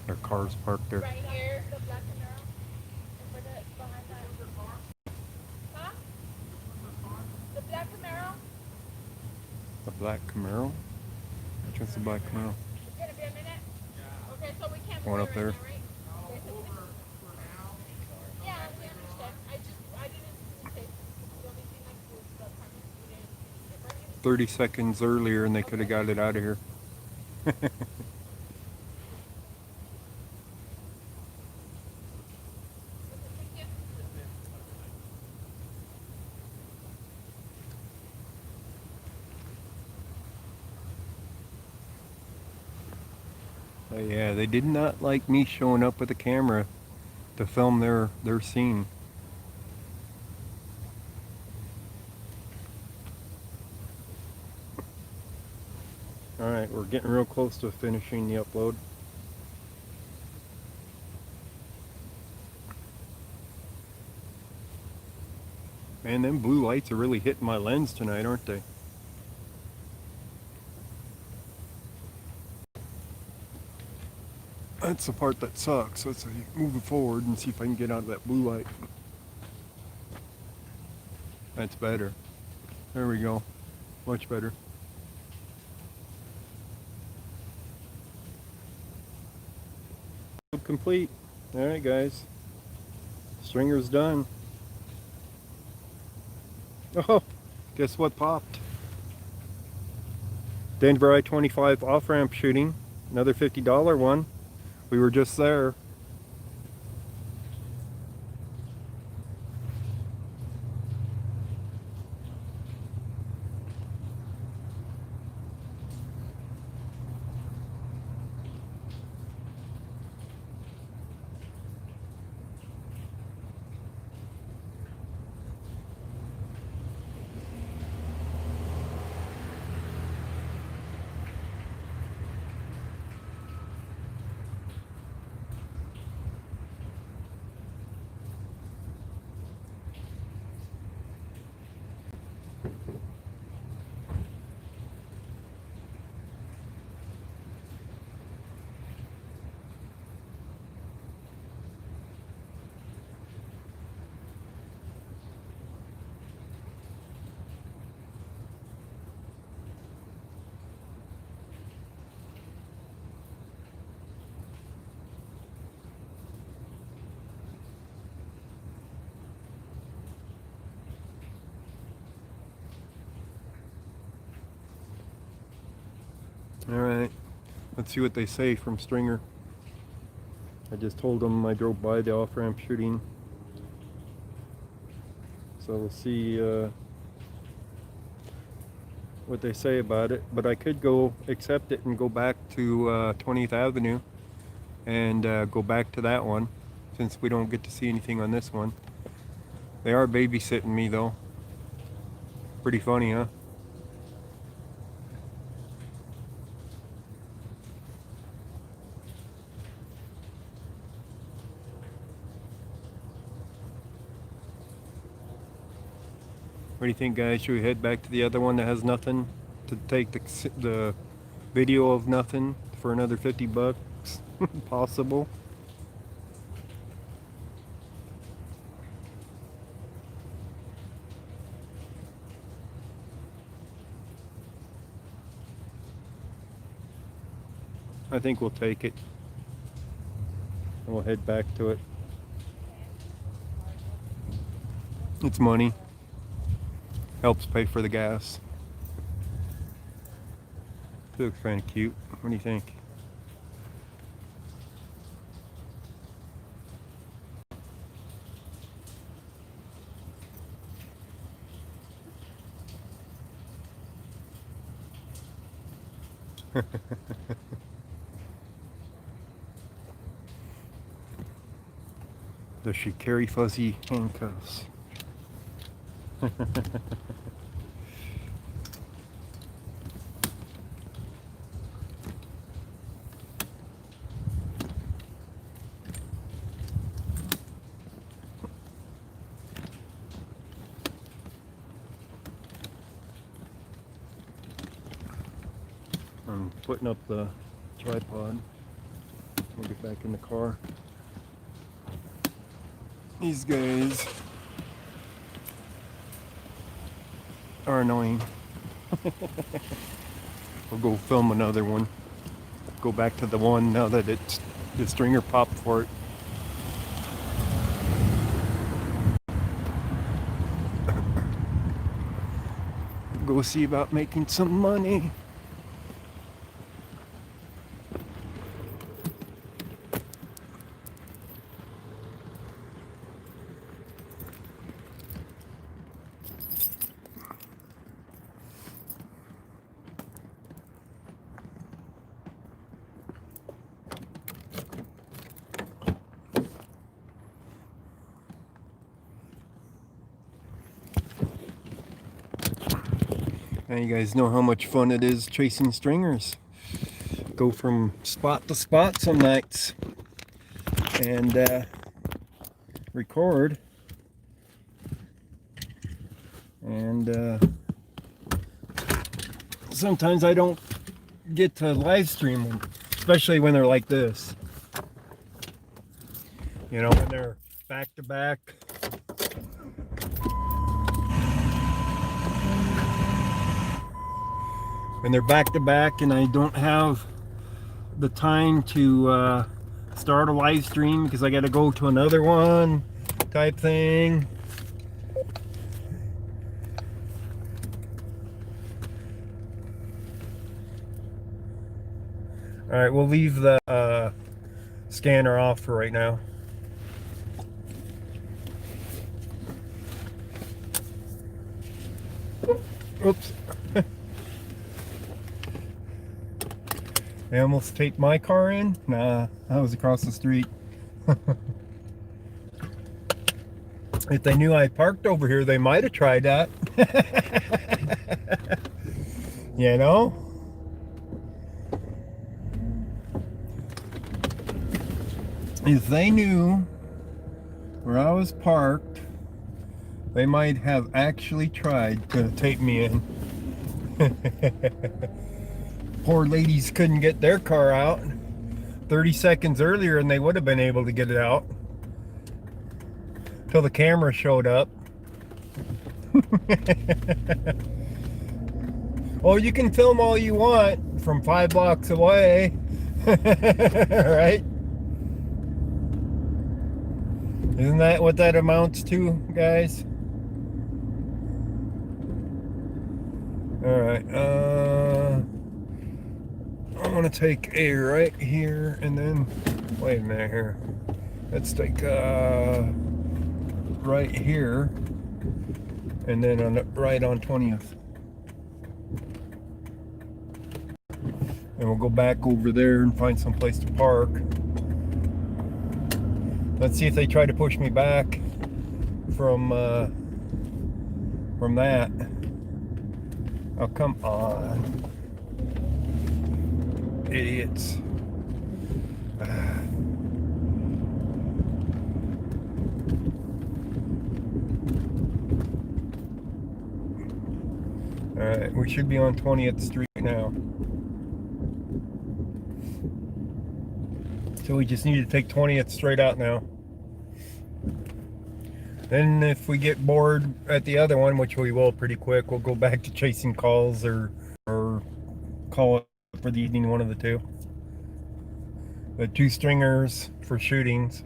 S1: Their cars parked there.
S3: Right here, the black Camaro. Over the behind that. Huh? The black Camaro?
S1: The black Camaro? Which one's the black Camaro?
S3: It's gonna be a minute. Okay, so we can't.
S1: One up there.
S3: Right? Yeah, we understand. I didn't say the only thing I could was the time
S1: 30 seconds earlier and they could have got it out of here. Yeah, they did not like me showing up with a camera to film their scene. Alright, we're getting real close to finishing the upload. Man, them blue lights are really hitting my lens tonight, aren't they? That's the part that sucks. Let's move it forward and see if I can get out of that blue light. That's better. There we go. Much better. Complete. Alright guys. Stringer's done. Oh, guess what popped? Denver I-25 off-ramp shooting. Another $50 one. We were just there. Alright, let's see what they say from Stringer. I just told them I drove by the off-ramp shooting. So we'll see what they say about it. But I could go accept it and go back to 20th Avenue and go back to that one, since we don't get to see anything on this one. They are babysitting me though. Pretty funny, huh? What do you think, guys? Should we head back to the other one that has nothing, to take the video of nothing for another 50 bucks? Possible. I think we'll take it. And we'll head back to it. It's money. Helps pay for the gas. It looks kind of cute. What do you think? Does she carry fuzzy handcuffs? I'm putting up the tripod. We'll get back in the car. These guys are annoying. We'll go film another one. Go back to the one now that it's the Stringer popped for it. Go see about making some money. Now you guys know how much fun it is chasing stringers. Go from spot to spot some nights and record, and sometimes I don't get to live stream them, especially when they're like this. You know, when they're back to back. When they're back to back and I don't have the time to start a live stream because I got to go to another one type thing. All right, we'll leave the scanner off for right now. Oops. They almost taped my car in? Nah, that was across the street. If they knew I parked over here, they might have tried that. You know? If they knew where I was parked, they might have actually tried to tape me in. Poor ladies couldn't get their car out 30 seconds earlier and they would have been able to get it out till the camera showed up. Oh, you can film all you want from 5 blocks away. Right? Isn't that what that amounts to, guys? All right. want to take a right here and then, wait a minute here. Let's take right here and then on the right on 20th. And we'll go back over there and find some place to park. Let's see if they try to push me back from that. Oh, come on. Idiots. Alright, we should be on 20th Street now. So we just need to take 20th straight out now. Then if we get bored at the other one, which we will pretty quick, we'll go back to chasing calls or call it for the evening, one of the two. The 2 stringers for shootings.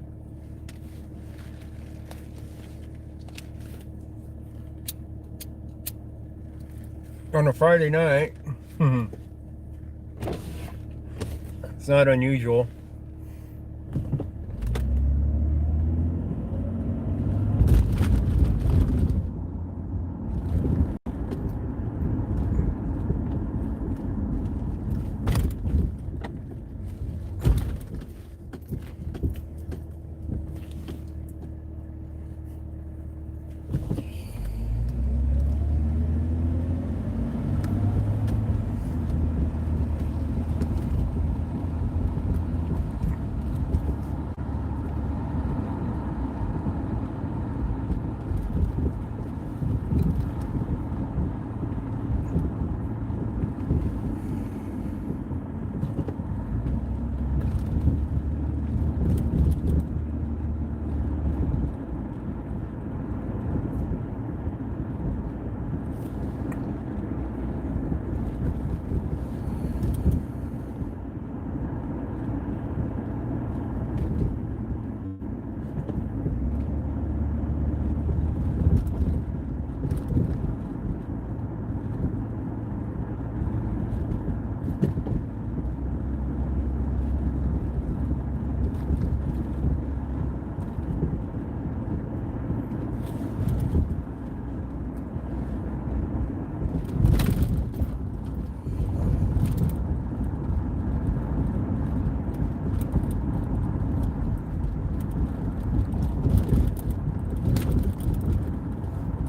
S1: On a Friday night. It's not unusual.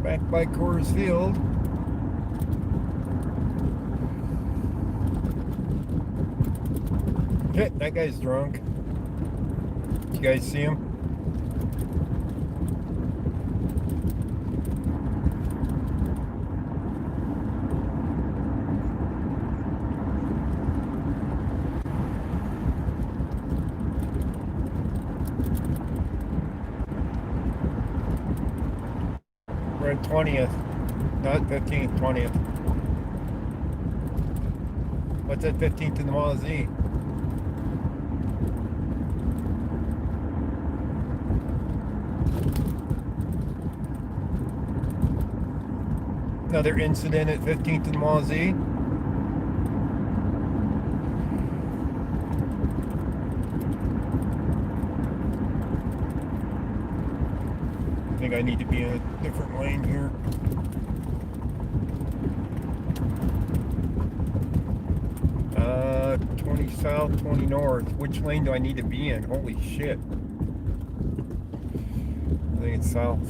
S1: Back by Coors Field. Okay, that guy's drunk. You guys see him? We're at 20th, not 15th, 20th. What's at 15th in the Mall Z? Another incident at 15th in the Mall Z. I think I need to be in a different lane here. Uh, 20 south, 20 north. Which lane do I need to be in? Holy shit. I think it's south.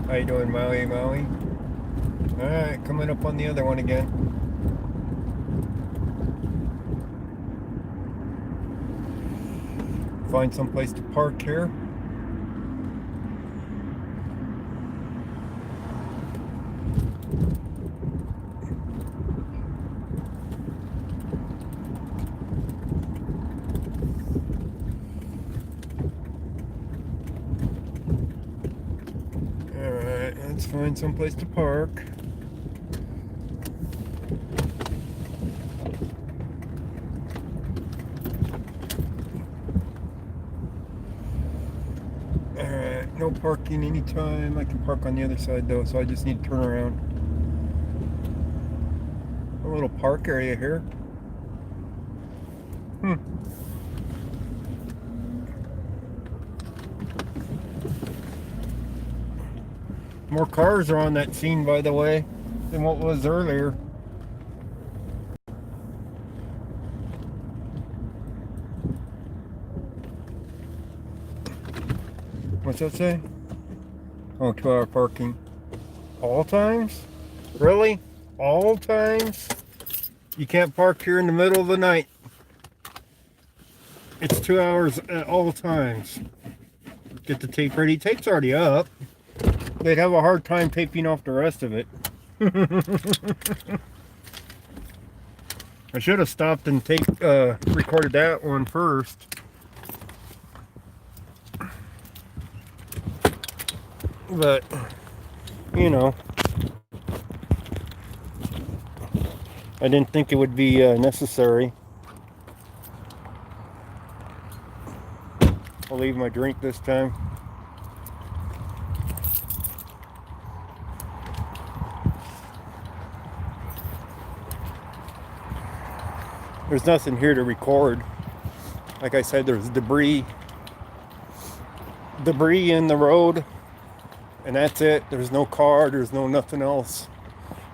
S1: How you doing, Maui? Alright, coming up on the other one again. Find some place to park here. Let's find some place to park. No parking anytime. I can park on the other side though, so I just need to turn around. A little park area here. More cars are on that scene, by the way, than what was earlier. What's that say? Oh, 2-hour parking. All times? Really? All times? You can't park here in the middle of the night. It's 2 hours at all times. Get the tape ready. Tape's already up. They'd have a hard time taping off the rest of it. I should have stopped and recorded that one first. But, you know, I didn't think it would be necessary. I'll leave my drink this time. There's nothing here to record. Like I said, there's debris in the road, and that's it. There's no car, there's no nothing else,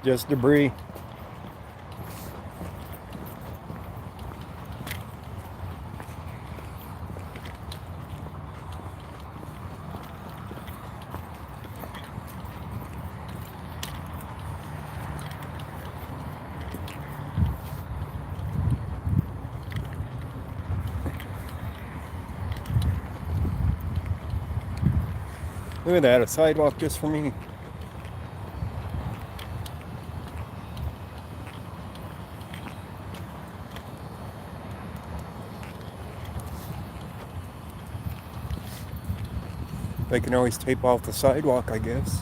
S1: just debris. Look at that, a sidewalk just for me. They can always tape off the sidewalk, I guess.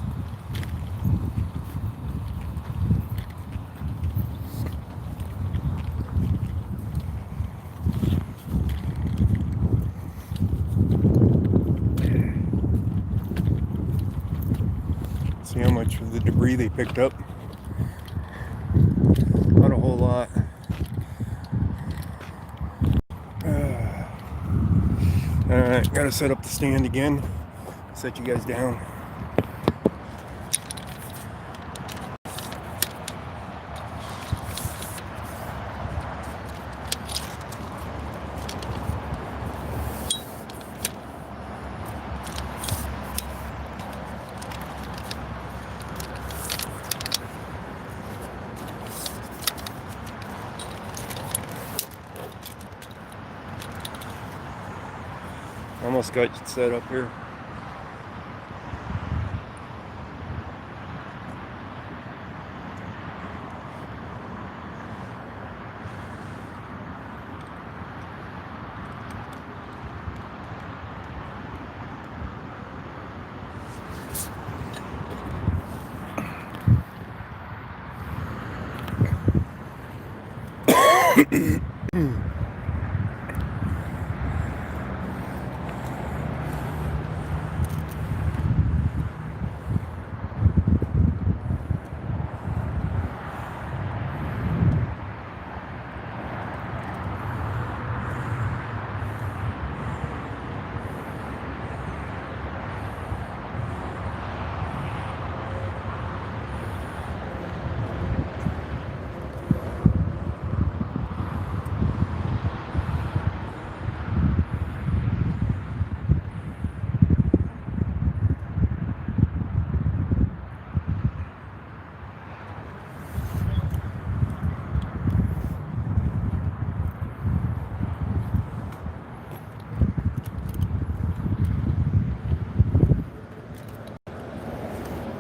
S1: See how much of the debris they picked up. Not a whole lot. Alright, gotta set up the stand again. Set you guys down. Almost got you set up here.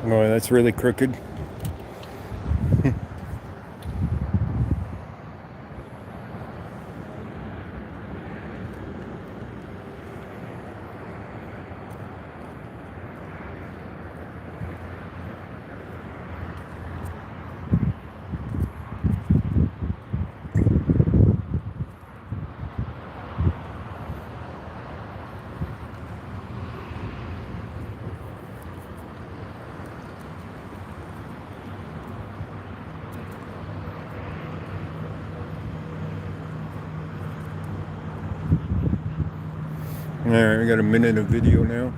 S1: Boy, that's really crooked. Alright, we got a minute of video now.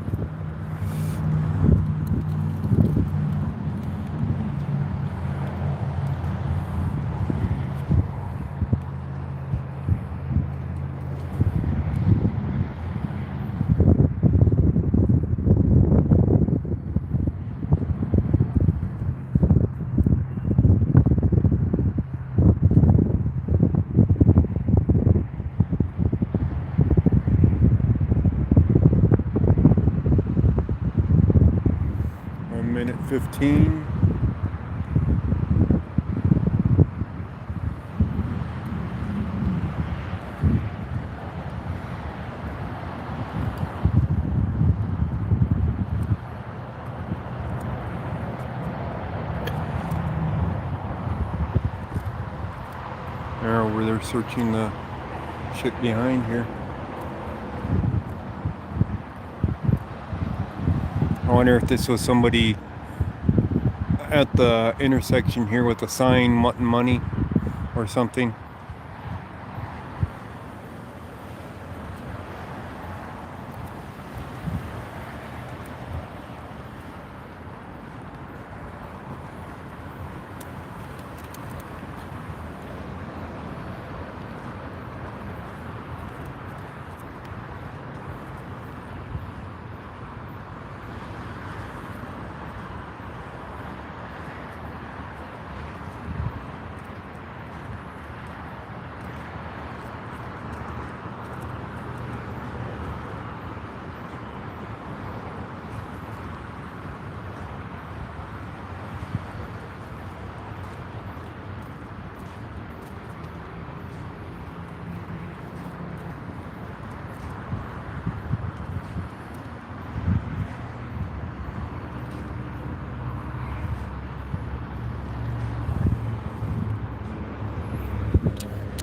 S1: Minute 15. They're over there searching the shit behind here. I wonder if this was somebody at the intersection here with a sign wanting money or something.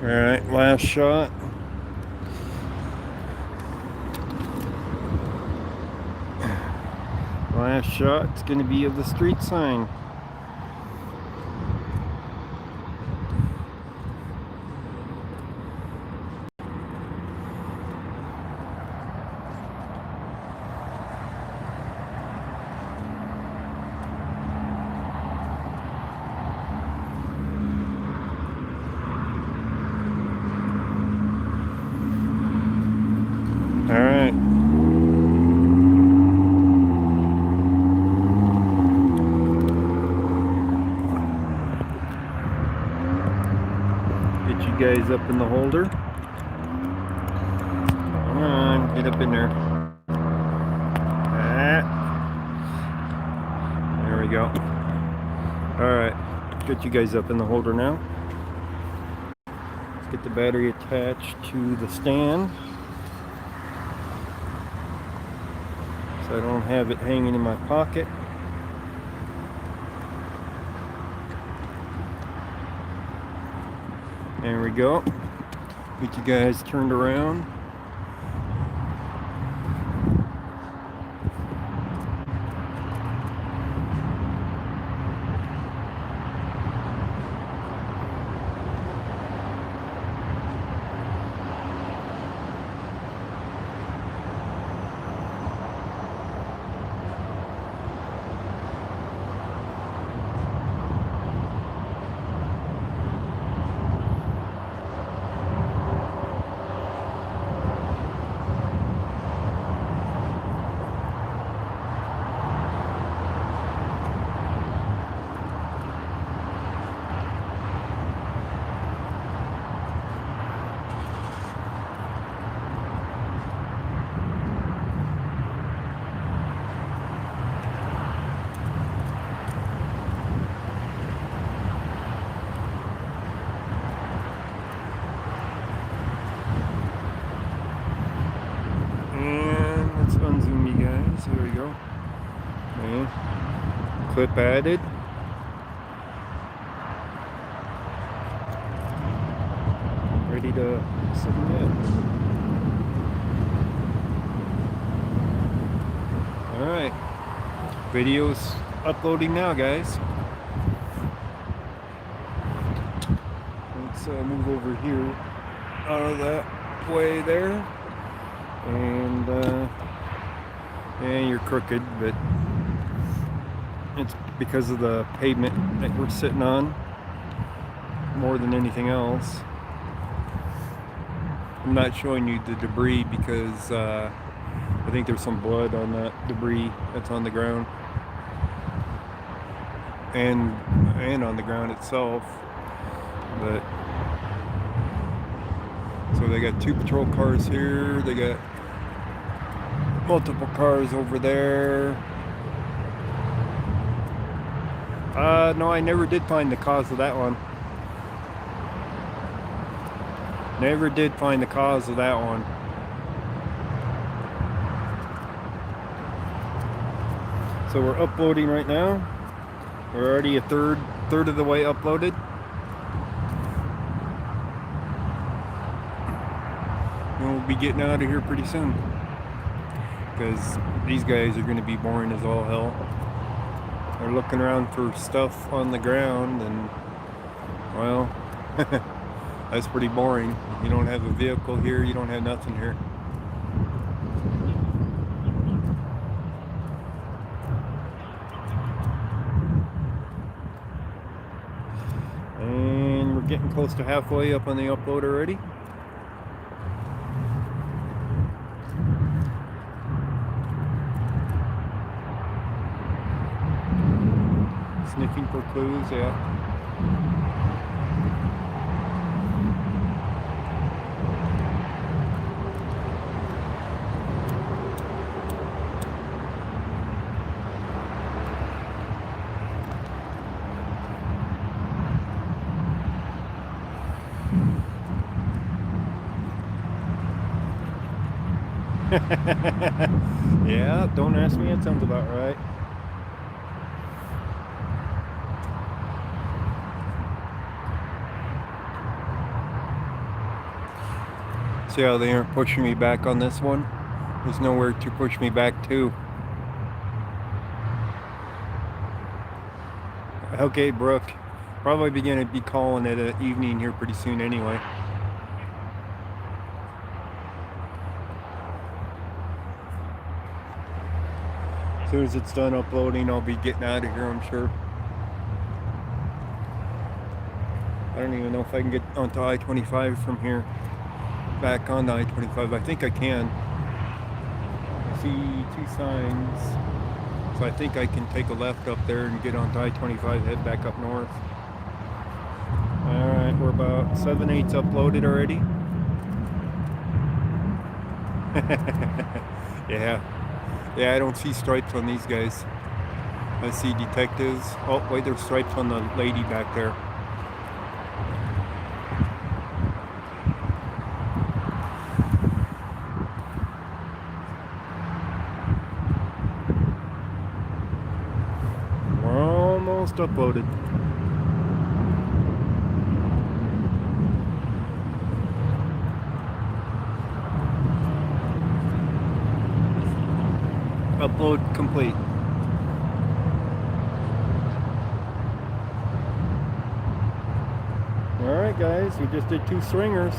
S1: Alright, last shot. Last shot, it's going to be of the street sign. Alright. Get you guys up in the holder. Come on, get up in there. There we go. Alright, get you guys up in the holder now. Let's get the battery attached to the stand, so I don't have it hanging in my pocket. There we go. Get you guys turned around. Unzoom you guys. There we go. Okay. Clip added. Ready to submit. Alright. Video's uploading now, guys. Let's move over here out of that way there. And yeah, you're crooked, but it's because of the pavement that we're sitting on more than anything else. I'm not showing you the debris because I think there's some blood on that debris that's on the ground and on the ground itself. But so they got 2 patrol cars here, they got multiple cars over there. No, I never did find the cause of that one. Never did find the cause of that one. So we're uploading right now. We're already a third of the way uploaded. And we'll be getting out of here pretty soon. Because these guys are going to be boring as all hell. They're looking around for stuff on the ground and, well, that's pretty boring. You don't have a vehicle here, you don't have nothing here. And we're getting close to halfway up on the upload already. Sniffing for clues, yeah. Yeah, don't ask me, it sounds about right. See how they aren't pushing me back on this one? There's nowhere to push me back to. Okay, Brooke. Probably going to be calling it an evening here pretty soon anyway. As soon as it's done uploading, I'll be getting out of here, I'm sure. I don't even know if I can get onto I-25 from here. Back on the I-25. I think I can. I see 2 signs. So I think I can take a left up there and get onto I-25, head back up north. Alright, we're about 7/8 uploaded already. Yeah. Yeah, I don't see stripes on these guys. I see detectives. Oh, wait, there's stripes on the lady back there. We're almost uploaded. Upload complete. Alright guys, we just did 2 swingers.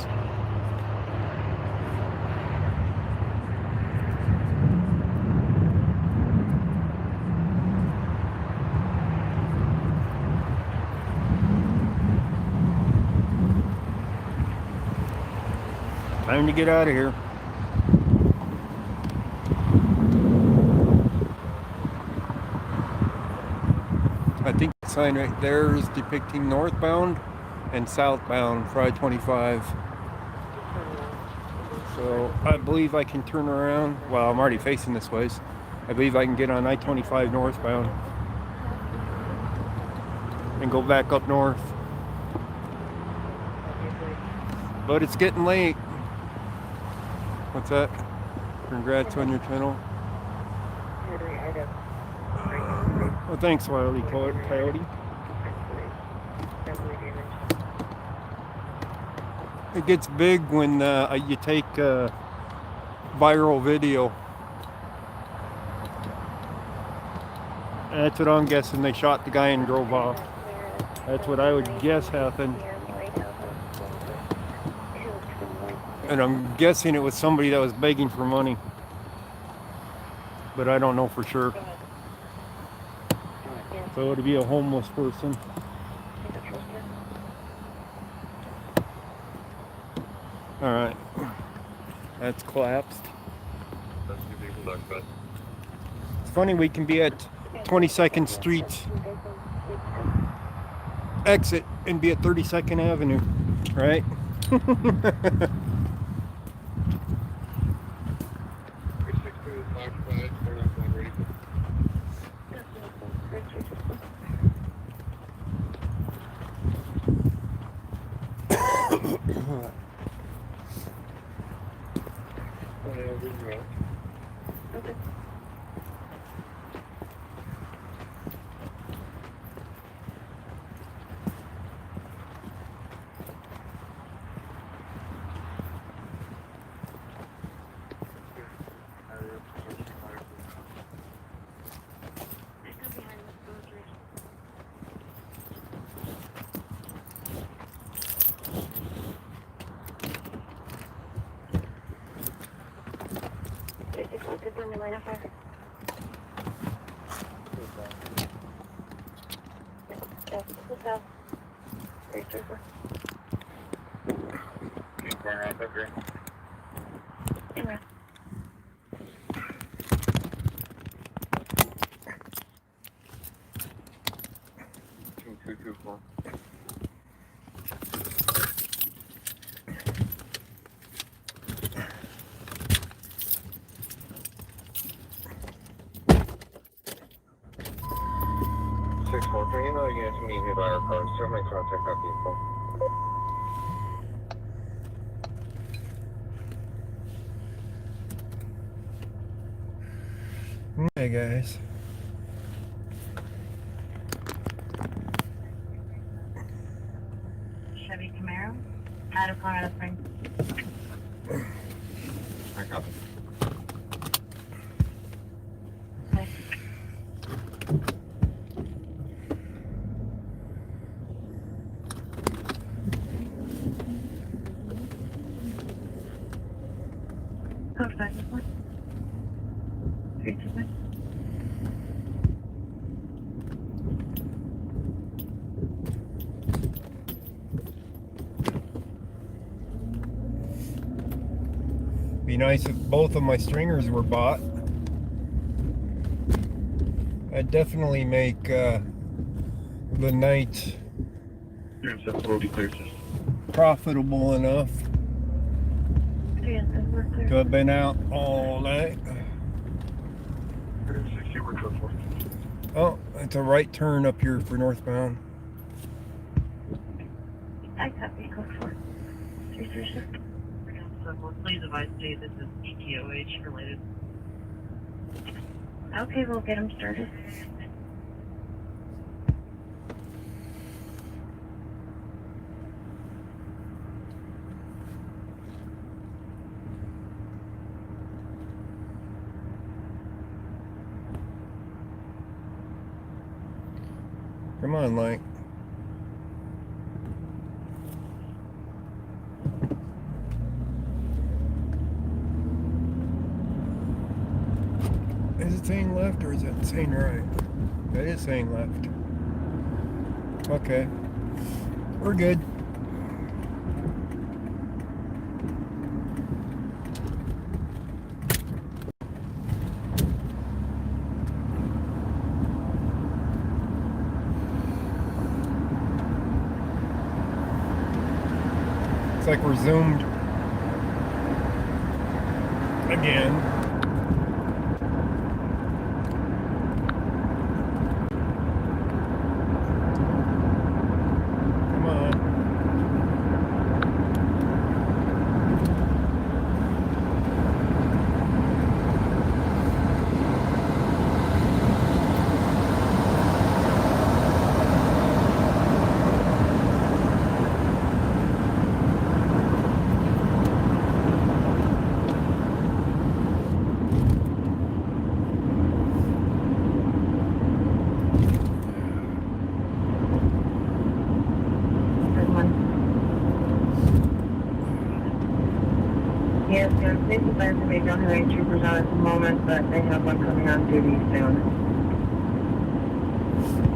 S1: Time to get out of here. I think the sign right there is depicting northbound and southbound for I-25. So I believe I can turn around. Well, I'm already facing this ways. I believe I can get on I-25 northbound and go back up north. But it's getting late. What's that? Congrats on your channel. Well, thanks, Wiley Coyote. It gets big when you take a viral video. That's what I'm guessing. They shot the guy and drove off. That's what I would guess happened. And I'm guessing it was somebody that was begging for money. But I don't know for sure. So it'd be a homeless person. Alright. That's collapsed. It's funny, we can be at 22nd Street exit and be at 32nd Avenue, right?
S4: You know you have to meet me by our car. So my contact that people.
S1: Hey guys.
S12: Chevy Camaro, out of Colorado Springs.
S4: I got it.
S1: Be nice if both of my stringers were bought. I'd definitely make the night profitable enough to have been out all night. Oh, it's a right turn up here for northbound.
S12: I copy code 4. 336. Please advise Dave this is ETOH related. Okay, we'll get him started.
S1: Come on, Light. Is it saying left or is it saying right? It is saying left. Okay. We're good. It's like we're zoomed again.
S12: Yes, ma'am. Police and fire company don't have any troopers on at the moment, but they have one coming on duty soon.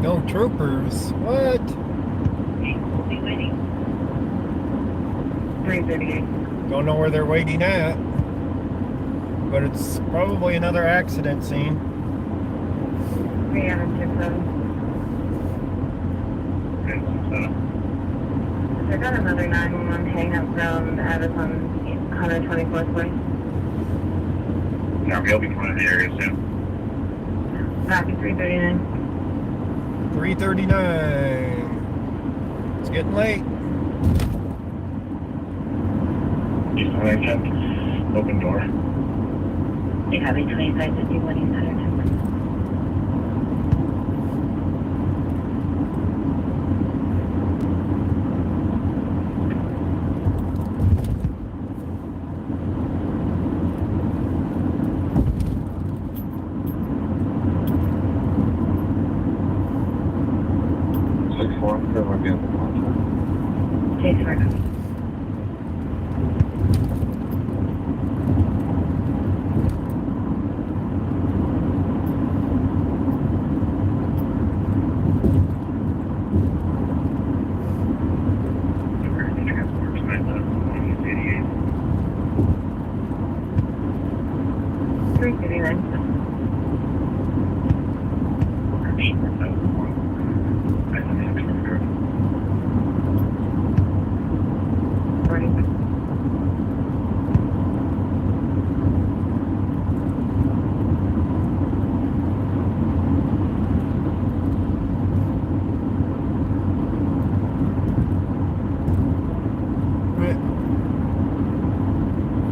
S1: No troopers? What?
S12: We'll be waiting. 3:38.
S1: Don't know where they're waiting at. But it's probably another accident scene.
S12: 367. I got another 911 hang up down at us on 124th Way.
S4: Now, he'll be coming in the area soon.
S12: Back at 339.
S1: 3:39. It's getting late.
S6: East 110, open door.
S12: They have a 2551 East 110. Takes for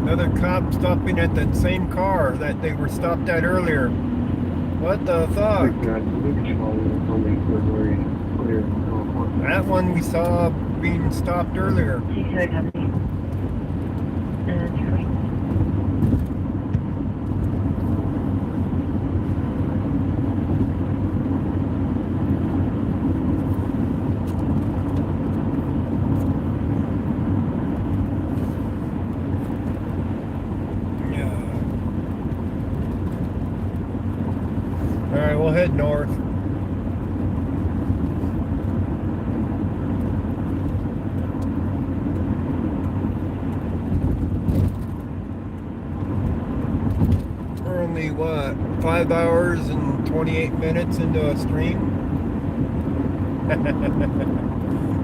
S1: Another cop stopping at that same car that they were stopped at earlier. What the fuck? That one we saw being stopped earlier. Alright, we'll head north. We're only, what, 5 hours and 28 minutes into a stream?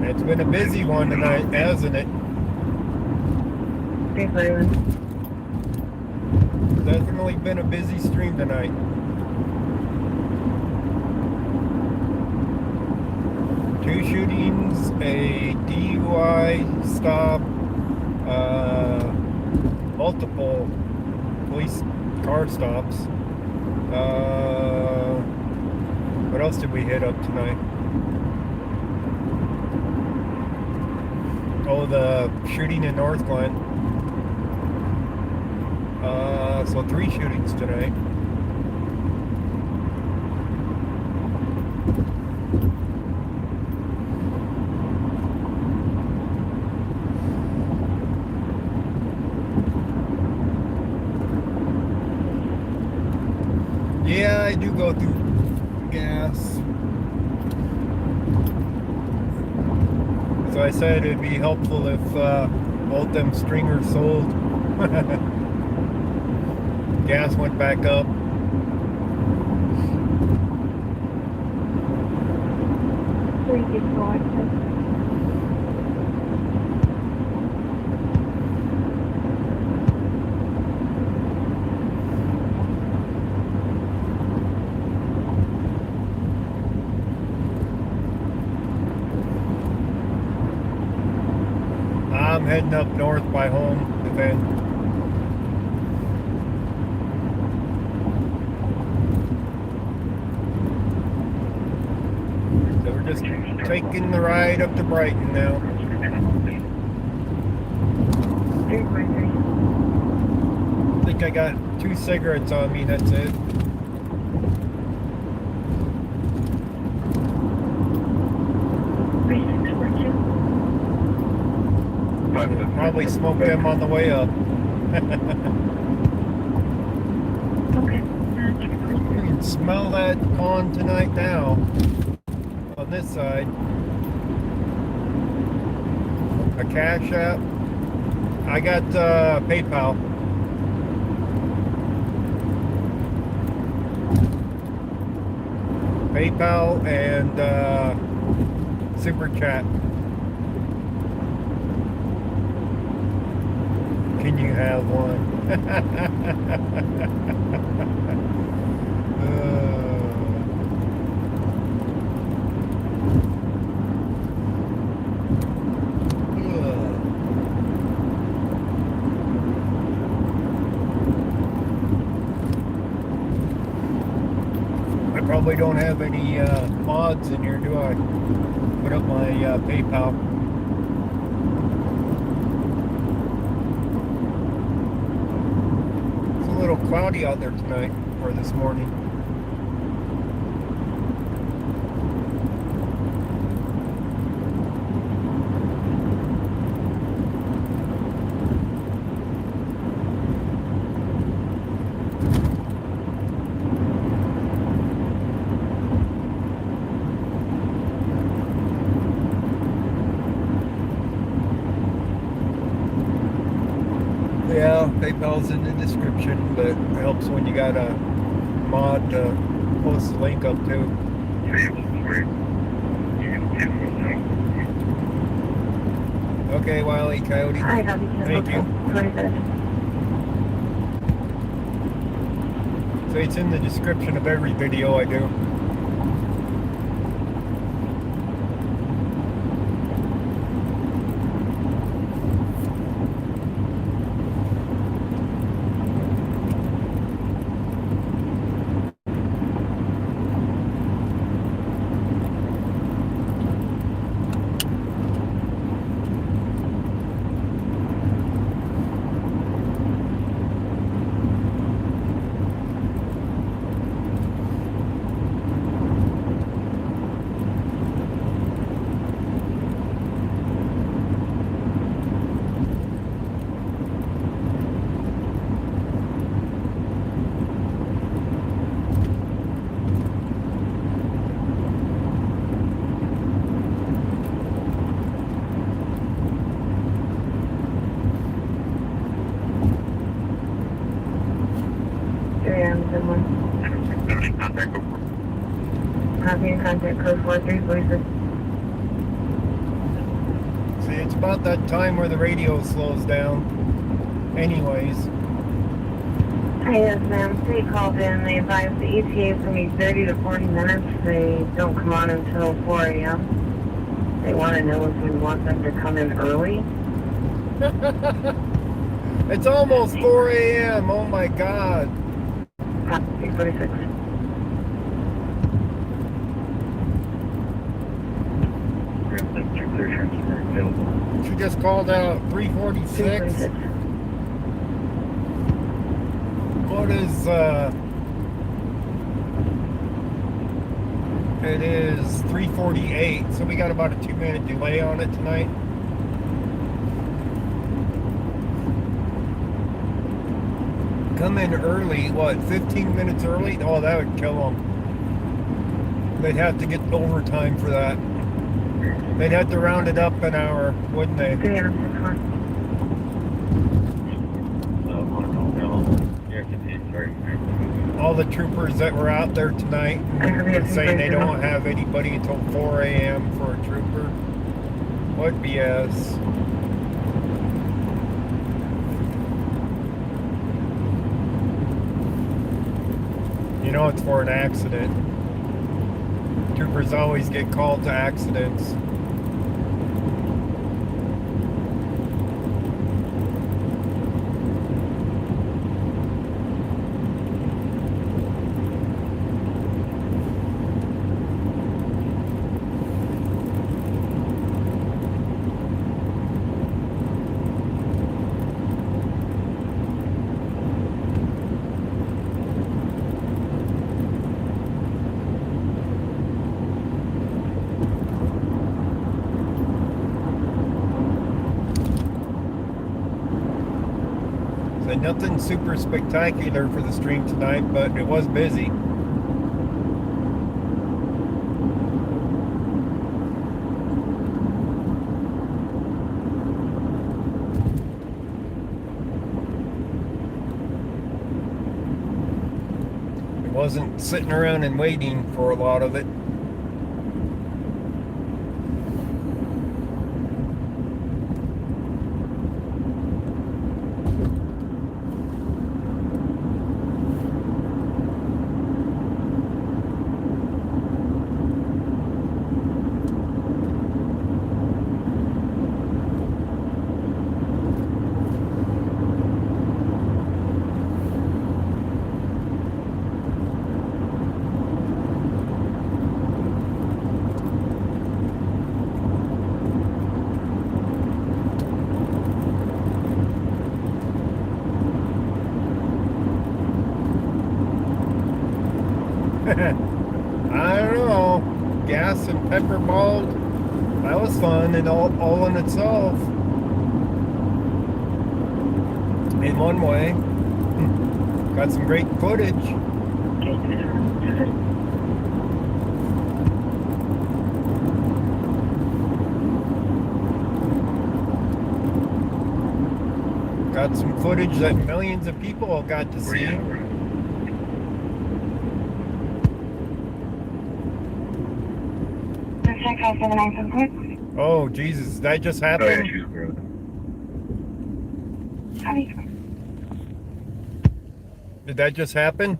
S1: It's been a busy one tonight, hasn't it? Definitely been a busy stream tonight. Two shootings, a DUI stop, multiple police car stops. What else did we hit up tonight? Oh, the shooting in Northglenn. So 3 shootings tonight. Yeah, I do go through gas. So I said it'd be helpful if both them stringers sold. Gas went back up. I'm heading up north by home event. So we're just taking the ride up to Brighton now. I think I got 2 cigarettes on me, that's it. Probably smoke them on the way up.
S12: Okay.
S1: You can smell that pond tonight now on this side. A Cash App. I got PayPal. PayPal and Super Chat. Can you have one? I probably don't have any mods in here, do I? Put up my PayPal. It's a little cloudy out there tonight, or this morning. Yeah, PayPal's in the description, but it helps when you got a mod to post the link up to. Okay, Wiley Coyote.
S12: I have you.
S1: Thank you. So it's in the description of every video I do.
S12: Copy and contact code 4346.
S1: See, it's about that time where the radio slows down. Anyways.
S12: Yes, ma'am. State called in. They advised the ETA for me 30 to 40 minutes. They don't come on until 4 a.m. They want to know if we want them to come in early.
S1: It's almost 4 a.m. Oh my God.
S12: Copy 46.
S1: She just called out 346. What is it is 3:48, so we got about a 2-minute delay on it tonight. Come in early, what, 15 minutes early? Oh, that would kill them. They'd have to get overtime for that. They'd have to round it up an hour, wouldn't they? All the troopers that were out there tonight are saying they don't have anybody until 4 a.m. for a trooper. What BS. You know it's for an accident. Troopers always get called to accidents. So nothing super spectacular for the stream tonight, but it was busy. It wasn't sitting around and waiting for a lot of it. I don't know. Gas and pepper balled. That was fun and all in itself. In one way. Got some great footage. Got some footage that millions of people got to see. Oh, Jesus, that just happened?
S6: Oh, yeah, she's good.
S1: Did that just happen?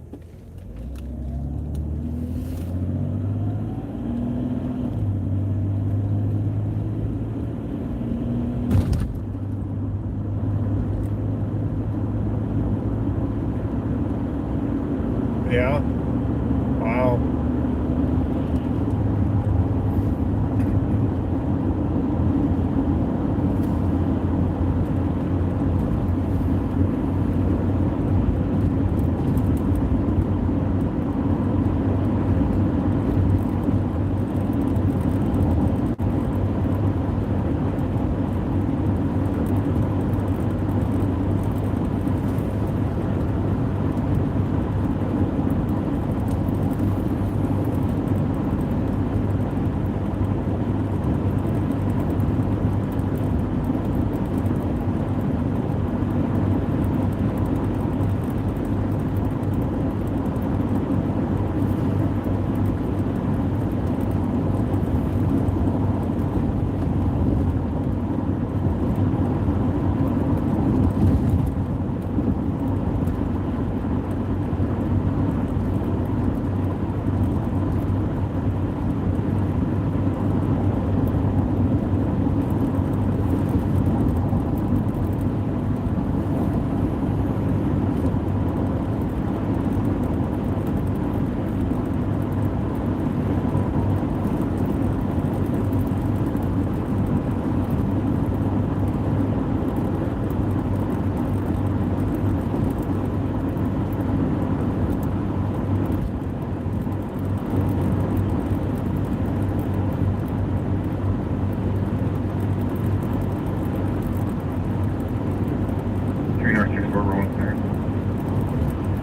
S1: Yeah. Wow.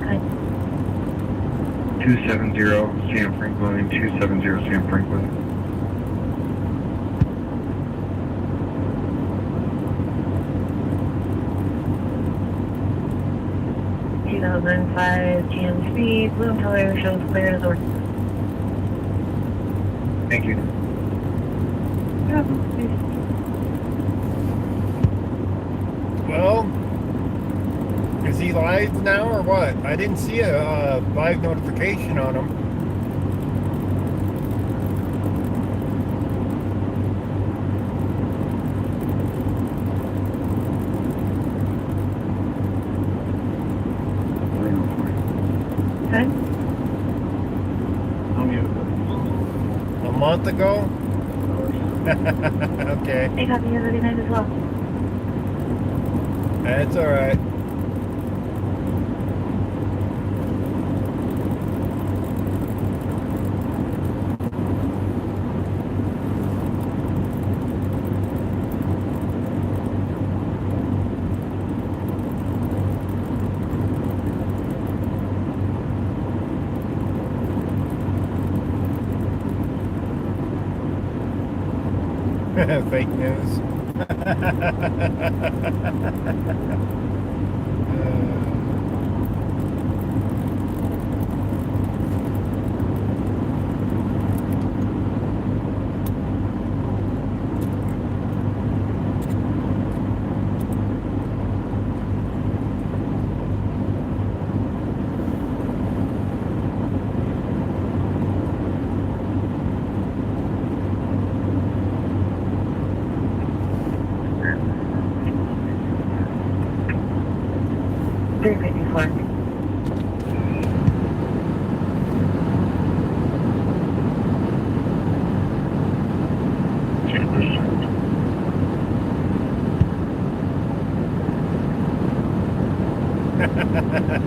S6: Hi. 270 Sam Franklin, 270 Sam Franklin.
S12: GM speed, blue color shows clear as or.
S6: Thank you.
S1: Well, is he live now or what? I didn't see a live notification on him.
S12: Okay.
S1: A month ago? Okay.
S12: Hey, copy. Have a good night as well.
S1: That's all right. Fake news.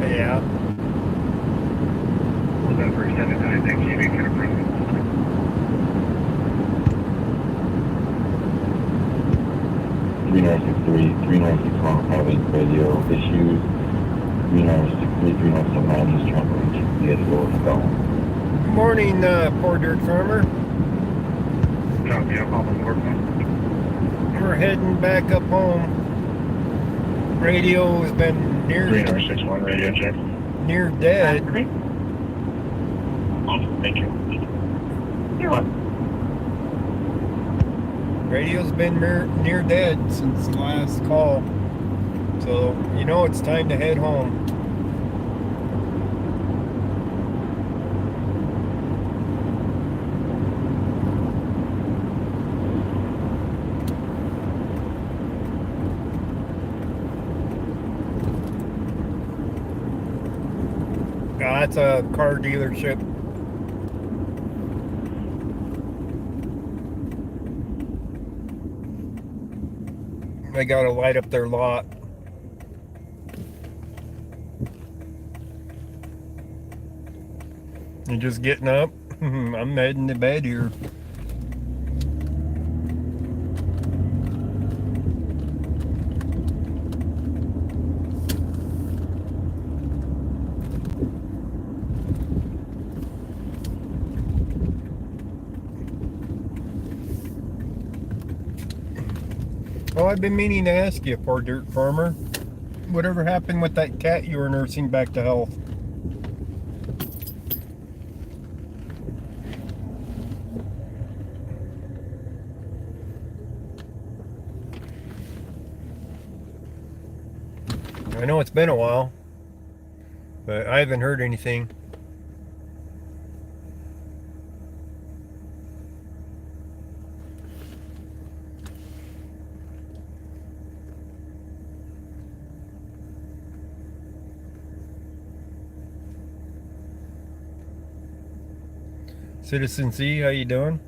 S1: Yeah.
S6: November 79, Thanksgiving, can approve.
S15: 3963, 3961, having radio issues. 3963, 3979, just trying to reach the lower stone.
S1: Morning, poor dirt farmer.
S6: Copy, I'm on the Northglenn.
S1: We're heading back up home. Radio has been near
S6: 3961, radio check.
S1: near dead.
S6: Awesome, thank you.
S12: You're welcome.
S1: Radio's been near dead since the last call. So, you know it's time to head home. That's a car dealership. They gotta light up their lot. You're just getting up? I'm heading to bed here. Oh, I've been meaning to ask you, poor dirt farmer. Whatever happened with that cat you were nursing back to health? I know it's been a while, but I haven't heard anything. Citizen Z, how you doing?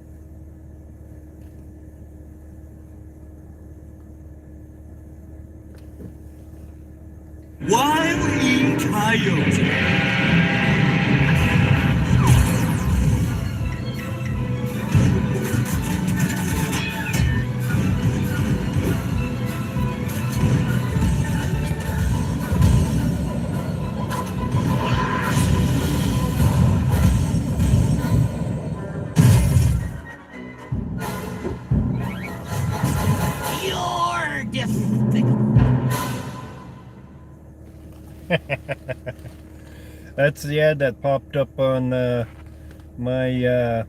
S7: Wild E. Coyote. You're despicable.
S1: That's the ad that popped up on my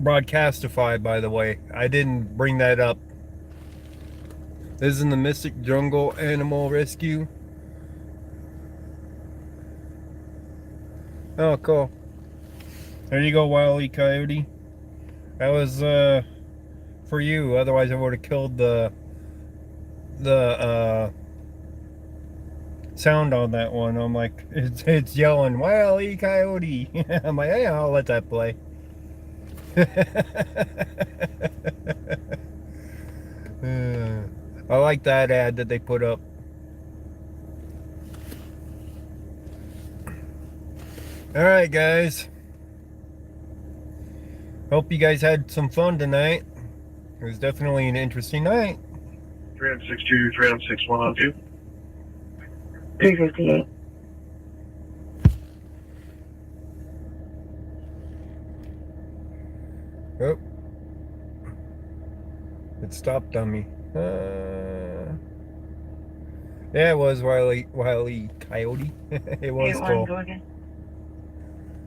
S1: Broadcastify, by the way. I didn't bring that up. This is in the Mystic Jungle Animal Rescue. Oh, cool. There you go, Wile E. Coyote. That was for you. Otherwise, I would have killed the sound on that one. I'm like, it's yelling, Wile E. Coyote. I'm like, yeah, I'll let that play. I like that ad that they put up. Alright, guys. Hope you guys had some fun tonight. It was definitely an interesting night.
S6: 362, 361 on 2.
S12: 358.
S1: stopped on me. Yeah, it was Wile E. Coyote. It was cool.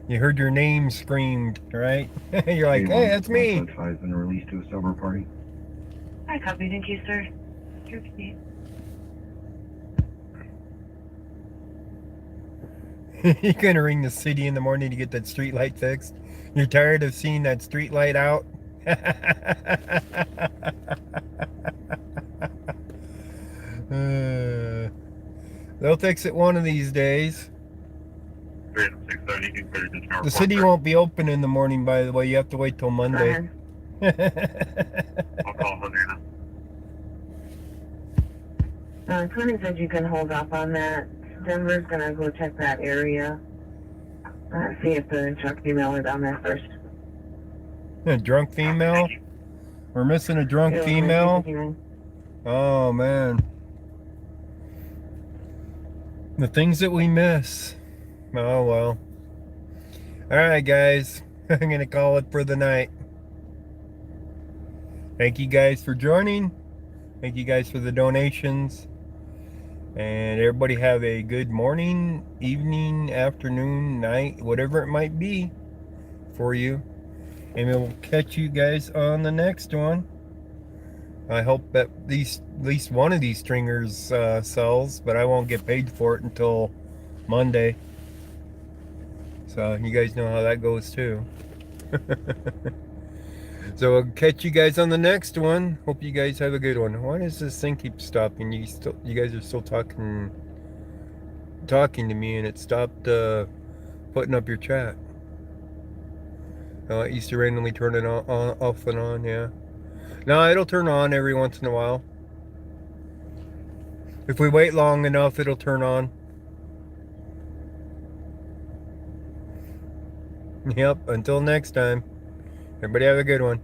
S1: You heard your name screamed, right? You're like, hey, that's me.
S6: 1.5 been released to a sober party.
S12: Hi, copy. Thank you, sir.
S1: You're gonna ring the city in the morning to get that street light fixed. You're tired of seeing that street light out? They'll fix it one of these days. The city won't be open in the morning, by the way. You have to wait till Monday.
S6: I'll call Havana.
S12: Tony said you can hold off on that. Denver's gonna go check that area. See if the truck female is down there first.
S1: A drunk female? We're missing a drunk female? Oh, man. The things that we miss. Oh, well. Alright, guys. I'm going to call it for the night. Thank you guys for joining. Thank you guys for the donations. And everybody have a good morning, evening, afternoon, night, whatever it might be for you. And we'll catch you guys on the next one. I hope that at least one of these stringers sells, but I won't get paid for it until Monday. So you guys know how that goes too. So I'll catch you guys on the next one. Hope you guys have a good one. Why does this thing keep stopping? You guys are still talking to me, and it stopped putting up your chat. It used to randomly turn it on, off and on. Yeah. No, it'll turn on every once in a while. If we wait long enough, it'll turn on. Yep. Until next time. Everybody have a good one.